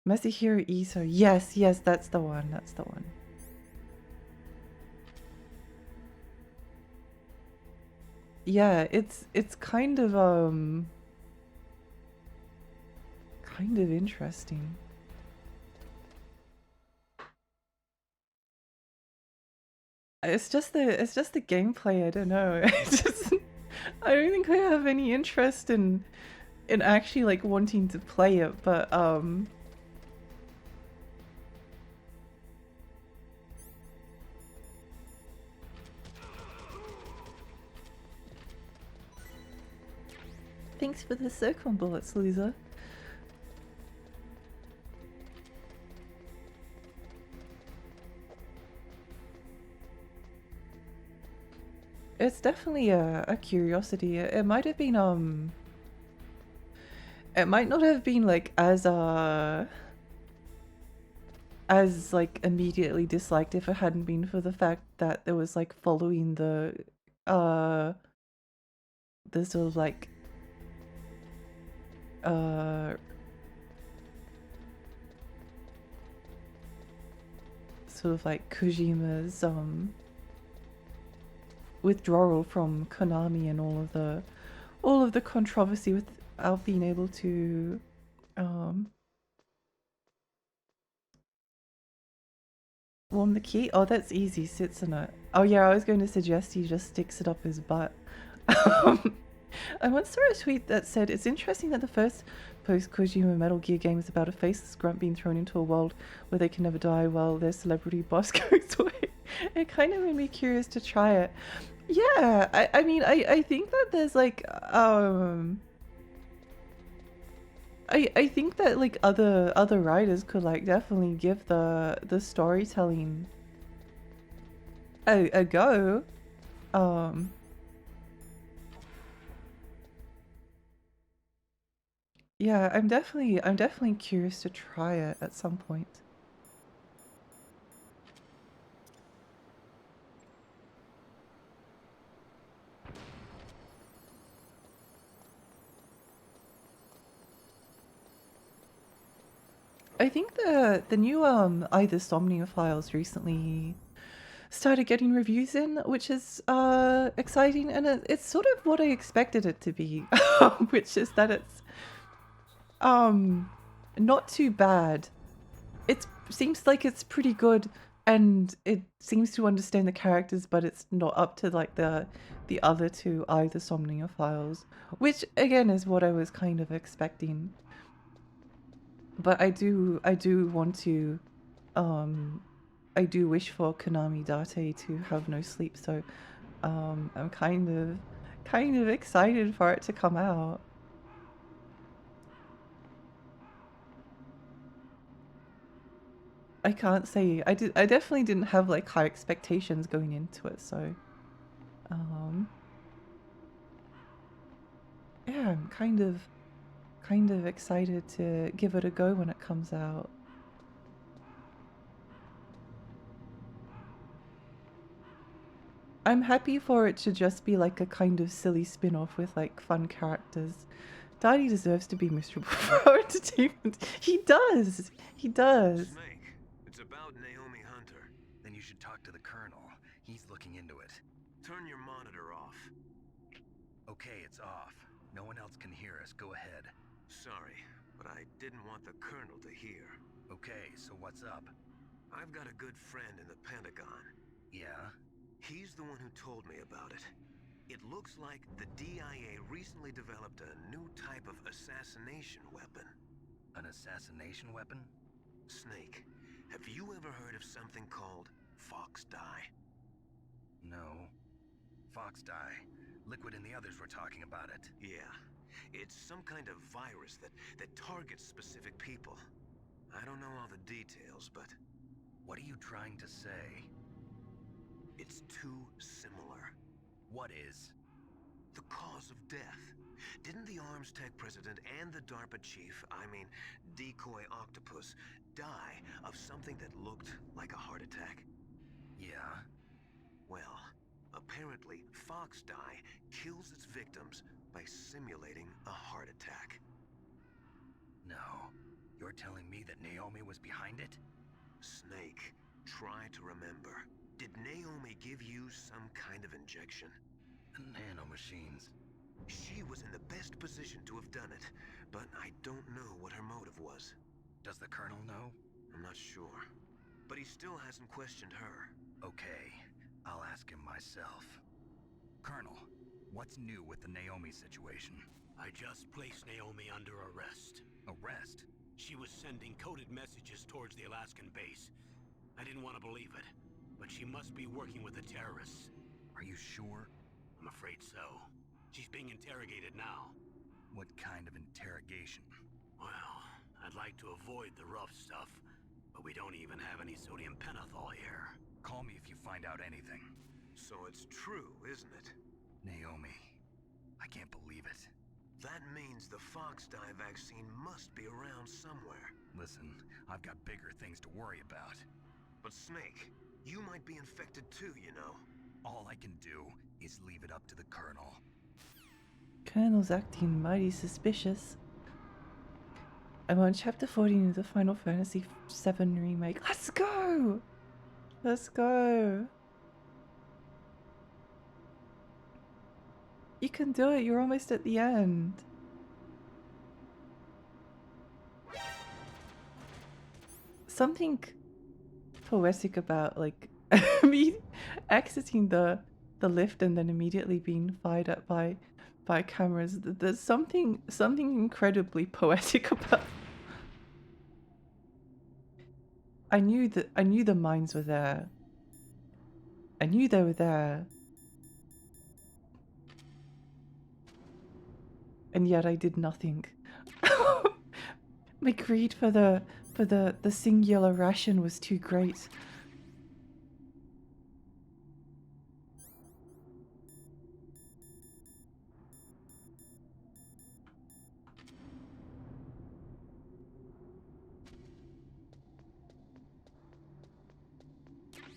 Masahiro Iso. Yes, that's the one. That's the one. Yeah, it's kind of interesting. It's just the gameplay, I don't know. I don't think I have any interest in actually like wanting to play it, but thanks for the circle bullets, loser. It's definitely a curiosity. It might have been it might not have been like as like immediately disliked if it hadn't been for the fact that there was like following uh the sort of like uh sort of like Kojima's withdrawal from Konami and all of the controversy without being able to um warm the key. Oh, that's easy. Sits in it. Oh yeah, I was going to suggest he just sticks it up his butt. I once saw a tweet that said it's interesting that the first post-Kojima Metal Gear game is about a faceless grunt being thrown into a world where they can never die while their celebrity boss goes away. It kind of made me curious to try it. Yeah, I mean, I think that there's like I think that like other writers could like definitely give the storytelling a go. Yeah, I'm definitely curious to try it at some point. I think the new either Somnia files recently started getting reviews in, which is exciting, and it's sort of what I expected it to be, which is that it's not too bad. It seems like it's pretty good, and it seems to understand the characters, but it's not up to like the other two either Somnia files, which again is what I was kind of expecting. But I do want to I do wish for Konami Date to have no sleep, so I'm kind of excited for it to come out. I can't say I definitely didn't have like high expectations going into it, so um yeah, I'm kind of excited to give it a go when it comes out. I'm happy for it to just be like a kind of silly spin-off with like fun characters. Daddy deserves to be miserable for our entertainment. He does. He does. Snake, it's about Naomi Hunter. Then you should talk to the Colonel. He's looking into it. Turn your monitor off. Okay, it's off. No one else can hear us. Go ahead. Sorry, but I didn't want the Colonel to hear. Okay, so what's up? I've got a good friend in the Pentagon. Yeah? He's the one who told me about it. It looks like the DIA recently developed a new type of assassination weapon. An assassination weapon? Snake, have you ever heard of something called Fox Dye? No. Fox dye. Liquid and the others were talking about it. Yeah. It's some kind of virus that targets specific people. I don't know all the details, but... What are you trying to say? It's too similar. What is? The cause of death. Didn't the Arms Tech president and the DARPA chief, I mean, Decoy Octopus, die of something that looked like a heart attack? Yeah? Well, apparently Fox Dye kills its victims by simulating a heart attack. No. You're telling me that Naomi was behind it? Snake, try to remember. Did Naomi give you some kind of injection? Nanomachines. She was in the best position to have done it, but I don't know what her motive was. Does the Colonel know? I'm not sure. But he still hasn't questioned her. Okay, I'll ask him myself. Colonel, what's new with the Naomi situation? I just placed Naomi under arrest. Arrest? She was sending coded messages towards the Alaskan base. I didn't want to believe it, but she must be working with the terrorists. Are you sure? I'm afraid so. She's being interrogated now. What kind of interrogation? Well, I'd like to avoid the rough stuff, but we don't even have any sodium pentothal here. Call me if you find out anything. So it's true, isn't it? Naomi, I can't believe it. That means the fox dye vaccine must be around somewhere. Listen, I've got bigger things to worry about. But Snake, you might be infected too, you know. All I can do is leave it up to the Colonel. Colonel's acting mighty suspicious. I'm on chapter 14 of the Final Fantasy VII remake. Let's go! Let's go! You can do it, you're almost at the end. Something poetic about like me exiting the lift and then immediately being fired at by cameras. There's something incredibly poetic about. I knew the mines were there. I knew they were there. And yet I did nothing. My greed for the singular ration was too great.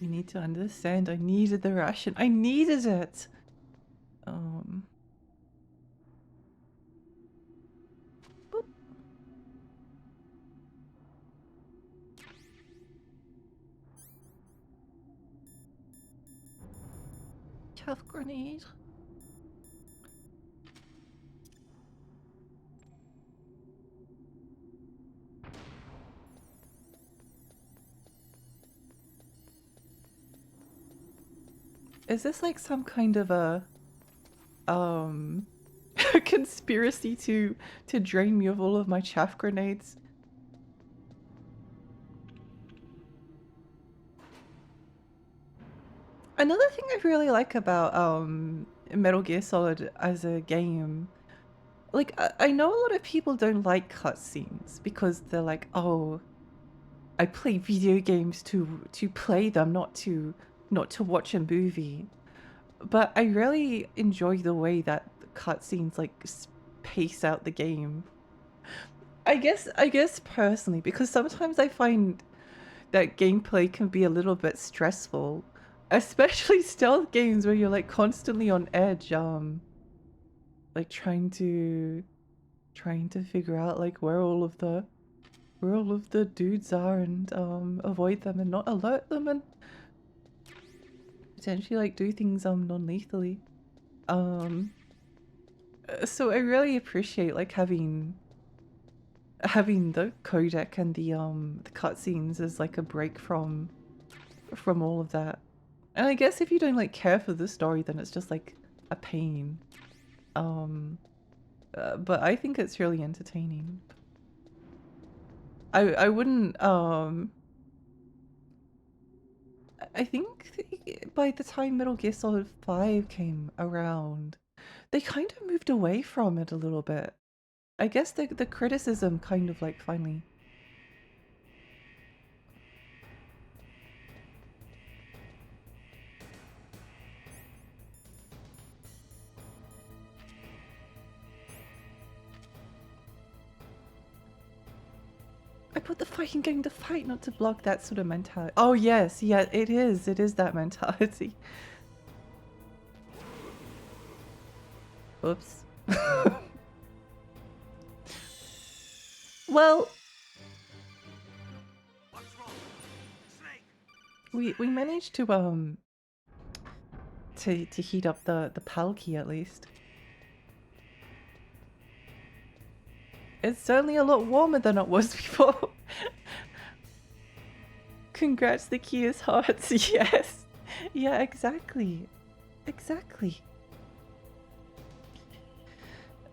You need to understand, I needed the ration. I needed it! Boop. Chaff grenade. Is this like some kind of a conspiracy to drain me of all of my chaff grenades? Another thing I really like about Metal Gear Solid as a game, like I know a lot of people don't like cutscenes because they're like, oh, I play video games to play them, not to watch a movie. But I really enjoy the way that the cutscenes like pace out the game. I guess personally, because sometimes I find that gameplay can be a little bit stressful, especially stealth games where you're like constantly on edge, like trying to figure out like where all of the dudes are and avoid them and not alert them and potentially like do things non-lethally. So I really appreciate like having the codec and the cutscenes as like a break from all of that. And I guess if you don't like care for the story, then it's just like a pain. But I think it's really entertaining. I wouldn't I think by the time Metal Gear Solid 5 came around, they kind of moved away from it a little bit. I guess the criticism kind of like finally. I put the fighting game to fight, not to block, that sort of mentality. Oh yes, yeah, it is that mentality. Oops. Well, What's wrong? Snake! we managed to heat up the Palki at least. It's certainly a lot warmer than it was before. Congrats, the key is hearts. Yes. Yeah, exactly. Exactly.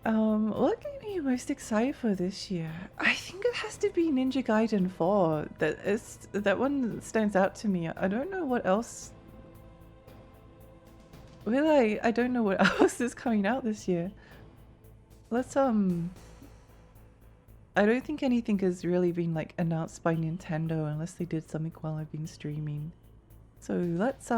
What game are you most excited for this year? I think it has to be Ninja Gaiden 4. That one stands out to me. I don't know what else. Really, I don't know what else is coming out this year. Let's I don't think anything has really been like announced by Nintendo unless they did something while I've been streaming. So let's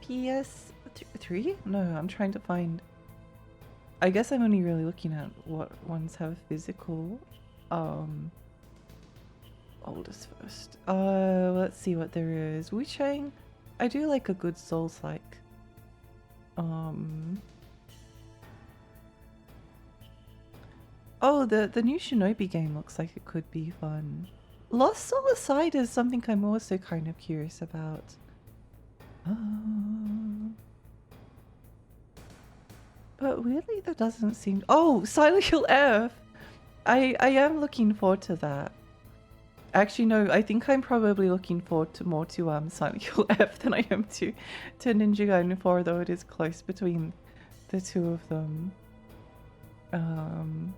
PS3? No, I'm trying to find. I guess I'm only really looking at what ones have physical. Oldest first. Let's see what there is. Wu Chang. I do like a good Souls-like. Oh, the new Shinobi game looks like it could be fun. Lost Soul Aside is something I'm also kind of curious about. But weirdly, that doesn't seem. Oh, Silent Hill F. I am looking forward to that. Actually, no. I think I'm probably looking forward to more to Silent Hill F than I am to Ninja Gaiden 4, though it is close between the two of them. Dum,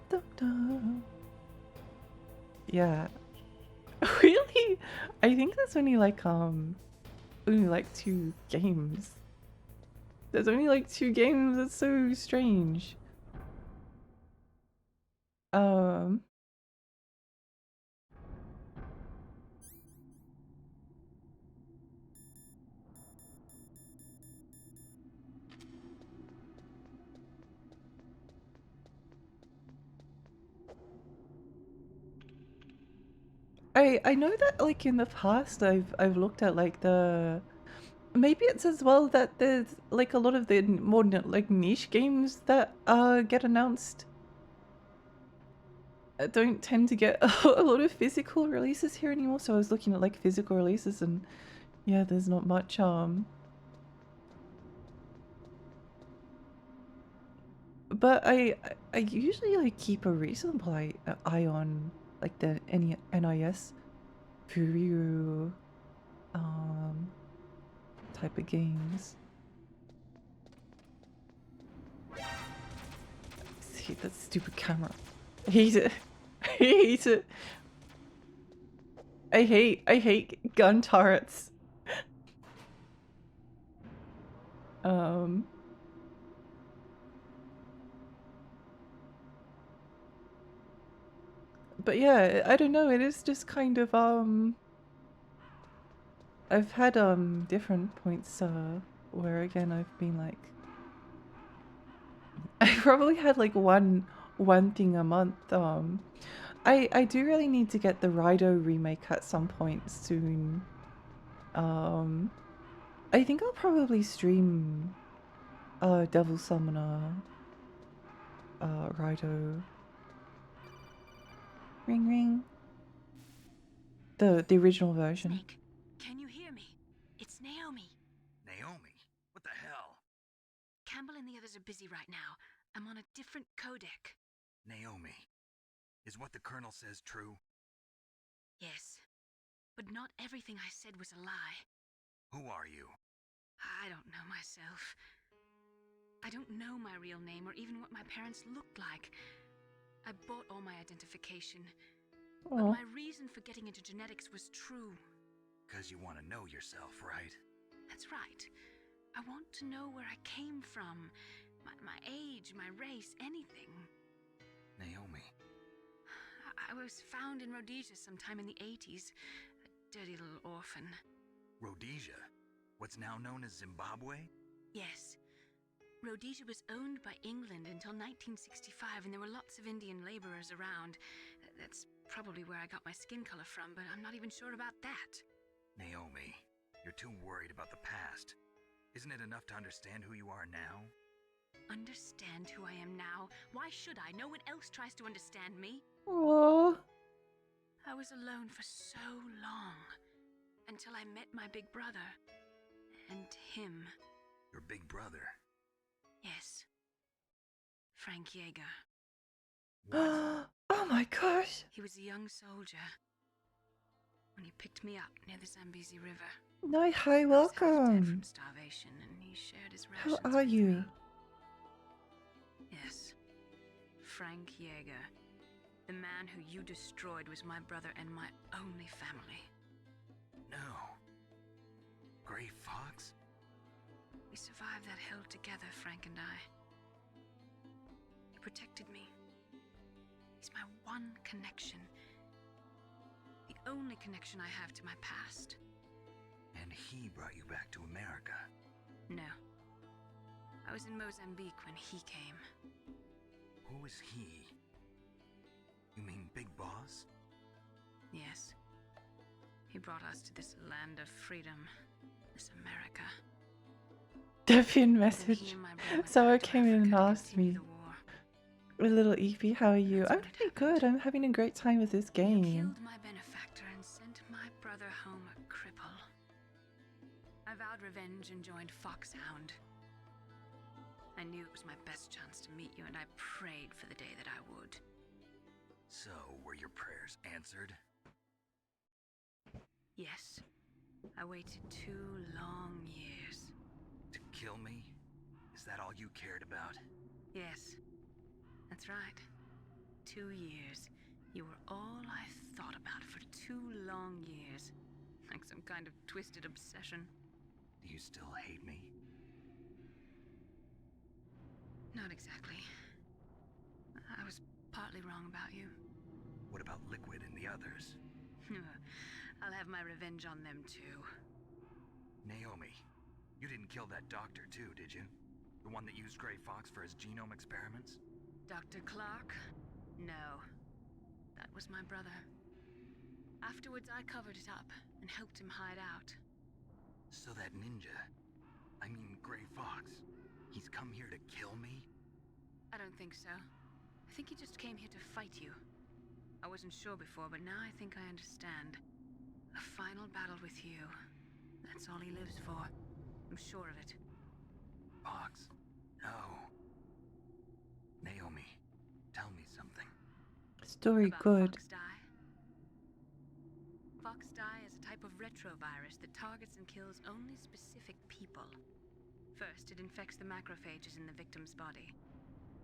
dum, dum. Yeah. Really? I think there's only like 2 games. There's only like 2 games. That's so strange. I know that like in the past I've looked at like the maybe it's as well that there's like a lot of the more like niche games that get announced don't tend to get a lot of physical releases here anymore. So I was looking at like physical releases and yeah, there's not much but I usually like keep a reasonable eye on like the NIS Furiru type of games. See that stupid camera. I hate it. I hate it. I hate gun turrets. But yeah, I don't know, it is just kind of I've had different points where again I've been like I probably had like one thing a month. I do really need to get the Rido remake at some point soon. I think I'll probably stream Devil Summoner Rido. Ring ring. The original version. Snake, can you hear me? It's Naomi. Naomi? What the hell? Campbell and the others are busy right now. I'm on a different codec. Naomi, is what the Colonel says true? Yes, but not everything I said was a lie. Who are you? I don't know myself. I don't know my real name or even what my parents looked like. I bought all my identification. But Oh. my reason for getting into genetics was true. 'Cause you want to know yourself, right? That's right. I want to know where I came from. My age, my race, anything. Naomi. I was found in Rhodesia sometime in the 80s. A dirty little orphan. Rhodesia? What's now known as Zimbabwe? Yes. Rhodesia was owned by England until 1965, and there were lots of Indian laborers around. That's probably where I got my skin color from, but I'm not even sure about that. Naomi, you're too worried about the past. Isn't it enough to understand who you are now? Understand who I am now? Why should I? No one else tries to understand me. Aww. I was alone for so long, until I met my big brother. And him. Your big brother? Yes. Frank Yeager. Oh my gosh. He was a young soldier when he picked me up near the Zambezi River. No, hi, I was half dead welcome. from starvation, and he shared his How rations are with you? me. Yes. Frank Yeager. The man who you destroyed was my brother and my only family. No. Gray Fox? We survived that hell together, Frank and I. He protected me. He's my one connection. The only connection I have to my past. And he brought you back to America. No. I was in Mozambique when he came. Who is he? You mean Big Boss? Yes. He brought us to this land of freedom. This America. Deviant Then message. he and my brother went Someone back to came in and Africa to asked continue me, the war. little Evie, how are you? That's I'm what had doing happened. good. I'm having a great time with this You game. killed my benefactor and sent my brother home a cripple. I vowed revenge and joined Foxhound. I knew it was my best chance to meet you, and I prayed for the day that I would. So, were your prayers answered? Yes. I waited 2 long years. To kill me? Is that all you cared about? Yes. That's right. 2 years. You were all I thought about for 2 long years. Like some kind of twisted obsession. Do you still hate me? Not exactly. I was partly wrong about you. What about Liquid and the others? I'll have my revenge on them too. Naomi, you didn't kill that doctor too, did you? The one that used Gray Fox for his genome experiments? Dr. Clark? No. That was my brother. Afterwards, I covered it up and helped him hide out. So that ninja, I mean Gray Fox, he's come here to kill me? I don't think so. I think he just came here to fight you. I wasn't sure before, but now I think I understand. A final battle with you. That's all he lives for. I'm sure of it. Fox? No. Naomi, tell me something. Story About good. Fox Die. Fox Die is a type of retrovirus that targets and kills only specific people. First, it infects the macrophages in the victim's body.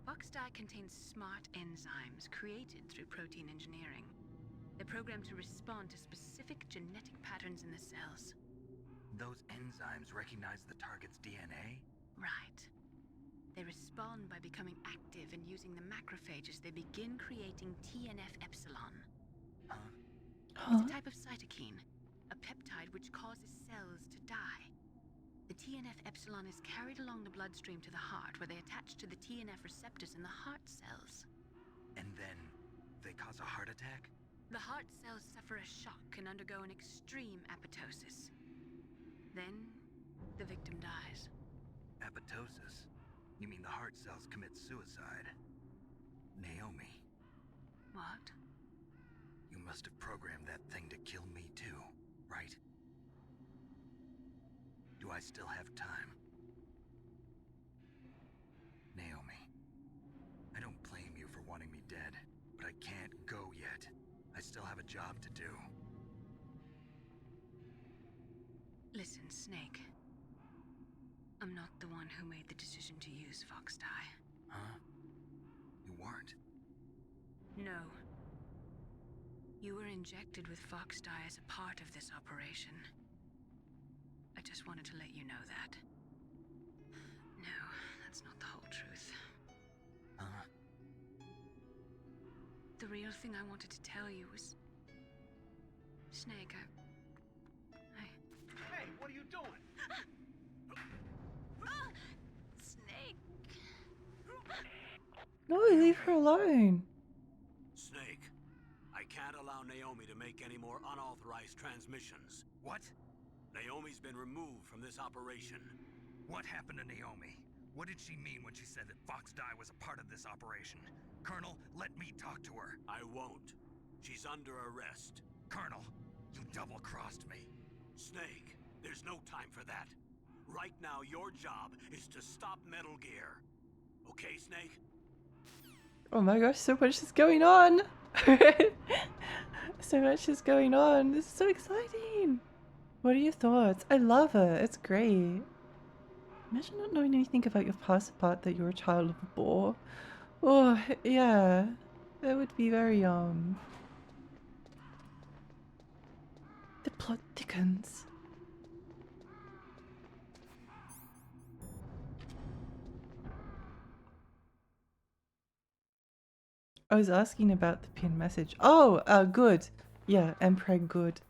Fox Die contains smart enzymes created through protein engineering. They're programmed to respond to specific genetic patterns in the cells. Those enzymes recognize the target's DNA? Right. They respond by becoming active and using the macrophages. They begin creating TNF-epsilon. Huh? It's a type of cytokine, a peptide which causes cells to die. The TNF-epsilon is carried along the bloodstream to the heart, where they attach to the TNF receptors in the heart cells. And then they cause a heart attack? The heart cells suffer a shock and undergo an extreme apoptosis. Then, the victim dies. Apoptosis? You mean the heart cells commit suicide? Naomi, What? you must have programmed that thing to kill me too, right? Do I still have time? Naomi, I don't blame you for wanting me dead, but I can't go yet. I still have a job to do. Listen, Snake. I'm not the one who made the decision to use Fox Die. Huh? You weren't? No. You were injected with Fox Die as a part of this operation. I just wanted to let you know that. No, that's not the whole truth. Huh? The real thing I wanted to tell you was... Snake, Hey, what are you doing? Snake! No, leave her alone. Snake, I can't allow Naomi to make any more unauthorized transmissions. What? Naomi's been removed from this operation. What happened to Naomi? What did she mean when she said that Fox Die was a part of this operation? Colonel, let me talk to her. I won't. She's under arrest. Colonel, you double-crossed me. Snake, there's no time for that. Right now, your job is to stop Metal Gear. Okay, Snake? Oh my gosh, so much is going on. So much is going on. This is so exciting. What are your thoughts? I love it. It's great. Imagine not knowing anything about your passport that you're a child of a boar. Oh, yeah. That would be very, The plot thickens. I was asking about the pinned message. Oh, good. Yeah, Emperor good.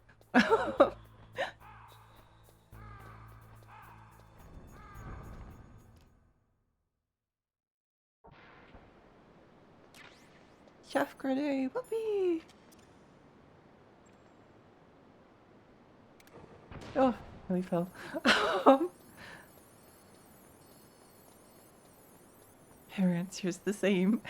Chef grenade, whoopee! Oh, nearly fell. Her answer's the same.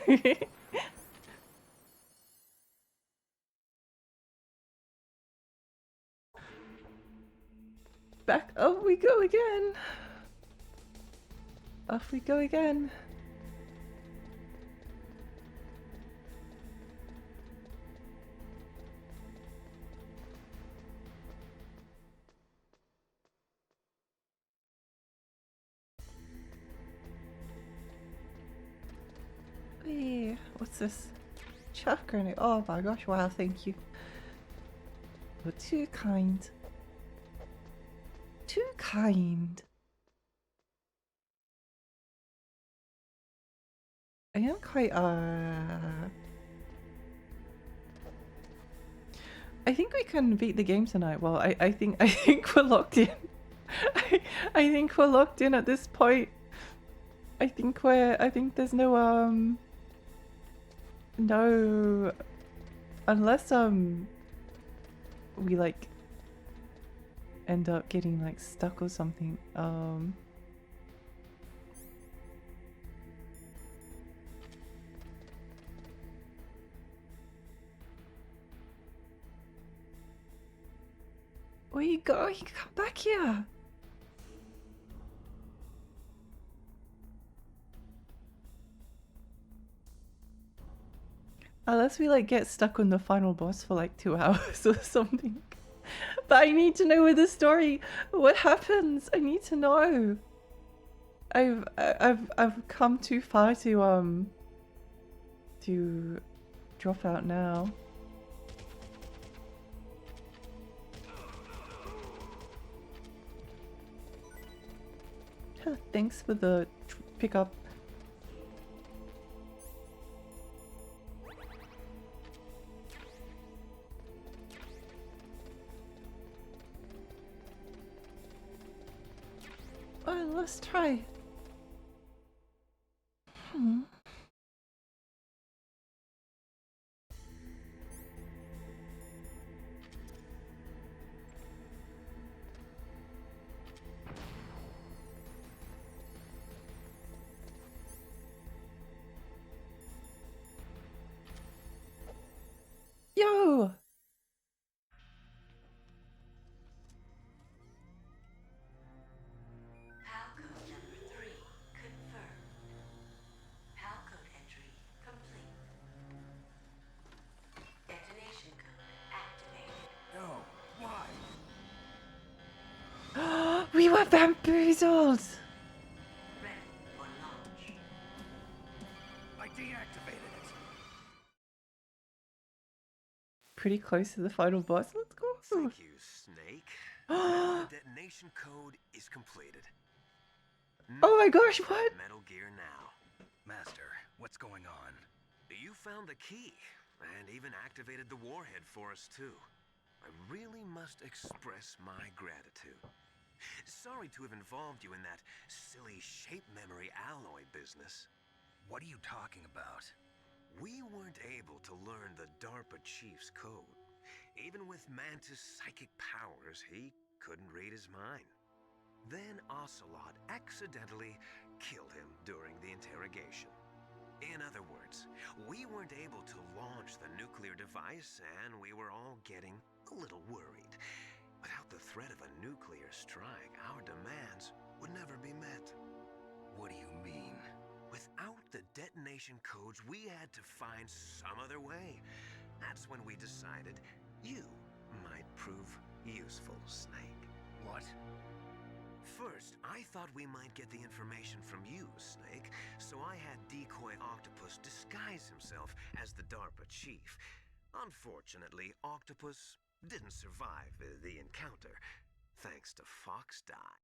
Back up we go again. Off we go again. Hey, what's this? Chuck grenade. Oh my gosh, wow, thank you. You're too kind. Too kind. I am quite, I think we can beat the game tonight. Well, I think we're locked in. I think we're locked in at this point. I think there's no no, unless we like end up getting like stuck or something. Where you going? Come back here. Unless we like get stuck on the final boss for like 2 hours or something. But I need to know where the story, what happens. I need to know. I've come too far to drop out now. Thanks for the pickup. Oh, let's try. Yo! Palcode number 3 confirmed. Palcode entry complete. Detonation code activated. No, why? We were bamboozled! Ready for launch. I deactivated it. Pretty close to the final boss. Let's go. Thank you, Snake. The detonation code is completed. Oh my gosh, what? Metal Gear now. Master, what's going on? You found the key, and even activated the warhead for us too. I really must express my gratitude. Sorry to have involved you in that silly shape memory alloy business. What are you talking about? We weren't able to learn the DARPA chief's code. Even with Mantis' psychic powers, he couldn't read his mind. Then Ocelot accidentally killed him during the interrogation. In other words, we weren't able to launch the nuclear device, and we were all getting a little worried. Without the threat of a nuclear strike, our demands would never be met. What do you mean? Without the detonation codes, we had to find some other way. That's when we decided you might prove useful, Snake. What? First, I thought we might get the information from you, Snake, so I had Decoy Octopus disguise himself as the DARPA chief. Unfortunately, Octopus didn't survive the encounter, thanks to Fox Die.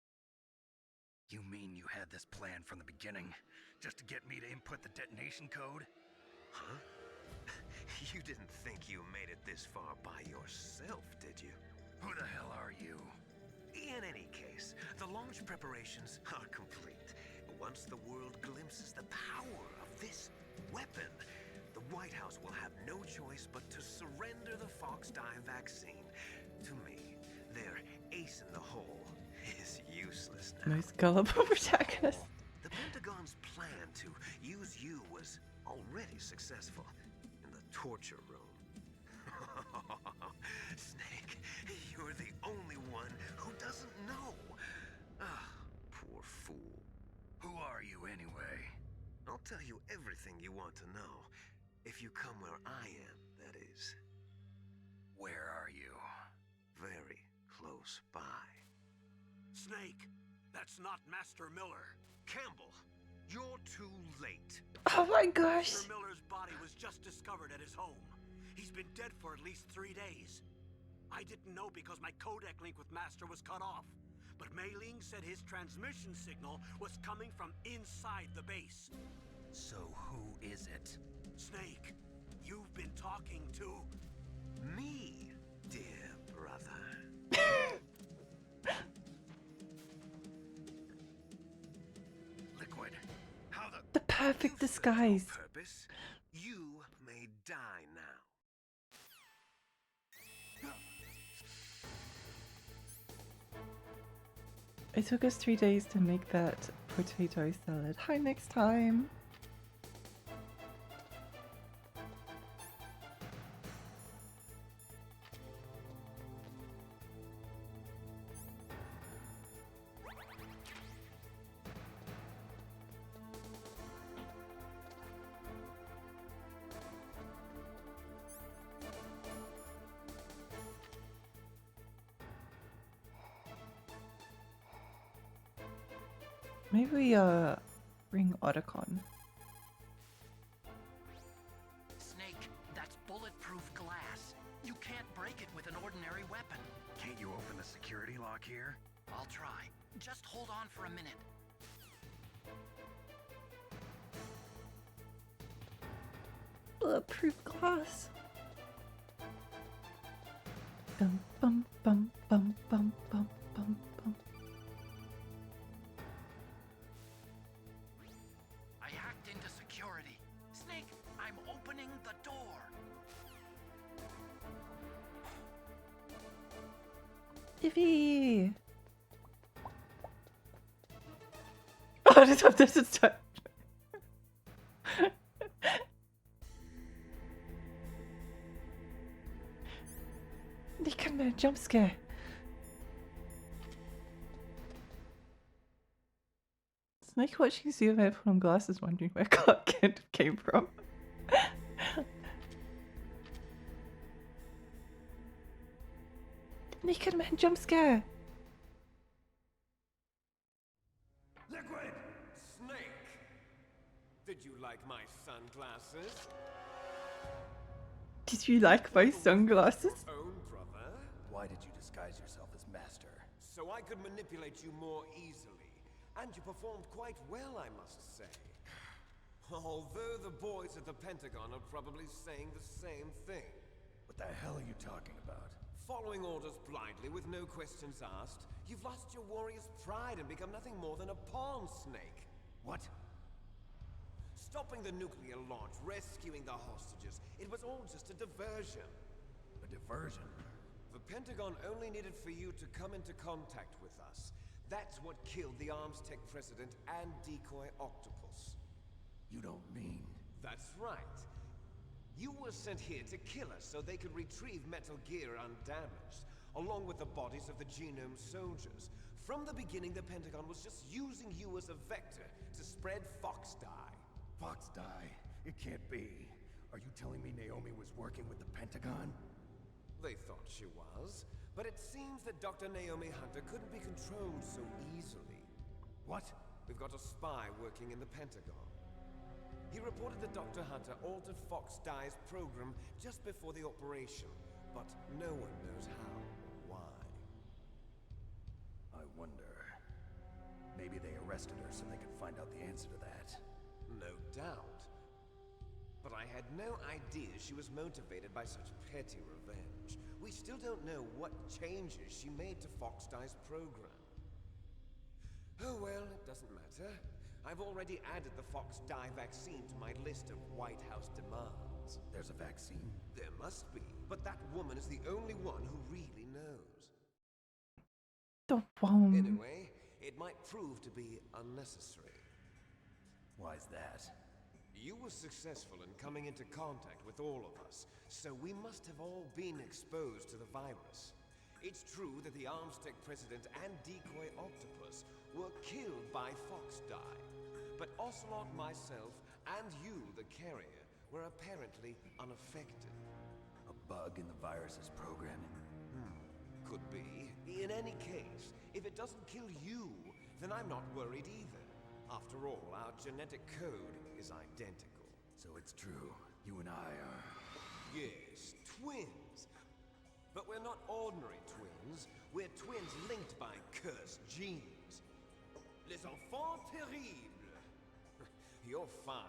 You mean you had this plan from the beginning? Just to get me to input the detonation code? Huh? You didn't think you made it this far by yourself, did you? Who the hell are you? In any case, the launch preparations are complete. Once the world glimpses the power of this weapon, the White House will have no choice but to surrender the Fox dye vaccine to me. Their ace in the hole is useless now. Most gullible protagonist. The Pentagon's plan to use you was already successful in the torture room. Snake, you're the only one who doesn't know. Ah, poor fool. Who are you anyway? I'll tell you everything you want to know. If you come where I am, that is. Where are you? Very close by. Snake, that's not Master Miller. Campbell, you're too late. Oh my gosh. Master Miller's body was just discovered at his home. He's been dead for at least 3 days. I didn't know because my codec link with Master was cut off. But Mei Ling said his transmission signal was coming from inside the base. So who is it? Snake, you've been talking to Me, dear brother. Liquid. How the... The perfect You served your disguise. purpose. You may die now. It took us 3 days to make that potato salad. Hi, next time. Maybe we bring Otacon. Snake, that's bulletproof glass. You can't break it with an ordinary weapon. Can't you open the security lock here? I'll try. Just hold on for a minute. Bulletproof glass. Bum bum bum bum bum bum bum bum. I hacked into security. Snake, I'm opening the door. Yippee! Oh, this is time. Nick, jump scare. Snake watching Superman put on glasses, wondering where Clark Kent came from. Naked man jump scare. Liquid! Snake! Did you like my sunglasses? Did you like my sunglasses? Own brother? Why did you disguise yourself as Master? So I could manipulate you more easily. And you performed quite well, I must say. Although the boys at the Pentagon are probably saying the same thing. What the hell are you talking about? Following orders blindly with no questions asked, you've lost your warrior's pride and become nothing more than a pawn, Snake. What? Stopping the nuclear launch, rescuing the hostages, it was all just a diversion. A diversion? The Pentagon only needed for you to come into contact with us. That's what killed the Arms Tech president and decoy Octopus. You don't mean... That's right. You were sent here to kill us so they could retrieve Metal Gear undamaged, along with the bodies of the Genome soldiers. From the beginning, the Pentagon was just using you as a vector to spread Fox dye. Fox die? It can't be. Are you telling me Naomi was working with the Pentagon? They thought she was, but it seems that Dr. Naomi Hunter couldn't be controlled so easily. What? We've got a spy working in the Pentagon. He reported that Dr. Hunter altered Fox Dye's program just before the operation, but no one knows how or why. I wonder... Maybe they arrested her so they could find out the answer to that. No doubt. But I had no idea she was motivated by such petty revenge. We still don't know what changes she made to Fox Dye's program. Oh well, it doesn't matter. I've already added the Fox Dye vaccine to my list of White House demands. ones. There's a vaccine? There must be, but that woman is the only one who really knows. The one. Anyway, it might prove to be unnecessary. Why's that? You were successful in coming into contact with all of us, so we must have all been exposed to the virus. It's true that the Armstech president and decoy octopus were killed by Foxdie, but Ocelot, myself, and you, the carrier, were apparently unaffected. A bug in the virus's programming? Could be. In any case, if it doesn't kill you, then I'm not worried either. After all, our genetic code is identical. So it's true. You and I are... Yes, twins. But we're not ordinary twins. We're twins linked by cursed genes. Les enfants terribles. You're fine.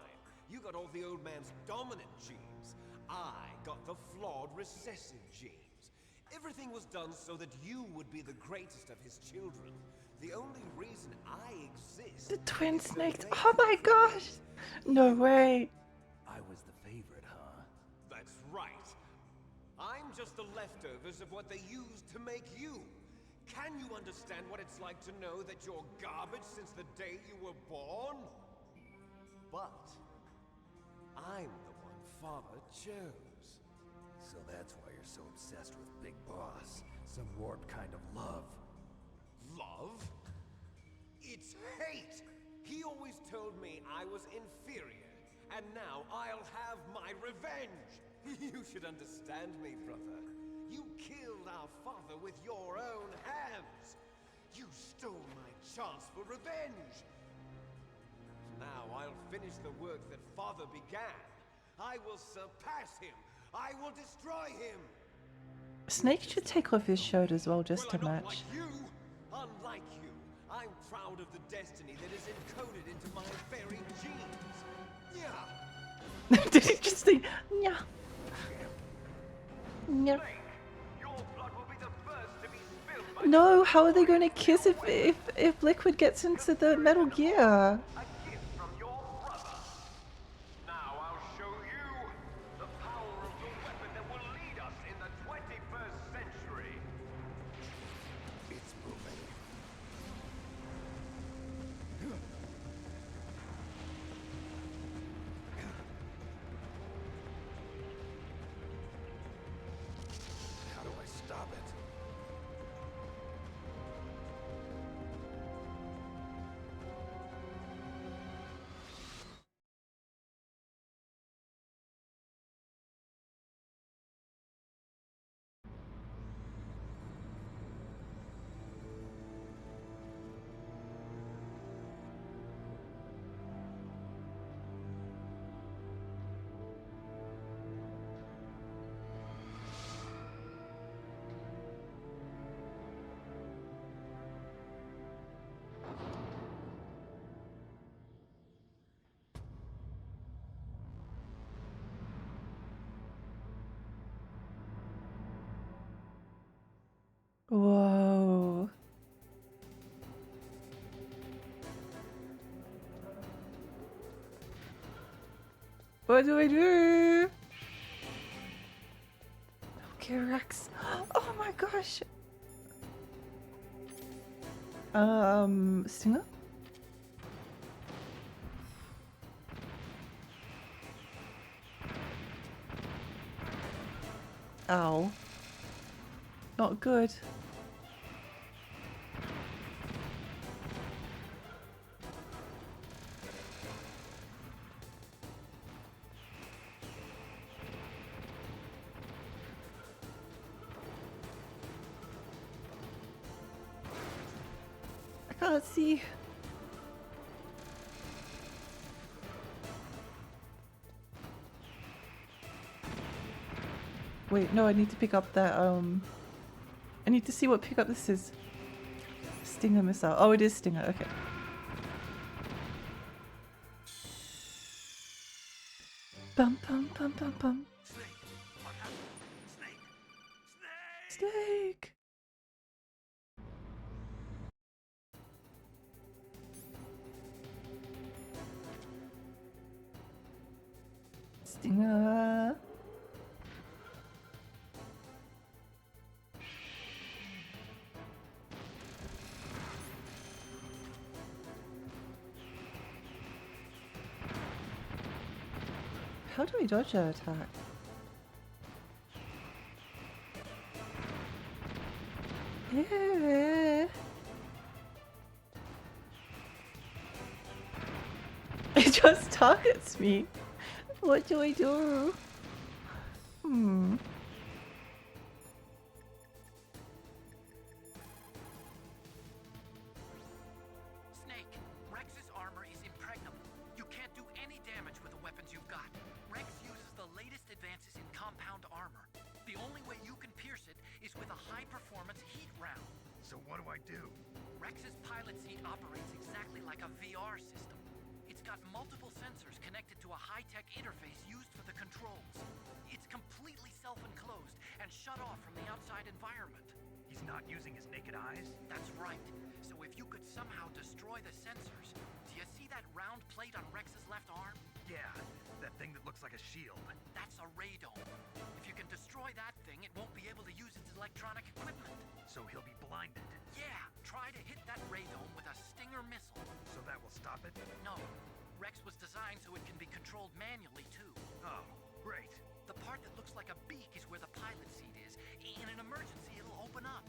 You got all the old man's dominant genes. I got the flawed recessive genes. Everything was done so that you would be the greatest of his children. The only reason I exist... The twin is so snakes. they Oh my can gosh! No way. I was the favorite, huh? That's right. I'm just the leftovers of what they used to make you. Can you understand what it's like to know that you're garbage since the day you were born? But I'm the one Father chose. So that's why you're so obsessed with Big Boss. Some warped kind of love. Love? It's hate! He always told me I was inferior, and now I'll have my revenge! You should understand me, brother. You killed our father with your own hands! You stole my chance for revenge! Now I'll finish the work that Father began. I will surpass him! I will destroy him! Snake should take off his shirt as well just to Well, I'm not match. like you! Unlike you, I'm proud of the destiny that is encoded into my very genes. Yeah. Did he just say, yeah? Yeah. Your blood will be the first to be spilled by No, how are they going to kiss if Liquid gets into the Metal Gear? a gift from your brother. Now I'll show you the power of the weapon that will lead us in the 21st century. It's moving. How do I stop it? Whoa. What do I do? Okay, Rex. Oh my gosh. Stinger? Ow. Not good. I can't see. Wait, no, I need to pick up that, I need to see what pickup this is. Stinger missile. Oh, it is Stinger, okay. Bum bum bum bum bum. Snake! What happened? Snake! Snake! Uh, how do we dodge that attack? Yeah. It just targets me. What do I do? Hmm. Snake, Rex's armor is impregnable. You can't do any damage with the weapons you've got. Rex uses the latest advances in compound armor. The only way you can pierce it is with a high-performance heat round. So what do I do? Rex's pilot seat operates exactly like a VR system. It's got multiple sensors connected to a high-tech interface used for the controls. It's completely self-enclosed and shut off from the outside environment. He's not using his naked eyes? That's right. So if you could somehow destroy the sensors, do you see that round plate on Rex's left arm? Yeah, that thing that looks like a shield. That's a radome. If you can destroy that thing, it won't be able to use its electronic equipment. So he'll be blinded. Yeah, try to hit that radome with a Stinger missile. So that will stop it? No. Rex was designed so it can be controlled manually, too. Oh, great. The part that looks like a beak is where the pilot seat is. In an emergency, it'll open up.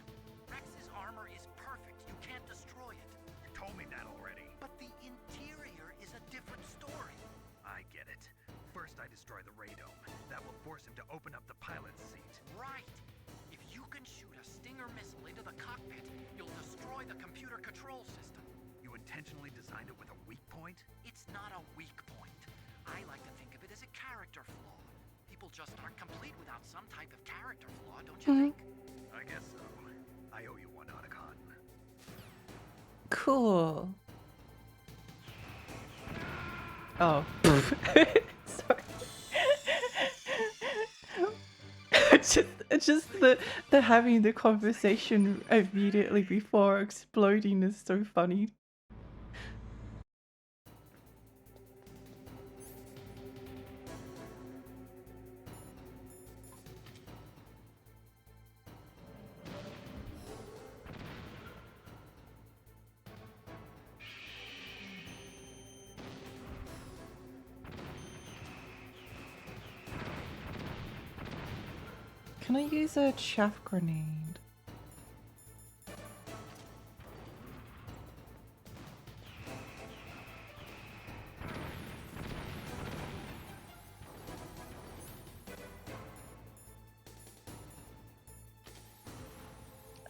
Rex's armor is perfect. You can't destroy it. You told me that already. But the interior is a different story. I get it. First I destroy the radome. That will force him to open up the pilot's seat. Right. If you can shoot a Stinger missile into the cockpit, you'll destroy the computer control system. You intentionally designed it with a weak point? It's not a weak point. I like to think of it as a character flaw. People just aren't complete without some type of character flaw, don't you think? I guess so. I owe you one, Otacon. Cool. Oh. Sorry. Just the having the conversation immediately before exploding is so funny. Can I use a chaff grenade?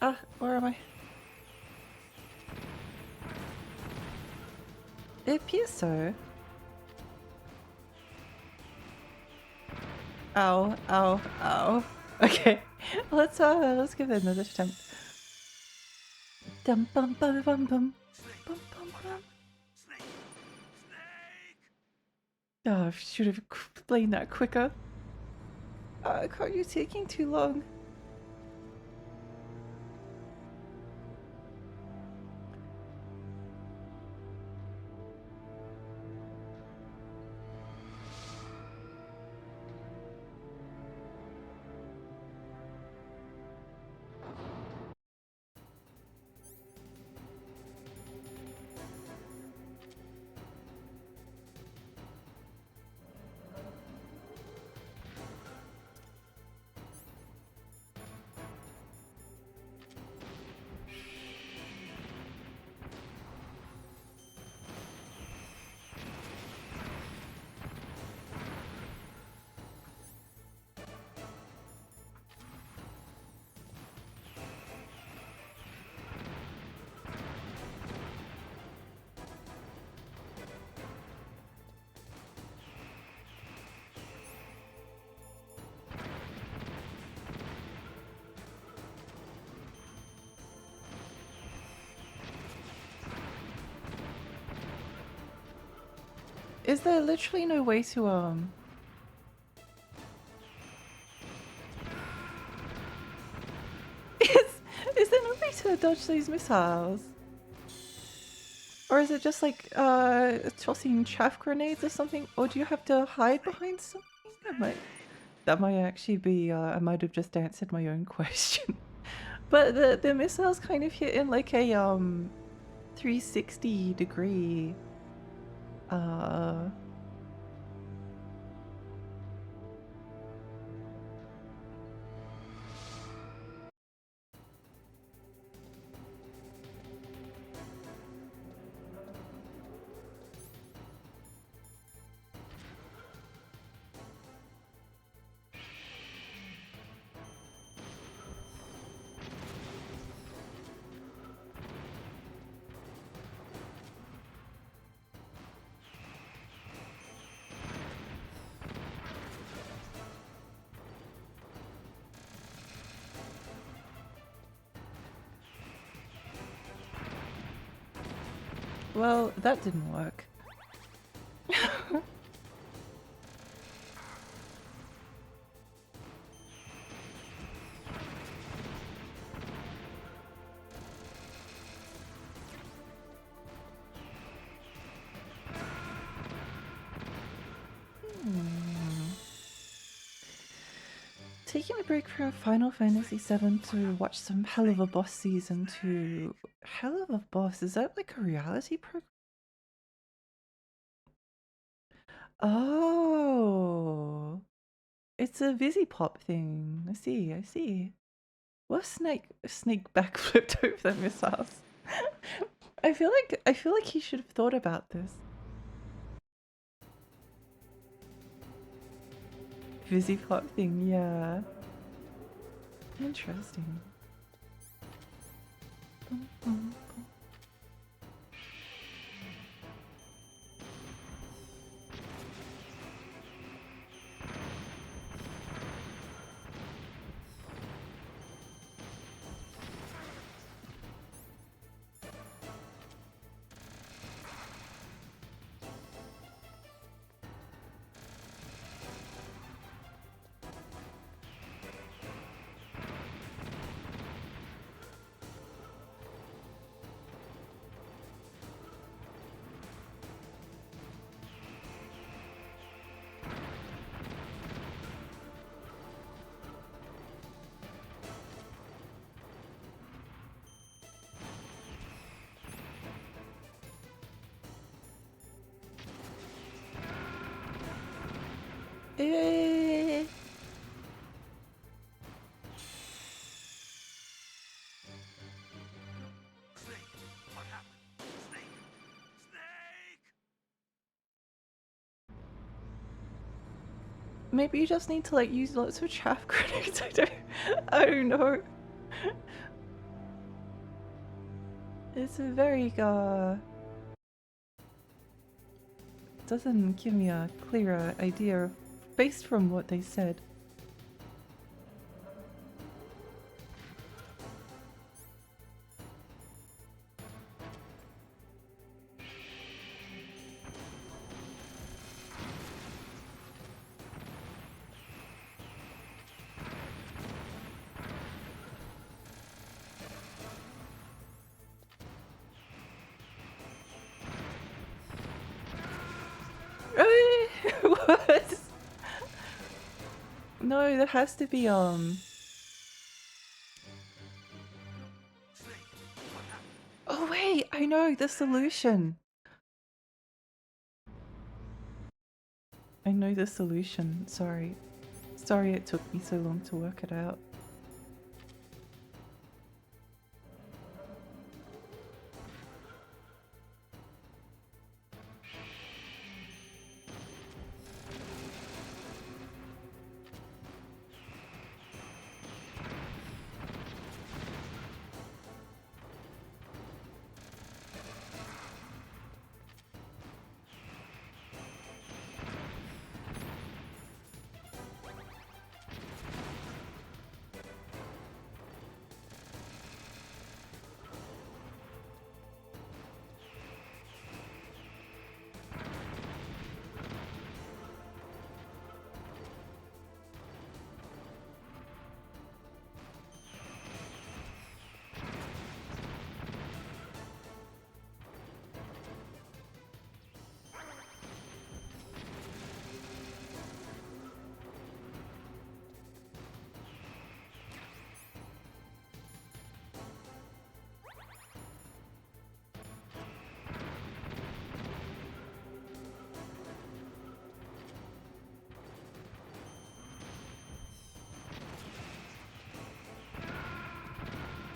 Ah, where am I? It appears so. Ow, ow, ow. Okay, let's give it another attempt. Dum bum bum bum bum. Bum bum bum. Snake! Snake! Oh, I should have explained that quicker. Are you taking too long? Is there literally no way to is there no way to dodge these missiles? Or is it just like tossing chaff grenades or something? Or do you have to hide behind something? I might, that might actually be, I might have just answered my own question. But the missiles kind of hit in like a 360 degree uh well, that didn't work. Taking a break from Final Fantasy VII to watch some Hell of a Boss Season 2. Hell of a Boss, is that like a reality program? Oh, it's a Visi Pop thing. I see, I see. What Snake backflipped over the missiles? I feel like he should have thought about this. Visi Pop thing, yeah. Interesting. Bum, bum, bum. Eh. Snake, what happened? Snake! Snake! Maybe you just need to like use lots of chaff grenades. I don't know. It's a very doesn't give me a clear idea based from what they said. What? No, there has to be oh wait, I know the solution. I know the solution. Sorry. Sorry it took me so long to work it out.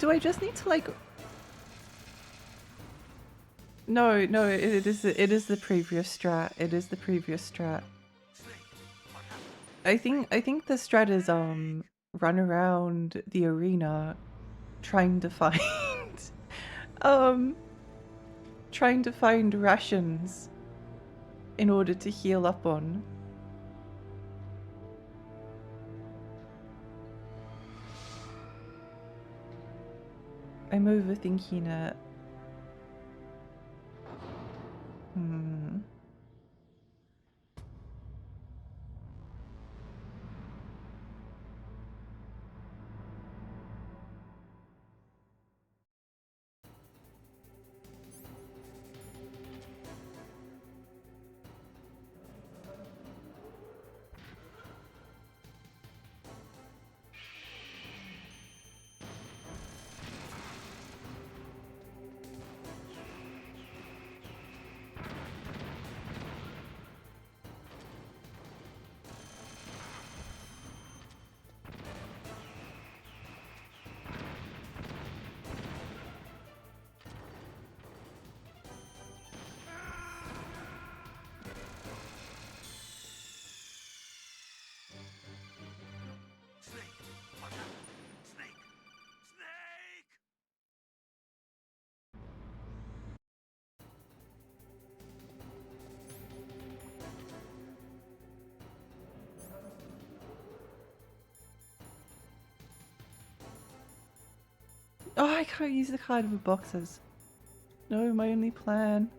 Do I just need to like? No, no. It is the previous strat. It is the previous strat. I think the strat is run around the arena trying to find um trying to find rations in order to heal up on. I'm overthinking it. Hmm. Oh, I can't use the card with boxes. No, my only plan.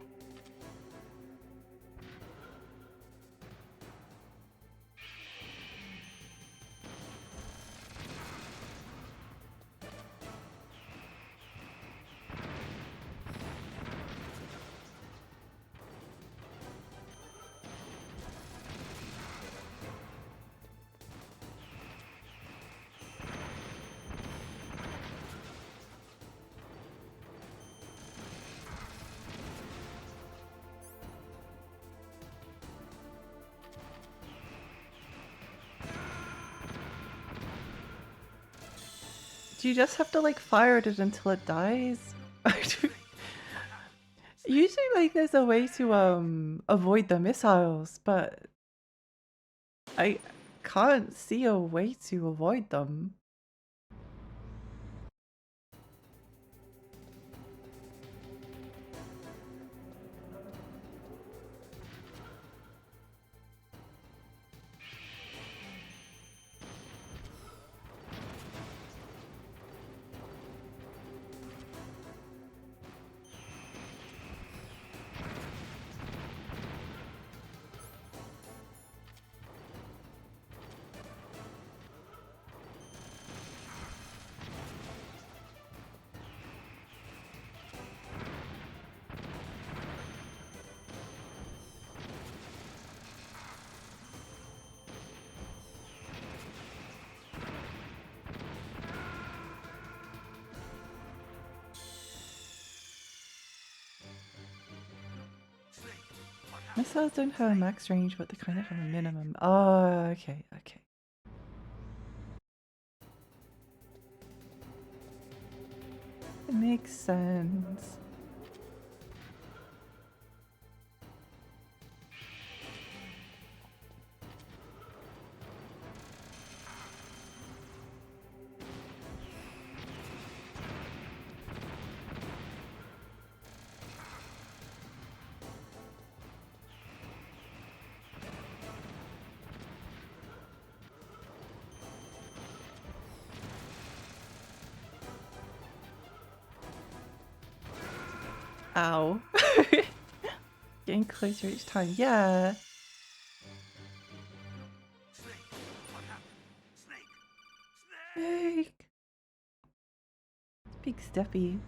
Do you just have to like fire at it until it dies? Usually like there's a way to avoid the missiles, but I can't see a way to avoid them. Missiles don't have a max range, but they kind of have a minimum. Oh, okay, okay. It makes sense. Ow. Getting closer each time. Yeah. Snake. Big steppy.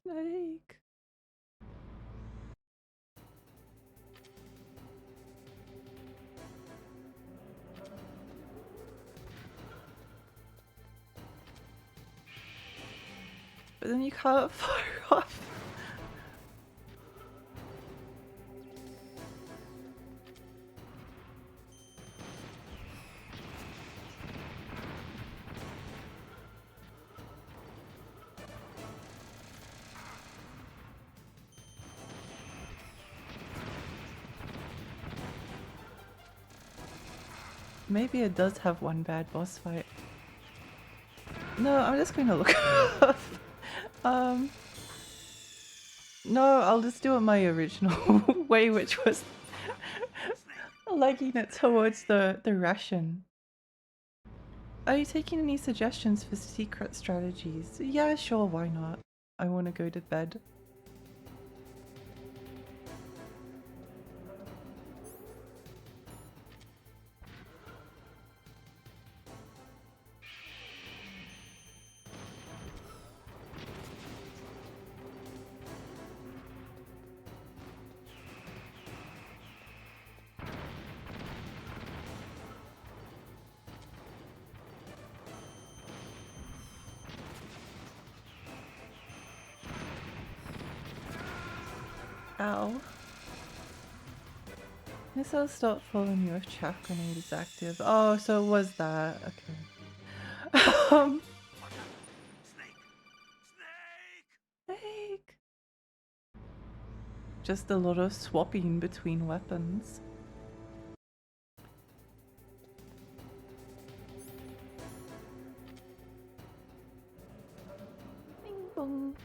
Snake. But then you can't fire off. Maybe it does have one bad boss fight. No, I'm just going to look up. No, I'll just do it my original way, which was legging it towards the ration. Are you taking any suggestions for secret strategies? Yeah, sure, why not? I want to go to bed. Ow. Guess I'll stop following you if chaff grenade is active. Oh, so it was that. Okay. Snake! Snake! Just a lot of swapping between weapons. Bing bong.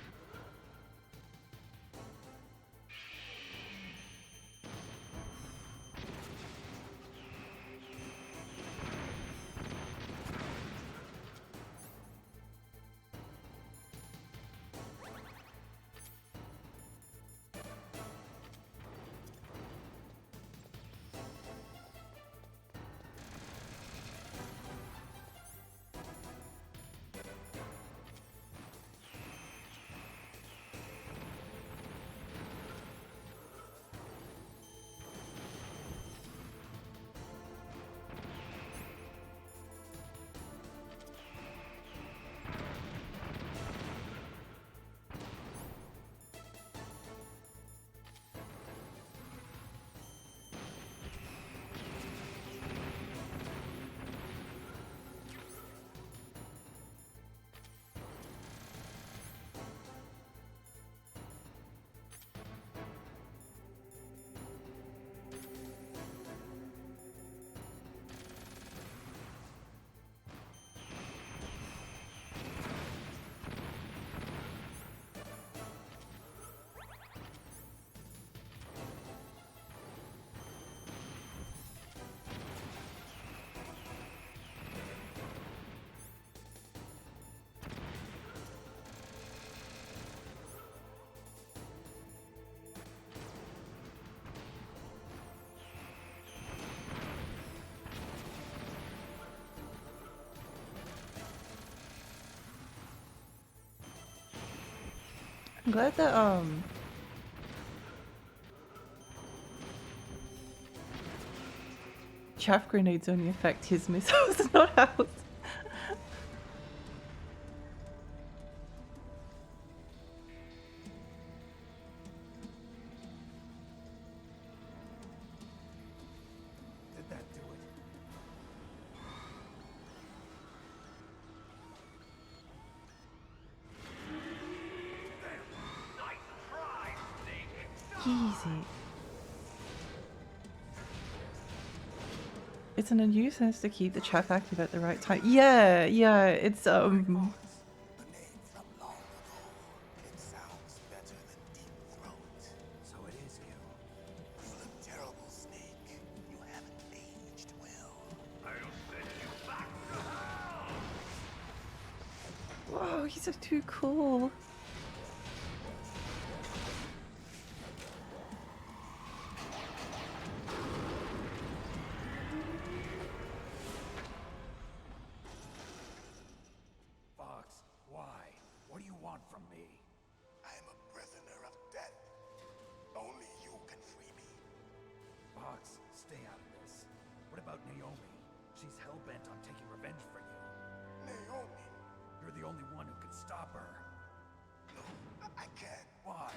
I'm glad that chaff grenades only affect his missiles, not ours. Did that do it? Easy. It's an nuisance to keep the chaff active at the right time. Yeah, yeah, it's The name from long ago. It sounds better than Deep Throat. So it is you. You look terrible, Snake. You haven't aged well. I'll send you back to hell! Whoa, he's so too cool. Fox, why? What do you want from me? I am a stop her. No, I can't. Why?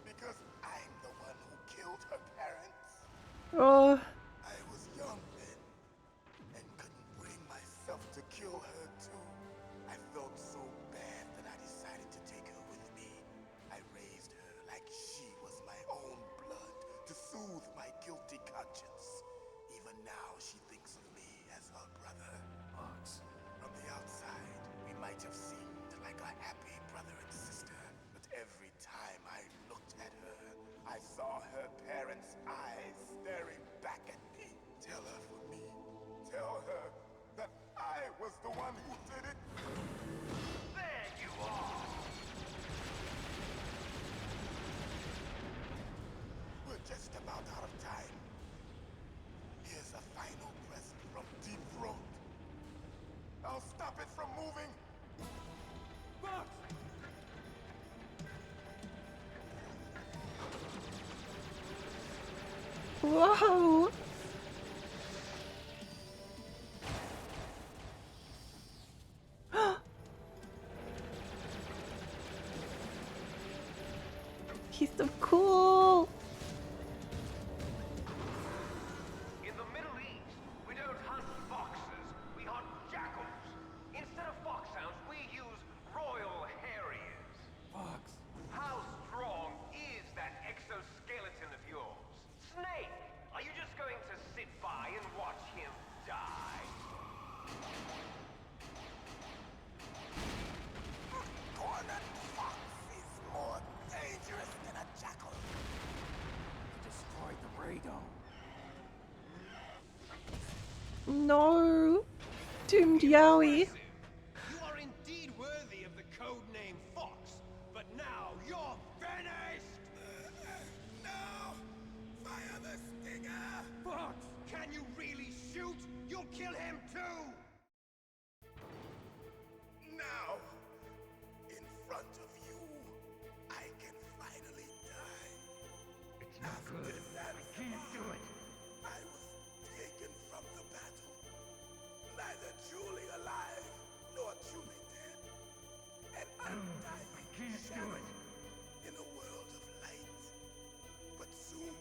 Because I'm the one who killed her parents. Oh, I was young then and couldn't bring myself to kill her too. I felt so bad that I decided to take her with me. I raised her like she was my own blood to soothe my guilty conscience. Even now she thinks of me as her brother. Bugs. From the outside, we might have seemed like a happy brother and sister, but every time I looked at her, I saw her parents' eyes staring back at me. Tell her for me. Tell her that I was the one who did it. There you are! We're just about out of time. Here's a final present from Deep Throat. I'll stop it from moving. Bugs! whoa! He's so cool. In the Middle East, we don't hunt foxes, we hunt jackals. Instead of foxhounds, we use royal harriers. Bugs. How strong is that exoskeleton of yours? Snake, are you just going to sit by and watch him die? Cornered fox is more dangerous than a jackal. Destroyed the radome. No, doomed Yowie. You are indeed worthy of the code name Fox, but now you're finished! No! Fire the stinger! Fox, can you really shoot? You'll kill him too! Now, in front of you, I can finally die. It's not good. I can't do it. I was taken from the battle, neither truly alive nor truly dead. An undying can't do shadow it. in a world of light. But soon,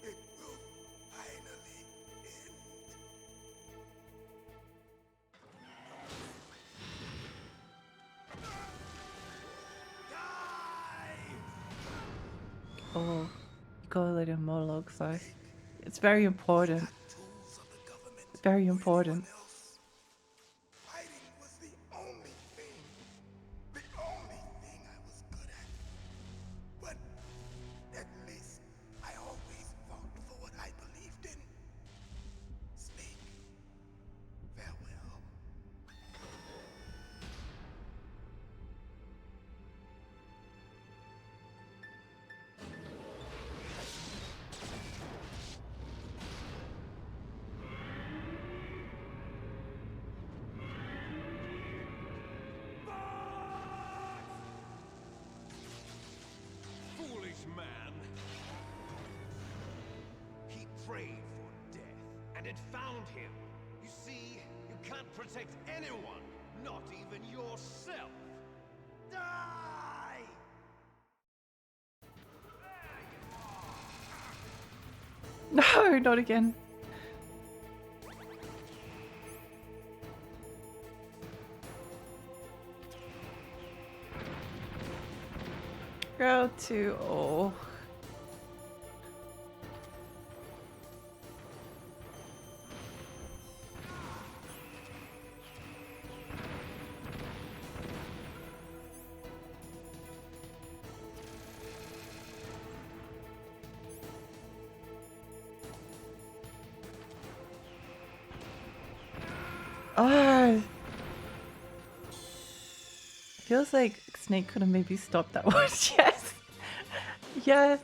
it will finally end. Oh, you gotta let him monologue, so it's very important. Tools of the government Very or important. anyone else. Fighting was the only thing I was good at. But at least I always fought for what I believed in. Snake, farewell. Foolish man. He prayed for death, and it found him. You see, you can't protect anyone, not even yourself. Die! No, not again. Go to oh. Oh. Feels like Snake could have maybe stopped that one. Yes. Yes.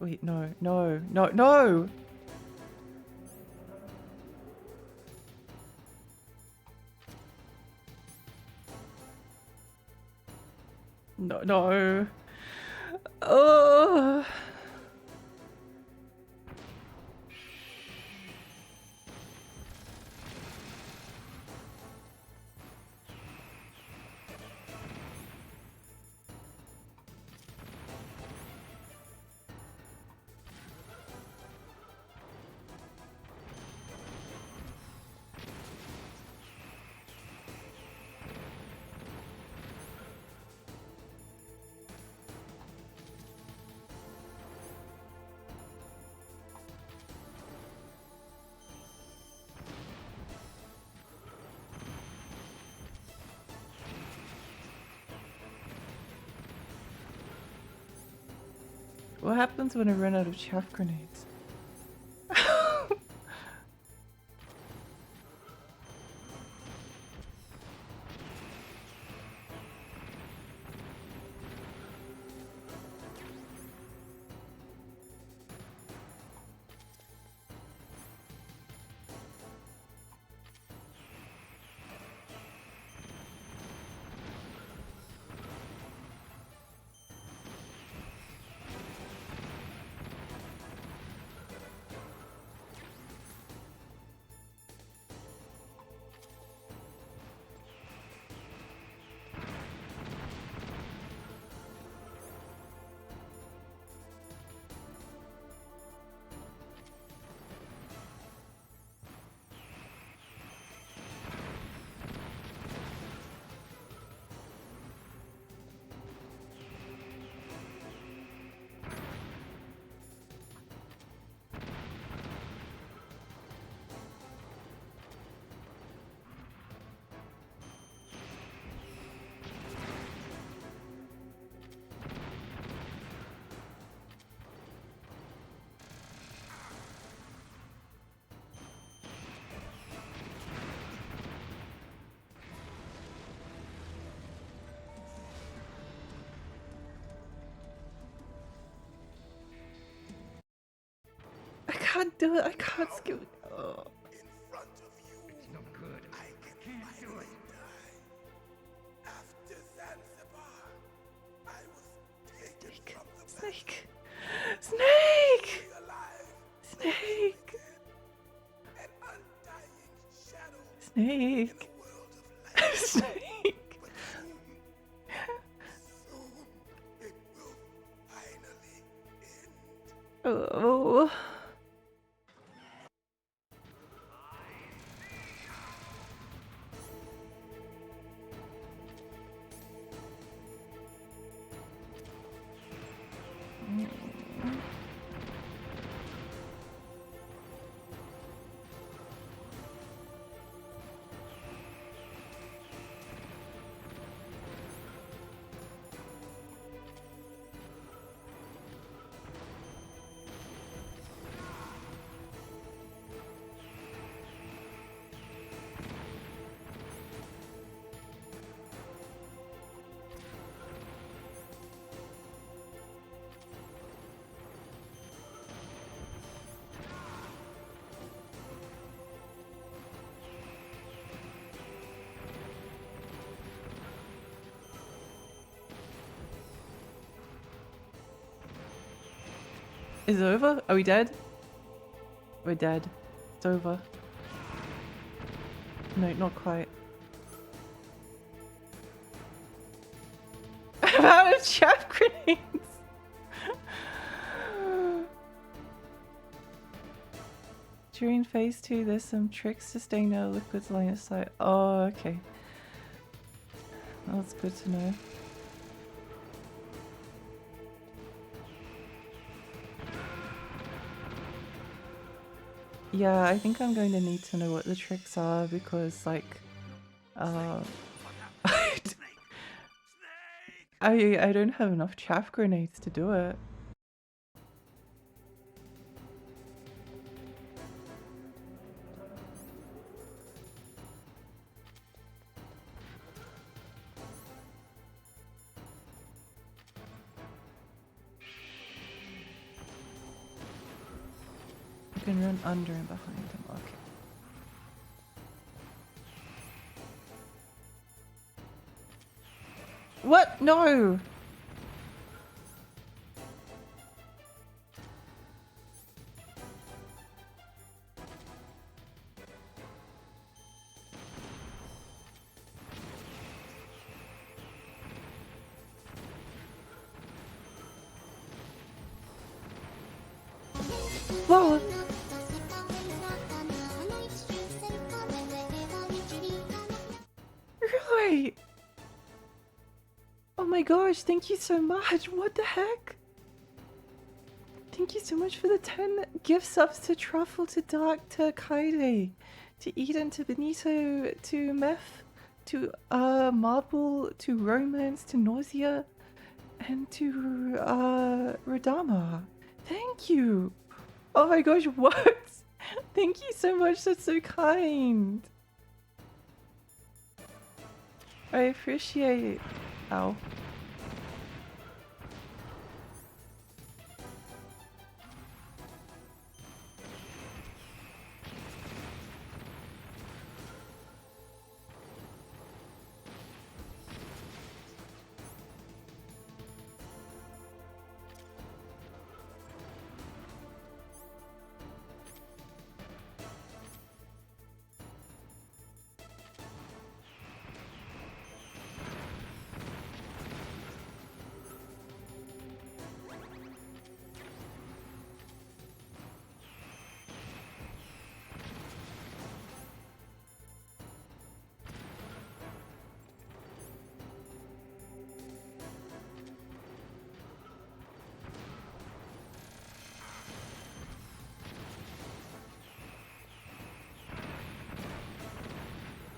Wait, no, no, no, no! No, no. Oh. What happens when I run out of chaff grenades? I can't do it. I can't skip. Oh. In front of you, It's no good. I can Can't do it. die. After Zanzibar, I was taken Snake. from the Snake. Snake. valley alive. Snake. An undying shadow in Snake. a world of light. Snake. But soon it will finally end. Oh. Is it over? Are we dead? We're dead. It's over. No, not quite. I'm out of chaff grenades! During phase 2, there's some tricks to staying out of liquid's line of sight. Oh, okay. That's good to know. Yeah, I think I'm going to need to know what the tricks are because, like, I don't have enough chaff grenades to do it. You can run under and behind him. Okay. What? No! Whoa! Really? Oh my gosh, thank you so much. What the heck? Thank you so much for the 10 gift subs to Truffle, to Dark, to Kaide, to Eden, to Benito, to Meth, to Marble, to Romance, to Nausea, And to Radama. Thank you. Oh my gosh, what? Thank you so much. That's so kind. I appreciate. Ow.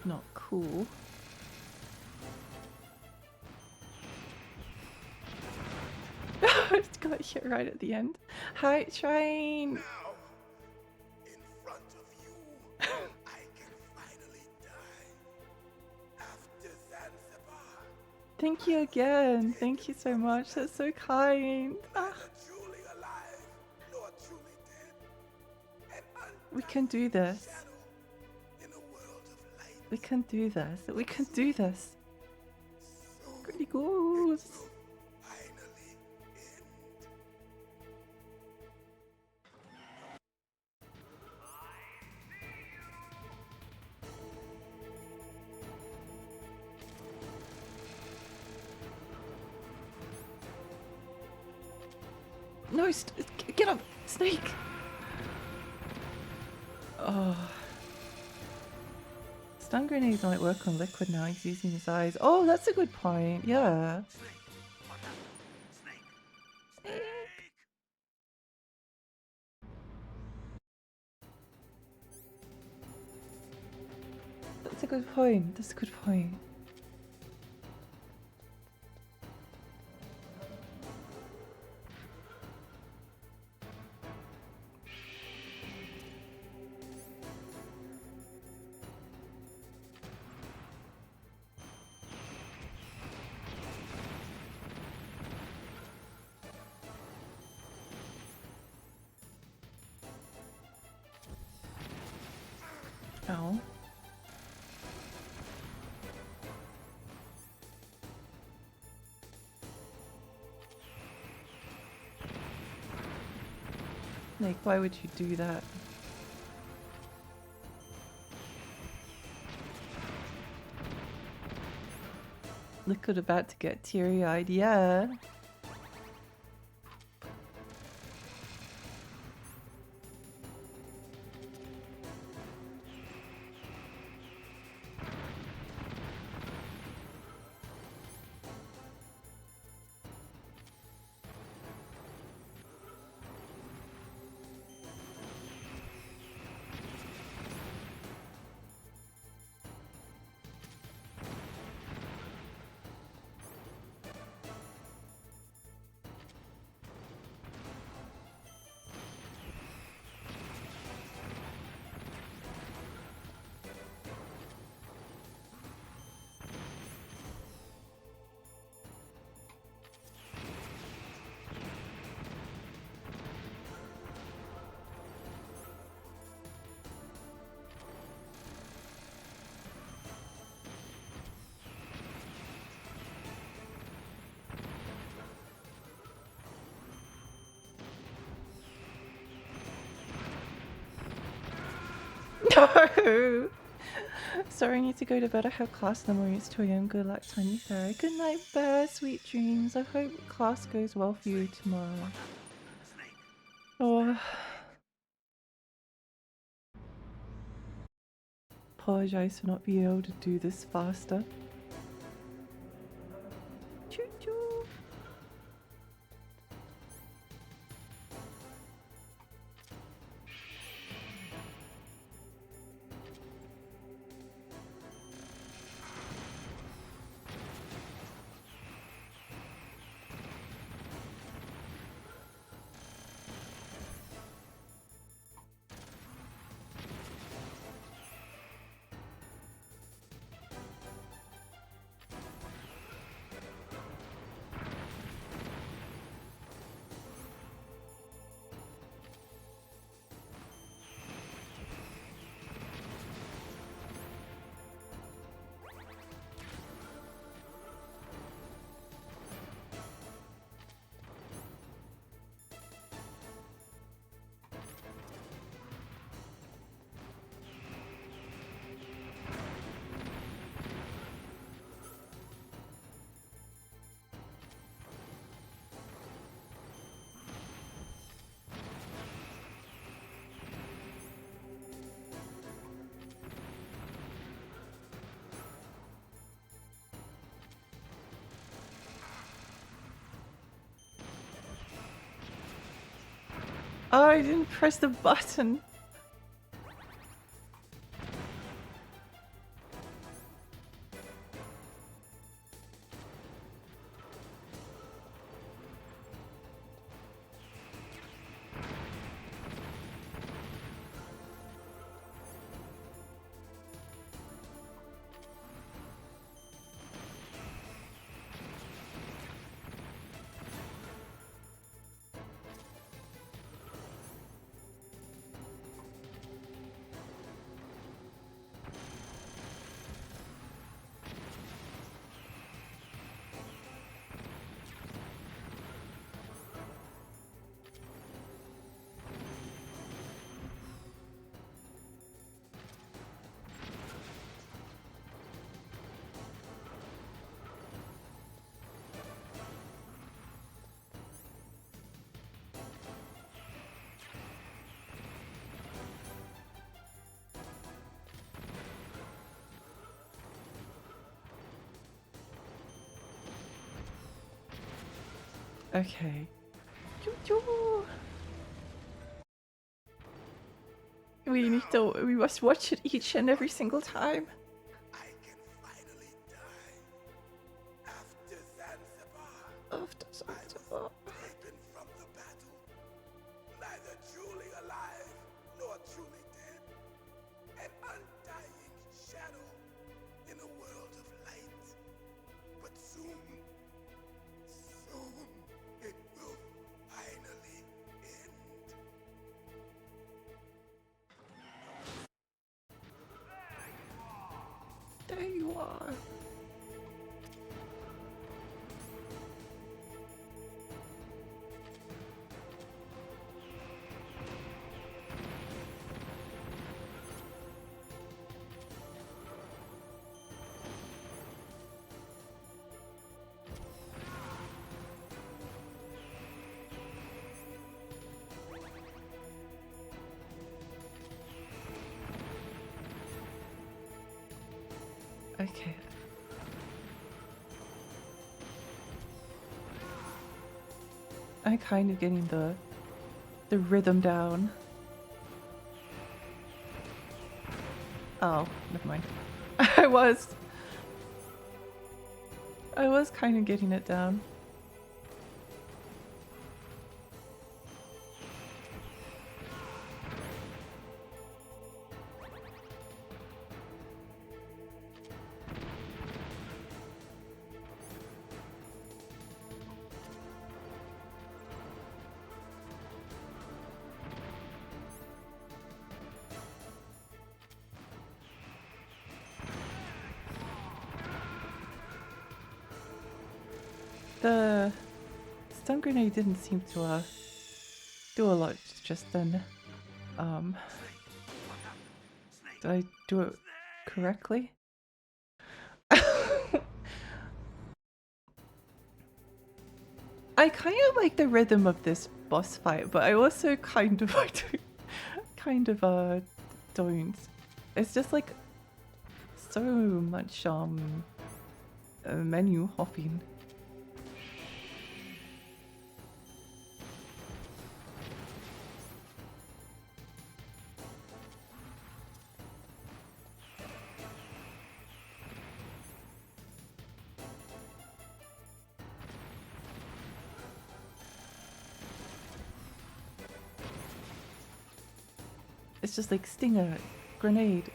Not cool. I got hit right at the end. Hi, Shrine. Now, in front of you, I can finally die. After Zanzibar, Thank you again. Thank you so much. That's so kind. Ah, neither truly alive nor truly dead. An we can do this. shadow in a world of light. We can do this. We can do this. Pretty goes. Finally end. No, get up, Snake. Oh. Stun grenades might work on Liquid now. He's using his eyes. Oh, that's a good point. Yeah. Snake, what happened? Snake. Snake. That's a good point. That's a good point. Ow. Like, why would you do that? Liquid about to get teary-eyed, yeah. No! Sorry, I need to go to bed. I have class in the morning. It's 2 a.m. Good luck, 23rd. Good night, Bear. Sweet dreams. I hope class goes well for you tomorrow. Oh. Apologize for not being able to do this faster. Choo choo. Oh, I didn't press the button. Okay. We must watch it each and every single time. I can finally die. After Zanzibar, After I Zanzibar. was taken from the battle. Neither truly alive nor truly dead. An undying shadow in a world of light. But soon it will finally end. There you are. Okay. I'm kind of getting the rhythm down. Oh, never mind. I was kind of getting it down. The stun grenade didn't seem to do a lot just then. Did I do it correctly? I kind of like the rhythm of this boss fight, but I also kind of don't. It's just like so much menu hopping. It's just like stinger, grenade.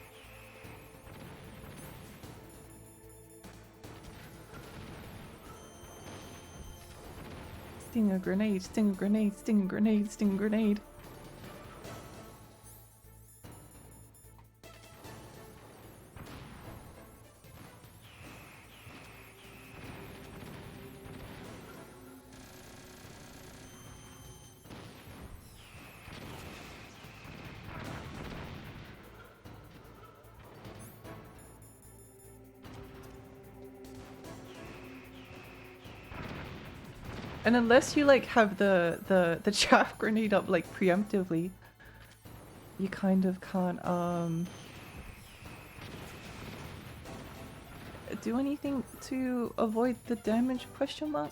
Sting a grenade, sting a grenade, sting a grenade, sting a grenade. And unless you like have the chaff grenade up like preemptively, you kind of can't do anything to avoid the damage question mark.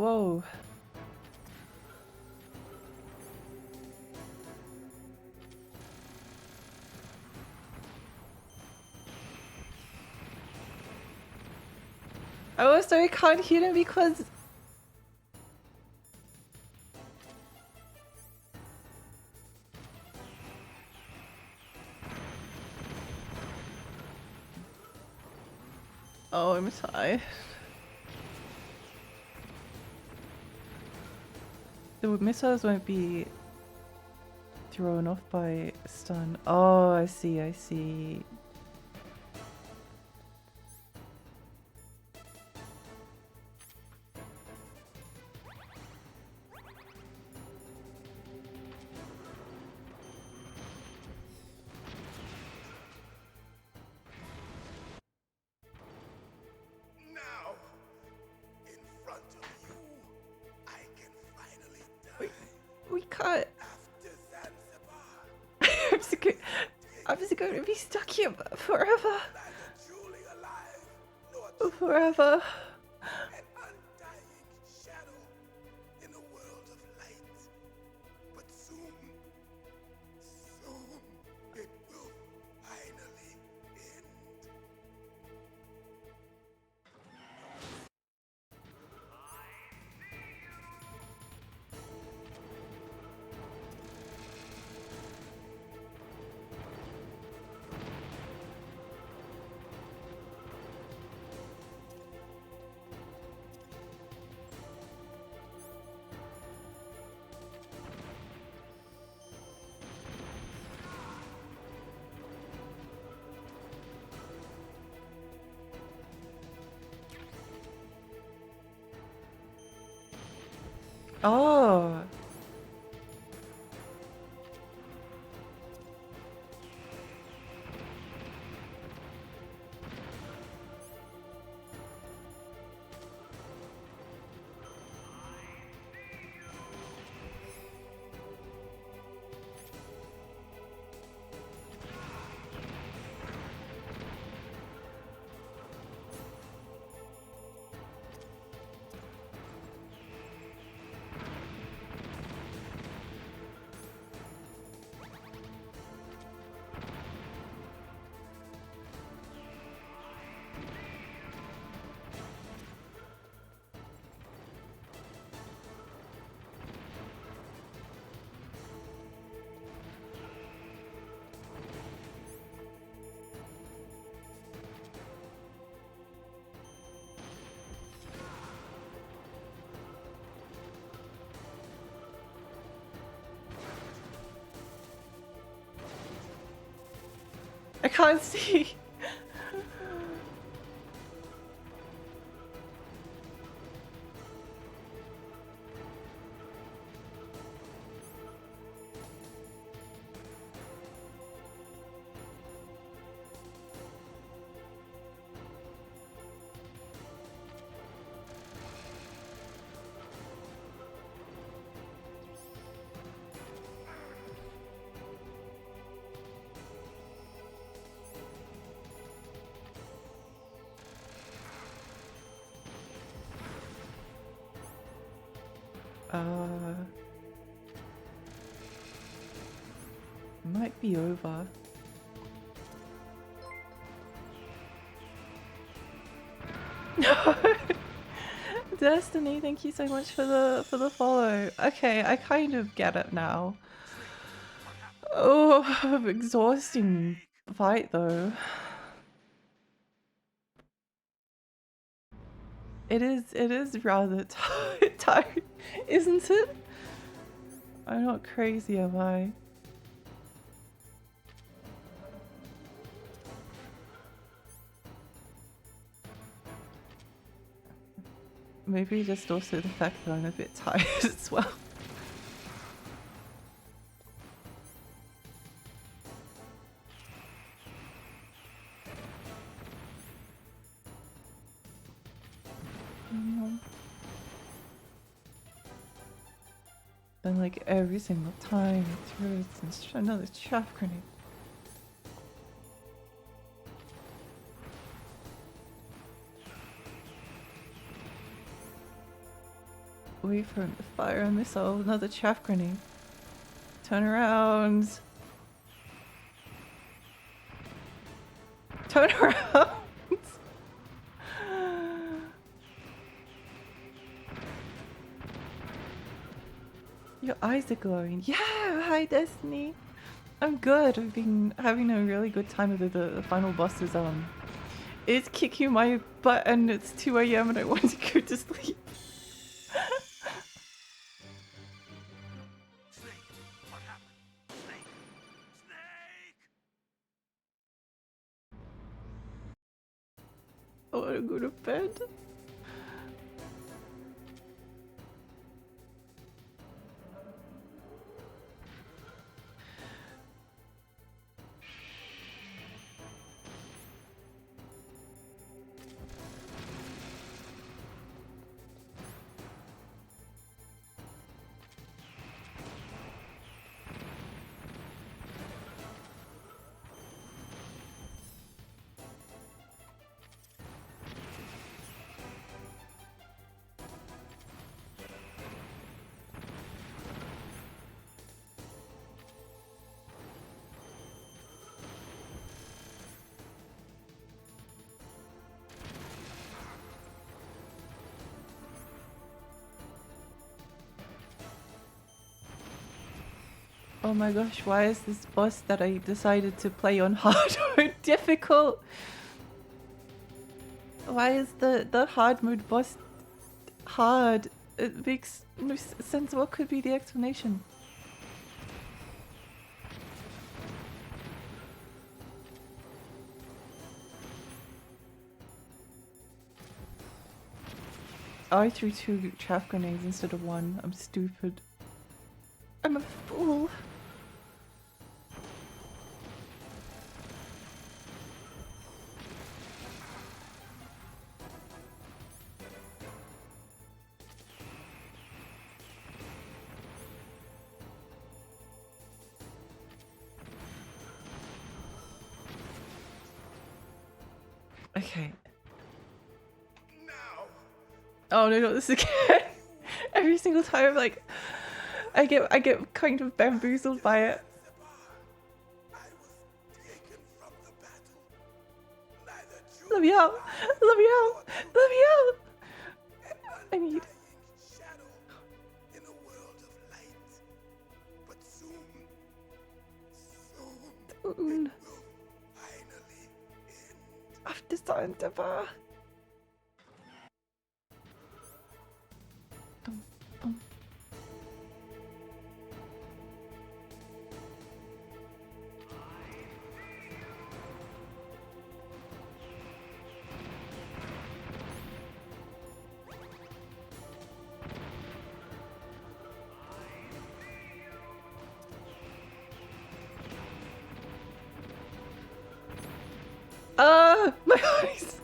Whoa. I also can't hear them because... Oh, I'm tired. The missiles won't be thrown off by stun. Oh, I see, I see. Now, in front of you, I can finally die. We can't. After Zanzibar, I'm just going to be stuck here forever. neither truly alive nor Forever. an undying shadow in a world of light. But soon, it will finally end. Oh. I can't see. Might be over. Destiny, thank you so much for the follow. Okay, I kind of get it now. Oh, exhausting fight though. It is rather tired, isn't it? I'm not crazy, am I? Maybe just also the fact that I'm a bit tired as well. Then like every single time it throws another chaff grenade. Wait for him to fire a missile. Another chaff grenade. Turn around. Turn around. Your eyes are glowing. Yeah, hi Destiny. I'm good. I've been having a really good time with the final bosses. It's kicking my butt and it's 2 a.m. and I want to go to sleep. Snake, what happened? Snake! Snake! I want to go to bed. Oh my gosh, why is this boss that I decided to play on hard mode difficult? Why is the hard mode boss hard? It makes no sense. What could be the explanation? I threw 2 chaff grenades instead of 1. I'm stupid. I'm a fool. Okay. Oh no, not this again. Every single time, like, I get kind of bamboozled by it. Let me out! Let me out! Let me out! I need. Soon. After Santa. My eyes!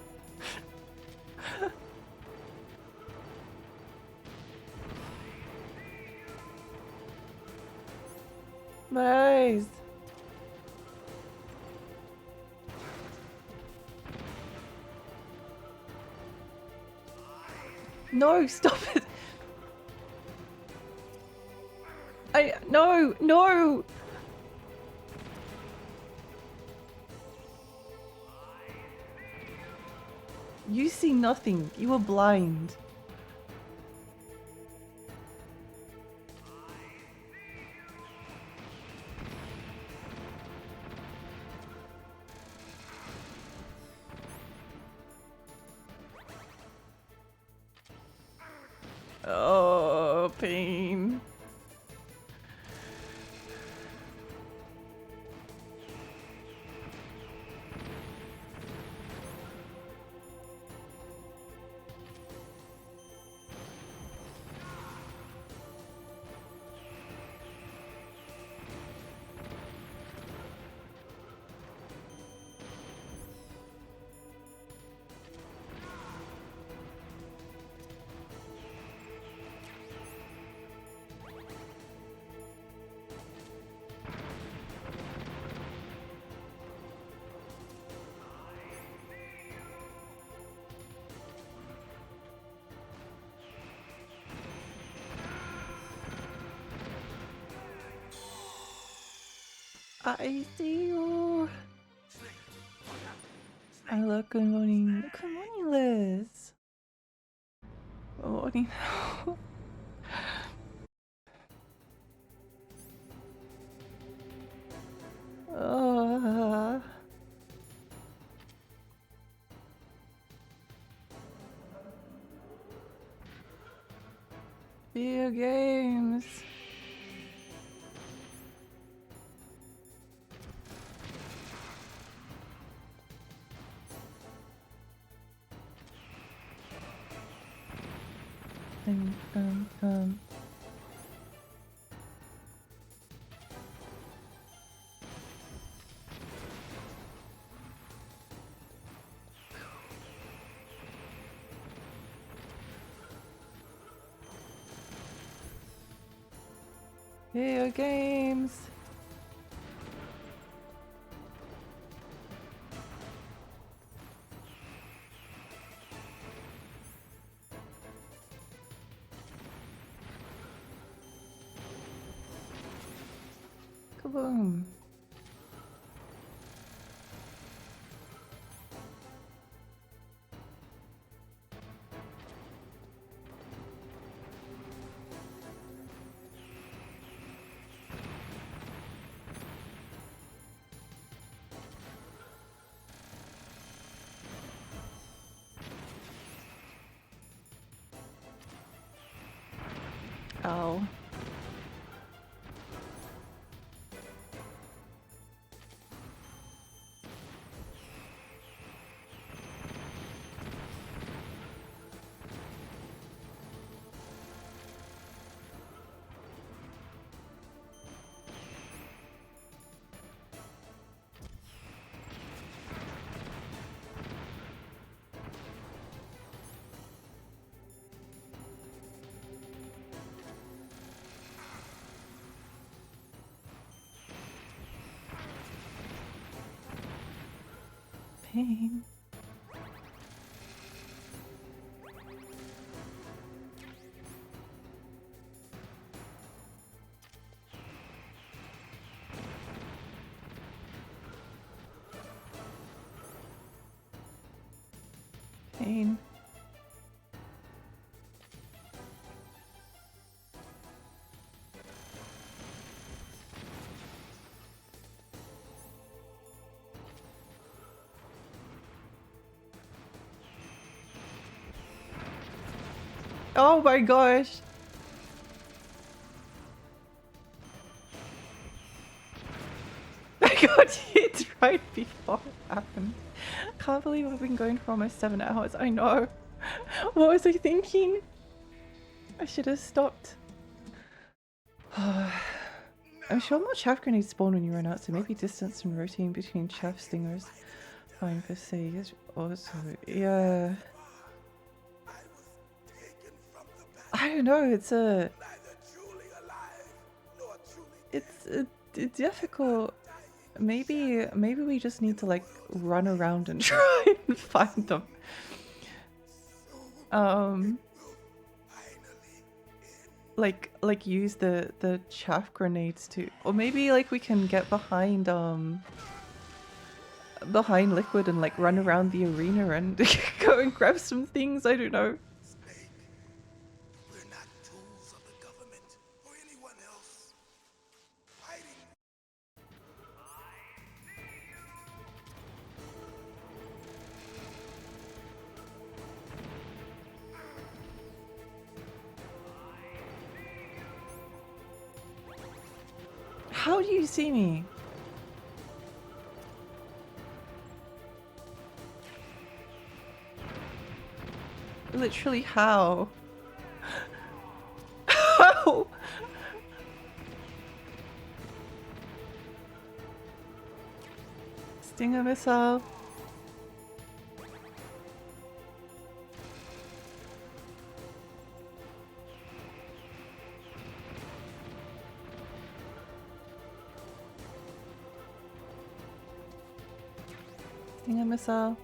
My eyes! No, stop it! No! You see nothing. You are blind. Oh, pain. I see you. Snake, what happened? Snake. Hello, good morning. Good morning, Liz. Good morning. uh, video games. Um. Video games. Kaboom. Oh. Pain. Pain. Oh my gosh. I got hit right before it happened. Can't believe I've been going for almost 7 hours. I know. What was I thinking? I should have stopped. I'm sure more chaff grenades spawn when you run out, so maybe distance and rotating between chaff stingers. Fine for Sage. Also, yeah. I don't know. It's difficult. Maybe we just need to like run around and try and find them. Like use the chaff grenades to, or maybe like we can get behind Liquid and like run around the arena and go and grab some things. I don't know. We're not tools of the government or anyone else. Fighting. How do you see me? Literally how? How? Stinger missile. Stinger missile.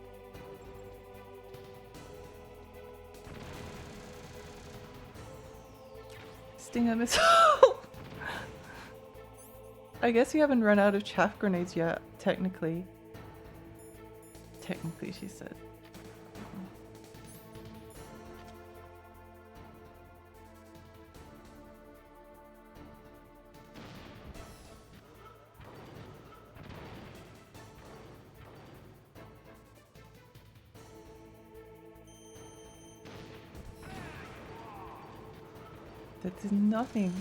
Stinger missile. I guess you haven't run out of chaff grenades yet, technically. Technically, she said. That is nothing.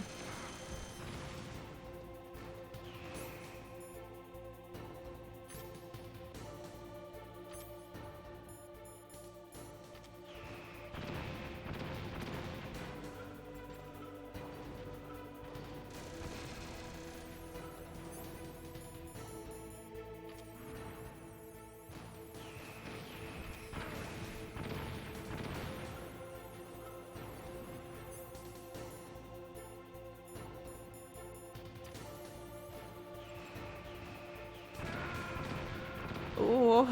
Oh.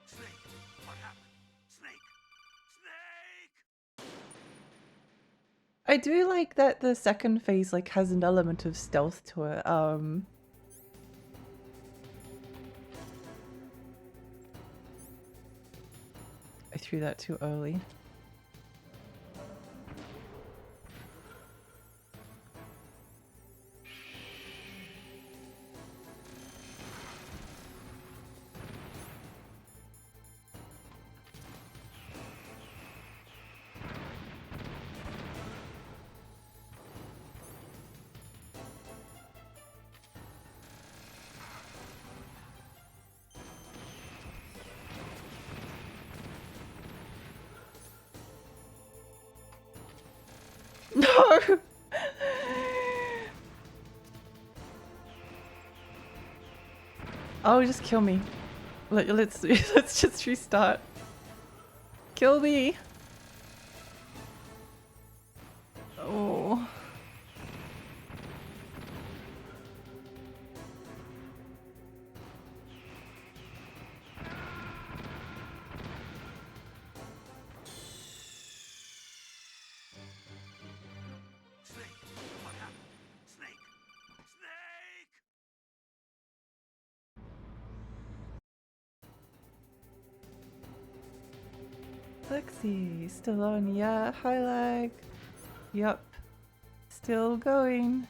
Snake, what happened? Snake! Snake! I do like that the second phase like has an element of stealth to it. I threw that too early. No! Oh, just kill me. Let's let's just restart. Kill me. Oh. Snake, what happened? Snake! Snake! Lexi, still on? Yeah, hi lag. Yup. Still going.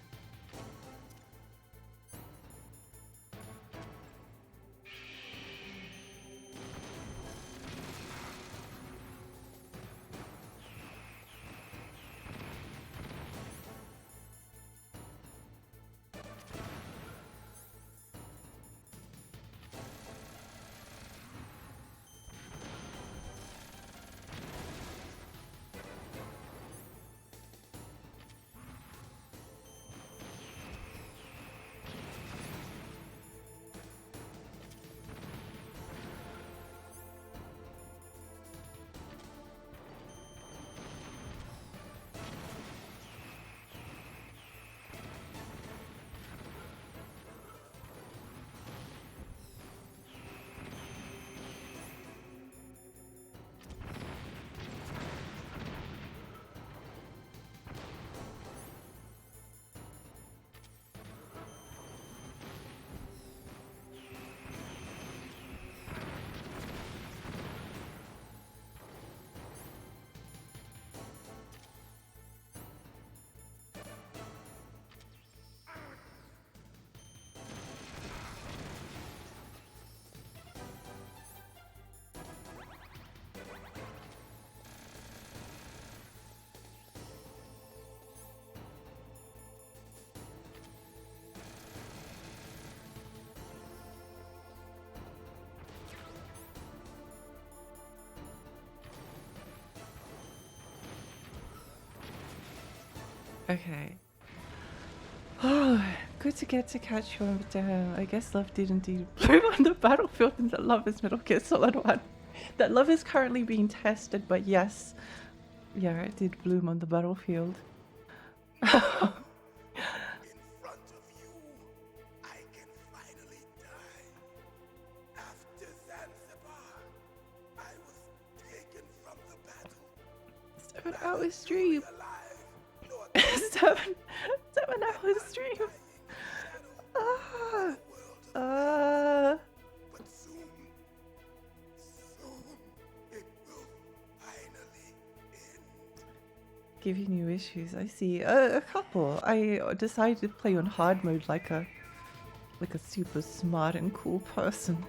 Okay. Oh, good to get to catch you over there. I guess love did indeed bloom on the battlefield and that love is Metal Gear Solid 1. That love is currently being tested, but yes. Yeah, it did bloom on the battlefield. In front of you, I can finally die. After Zanzibar, I was taken from the battle 7 hour stream. 7 hour stream. Ah. But soon, it will finally end. Give you new issues. I see. A couple. I decided to play on hard mode like a super smart and cool person.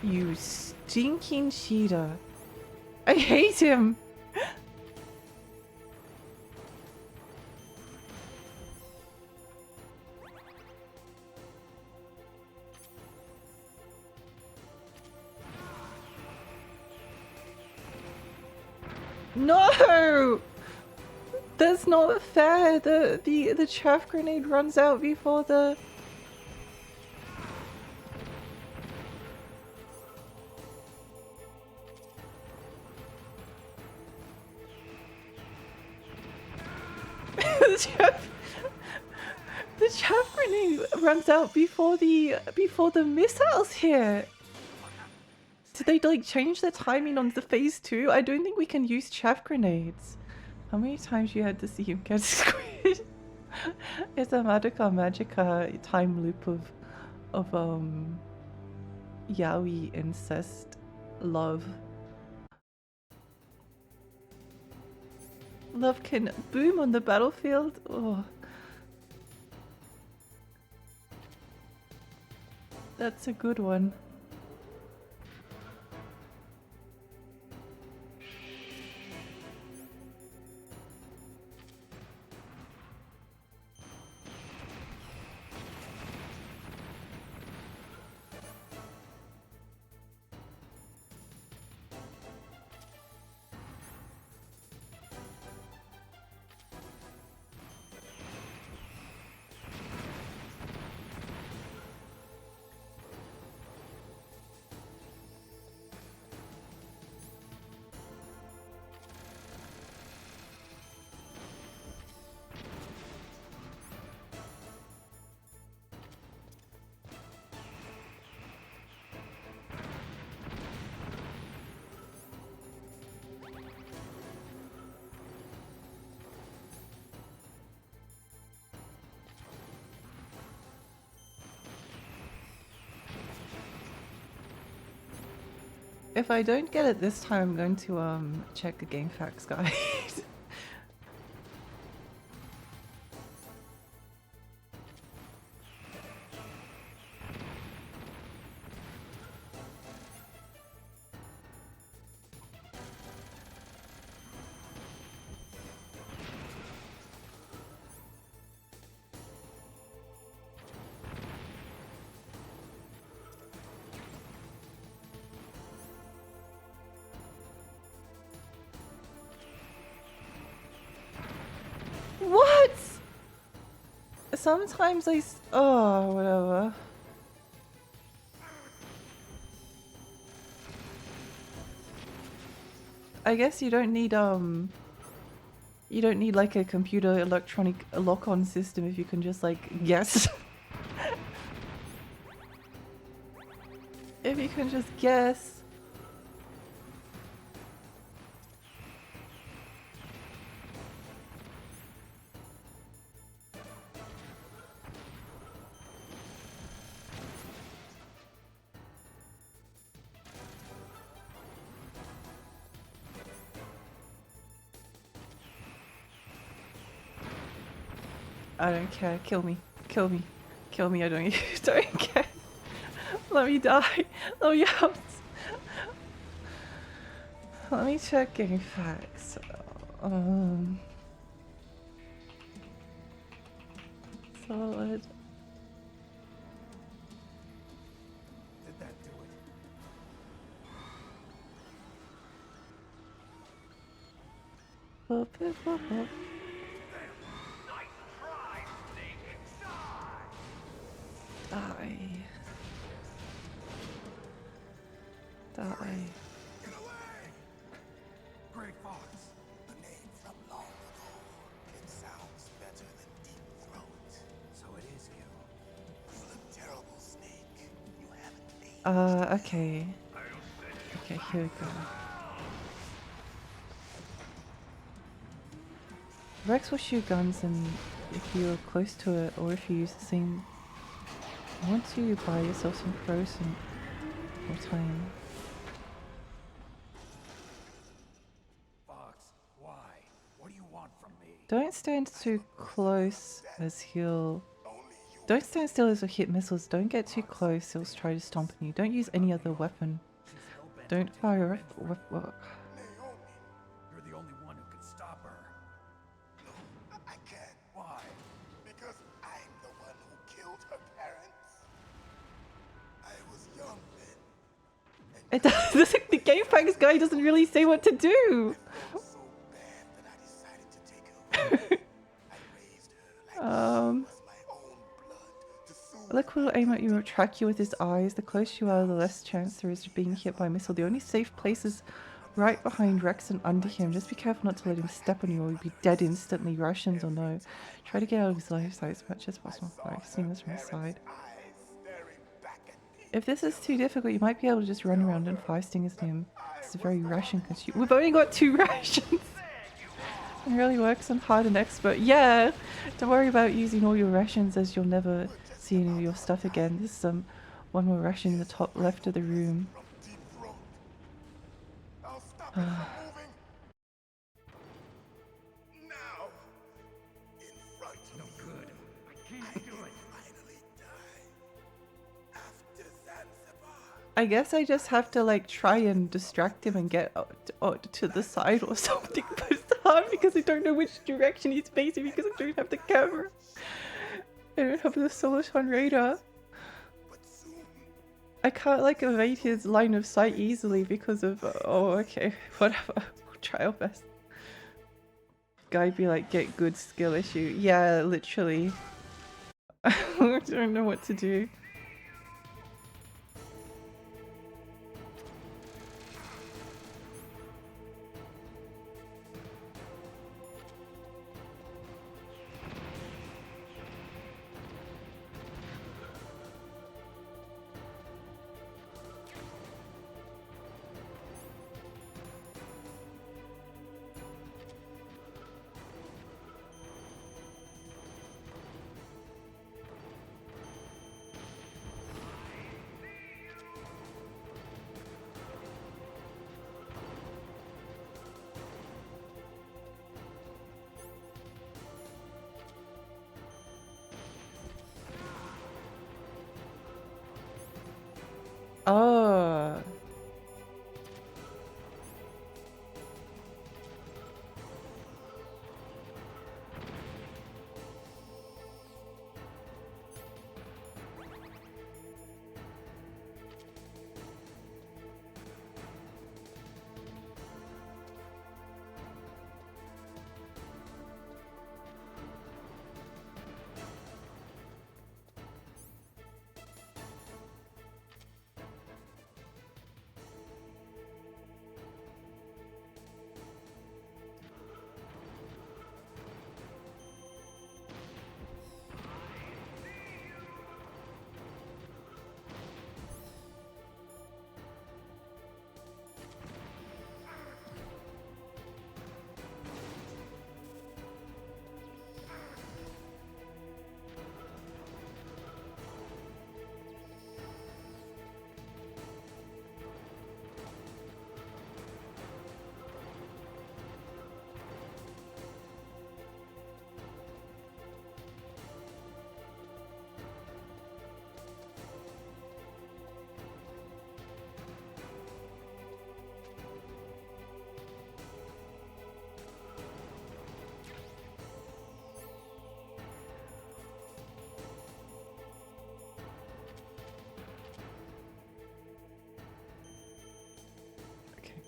You stinking cheater. I hate him. No! That's not fair. The chaff grenade runs out before the the chaff grenade runs out before the missiles hit. Did they like change the timing on the phase 2? I don't think we can use chaff grenades. How many times you had to see him get squished? It's a magica time loop of yaoi incest love. Love can boom on the battlefield. Oh. That's a good one. If I don't get it this time, I'm going to check the game facts guide. What? Sometimes oh, whatever. I guess you don't need like a computer electronic lock-on system if you can just like guess. If you can just guess. I don't care. Kill me. Kill me. Kill me. I don't, don't care. Let me die. Let me out. Let me check game facts. Solid. Did that do it? Boop, boop, boop, boop. Die. Die. Get away! Great Fox. A name from long ago. It sounds better than Deep Throat. So it is you. You look terrible, Snake. You haven't aged. Okay. Okay, here we go. Rex will shoot guns, and if you're close to it, or if you use the same, once you buy yourself some frozen or time. Fox, why? What do you want from me? Don't stand too close as he'll. Don't stand still as he'll hit missiles. Don't get too close, he'll try to stomp on you. Don't use any other weapon. Don't fire a weapon. You're the only one who can stop her. I can't. Why? Because I'm the one who killed her parents. I was young then. It does. The Game Facts guy doesn't really say what to do. So bad that I decided to take her away. I raised her like she was my own blood to soothe. Look will aim at you or track you with his eyes. The closer you are, the less chance there is of being hit by a missile. The only safe place is right behind Rex and under him. Just be careful not to let him step on you or you'll be dead instantly, Russians or no. Try to get out of his life sight as much as possible. Like seeing this from the side. If this is too difficult, you might be able to just run around and fire stingers at him. It's a very Russian consumer. We've only got 2 rations. It really works on hard and expert. Yeah, don't worry about using all your rations as you'll never see any of your stuff again. There's one more ration in the top left of the room. I'll stop it from moving. Now. In front of No good. I can't do it. finally die. After Zanzibar. I guess I just have to like try and distract him and get out to the side or something, but it's hard because I don't know which direction he's facing because I don't have the camera. I don't have the Soliton radar. I can't like evade his line of sight easily because of oh okay, whatever. We'll try our best. Guy be like, get good skill issue. Yeah, literally. I don't know what to do. Oh.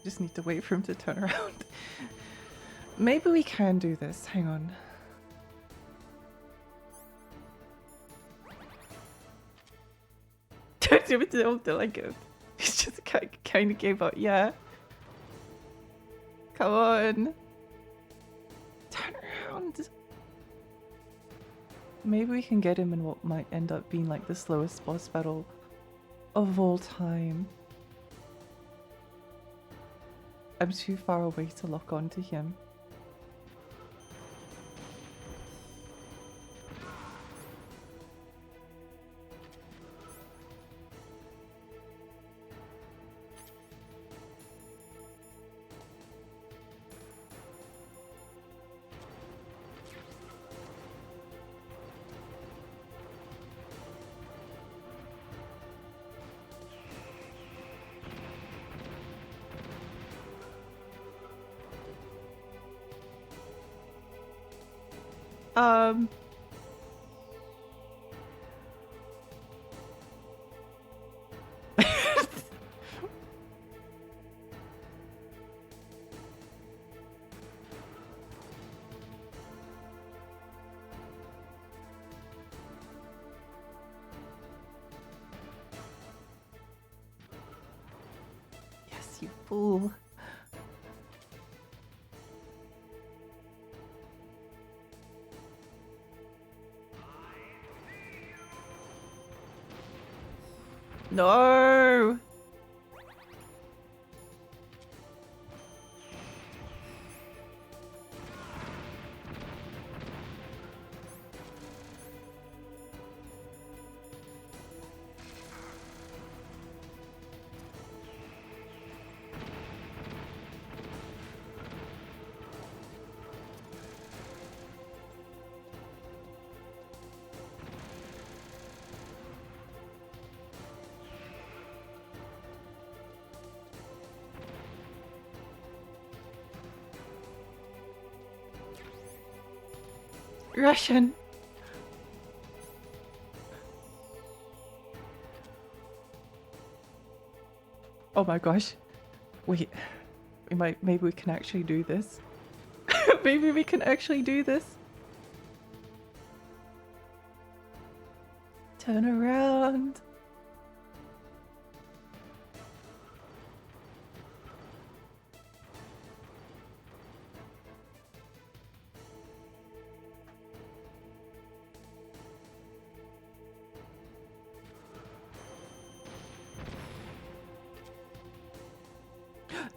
Just need to wait for him to turn around. Maybe we can do this. Hang on. Don't do it to him till I go. He's just kind of gave up. Yeah. Come on. Turn around. Maybe we can get him in what might end up being like the slowest boss battle of all time. I'm too far away to lock onto him. Um. Yes, you fool. No! Russian. Oh my gosh. Wait. Maybe we can actually do this. Maybe we can actually do this. Turn around.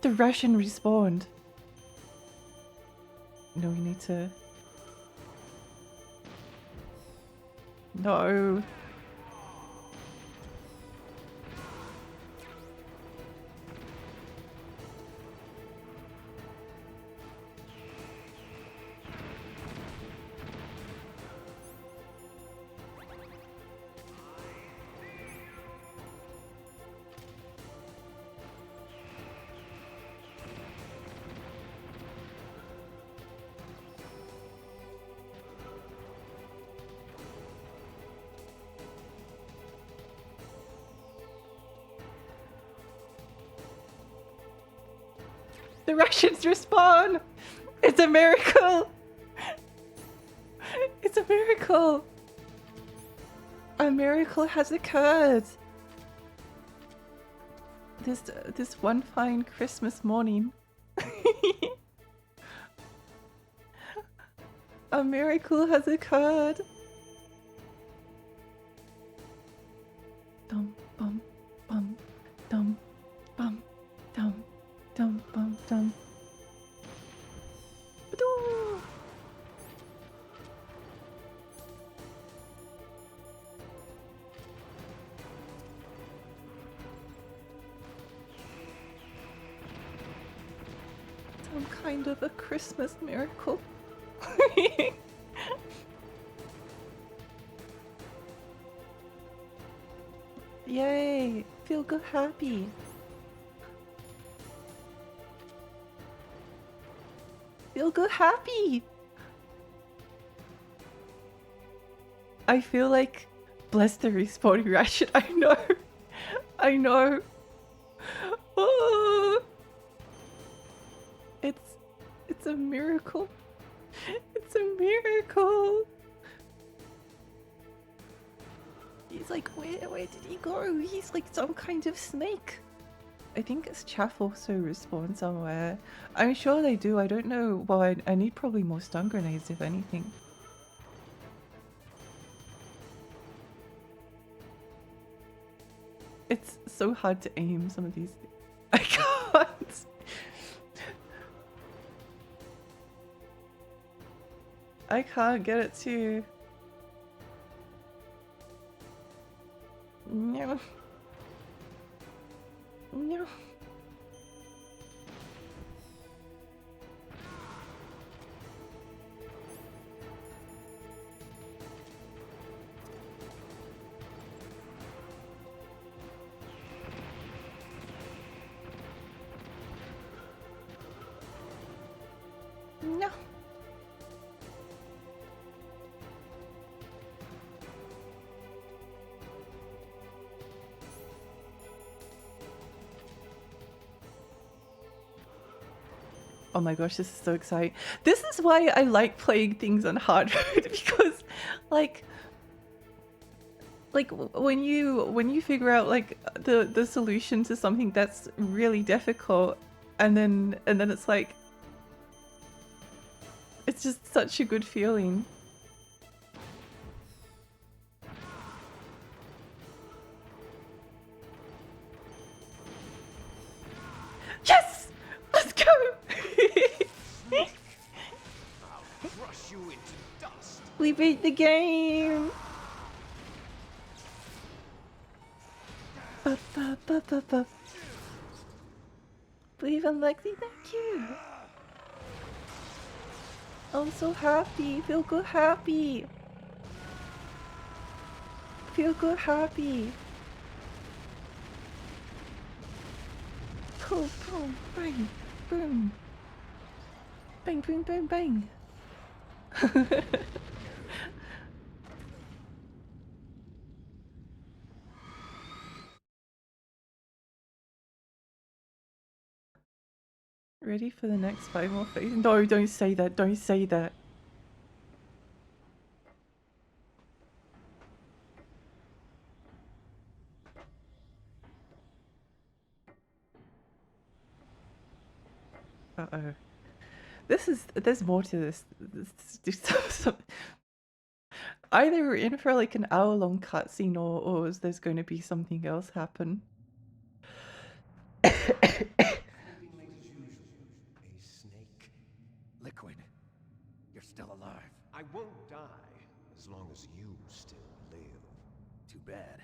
The Russian respawned. No, we need to... No. The Russians respawn! It's a miracle! It's a miracle! A miracle has occurred! This one fine Christmas morning. A miracle has occurred! Dum bum bum dum bum dum dum bum dum. Ba-doo. Some kind of a Christmas miracle. Yay! Feel good, happy. Feel good, happy. I feel like bless the respawning ration. I know. I know. Oh. It's a miracle. It's a miracle. He's like, where did he go? He's like some kind of snake. I think it's chaff also respawn somewhere. I'm sure they do. I don't know. Well, I need probably more stun grenades if anything. It's so hard to aim some of these. I can't. I can't get it to. No. No. No. Oh my gosh, this is so exciting. This is why I like playing things on hard mode because like when you figure out like the solution to something that's really difficult and then it's like it's just such a good feeling. Yes! Let's go! I'll crush you into dust. We beat the game! Ba, ba, ba, ba, ba. Believe in Lexi, thank you! I'm so happy, feel good happy! Feel good happy! Boom, boom, bang, boom! Bang, boom, bang, bang! Ready for the next 5 more phases? No, don't say that, don't say that. Uh-oh. There's more to this. Either we're in for like an hour-long cutscene or there's going to be something else happen. A snake. Liquid, you're still alive. I won't die as long as you still live. Too bad.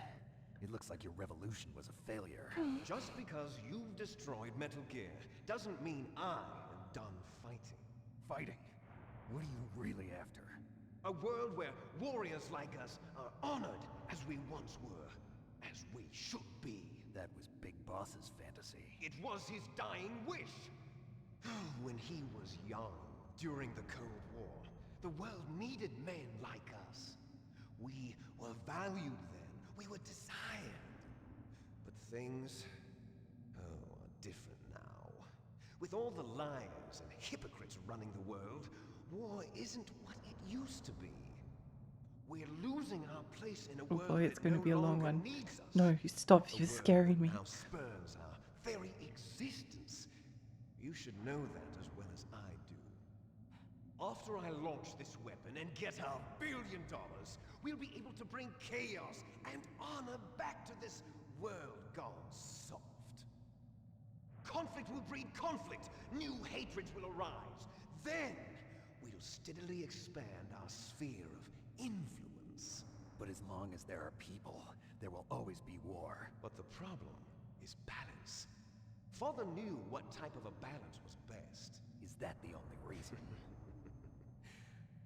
It looks like your revolution was a failure. Just because you've destroyed Metal Gear doesn't mean I am done fighting. Fighting? What are you really after? A world where warriors like us are honored as we once were, as we should be. That was Big Boss's fantasy. It was his dying wish. When he was young, during the Cold War, the world needed men like us. We were valued then. We were desired. But things, are different now. With all the liars and hypocrites running the world, war isn't what it used to be. We're losing our place in a world boy, it's that gonna no be a long longer one. needs us. No, you stop, A you're world scaring that me. now spurns our very existence. You should know that as well as I do. After I launch this weapon and get our $1 billion, we'll be able to bring chaos and honor back to this world gone soft. Conflict will breed conflict. New hatreds will arise. Then, we'll steadily expand our sphere of influence. But as long as there are people, there will always be war. But the problem is balance. Father knew what type of a balance was best. Is that the only reason?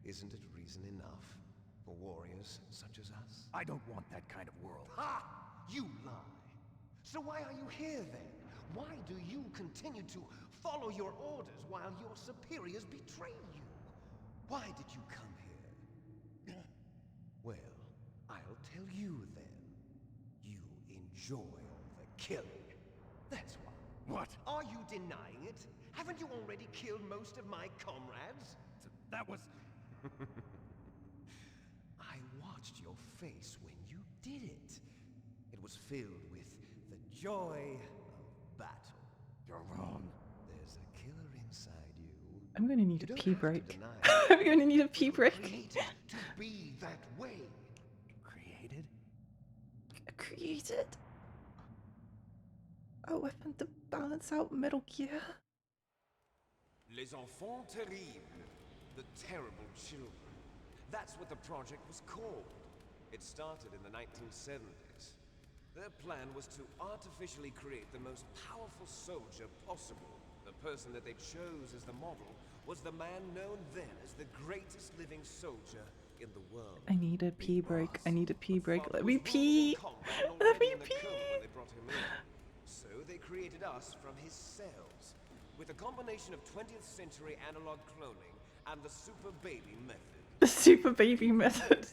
Isn't it reason enough for warriors such as us? I don't want that kind of world. Ha! You lie. So why are you here then? Why do you continue to follow your orders while your superiors betray you? Why did you come here? Well, I'll tell you then. You enjoy all the killing. That's why. What? Are you denying it? Haven't you already killed most of my comrades? That was... I watched your face when you did it. It was filled with the joy of battle. You're wrong. There's a killer inside you. I'm gonna need You a don't pee have to break. deny I'm gonna need a pee it. You were break. created to be that way. Created? Created a weapon to balance out Metal Gear. Les enfants terribles. The terrible children. That's what the project was called. It started in the 1970s. Their plan was to artificially create the most powerful soldier possible. The person that they chose as the model was the man known then as the greatest living soldier in the world. I need a pee break. I need a pee break. Father Let was me wounded pee. in combat and Let already me in the coma pee. when they brought him in. So they created us from his cells, with a combination of 20th century analog cloning and the super baby method. The super baby method.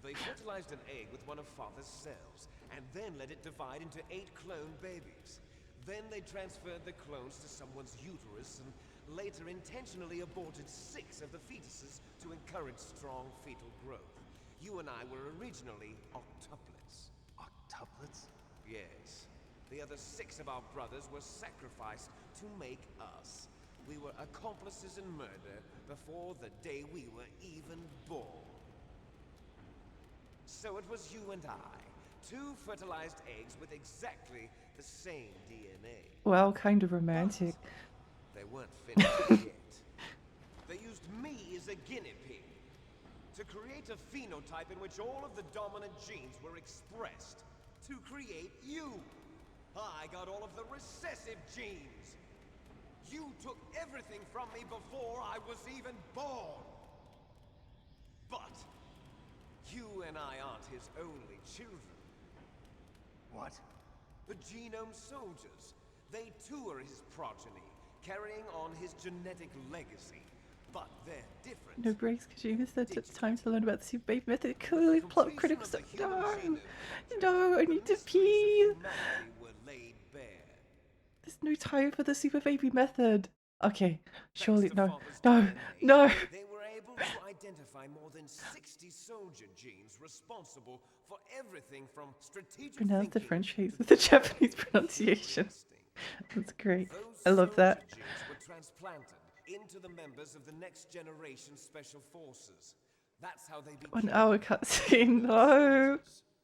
They fertilized an egg with one of Father's cells, and then let it divide into 8 clone babies. Then they transferred the clones to someone's uterus and later intentionally aborted 6 of the fetuses to encourage strong fetal growth. You and I were originally octuplets. Octuplets? Yes. The other 6 of our brothers were sacrificed to make us. We were accomplices in murder before the day we were even born. So it was you and I, 2 fertilized eggs with exactly the same DNA. Well, kind of romantic. They weren't finished yet. They used me as a guinea pig to create a phenotype in which all of the dominant genes were expressed. To create you. I got all of the recessive genes. You took everything from me before I was even born. But you and I aren't his only children. What? The genome soldiers. They too are his progeny, carrying on his genetic legacy. But they're different. No breaks because you missed the time to learn about the super baby method. Clearly plot critical stuff. No, no, I need to pee. There's no time for the super baby method. Okay, surely no, no, no. They were able to identify more than 60 soldier genes responsible for everything from strategic Pronounce thinking differentiates to with the Japanese pronunciation. That's great. I love that. Those soldier genes were transplanted into the members of the next generation special forces. That's how they became 1 hour cutscene. No.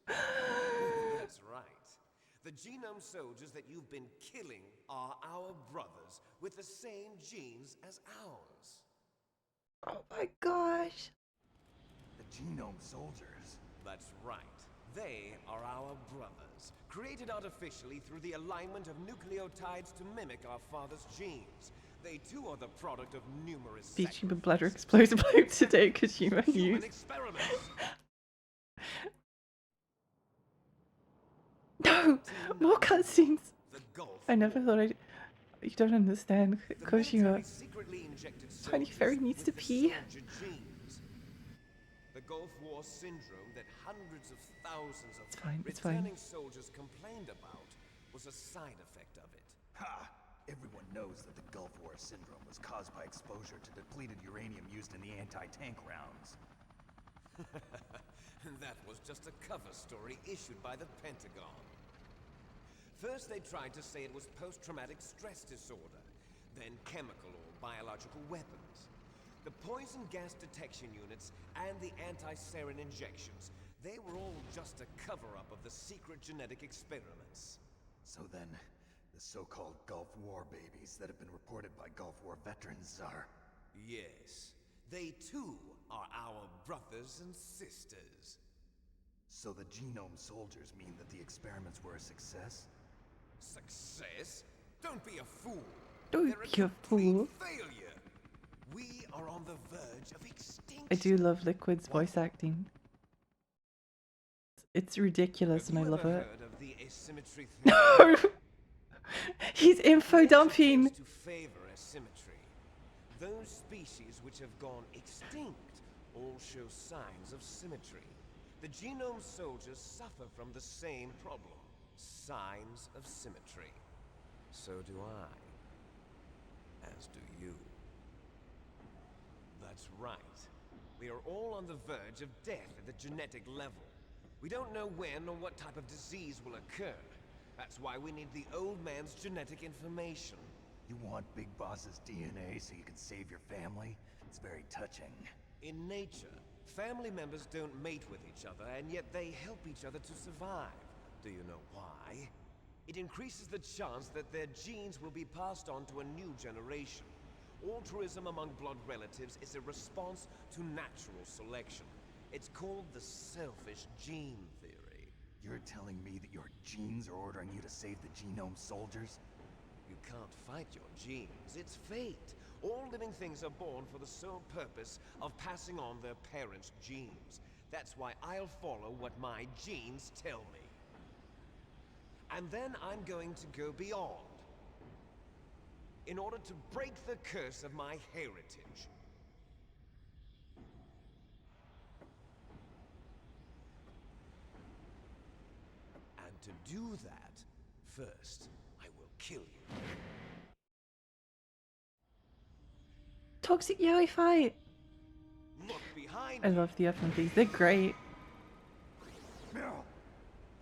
That's right. The genome soldiers that you've been killing are our brothers with the same genes as ours. Oh my gosh. The genome soldiers. That's right. They are our brothers, created artificially through the alignment of nucleotides to mimic our father's genes. They too are the product of numerous Beaching the bladder explodes bloke today because you are human used. experiments. No! More cutscenes! The Gulf I never thought I'd. You don't understand, The Kojima. military secretly injected Tiny soldiers fairy needs to with the pee. soldier genes. The Gulf War syndrome that hundreds of thousands of It's fine. returning soldiers complained about was a side effect of it. Ha! Everyone knows that the Gulf War syndrome was caused by exposure to depleted uranium used in the anti-tank rounds. That was just a cover story issued by the Pentagon. First they tried to say it was post-traumatic stress disorder, then chemical or biological weapons. The poison gas detection units and the anti-sarin injections, they were all just a cover-up of the secret genetic experiments. So then, the so-called Gulf War babies that have been reported by Gulf War veterans are... Yes, they too are our brothers and sisters. So the genome soldiers mean that the experiments were a success? Success? Don't be a fool. Don't They're be a fool. failure. We are on the verge of extinction. I do love Liquid's voice acting. It's ridiculous and I love it. Heard of the asymmetry No! He's info dumping! to favor asymmetry. Those species which have gone extinct all show signs of symmetry. The genome soldiers suffer from the same problem. Signs of symmetry. So do I. As do you. That's right. We are all on the verge of death at the genetic level. We don't know when or what type of disease will occur. That's why we need the old man's genetic information. You want Big Boss's DNA so you can save your family? It's very touching. In nature, family members don't mate with each other, and yet they help each other to survive. Do you know why? It increases the chance that their genes will be passed on to a new generation. Altruism among blood relatives is a response to natural selection. It's called the selfish gene theory. You're telling me that your genes are ordering you to save the genome soldiers? You can't fight your genes. It's fate. All living things are born for the sole purpose of passing on their parents' genes. That's why I'll follow what my genes tell me. And then I'm going to go beyond. In order to break the curse of my heritage. And to do that, first, I will kill you. Toxic Yaoi fight! Look behind I you. love the FMVs, they're great. Meryl!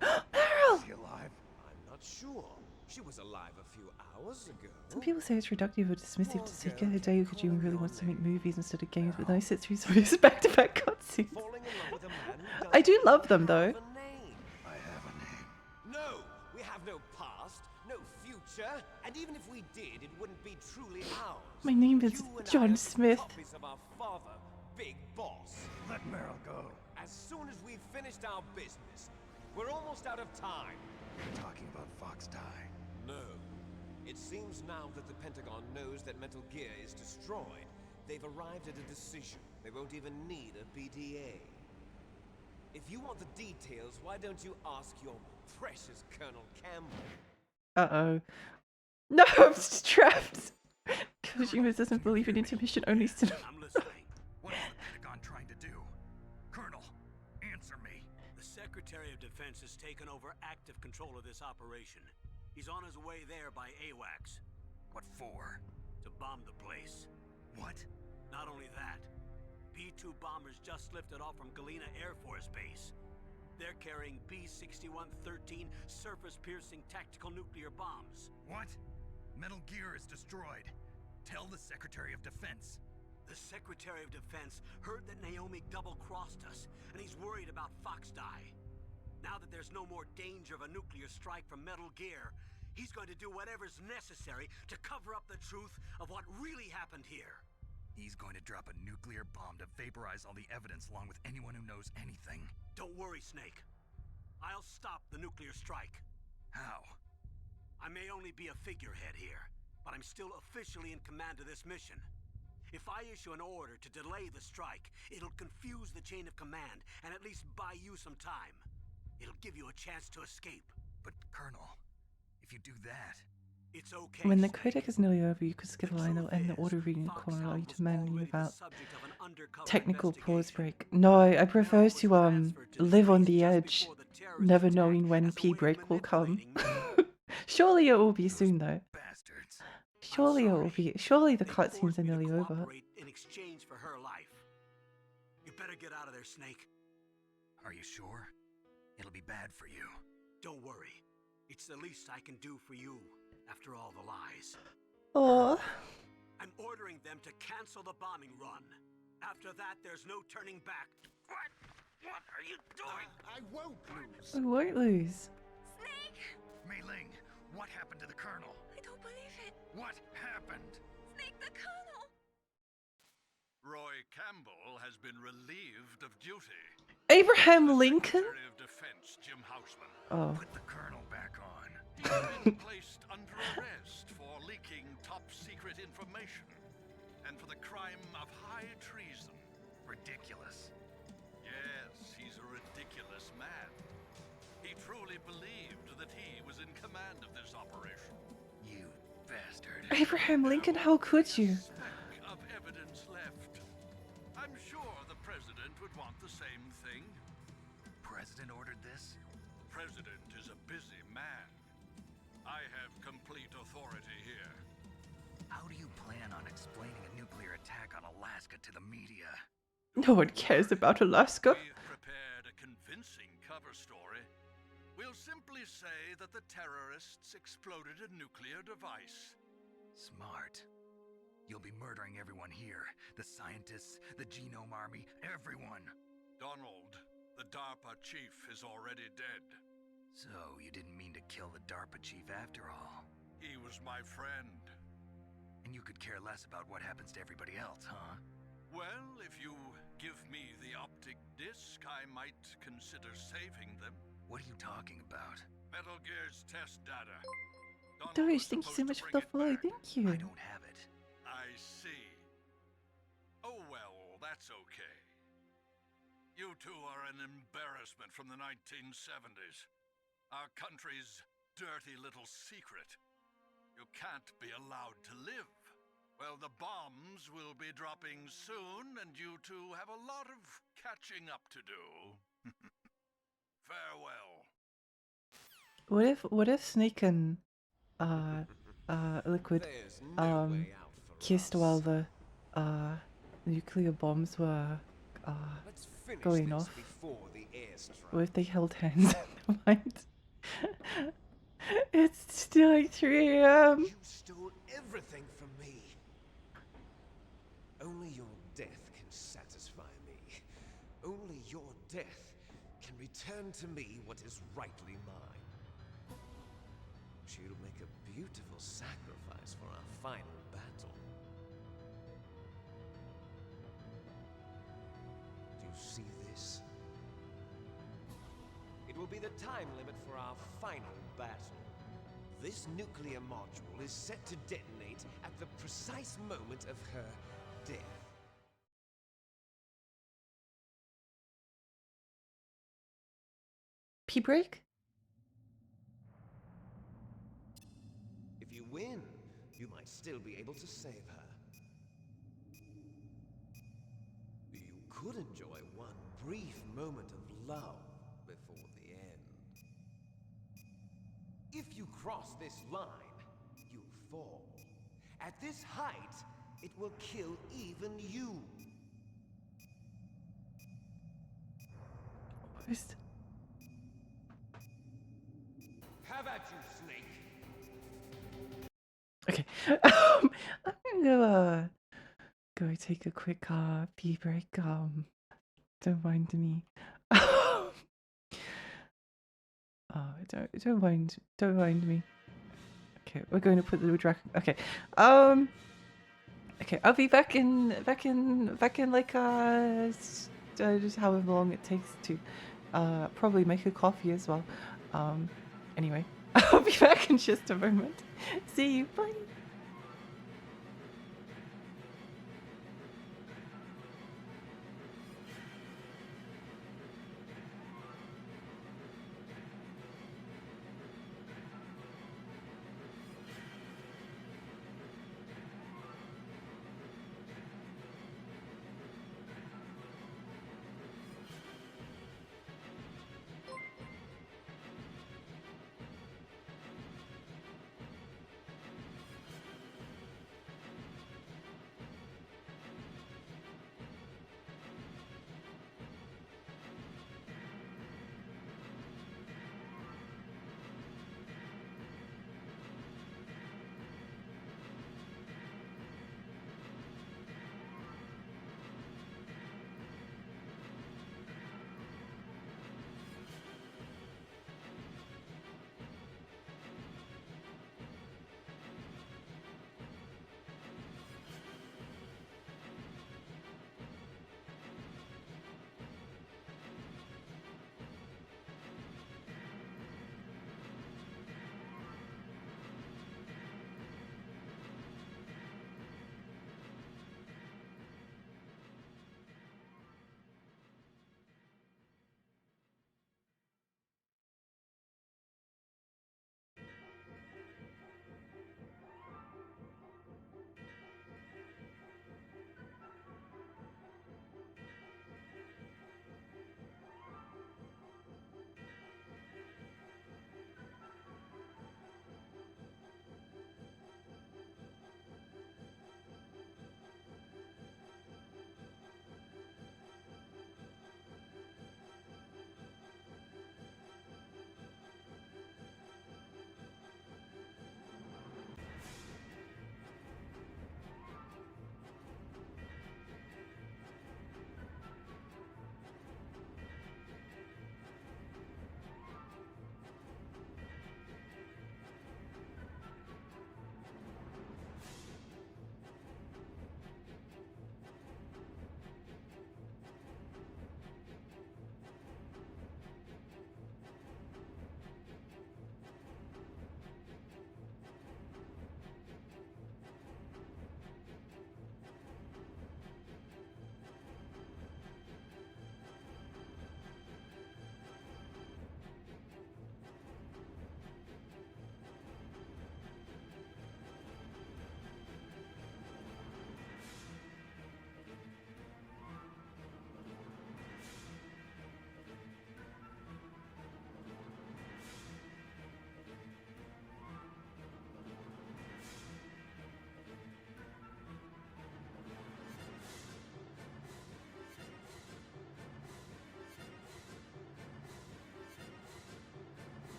Meryl! Is she alive? I'm not sure. She was alive a few hours ago. Some people say it's reductive or dismissive to say Hideo Kojima really wants to make movies instead of games, but then he sits through some of his back-to-back cutscenes. Falling in love with a man who I do doesn't love them have though. a name. I have a name. No, we have no past, no future, and even if we did, it wouldn't be truly ours. My name is You and I John are just Smith. copies of our father, Big Boss. Let Meryl go. As soon as we've finished our business, we're almost out of time. You're talking about Fox Die. No. It seems now that the Pentagon knows that Metal Gear is destroyed. They've arrived at a decision. They won't even need a PDA. If you want the details, why don't you ask your precious Colonel Campbell? Uh-oh. No, I'm trapped! Kojima doesn't believe in intermission-only cinema. I'm listening. What is the Pentagon trying to do? Colonel, answer me. The Secretary of Defense has taken over active control of this operation. He's on his way there by AWACS. What for? To bomb the place. What? Not only that, P-2 bombers just lifted off from Galena Air Force Base. They're carrying B-6113 surface-piercing tactical nuclear bombs. What? Metal Gear is destroyed. Tell the Secretary of Defense. The Secretary of Defense heard that Naomi double-crossed us, and he's worried about Fox Die. Now that there's no more danger of a nuclear strike from Metal Gear, he's going to do whatever's necessary to cover up the truth of what really happened here. He's going to drop a nuclear bomb to vaporize all the evidence along with anyone who knows anything. Don't worry, Snake. I'll stop the nuclear strike. How? I may only be a figurehead here, but I'm still officially in command of this mission. If I issue an order to delay the strike, it'll confuse the chain of command and at least buy you some time. It'll give you a chance to escape. But, Colonel, if you do that... It's okay. When the Snake. codec is nearly over, you could skip a The line that will truth end the is, order reading Fox call and allow you was to manually already the without subject of an undercover technical pause investigation. break. No, I prefer Meryl was to transferred to live on base the just edge, before the terrorist never attack knowing when as a P way of break will come. manipulating me. Surely it will be soon though. Bastards. Surely it will sorry. be. Surely the They cutscenes forced are me to nearly over. cooperate in exchange for her life. You better get out of there, Snake. Are you sure? It'll be bad for you. Don't worry. It's the least I can do for you after all the lies. Oh, I'm ordering them to cancel the bombing run. After that, there's no turning back. What? What are you doing? I won't lose. I won't lose. Snake! Mei Ling, what happened to the Colonel? I don't believe it. What happened? Snake the Colonel! Roy Campbell has been relieved of duty. Abraham Lincoln? Secretary of Defense Jim Houseman. Oh, Put the Colonel back on. He's been placed under arrest for leaking top-secret information and for the crime of high treason. Ridiculous. Yes, he's a ridiculous man. He truly believed that he was in command of this operation. You bastard. Abraham Lincoln, how could you? Speck of evidence left. I'm sure the president would want the same thing. President ordered this? The president is a busy man. I have complete authority here. How do you plan on explaining a nuclear attack on Alaska to the media? No one cares about Alaska. We've prepared a convincing cover story. We'll We'll simply say that the terrorists exploded a nuclear device. Smart. You'll be murdering everyone here. The scientists, the genome army, everyone. Donald, the DARPA chief is already dead. So, you didn't mean to kill the DARPA chief after all. He was my friend. And you could care less about what happens to everybody else, huh? Well, if you give me the optic disc, I might consider saving them. What are you talking about? Metal Gear's test data. Doge, thank you so much for the follow. Thank you. I don't have it. I see. Oh well, that's okay. You two are an embarrassment from the 1970s. Our country's dirty little secret. You can't be allowed to live. Well, the bombs will be dropping soon, and you two have a lot of catching up to do. Farewell. What if Snake and Liquid There's no way out for kissed us. while the nuclear bombs were Let's finish going this off? before the airstrike. What if they held hands? Never mind. It's still like 3 a.m. You stole everything from me. Only your death can satisfy me. Only your death can return to me what is rightly mine. She'll make a beautiful sacrifice for our final battle. Do you see this? It will be the time limit for our final battle. This nuclear module is set to detonate at the precise moment of her death. Pee break? If you win, you might still be able to save her. You could enjoy one brief moment of love before the end. If you cross this line, you'll fall. At this height, it will kill even you. Where's Have at you, Snake. Okay. I'm gonna go take a quick pee break. Don't mind me. Don't mind me. Okay, we're going to put the dragon. Okay. Okay, I'll be back in like just however long it takes to probably make a coffee as well. Anyway, I'll be back in just a moment. See you. Bye.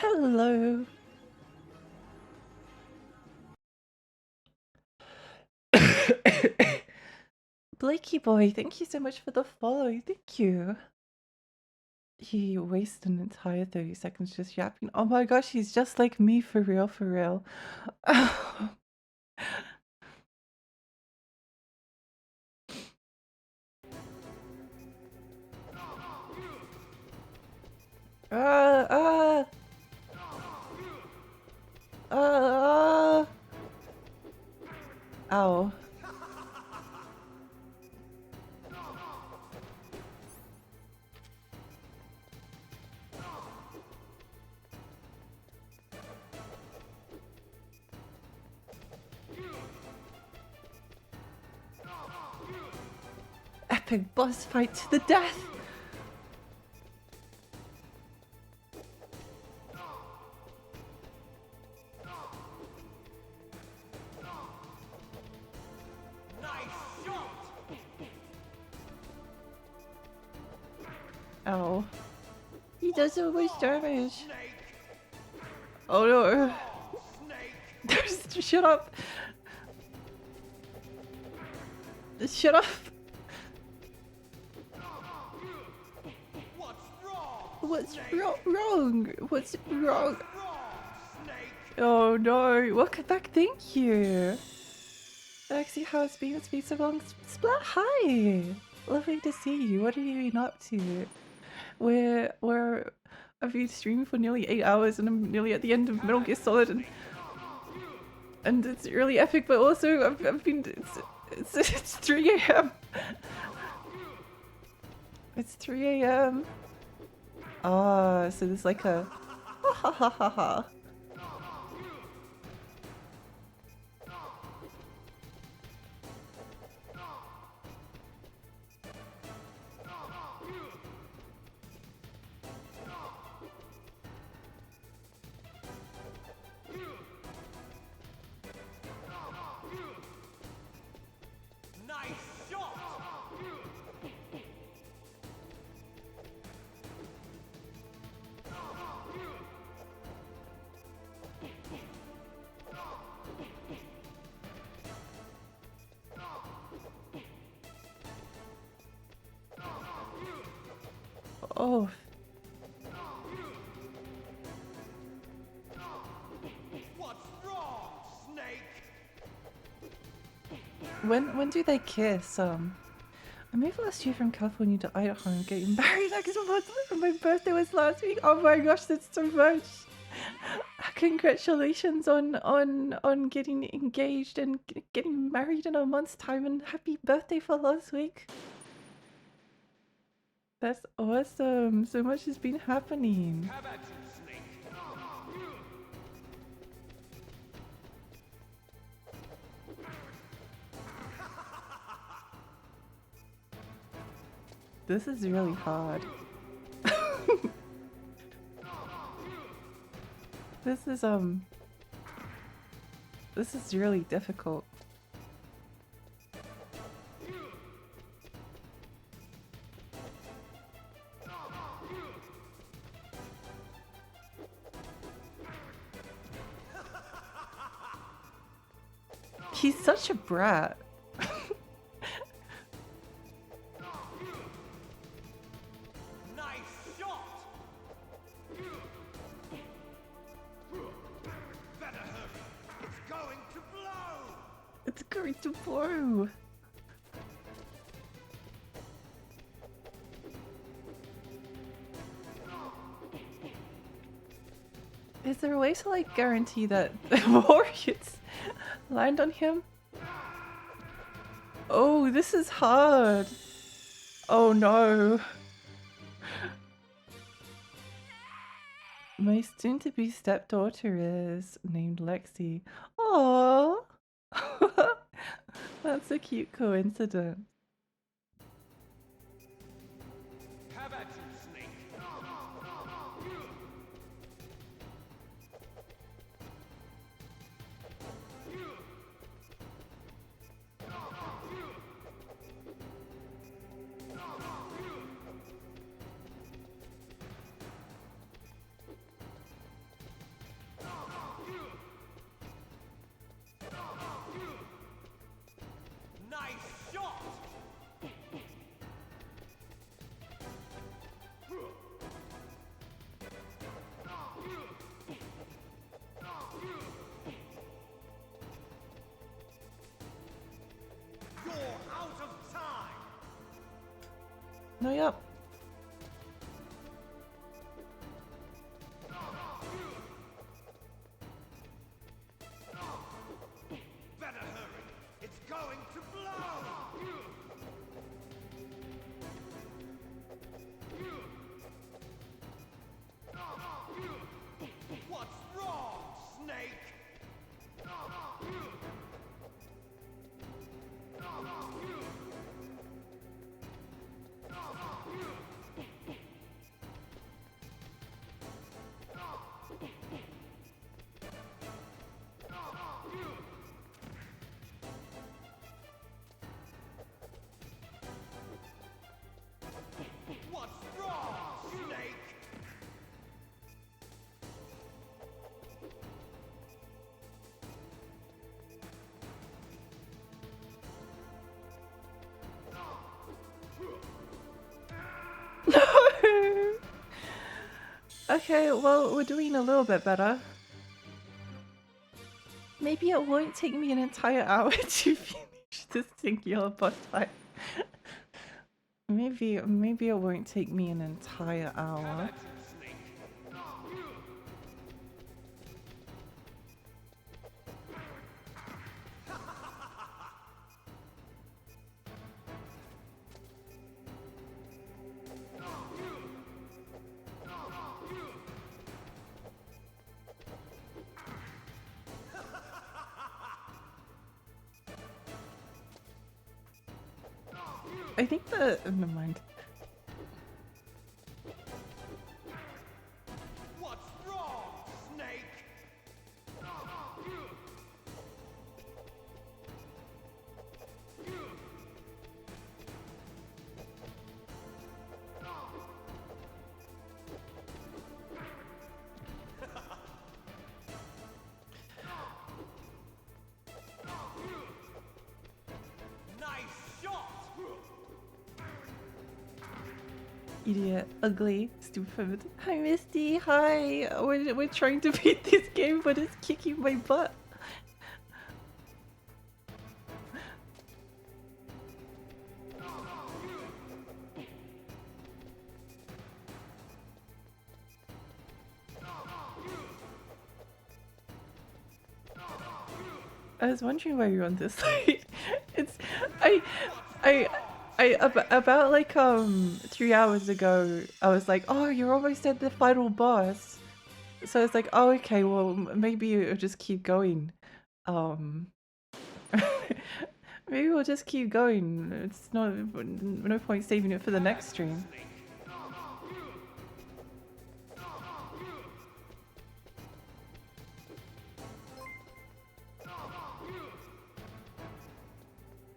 Hello. Blakey boy, thank you so much for the follow. Thank you. He wasted an entire 30 seconds just yapping. Oh my gosh, he's just like me, for real, for real. Ah, ah. Ah, ow. Epic boss fight to the death. Ow. He does so much damage. Oh no. Shut up. Shut up. What's wrong? What's wrong? Oh no. Welcome back. Thank you. Alexi, how it's been? It's been so long. Splat, hi. Lovely to see you. What have you been up to? I've been streaming for nearly 8 hours and I'm nearly at the end of Metal Gear Solid and it's really epic, but also I've been it's 3 a.m. It's 3 a.m. Ah, so there's like a ha ha ha ha. Oh. What's wrong, Snake? When do they kiss? I moved last year from California to Idaho and getting married next month. My birthday was last week. Oh my gosh, that's so much. Congratulations on getting engaged and getting married in a month's time, and happy birthday for last week. That's awesome. So much has been happening. How about you, Snake? This is really hard. This is really difficult. He's such a brat. Nice shot! Better hurry. It's going to blow! It's going to blow. Is there a way to like guarantee that more hits land on him? Oh, this is hard. Oh no. My soon-to-be stepdaughter is named Lexi. Aww. That's a cute coincidence. How about you, Snake? No, yep. Better hurry. It's going to blow. What's wrong, Snake? What's wrong, Snake? No! Okay, well, we're doing a little bit better. Maybe it won't take me an entire hour to finish this singular boss fight. Maybe it won't take me an entire hour. I think the never mind. What's wrong, Snake? Nice shot. Idiot, ugly, stupid. Hi Misty, hi. We're trying to beat this game, but it's kicking my butt. I was wondering why you're on this side. It's about like 3 hours ago I was like, oh, you're almost at the final boss. So it's like, oh, okay, well maybe it'll just keep going. Maybe we'll just keep going. It's no point saving it for the next stream.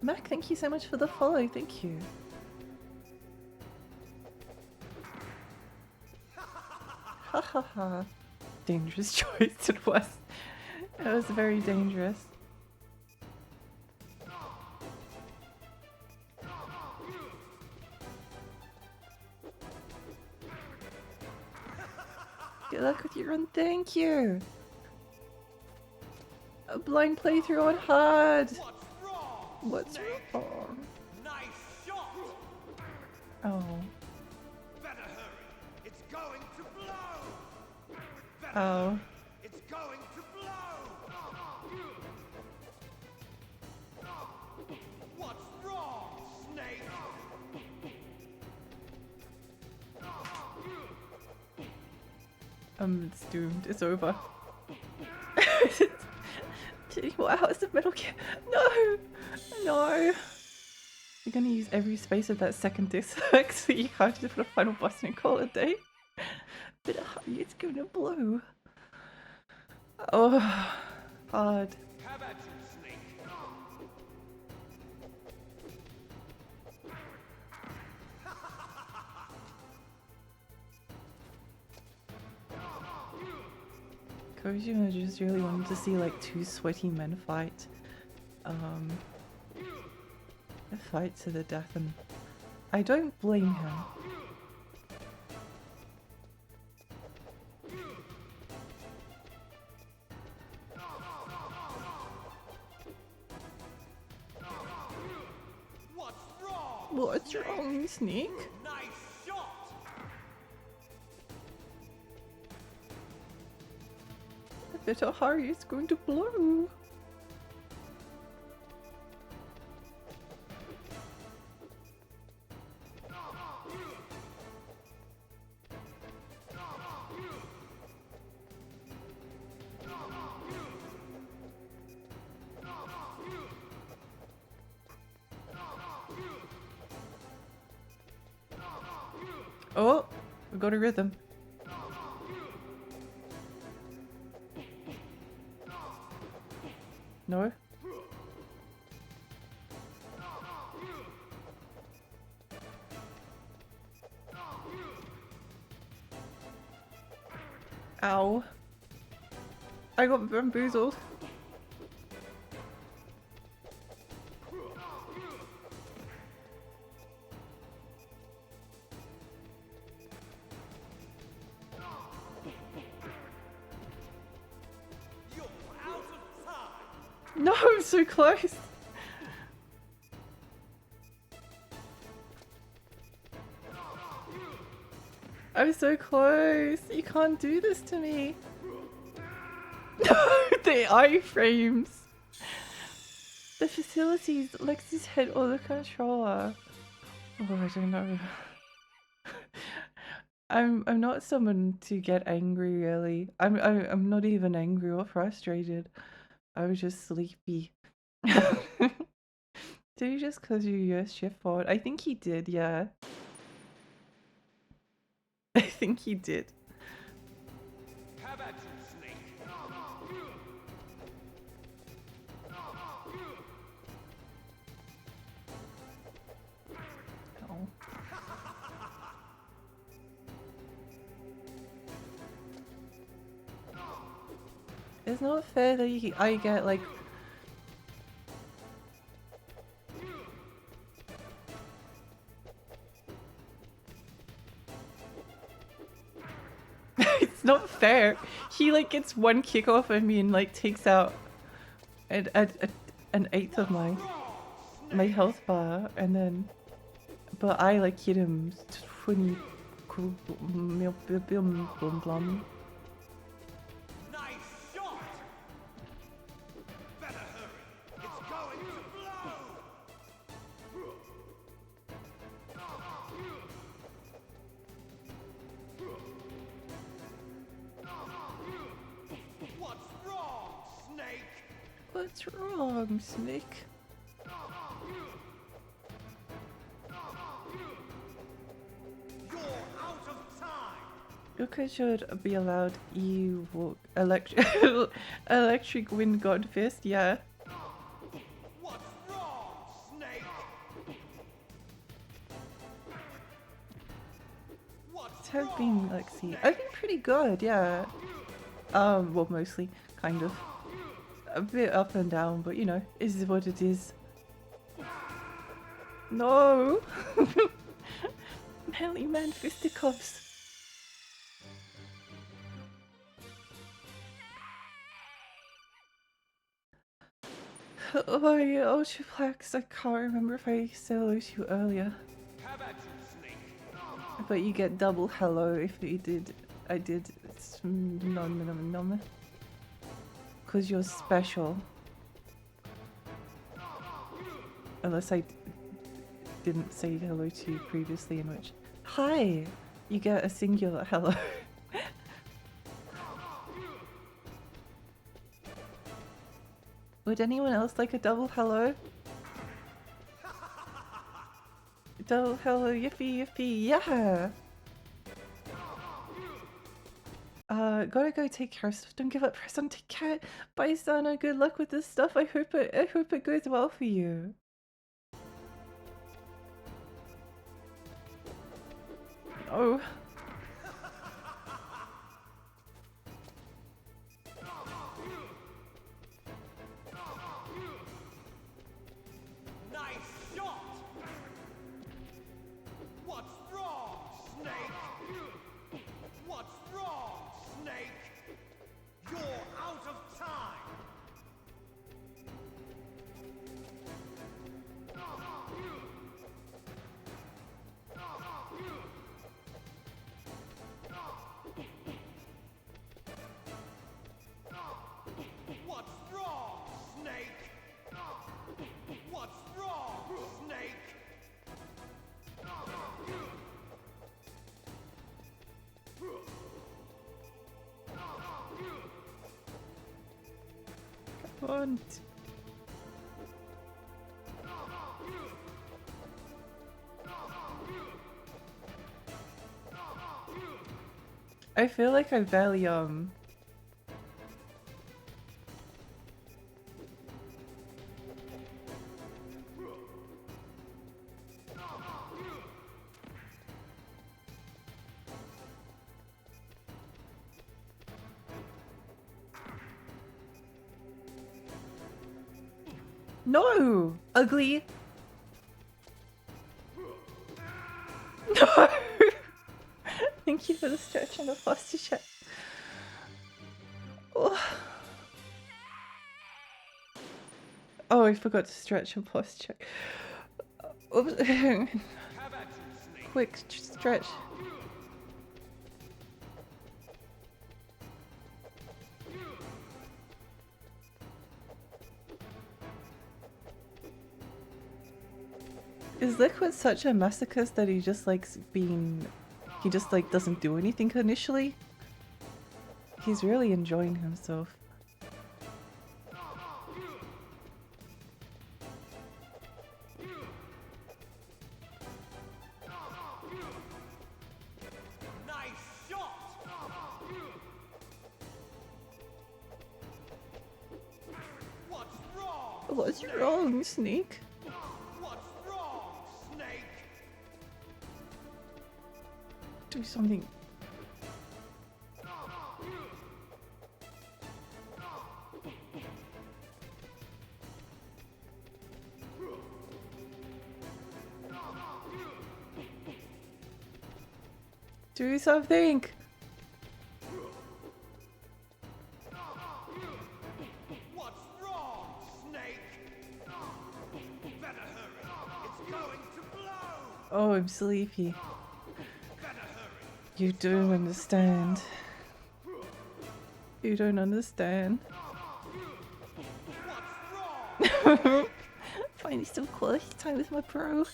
Mac, thank you so much for the follow. Thank you. Ha ha ha. Dangerous choice it was. It was very dangerous. Good luck with your run. Thank you. A blind playthrough on hard. What's wrong? Nice shot. Oh. Better hurry. It's going to blow. Better Oh. hurry. It's going to blow. What's wrong, Snake? It's doomed. It's over. 24 hours of Metal Gear. No! No! You're gonna use every space of that second disc so you can't just put a final boss and call it a day. But it's gonna blow. Oh, hard. How about you, Snake? Kojima just really wanted to see like two sweaty men fight. A fight to the death, and I don't blame him. What's wrong? What's wrong, Snake? Nice Better hurry, it's going to blow. Oh, we got a rhythm. No? Ow. I got bamboozled. No, I'm so close. I'm so close. You can't do this to me. No, the iframes. The facilities, Lex's head or the controller. Oh, I don't know. I'm not someone to get angry really. I'm not even angry or frustrated. I was just sleepy. Did he just cause you US shift forward? I think he did, yeah. I think he did. How about you, Snake? Oh. It's not fair that I get like it's not fair. He like gets one kick off of me and like takes out an eighth of my health bar, and then but I like hit him 20 blum. Nice shot! Better hurry. It's going to blow! What's wrong, Snake? What's wrong, Snake? You're out of time! Yuka should be allowed evil electric wind god fist, yeah. What's wrong, Snake? What's Have been Lexi. I've been pretty good, yeah. Well, mostly, kind of. A bit up and down, but you know, is what it is. No! Manly man fisticuffs. Oh yeah, Ultraplex, I can't remember if I said hello to you earlier. How about you, Snake? But you get double hello if you did. I did. It's nom. Because you're special. Unless I didn't say hello to you previously, in which. Hi! You get a singular hello. Would anyone else like a double hello? Double hello, yippee yippee, yeah! Gotta go take care of stuff. Don't give up, press on, take care. Bye, Sana. Good luck with this stuff. I hope it goes well for you. Oh. Nice shot! What's wrong, Snake? What's wrong, Snake? You're out of time! One. I feel like I barely No! Ugly! No! Thank you for the stretch and the posture check. Oh. Oh, I forgot to stretch and posture check. Oops. Quick stretch. Is Liquid such a masochist that he just likes being... He just like doesn't do anything initially? He's really enjoying himself. Nice shot! What's wrong? What's wrong, Snake? What's wrong, Snake? Do something. Do something! What's wrong, Snake? Better hurry. It's going to blow. Oh, I'm sleepy. Better hurry. You don't understand. You don't understand. What's wrong? Finally some quality time with my bro.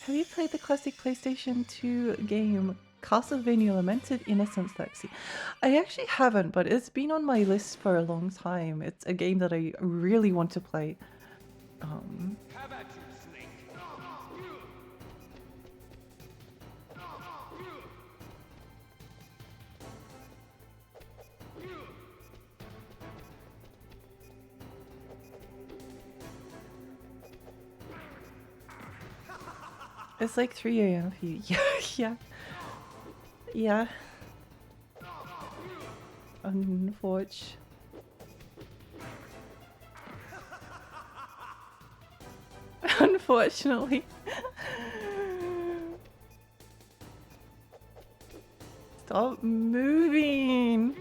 Have you played the classic PlayStation 2 game Castlevania Lamented Innocence Lexi? I actually haven't, but it's been on my list for a long time. It's a game that I really want to play. How about you, Snake? It's like 3 a.m. for you. Yeah, yeah. Yeah. Unfortunately. Unfortunately. Stop moving.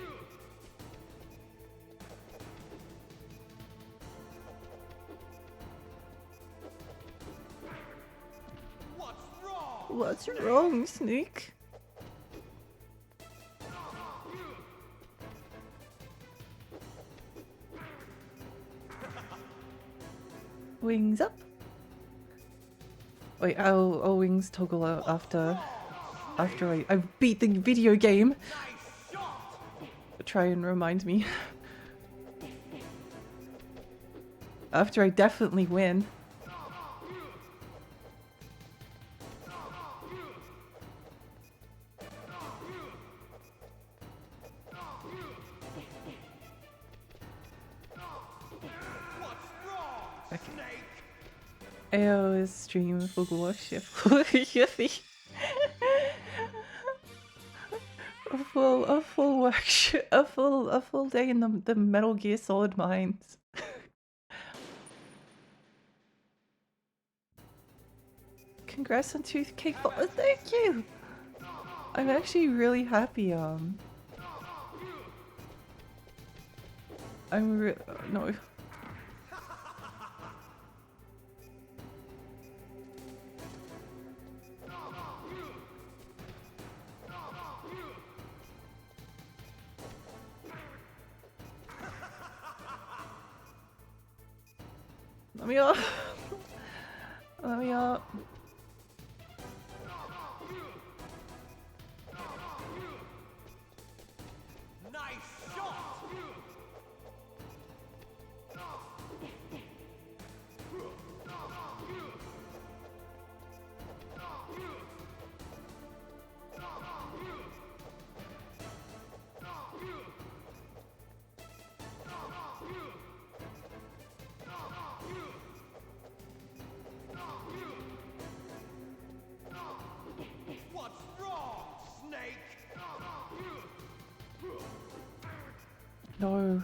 What's wrong, Snake? Wings up. Wait, I'll wings toggle out after I beat the video game. Try and remind me. After I definitely win. AO stream Fuguwashi. a full workshop, a full day in the Metal Gear Solid mines. Congrats on 2K. Thank you. I'm actually really happy. No. Let me up. Let me up. Nice shot. No.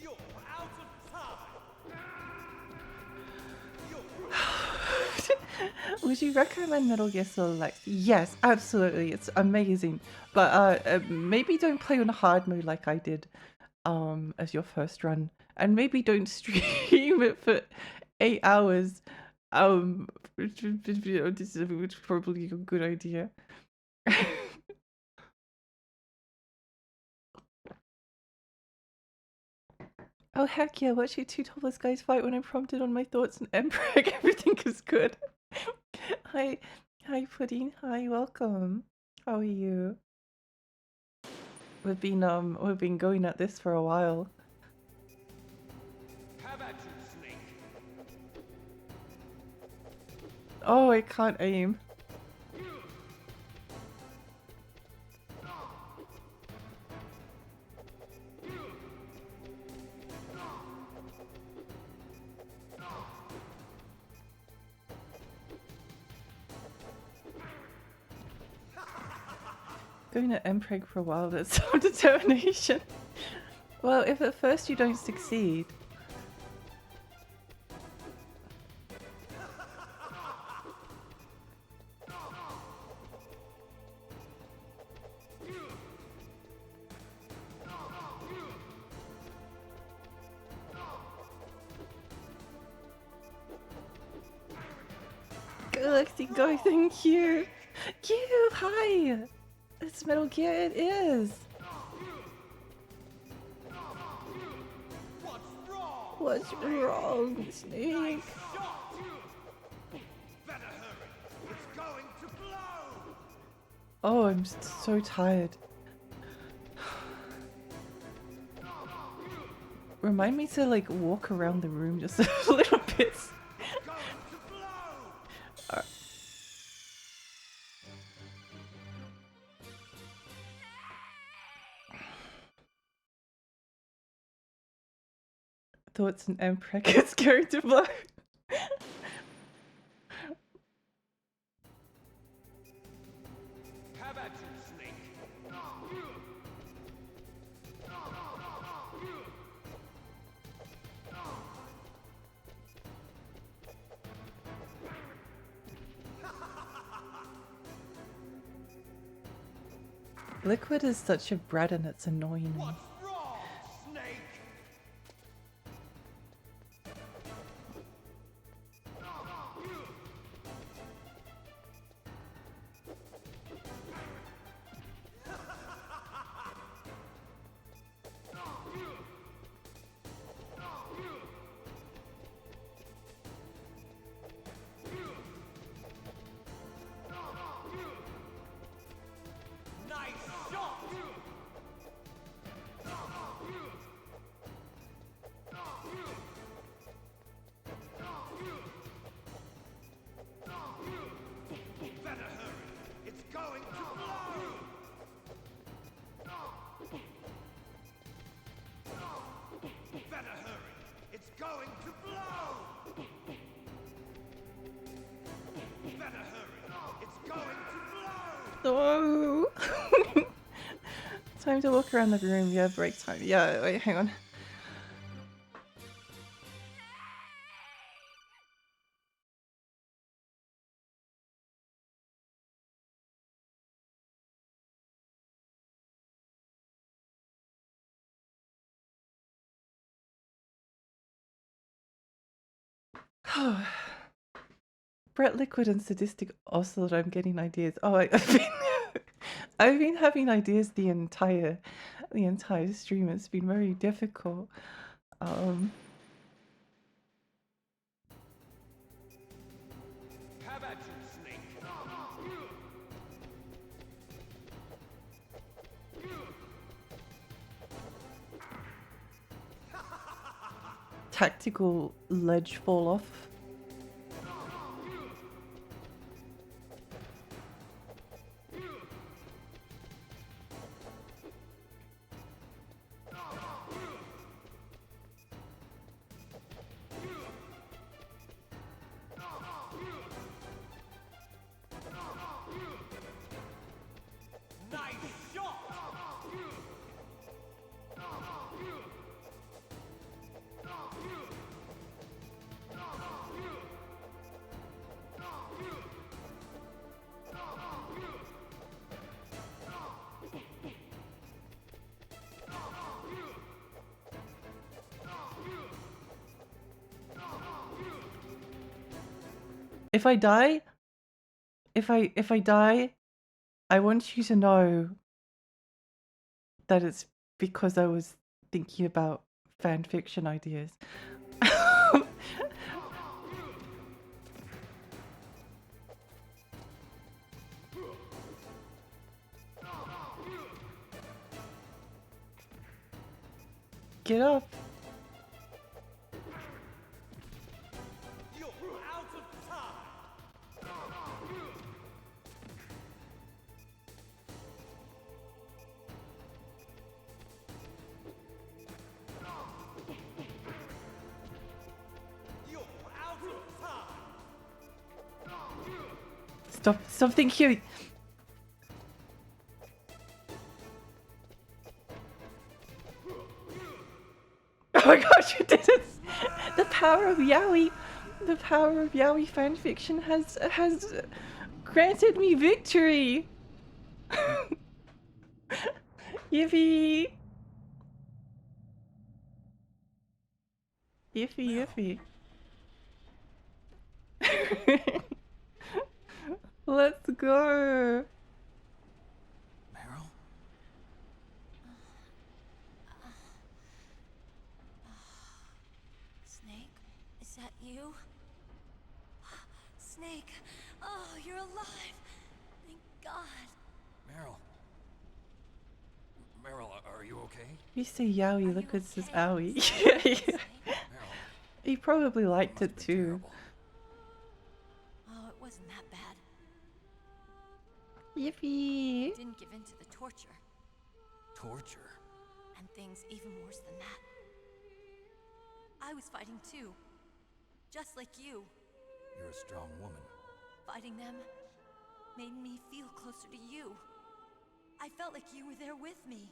You're out of time. Would you recommend Metal Gear Solid X? Yes, absolutely. It's amazing. But maybe don't play on hard mode like I did as your first run. And maybe don't stream it for 8 hours. Which is probably a good idea. Oh heck yeah, watch you two topless guys fight when I'm prompted on my thoughts and Emperor. Everything is good. Hi, Pudding. Hi, welcome. How are you? We've been going at this for a while. How about you, Snake? Oh, I can't aim. Going at Mpreg for a while, that's some determination. Well, if at first you don't succeed. Galaxy Go, thank you! You, hi! It's Metal Gear, it is! What's wrong, Snake? Better hurry. It's going to blow. Oh, I'm so tired. Remind me to like walk around the room just a little bit. Thoughts and Emperor gets going to blow. How about you, Snake? Liquid is such a brat and it's annoying me. What's wrong, Snake? Nice shot! Better hurry. It's going to blow. Better hurry. It's going to blow. Better hurry. It's going to blow. Oh. Time to walk around the room. Yeah, break time. Yeah, wait, hang on. Brett Liquid and Sadistic Ocelot, I'm getting ideas. Oh, I've been having ideas the entire stream. It's been very difficult. How about you, Snake? Tactical ledge fall off. Nice shot! if I die, if I die, I want you to know that it's because I was thinking about fan fiction ideas. Get up. You're out of time! You're out of time! Stop thinking. Oh my gosh, you did it! The power of Yaoi, the power of Yaoi fanfiction has granted me victory. Yiffy, yiffy. Let's go. Meryl? Snake, is that you? Snake, oh, you're alive. Thank God. Meryl? Meryl, are you okay? You say Yaoi, Are look you at this okay? Aoi. Snake? Meryl, He probably that liked must it have been too. terrible. Oh, it wasn't that bad. Yiffy. Didn't give in to the torture. Torture? And things even worse than that. I was fighting too. Just like you. You're a strong woman. Fighting them made me feel closer to you. I felt like you were there with me.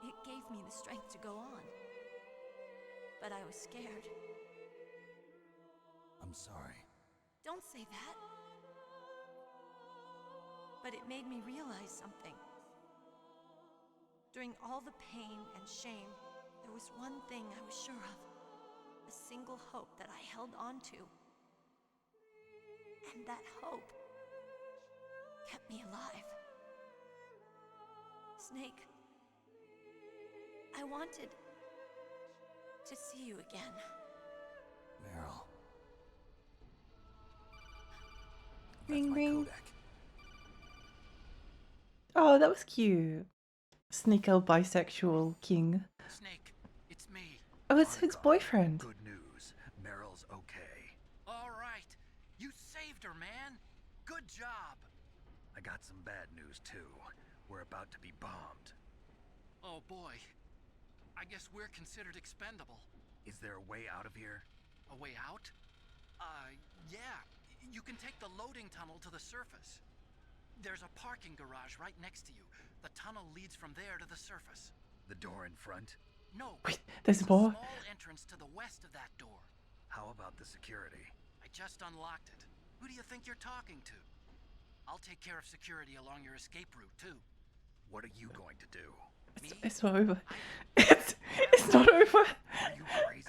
It gave me the strength to go on. But I was scared. I'm sorry. Don't say that. But it made me realize something. During all the pain and shame, there was one thing I was sure of. A single hope that I held on to. And that hope kept me alive. Snake, I wanted to see you again. Meryl. Ring, That's my ring. Kodak. Oh, that was cute. Sneaker bisexual king. Snake, it's me. Oh, it's his Monica, boyfriend. Good news. Meryl's okay. All right. You saved her, man. Good job. I got some bad news, too. We're about to be bombed. Oh, boy. I guess we're considered expendable. Is there a way out of here? A way out? Yeah. You can take the loading tunnel to the surface. There's a parking garage right next to you. The tunnel leads from there to the surface. The door in front? No. Wait, there's a more? small entrance to the west of that door. How about the security? I just unlocked it. Who do you think you're talking to? I'll take care of security along your escape route, too. What are you going to do? It's not over. It's not over. Are you crazy?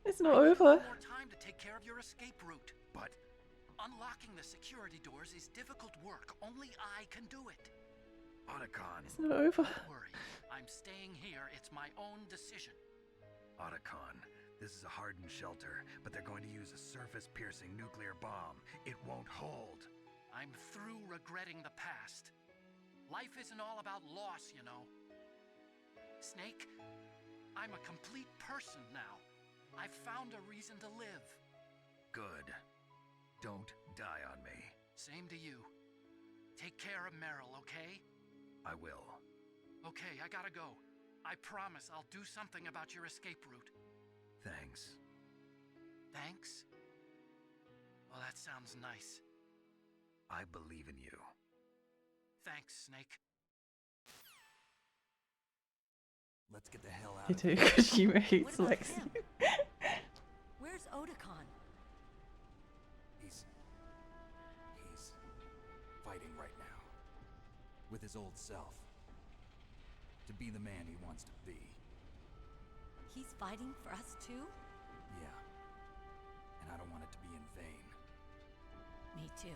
It's not over. More time to take care of your escape route. But unlocking the security doors is difficult work. Only I can do it. Otacon. It's not over. Don't worry. I'm staying here. It's my own decision. Otacon, this is a hardened shelter, but they're going to use a surface-piercing nuclear bomb. It won't hold. I'm through regretting the past. Life isn't all about loss, you know. Snake, I'm a complete person now. I've found a reason to live. Good. Don't die on me. Same to you. Take care of Meryl, okay? I will. Okay, I gotta go. I promise I'll do something about your escape route. Thanks. Thanks? Well, that sounds nice. I believe in you. Thanks, Snake. Let's get the hell out You of do, here. because she hates What about Lexi. him? Where's Otacon? He's fighting right now. With his old self. To be the man he wants to be. He's fighting for us too? Yeah. And I don't want it to be in vain. too.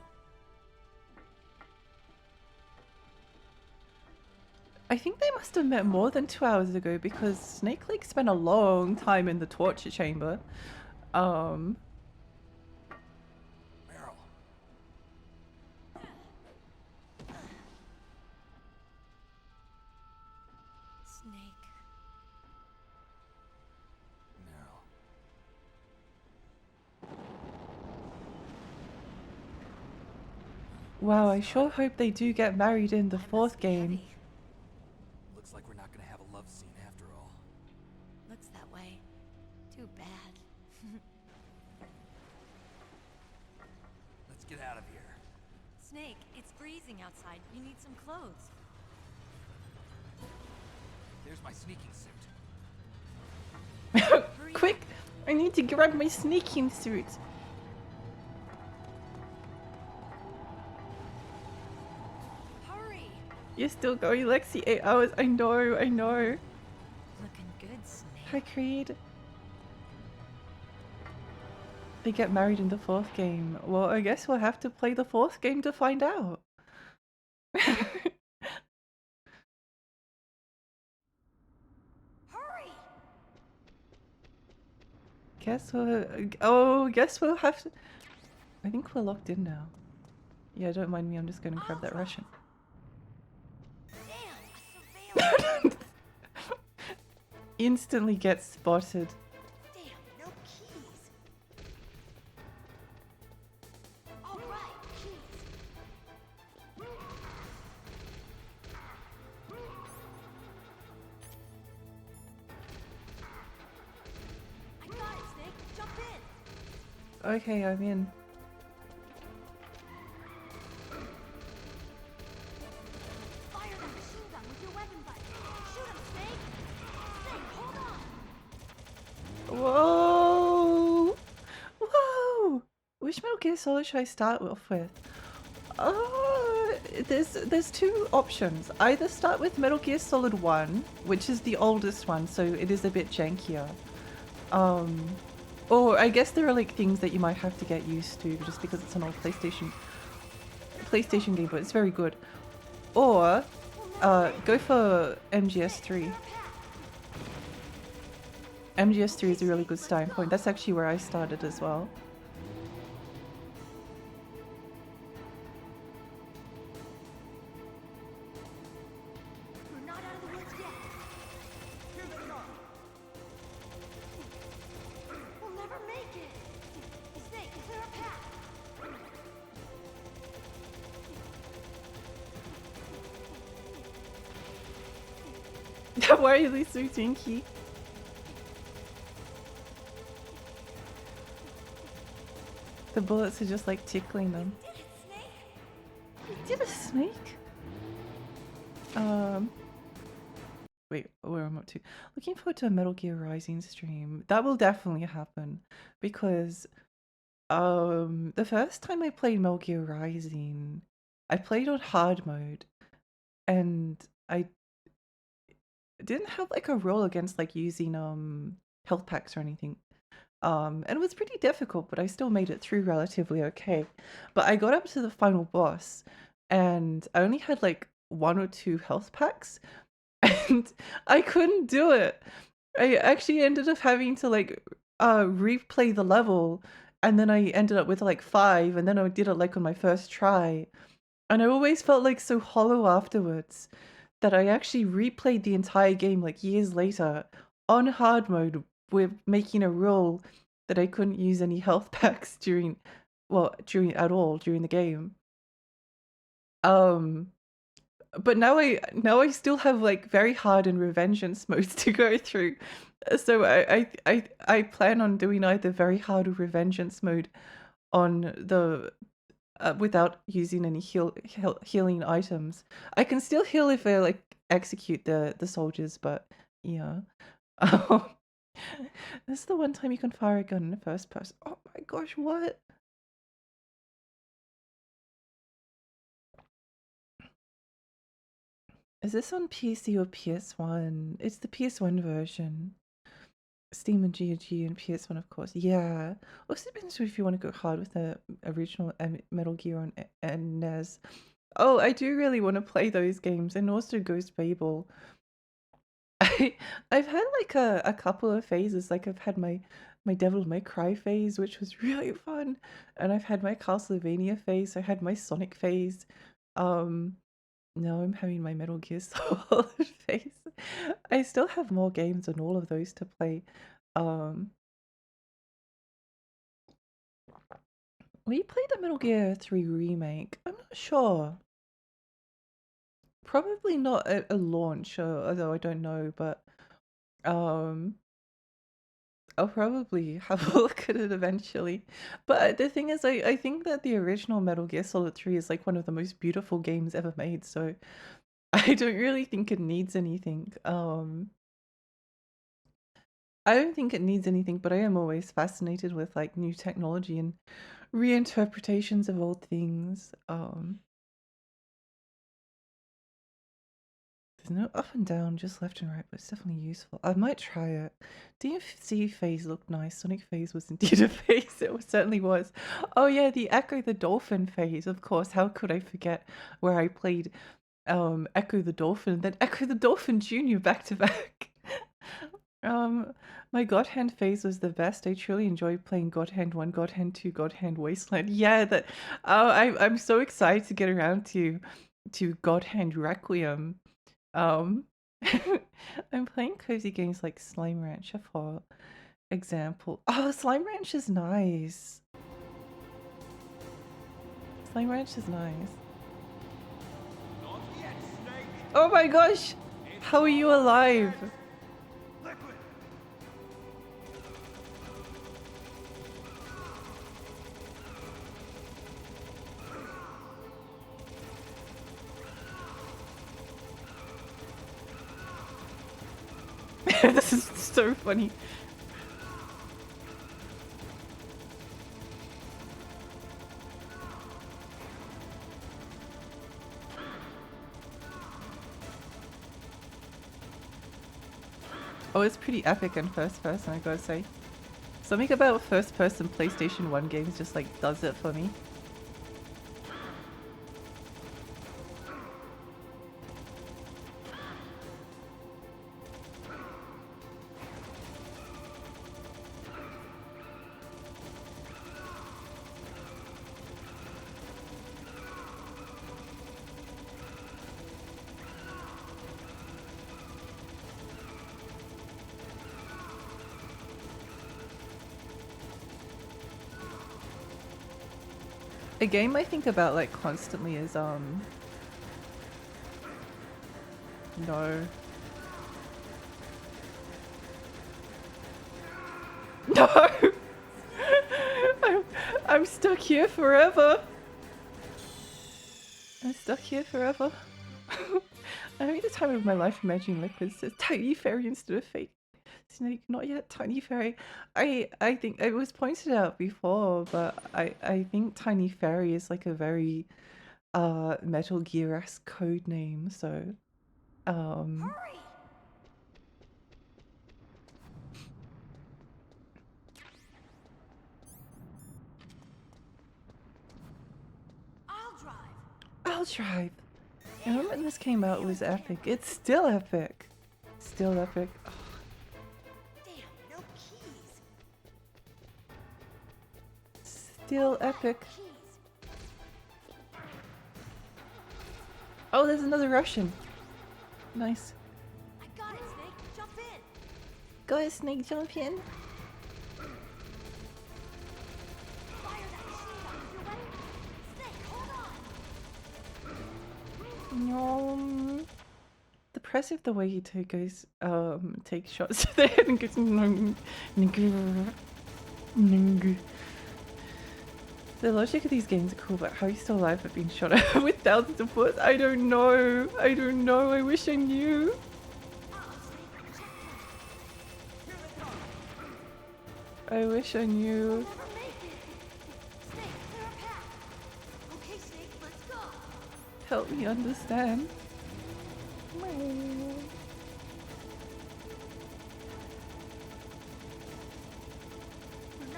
I think they must have met more than 2 hours ago because Snake Lake spent a long time in the torture chamber. Meryl. Snake. Meryl. Wow, I sure hope they do get married in the fourth game. Looks like we're not gonna have a love scene after all. Looks that way. Too bad. Let's get out of here. Snake, it's freezing outside. You need some clothes. There's my sneaking suit. Quick! I need to grab my sneaking suit. Hurry! You're still going, Lexi. 8 hours. I know, I know. Looking good, Snake. Hi, Creed. They get married in the fourth game. Well, I guess we'll have to play the fourth game to find out. Hurry! Guess we'll have to. I think we're locked in now. Yeah, don't mind me. I'm just gonna grab that Russian. Damn, a surveillance. Instantly gets spotted. Damn, no keys. All right, keys. I got it, Snake. Jump in. Okay, I'm in. Fire the machine gun with your weapon button. Shoot him, Snake. Snake, hold on. Whoa! Whoa! Which Metal Gear Solid should I start off with? There's two options. Either start with Metal Gear Solid 1, which is the oldest one, so it is a bit jankier. Or I guess there are like things that you might have to get used to just because it's an old PlayStation game, but it's very good. Or go for MGS3. MGS3 is a really good starting point. That's actually where I started as well. We're not out of the woods yet. Here they come! We'll never make it. Snake, is there a path? Why are they so dinky? The bullets are just like tickling them. Did it, Snake? You did a snake? Wait, where am I up to? Looking forward to a Metal Gear Rising stream. That will definitely happen because the first time I played Metal Gear Rising, I played on hard mode and I didn't have like a rule against like using health packs or anything. And it was pretty difficult, but I still made it through relatively okay. But I got up to the final boss and I only had like 1 or 2 health packs and I couldn't do it. I actually ended up having to like replay the level and then I ended up with like 5 and then I did it like on my first try. And I always felt like so hollow afterwards that I actually replayed the entire game like years later on hard mode with making a rule that I couldn't use any health packs during the game. But now I still have like very hard and revengeance modes to go through. So I plan on doing either very hard or revengeance mode on the without using any healing items. I can still heal if I like execute the soldiers, but yeah. This is the one time you can fire a gun in the first person. Oh my gosh, what? Is this on PC or PS1? It's the PS1 version. Steam and GOG and PS1, of course. Yeah. Also depends if you want to go hard with the original Metal Gear on and NES. Oh, I do really want to play those games, and also Ghost Babel. I've had like a couple of phases. Like I've had my Devil May Cry phase, which was really fun, and I've had my Castlevania phase. I had my Sonic phase. Um, Now I'm having my Metal Gear Solid phase. I still have more games on all of those to play. Um, we played the Metal Gear 3 remake. I'm not sure. Probably not at a launch, although I don't know, but um I'll probably have a look at it eventually. But the thing is, I think that the original Metal Gear Solid 3 is like one of the most beautiful games ever made, so I don't really think it needs anything. I don't think it needs anything, but I am always fascinated with like new technology and reinterpretations of old things. There's no up and down, just left and right, but it's definitely useful. I might try it. DFC phase looked nice. Sonic phase was indeed a phase. It certainly was. Oh yeah, the Echo the Dolphin phase. Of course, how could I forget where I played Echo the Dolphin, then Echo the Dolphin Jr. back to back. My God Hand phase was the best. I truly enjoyed playing God Hand 1, God Hand 2, God Hand Wasteland. Yeah, that I'm so excited to get around to God Hand Requiem. Um, I'm playing cozy games like Slime Rancher for example. Oh, Slime Ranch is nice. Slime Ranch is nice. Oh my gosh! How are you alive? This is so funny. Oh, it's pretty epic in first person, I gotta say. Something about first person PlayStation 1 games just like does it for me. A game I think about like constantly is no. No! I'm stuck here forever. I'm stuck here forever. I'm having the time of my life imagining Liquid says tiny fairy instead of fake snake. Not yet, tiny fairy. I think it was pointed out before, but I think tiny fairy is like a very Metal Gear-esque code name. So Hurry! I'll drive. I'll drive. I remember when this came out, it was epic. It's still epic. Still epic. Ugh. Damn, no keys. Still epic. Keys. Oh, there's another Russian. Nice. I got it, Snake. Jump in. Go ahead, Snake, jump in. Fire that machine gun with your weapon. Snake, hold on. No. Depressive the way he goes, takes shots to the head and goes, The logic of these games are cool, but how are you still alive but being shot at with thousands of bullets? I don't know. I don't know. I wish I knew. I wish I knew. Never make it. Snake, clear a path. Okay, Snake, let's go. Help me understand.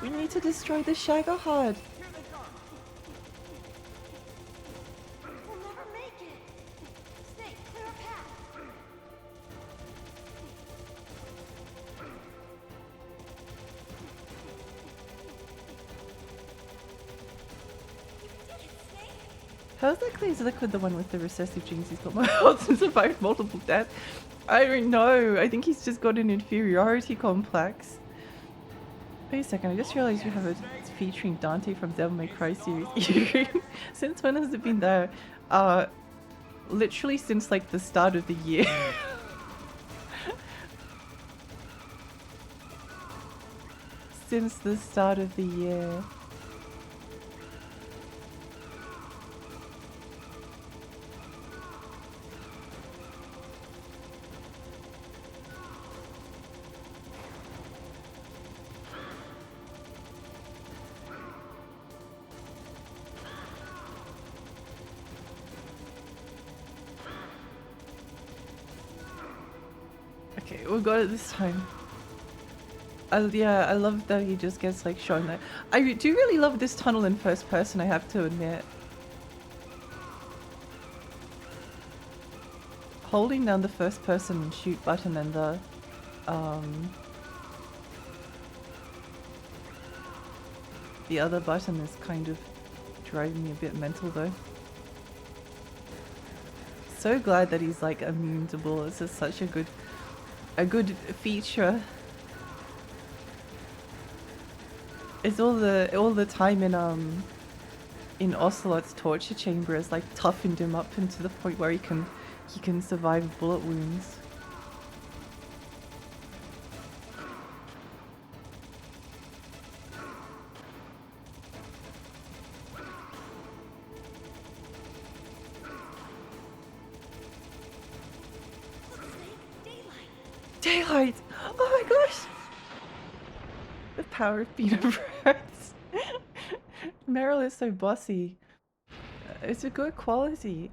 We need to destroy the Shagahard. We'll never make it. Snake, clear a path. You did it, Snake. How's likely is Liquid the one with the recessive genes? He's got more health and survived multiple deaths. I don't know. I think he's just got an inferiority complex. Wait a second, I just realized you have a featuring Dante from Devil May Cry series. Since when has it been there? Literally since like the start of the year. Since the start of the year. Okay, we got it this time. Yeah, I love that he just gets like shown that. I do really love this tunnel in first person, I have to admit. Holding down the first person shoot button and the other button is kind of driving me a bit mental though. So glad that he's like immune to bullets. It's such a good feature. It's all the time in Ocelot's torture chamber has like toughened him up into the point where he can survive bullet wounds. Daylight! Oh my gosh! The power of being a friends. Meryl is so bossy. It's a good quality.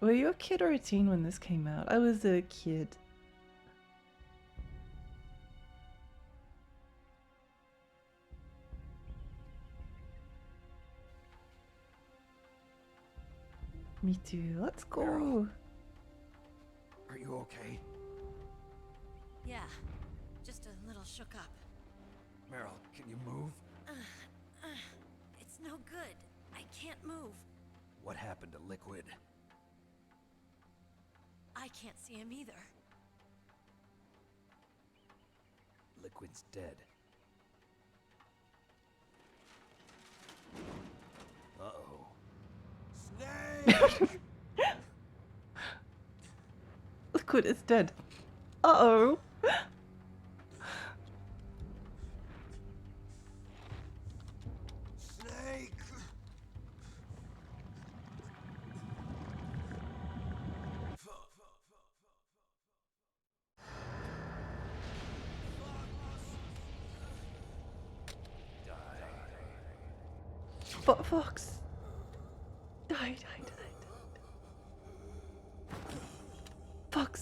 Were you a kid or a teen when this came out? I was a kid. Me too. Let's go. Meryl. Are you okay? Yeah, just a little shook up. Meryl, can you move? It's no good. I can't move. What happened to Liquid? I can't see him either. Liquid's dead. Uh-oh. Snake! Liquid is dead. Uh-oh. Snake! Fox. Die. Fox.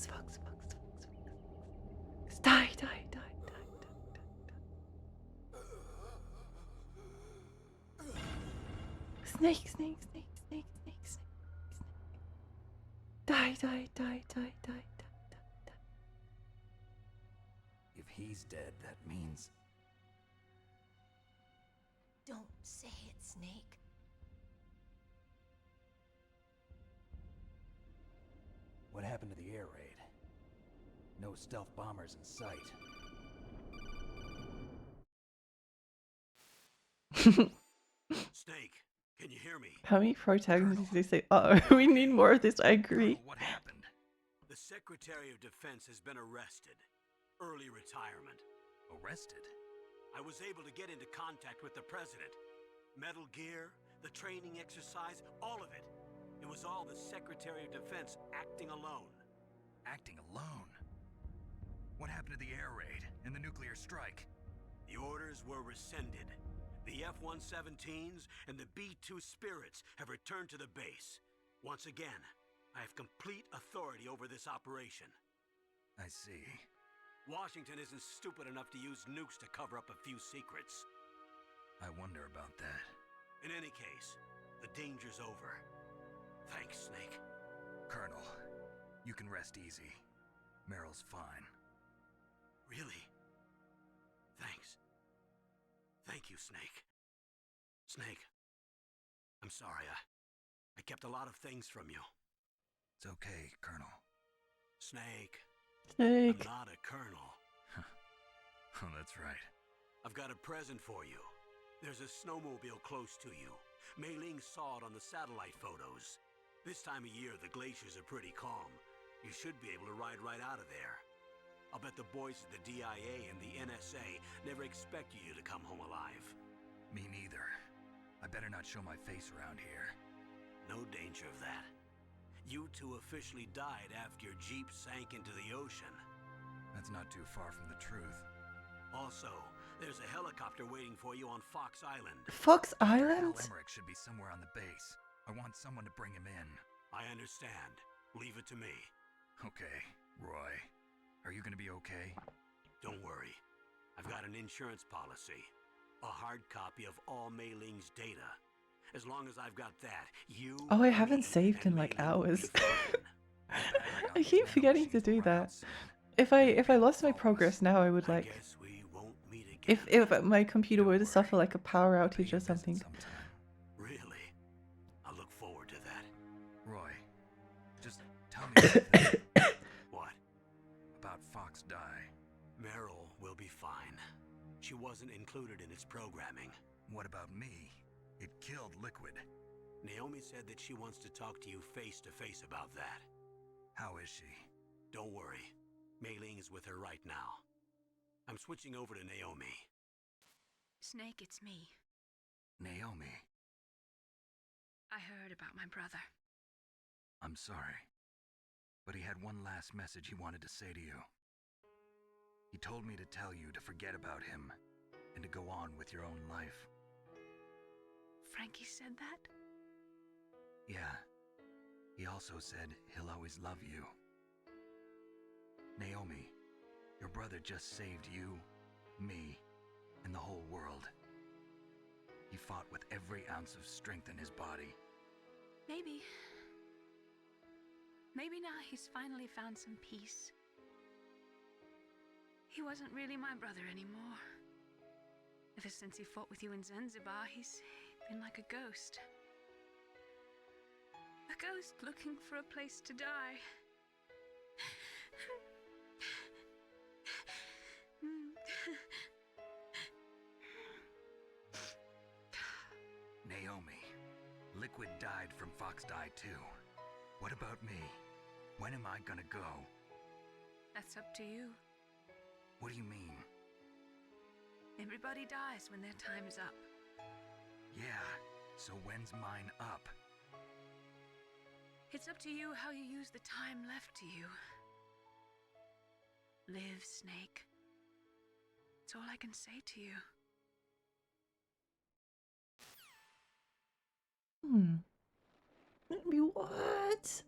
Die. Snake. Die. If he's dead, that means... Don't say it, Snake. What happened to the air raid? No stealth bombers in sight. Snake, can you hear me? How many protagonists did they say? Uh-oh, we need more of this, I agree. What happened? The Secretary of Defense has been arrested. Early retirement. Arrested? I was able to get into contact with the President. Metal Gear, the training exercise, all of it. It was all the Secretary of Defense acting alone. Acting alone? What happened to the air raid and the nuclear strike? The orders were rescinded. The F-117s and the B-2 Spirits have returned to the base. Once again, I have complete authority over this operation. I see. Washington isn't stupid enough to use nukes to cover up a few secrets. I wonder about that. In any case, the danger's over. Thanks, Snake. Colonel, you can rest easy. Meryl's fine. Really? Thanks. Thank you, Snake. Snake, I'm sorry. I kept a lot of things from you. It's okay, Colonel. Snake. Snake. I'm not a colonel. Oh, that's right. I've got a present for you. There's a snowmobile close to you. Mei Ling saw it on the satellite photos. This time of year, the glaciers are pretty calm. You should be able to ride right out of there. I'll bet the boys at the DIA and the NSA never expected you to come home alive. Me neither. I better not show my face around here. No danger of that. You two officially died after your Jeep sank into the ocean. That's not too far from the truth. Also, there's a helicopter waiting for you on Fox Island. Fox Hal Island? Emmerich should be somewhere on the base. I want someone to bring him in. I understand. Leave it to me. Okay, Roy. Are you gonna be okay? Don't worry. I've got an insurance policy. A hard copy of all Mei Ling's data. As long as I've got that, you... Oh, I haven't me, saved in and like Mei Ling will hours. be fine. I keep forgetting to do that. If I lost my progress now, I would I like, guess we won't meet again. if my computer Don't were to worry. suffer like a power Pay outage you or a visit something. sometime. Really? I look forward to that. Roy, just tell me something What? about Fox Die. Meryl will be fine. She wasn't included in its programming. What about me? It killed Liquid. Naomi said that she wants to talk to you face to face about that. How is she? Don't worry. Mei Ling is with her right now. I'm switching over to Naomi. Snake, it's me. Naomi, I heard about my brother. I'm sorry. But he had one last message he wanted to say to you. He told me to tell you to forget about him and to go on with your own life. Frankie said that? Yeah. He also said he'll always love you. Naomi, your brother just saved you, me, and the whole world. He fought with every ounce of strength in his body. Maybe. Maybe now he's finally found some peace. He wasn't really my brother anymore. Ever since he fought with you in Zanzibar, he's been like a ghost. A ghost looking for a place to die. Naomi, Liquid died from Fox Die too. What about me? When am I gonna go? That's up to you. What do you mean? Everybody dies when their time is up. Yeah, so when's mine up? It's up to you how you use the time left to you. Live, Snake. That's all I can say to you. Let me what?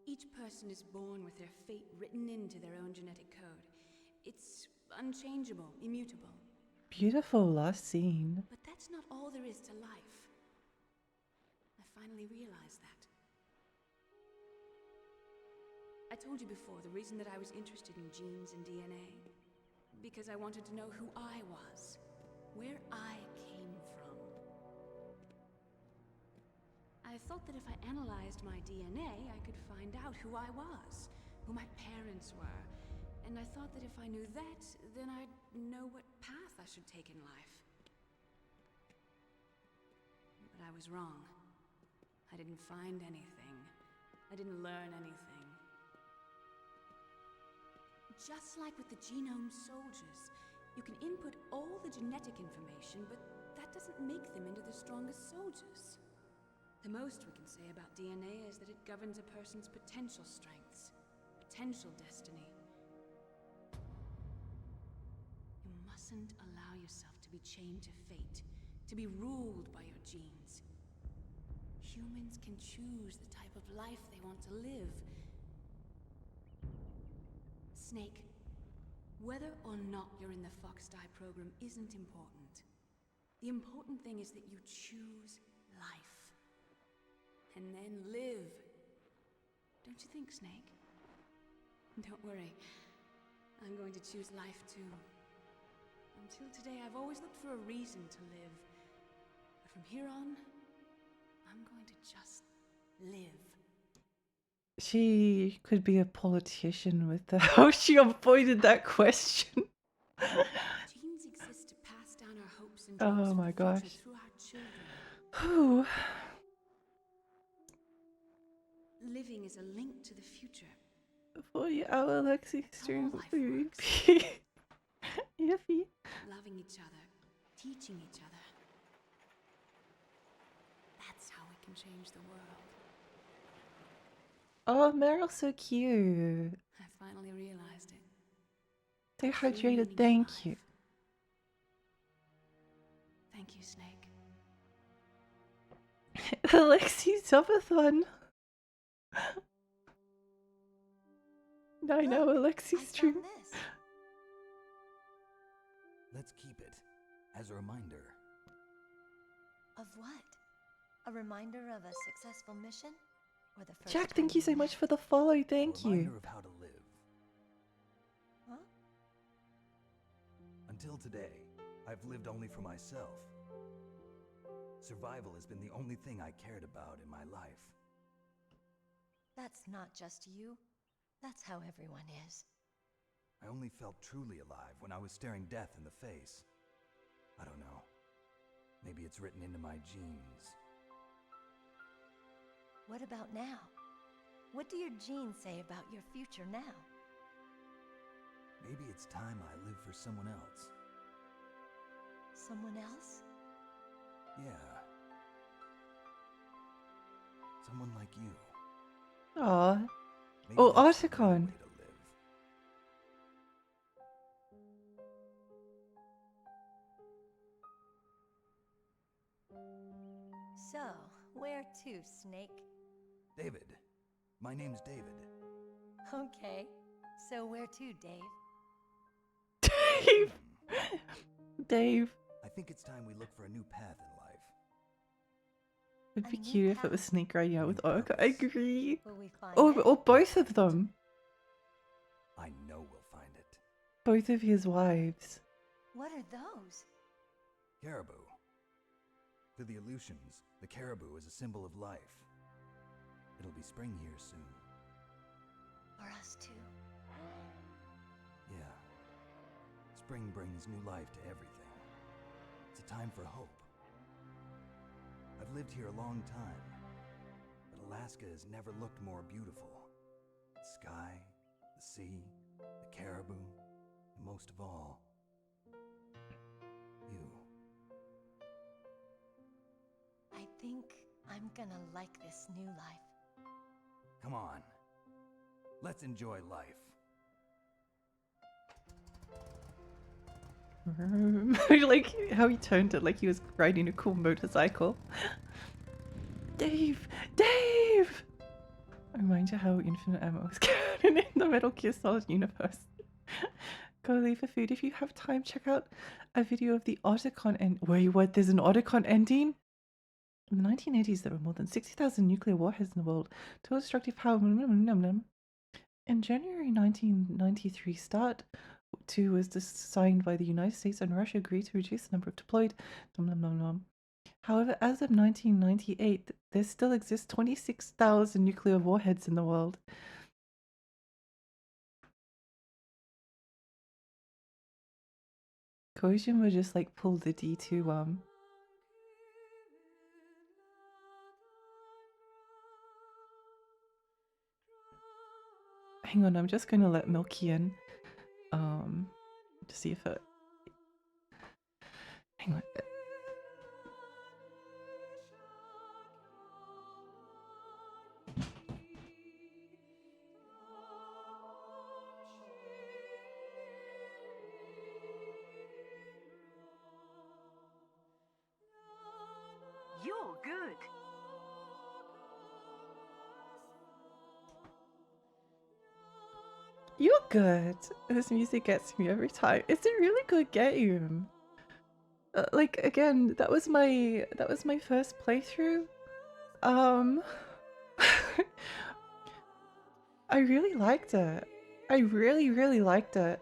Each person is born with their fate written into their own genetic code. It's unchangeable, immutable. Beautiful last scene. But that's not all there is to life. I finally realized that. I told you before the reason that I was interested in genes and DNA. Because I wanted to know who I was, where I came from. I thought that if I analyzed my DNA, I could find out who I was, who my parents were. And I thought that if I knew that, then I'd know what path I should take in life. But I was wrong. I didn't find anything. I didn't learn anything. Just like with the genome soldiers, you can input all the genetic information, but that doesn't make them into the strongest soldiers. The most we can say about DNA is that it governs a person's potential strengths, potential destiny. You mustn't allow yourself to be chained to fate, to be ruled by your genes. humans can choose the type of life they want to live. Snake, whether or not you're in the Fox Die program isn't important. The important thing is that you choose life. And then live. Don't you think, Snake? Don't worry. I'm going to choose life too. Until today, I've always looked for a reason to live. But from here on, I'm going to just live. She could be a politician with the how she avoided that question. Genes exist to pass down our hopes and Oh dreams for my the future gosh. through our children. Whew. Living is a link to the future. 40-hour Lexi stream. life works. Yiffy. Loving each other, teaching each other. That's how we can change the world. Oh, Meryl's so cute. I finally realized it. Stay True meaning hydrated, of thank life. you. Thank you, Snake. Lexi subathon. 9-hour Lexi stream. Let's keep it as a reminder. Of what? A reminder of a successful mission? Or the first Jack, time thank you so met? much for the follow. Thank A you. reminder of how to live. Huh? Until today, I've lived only for myself. Survival has been the only thing I cared about in my life. That's not just you. That's how everyone is. I only felt truly alive when I was staring death in the face. I don't know. Maybe it's written into my genes. What about now? What do your genes say about your future now? Maybe it's time I live for someone else. Someone else? Yeah. Someone like you. Aw. Maybe Oh, that's the real Articon. way to live. So, where to, Snake? David. My name's David. Okay. So where to, Dave? Dave. Dave. I think it's time we look for a new path in life. It'd be A new cute if it was path. Snake riding out with New Arca. I purpose. agree. Will we find Oh, it? or both of them. I know we'll find it. Both of his wives. What are those? Caribou. To the Aleutians, the caribou is a symbol of life. It'll be spring here soon. For us too. Yeah. Spring brings new life to everything. It's a time for hope. I've lived here a long time, but Alaska has never looked more beautiful. The sky, the sea, the caribou, and most of all, you. I think I'm gonna like this new life. Come on. Let's enjoy life. Like how he turned it like he was riding a cool motorcycle. Dave! Dave! I remind you how infinite ammo is canon in the Metal Gear Solid universe. Go leave for food. If you have time, check out a video of the Otacon end. Wait, what? There's an Otacon ending? In the 1980s, there were more than 60,000 nuclear warheads in the world. Total destructive power. In January 1993, START 2 was signed by the United States and Russia agreed to reduce the number of deployed. However, as of 1998, there still exists 26,000 nuclear warheads in the world. Kojima just like pulled the D2 Hang on, I'm just gonna let Milky in. To see if it. Hang on. You're good. You're good. This music gets me every time. It's a really good game. Like again, that was my first playthrough. Um, I really liked it. I really liked it.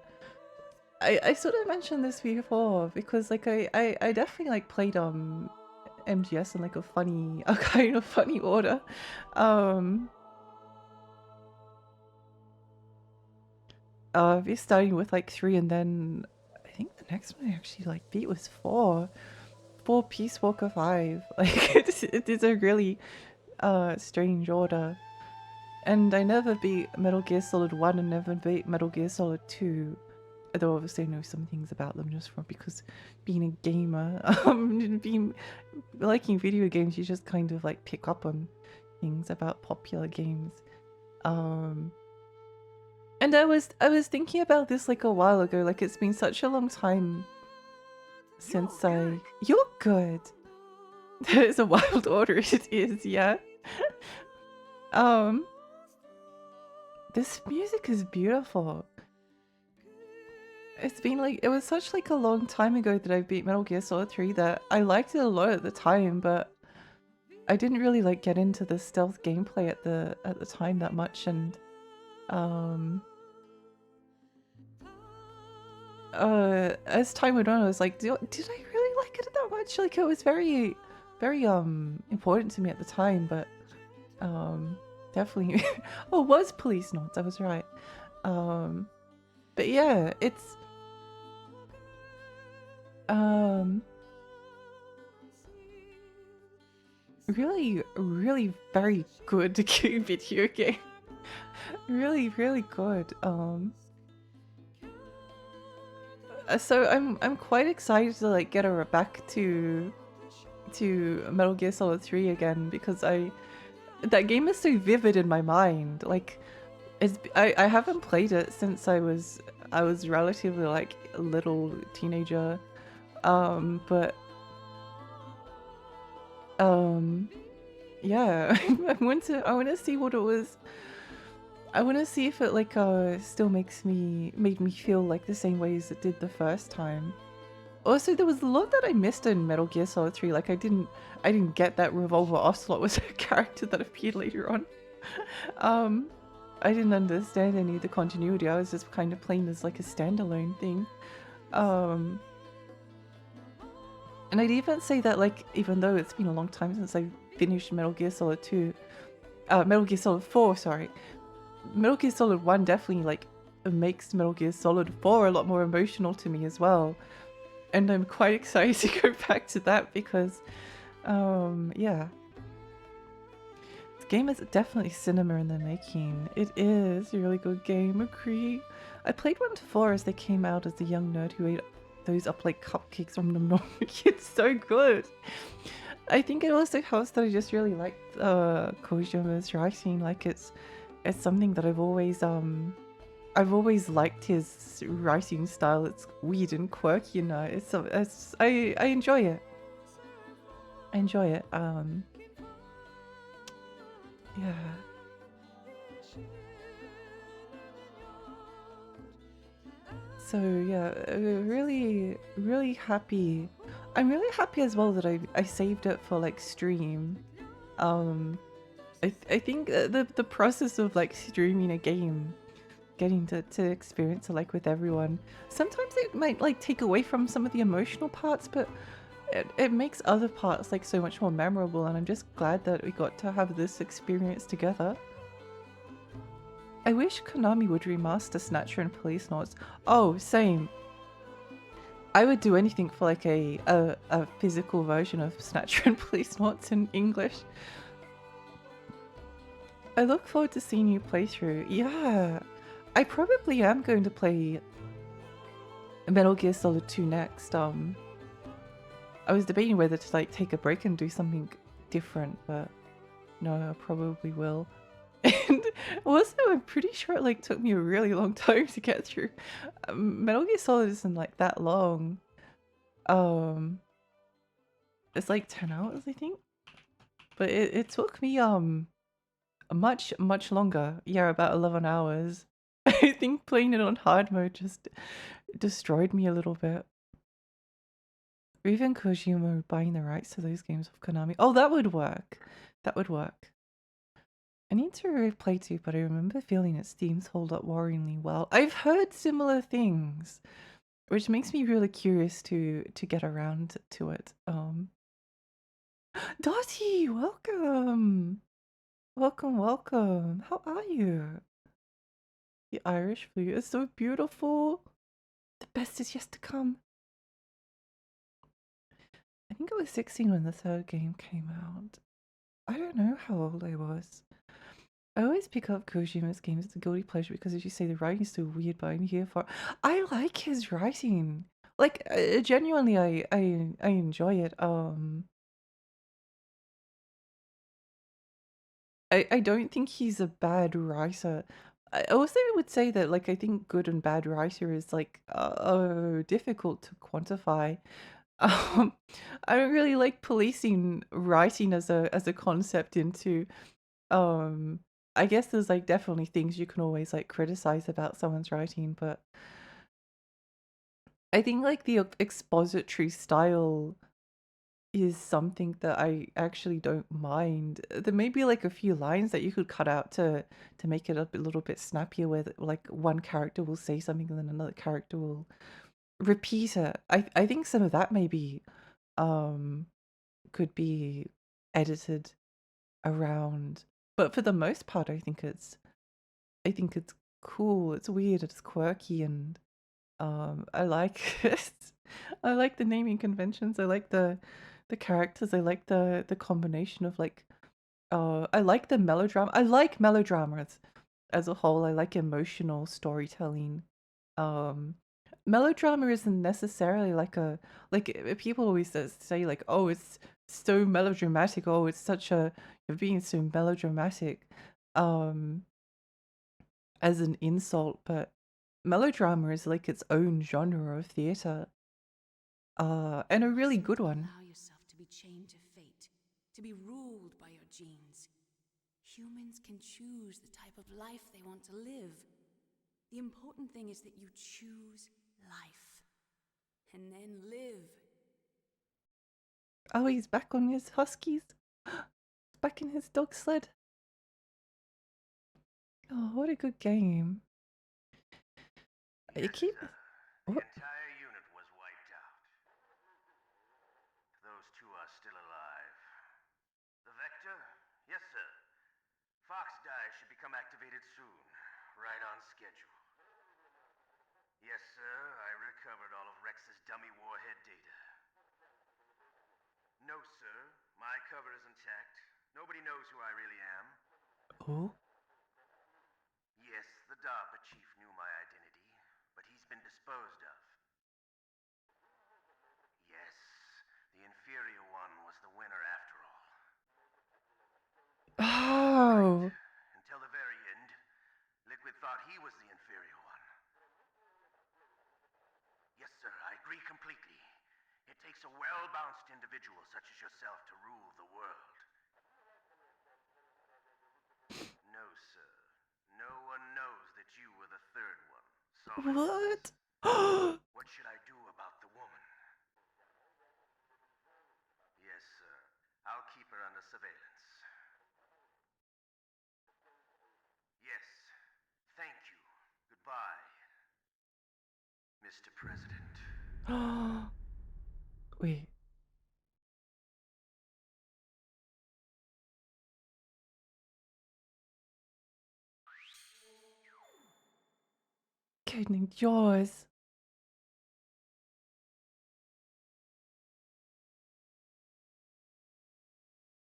I sort of mentioned this before because like I definitely like played MGS in like a funny a kind of funny order. Um we're starting with like 3 and then I think the next one I actually like beat was 4. 4 Peace Walker 5. Like it is a really strange order. And I never beat Metal Gear Solid 1 and never beat Metal Gear Solid 2. Although obviously I know some things about them just from because being a gamer, being liking video games, you just kind of like pick up on things about popular games. And I was thinking about this like a while ago. Like it's been such a long time since You're good. There's a wild order. It is, yeah. um. This music is beautiful. It's been like, it was such like a long time ago that I beat Metal Gear Solid 3 that I liked it a lot at the time, but I didn't really like get into the stealth gameplay at the time that much, and as time went on I was like, did I really like it that much? Like it was very important to me at the time, but definitely oh, it was Police Notes, I was right. But yeah, it's really very good video game. Really good. So I'm quite excited to like get her back to Metal Gear Solid 3 again because that game is so vivid in my mind. Like I haven't played it since I was relatively like a little teenager. But yeah, I want to see what it was. I want to see if it like still made me feel like the same way as it did the first time. Also, there was a lot that I missed in Metal Gear Solid 3. Like I didn't get that Revolver Ocelot was a character that appeared later on. I didn't understand any of the continuity. I was just kind of playing as like a standalone thing. And I'd even say that like even though it's been a long time since I finished Metal Gear Solid 2, Metal Gear Solid 4, sorry. Metal Gear Solid 1 definitely like makes Metal Gear Solid 4 a lot more emotional to me as well. And I'm quite excited to go back to that because yeah. This game is definitely cinema in the making. It is a really good game, agree. I played 1 to 4 as they came out as a young nerd who ate those up like cupcakes from them. It's so good. I think it also helps that I just really like Kojima's writing. Like it's something that I've always liked his writing style. It's weird and quirky, you know. I enjoy it. I enjoy it. Yeah. So yeah, really happy. I'm really happy as well that I saved it for like stream. I think the process of like streaming a game, getting to experience it like with everyone, sometimes it might like take away from some of the emotional parts, but it makes other parts like so much more memorable, and I'm just glad that we got to have this experience together. I wish Konami would remaster Snatcher and Police Notes. Oh, same. I would do anything for like a physical version of Snatcher and Police Notes in English. I look forward to seeing you play through. Yeah, I probably am going to play Metal Gear Solid 2 next. I was debating whether to like take a break and do something different, but no, I probably will. And also, I'm pretty sure it like took me a really long time to get through. Metal Gear Solid isn't like that long. It's like 10 hours, I think. But it took me much longer. Yeah, about 11 hours. I think playing it on hard mode just destroyed me a little bit. Or even Kojima buying the rights to those games of Konami. Oh, that would work. That would work. I need to replay too, but I remember feeling its themes hold up worryingly well. I've heard similar things, which makes me really curious to get around to it. Dottie, welcome. Welcome, welcome. How are you? The Irish flute is so beautiful. The best is yet to come. I think I was 16 when the third game came out. I don't know how old I was. I always pick up Kojima's games as a guilty pleasure because, as you say, the writing is so weird, but I'm here for. I like his writing. Like, genuinely, I enjoy it. I don't think he's a bad writer. I also would say that, like, I think good and bad writer is like difficult to quantify. Um, I don't really like policing writing as a concept into um I guess there's like definitely things you can always like criticize about someone's writing, but I think like the expository style is something that I actually don't mind. There may be like a few lines that you could cut out to make it a little bit snappier, where like one character will say something and then another character will repeat it. I think some of that maybe um could be edited around, but for the most part, I think it's cool. It's weird. It's quirky, and I like it. I like the naming conventions. I like the characters. I like the combination of like I like the melodrama. I like melodramas as a whole. I like emotional storytelling. Um Melodrama isn't necessarily like a like people always say like, oh, it's so melodramatic. Oh, it's such a you're being so melodramatic. Um as an insult, but melodrama is like its own genre of theater, and a really So good don't one. allow yourself to be chained to fate, to be ruled by your genes. Humans can choose the type of life they want to live. The important thing is that you choose life. And then live. Oh, he's back on his huskies. Back in his dog sled. Oh, what a good game. You keep. The What? entire unit was wiped out. Those two are still alive. The Vector? Yes, sir. Fox die should become activated soon. Right on schedule. Yes, sir. I recovered all of Rex's dummy warhead data. No, sir. My cover is intact. Nobody knows who I really am. Oh. Yes, the DARPA chief knew my identity, but he's been disposed of. Yes, the inferior one was the winner after all. Oh. Until the very end, Liquid thought he was the inferior one. Yes, sir, I agree completely. It takes a well-balanced individual such as yourself to rule the world. No, sir. No one knows that you were the third one. What? What should I do about the woman? Yes, sir. I'll keep her under surveillance. Yes. Thank you. Goodbye, Mr. President. Wait. Kid named Jaws.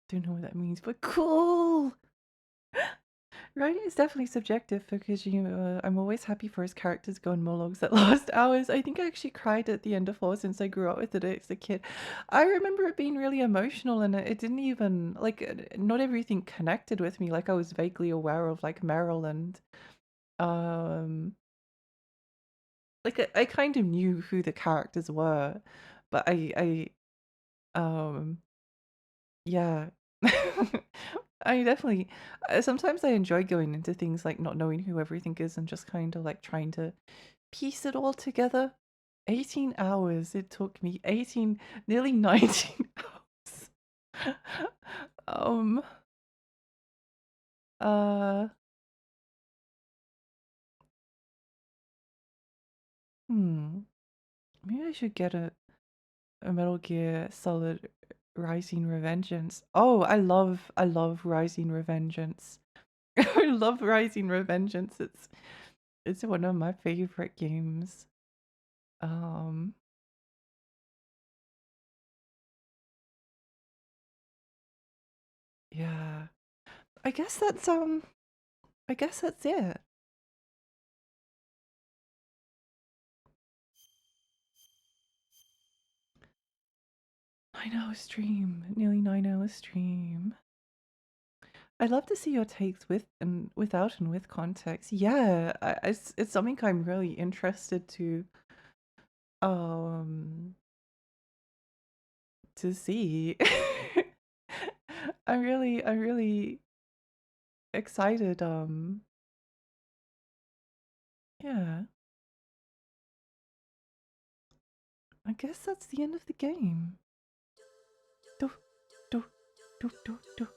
Don't know what that means, but cool. Writing is definitely subjective because I'm always happy for his characters go on monologues that last hours. I think I actually cried at the end of 4 since I grew up with it as a kid. I remember it being really emotional, and it didn't even like not everything connected with me. Like I was vaguely aware of like Meryl and um like I kind of knew who the characters were, but I yeah. I definitely sometimes I enjoy going into things like not knowing who everything is and just kind of like trying to piece it all together. 18 hours it took me. 18, nearly 19 hours. Um, uh, maybe I should get a Metal Gear Solid Rising Revengeance. Oh, I love Rising Revengeance. I love Rising Revengeance. It's one of my favorite games. Um, yeah. I guess that's it. Nine-hour stream, nearly 9 hour stream. I'd love to see your takes with and without and with context. Yeah, it's something I'm really interested um to see. I'm really excited. Yeah. I guess that's the end of the game. Do, do, do, do, do.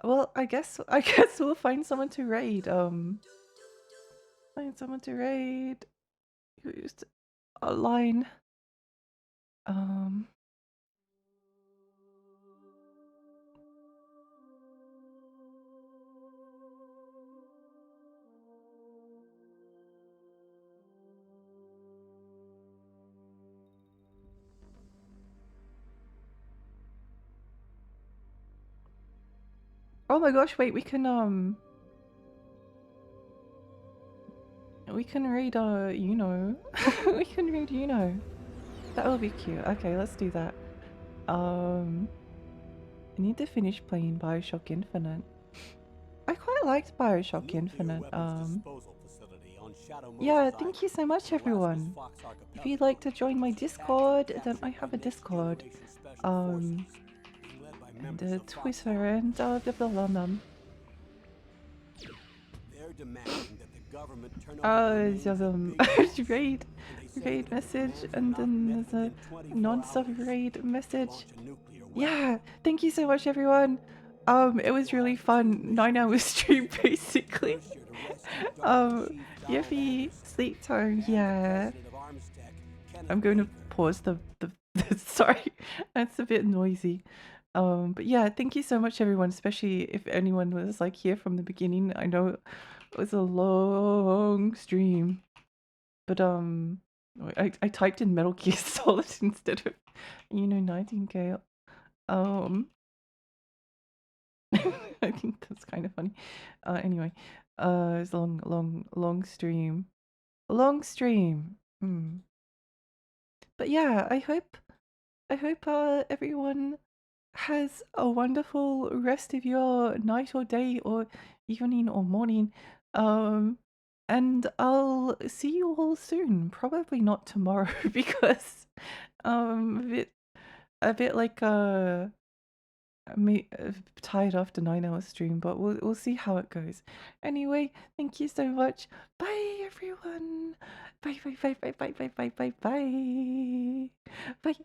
Well, I guess we'll find someone to raid. Find someone to raid. Who's online? Um. Oh my gosh! Wait, we can read. We can read. That will be cute. Okay, let's do that. I need to finish playing Bioshock Infinite. I quite liked Bioshock Infinite. Yeah, thank you so much, everyone. If you'd like to join my Discord, then I have a Discord. And a Twitter and blah blah blah blah. They're demanding that the government turn Raid message, and then there's a non-stop raid message. Yeah, thank you so much, everyone. It was really fun. 9 hour stream, basically. Yiffy, sleep time. Yeah. I'm going to pause the sorry, that's a bit noisy. But yeah, thank you so much, everyone. Especially if anyone was like here from the beginning. I know it was a long stream, but I typed in Metal Gear Solid instead of Nightingale. I think that's kind of funny. Anyway, it's a long stream. Long stream. But yeah, I hope everyone has a wonderful rest of your night or day or evening or morning. And I'll see you all soon. Probably not tomorrow because a bit like me tired after 9 hour stream, but we'll see how it goes. Anyway, thank you so much. Bye everyone. Bye bye bye bye bye bye bye bye bye. Bye.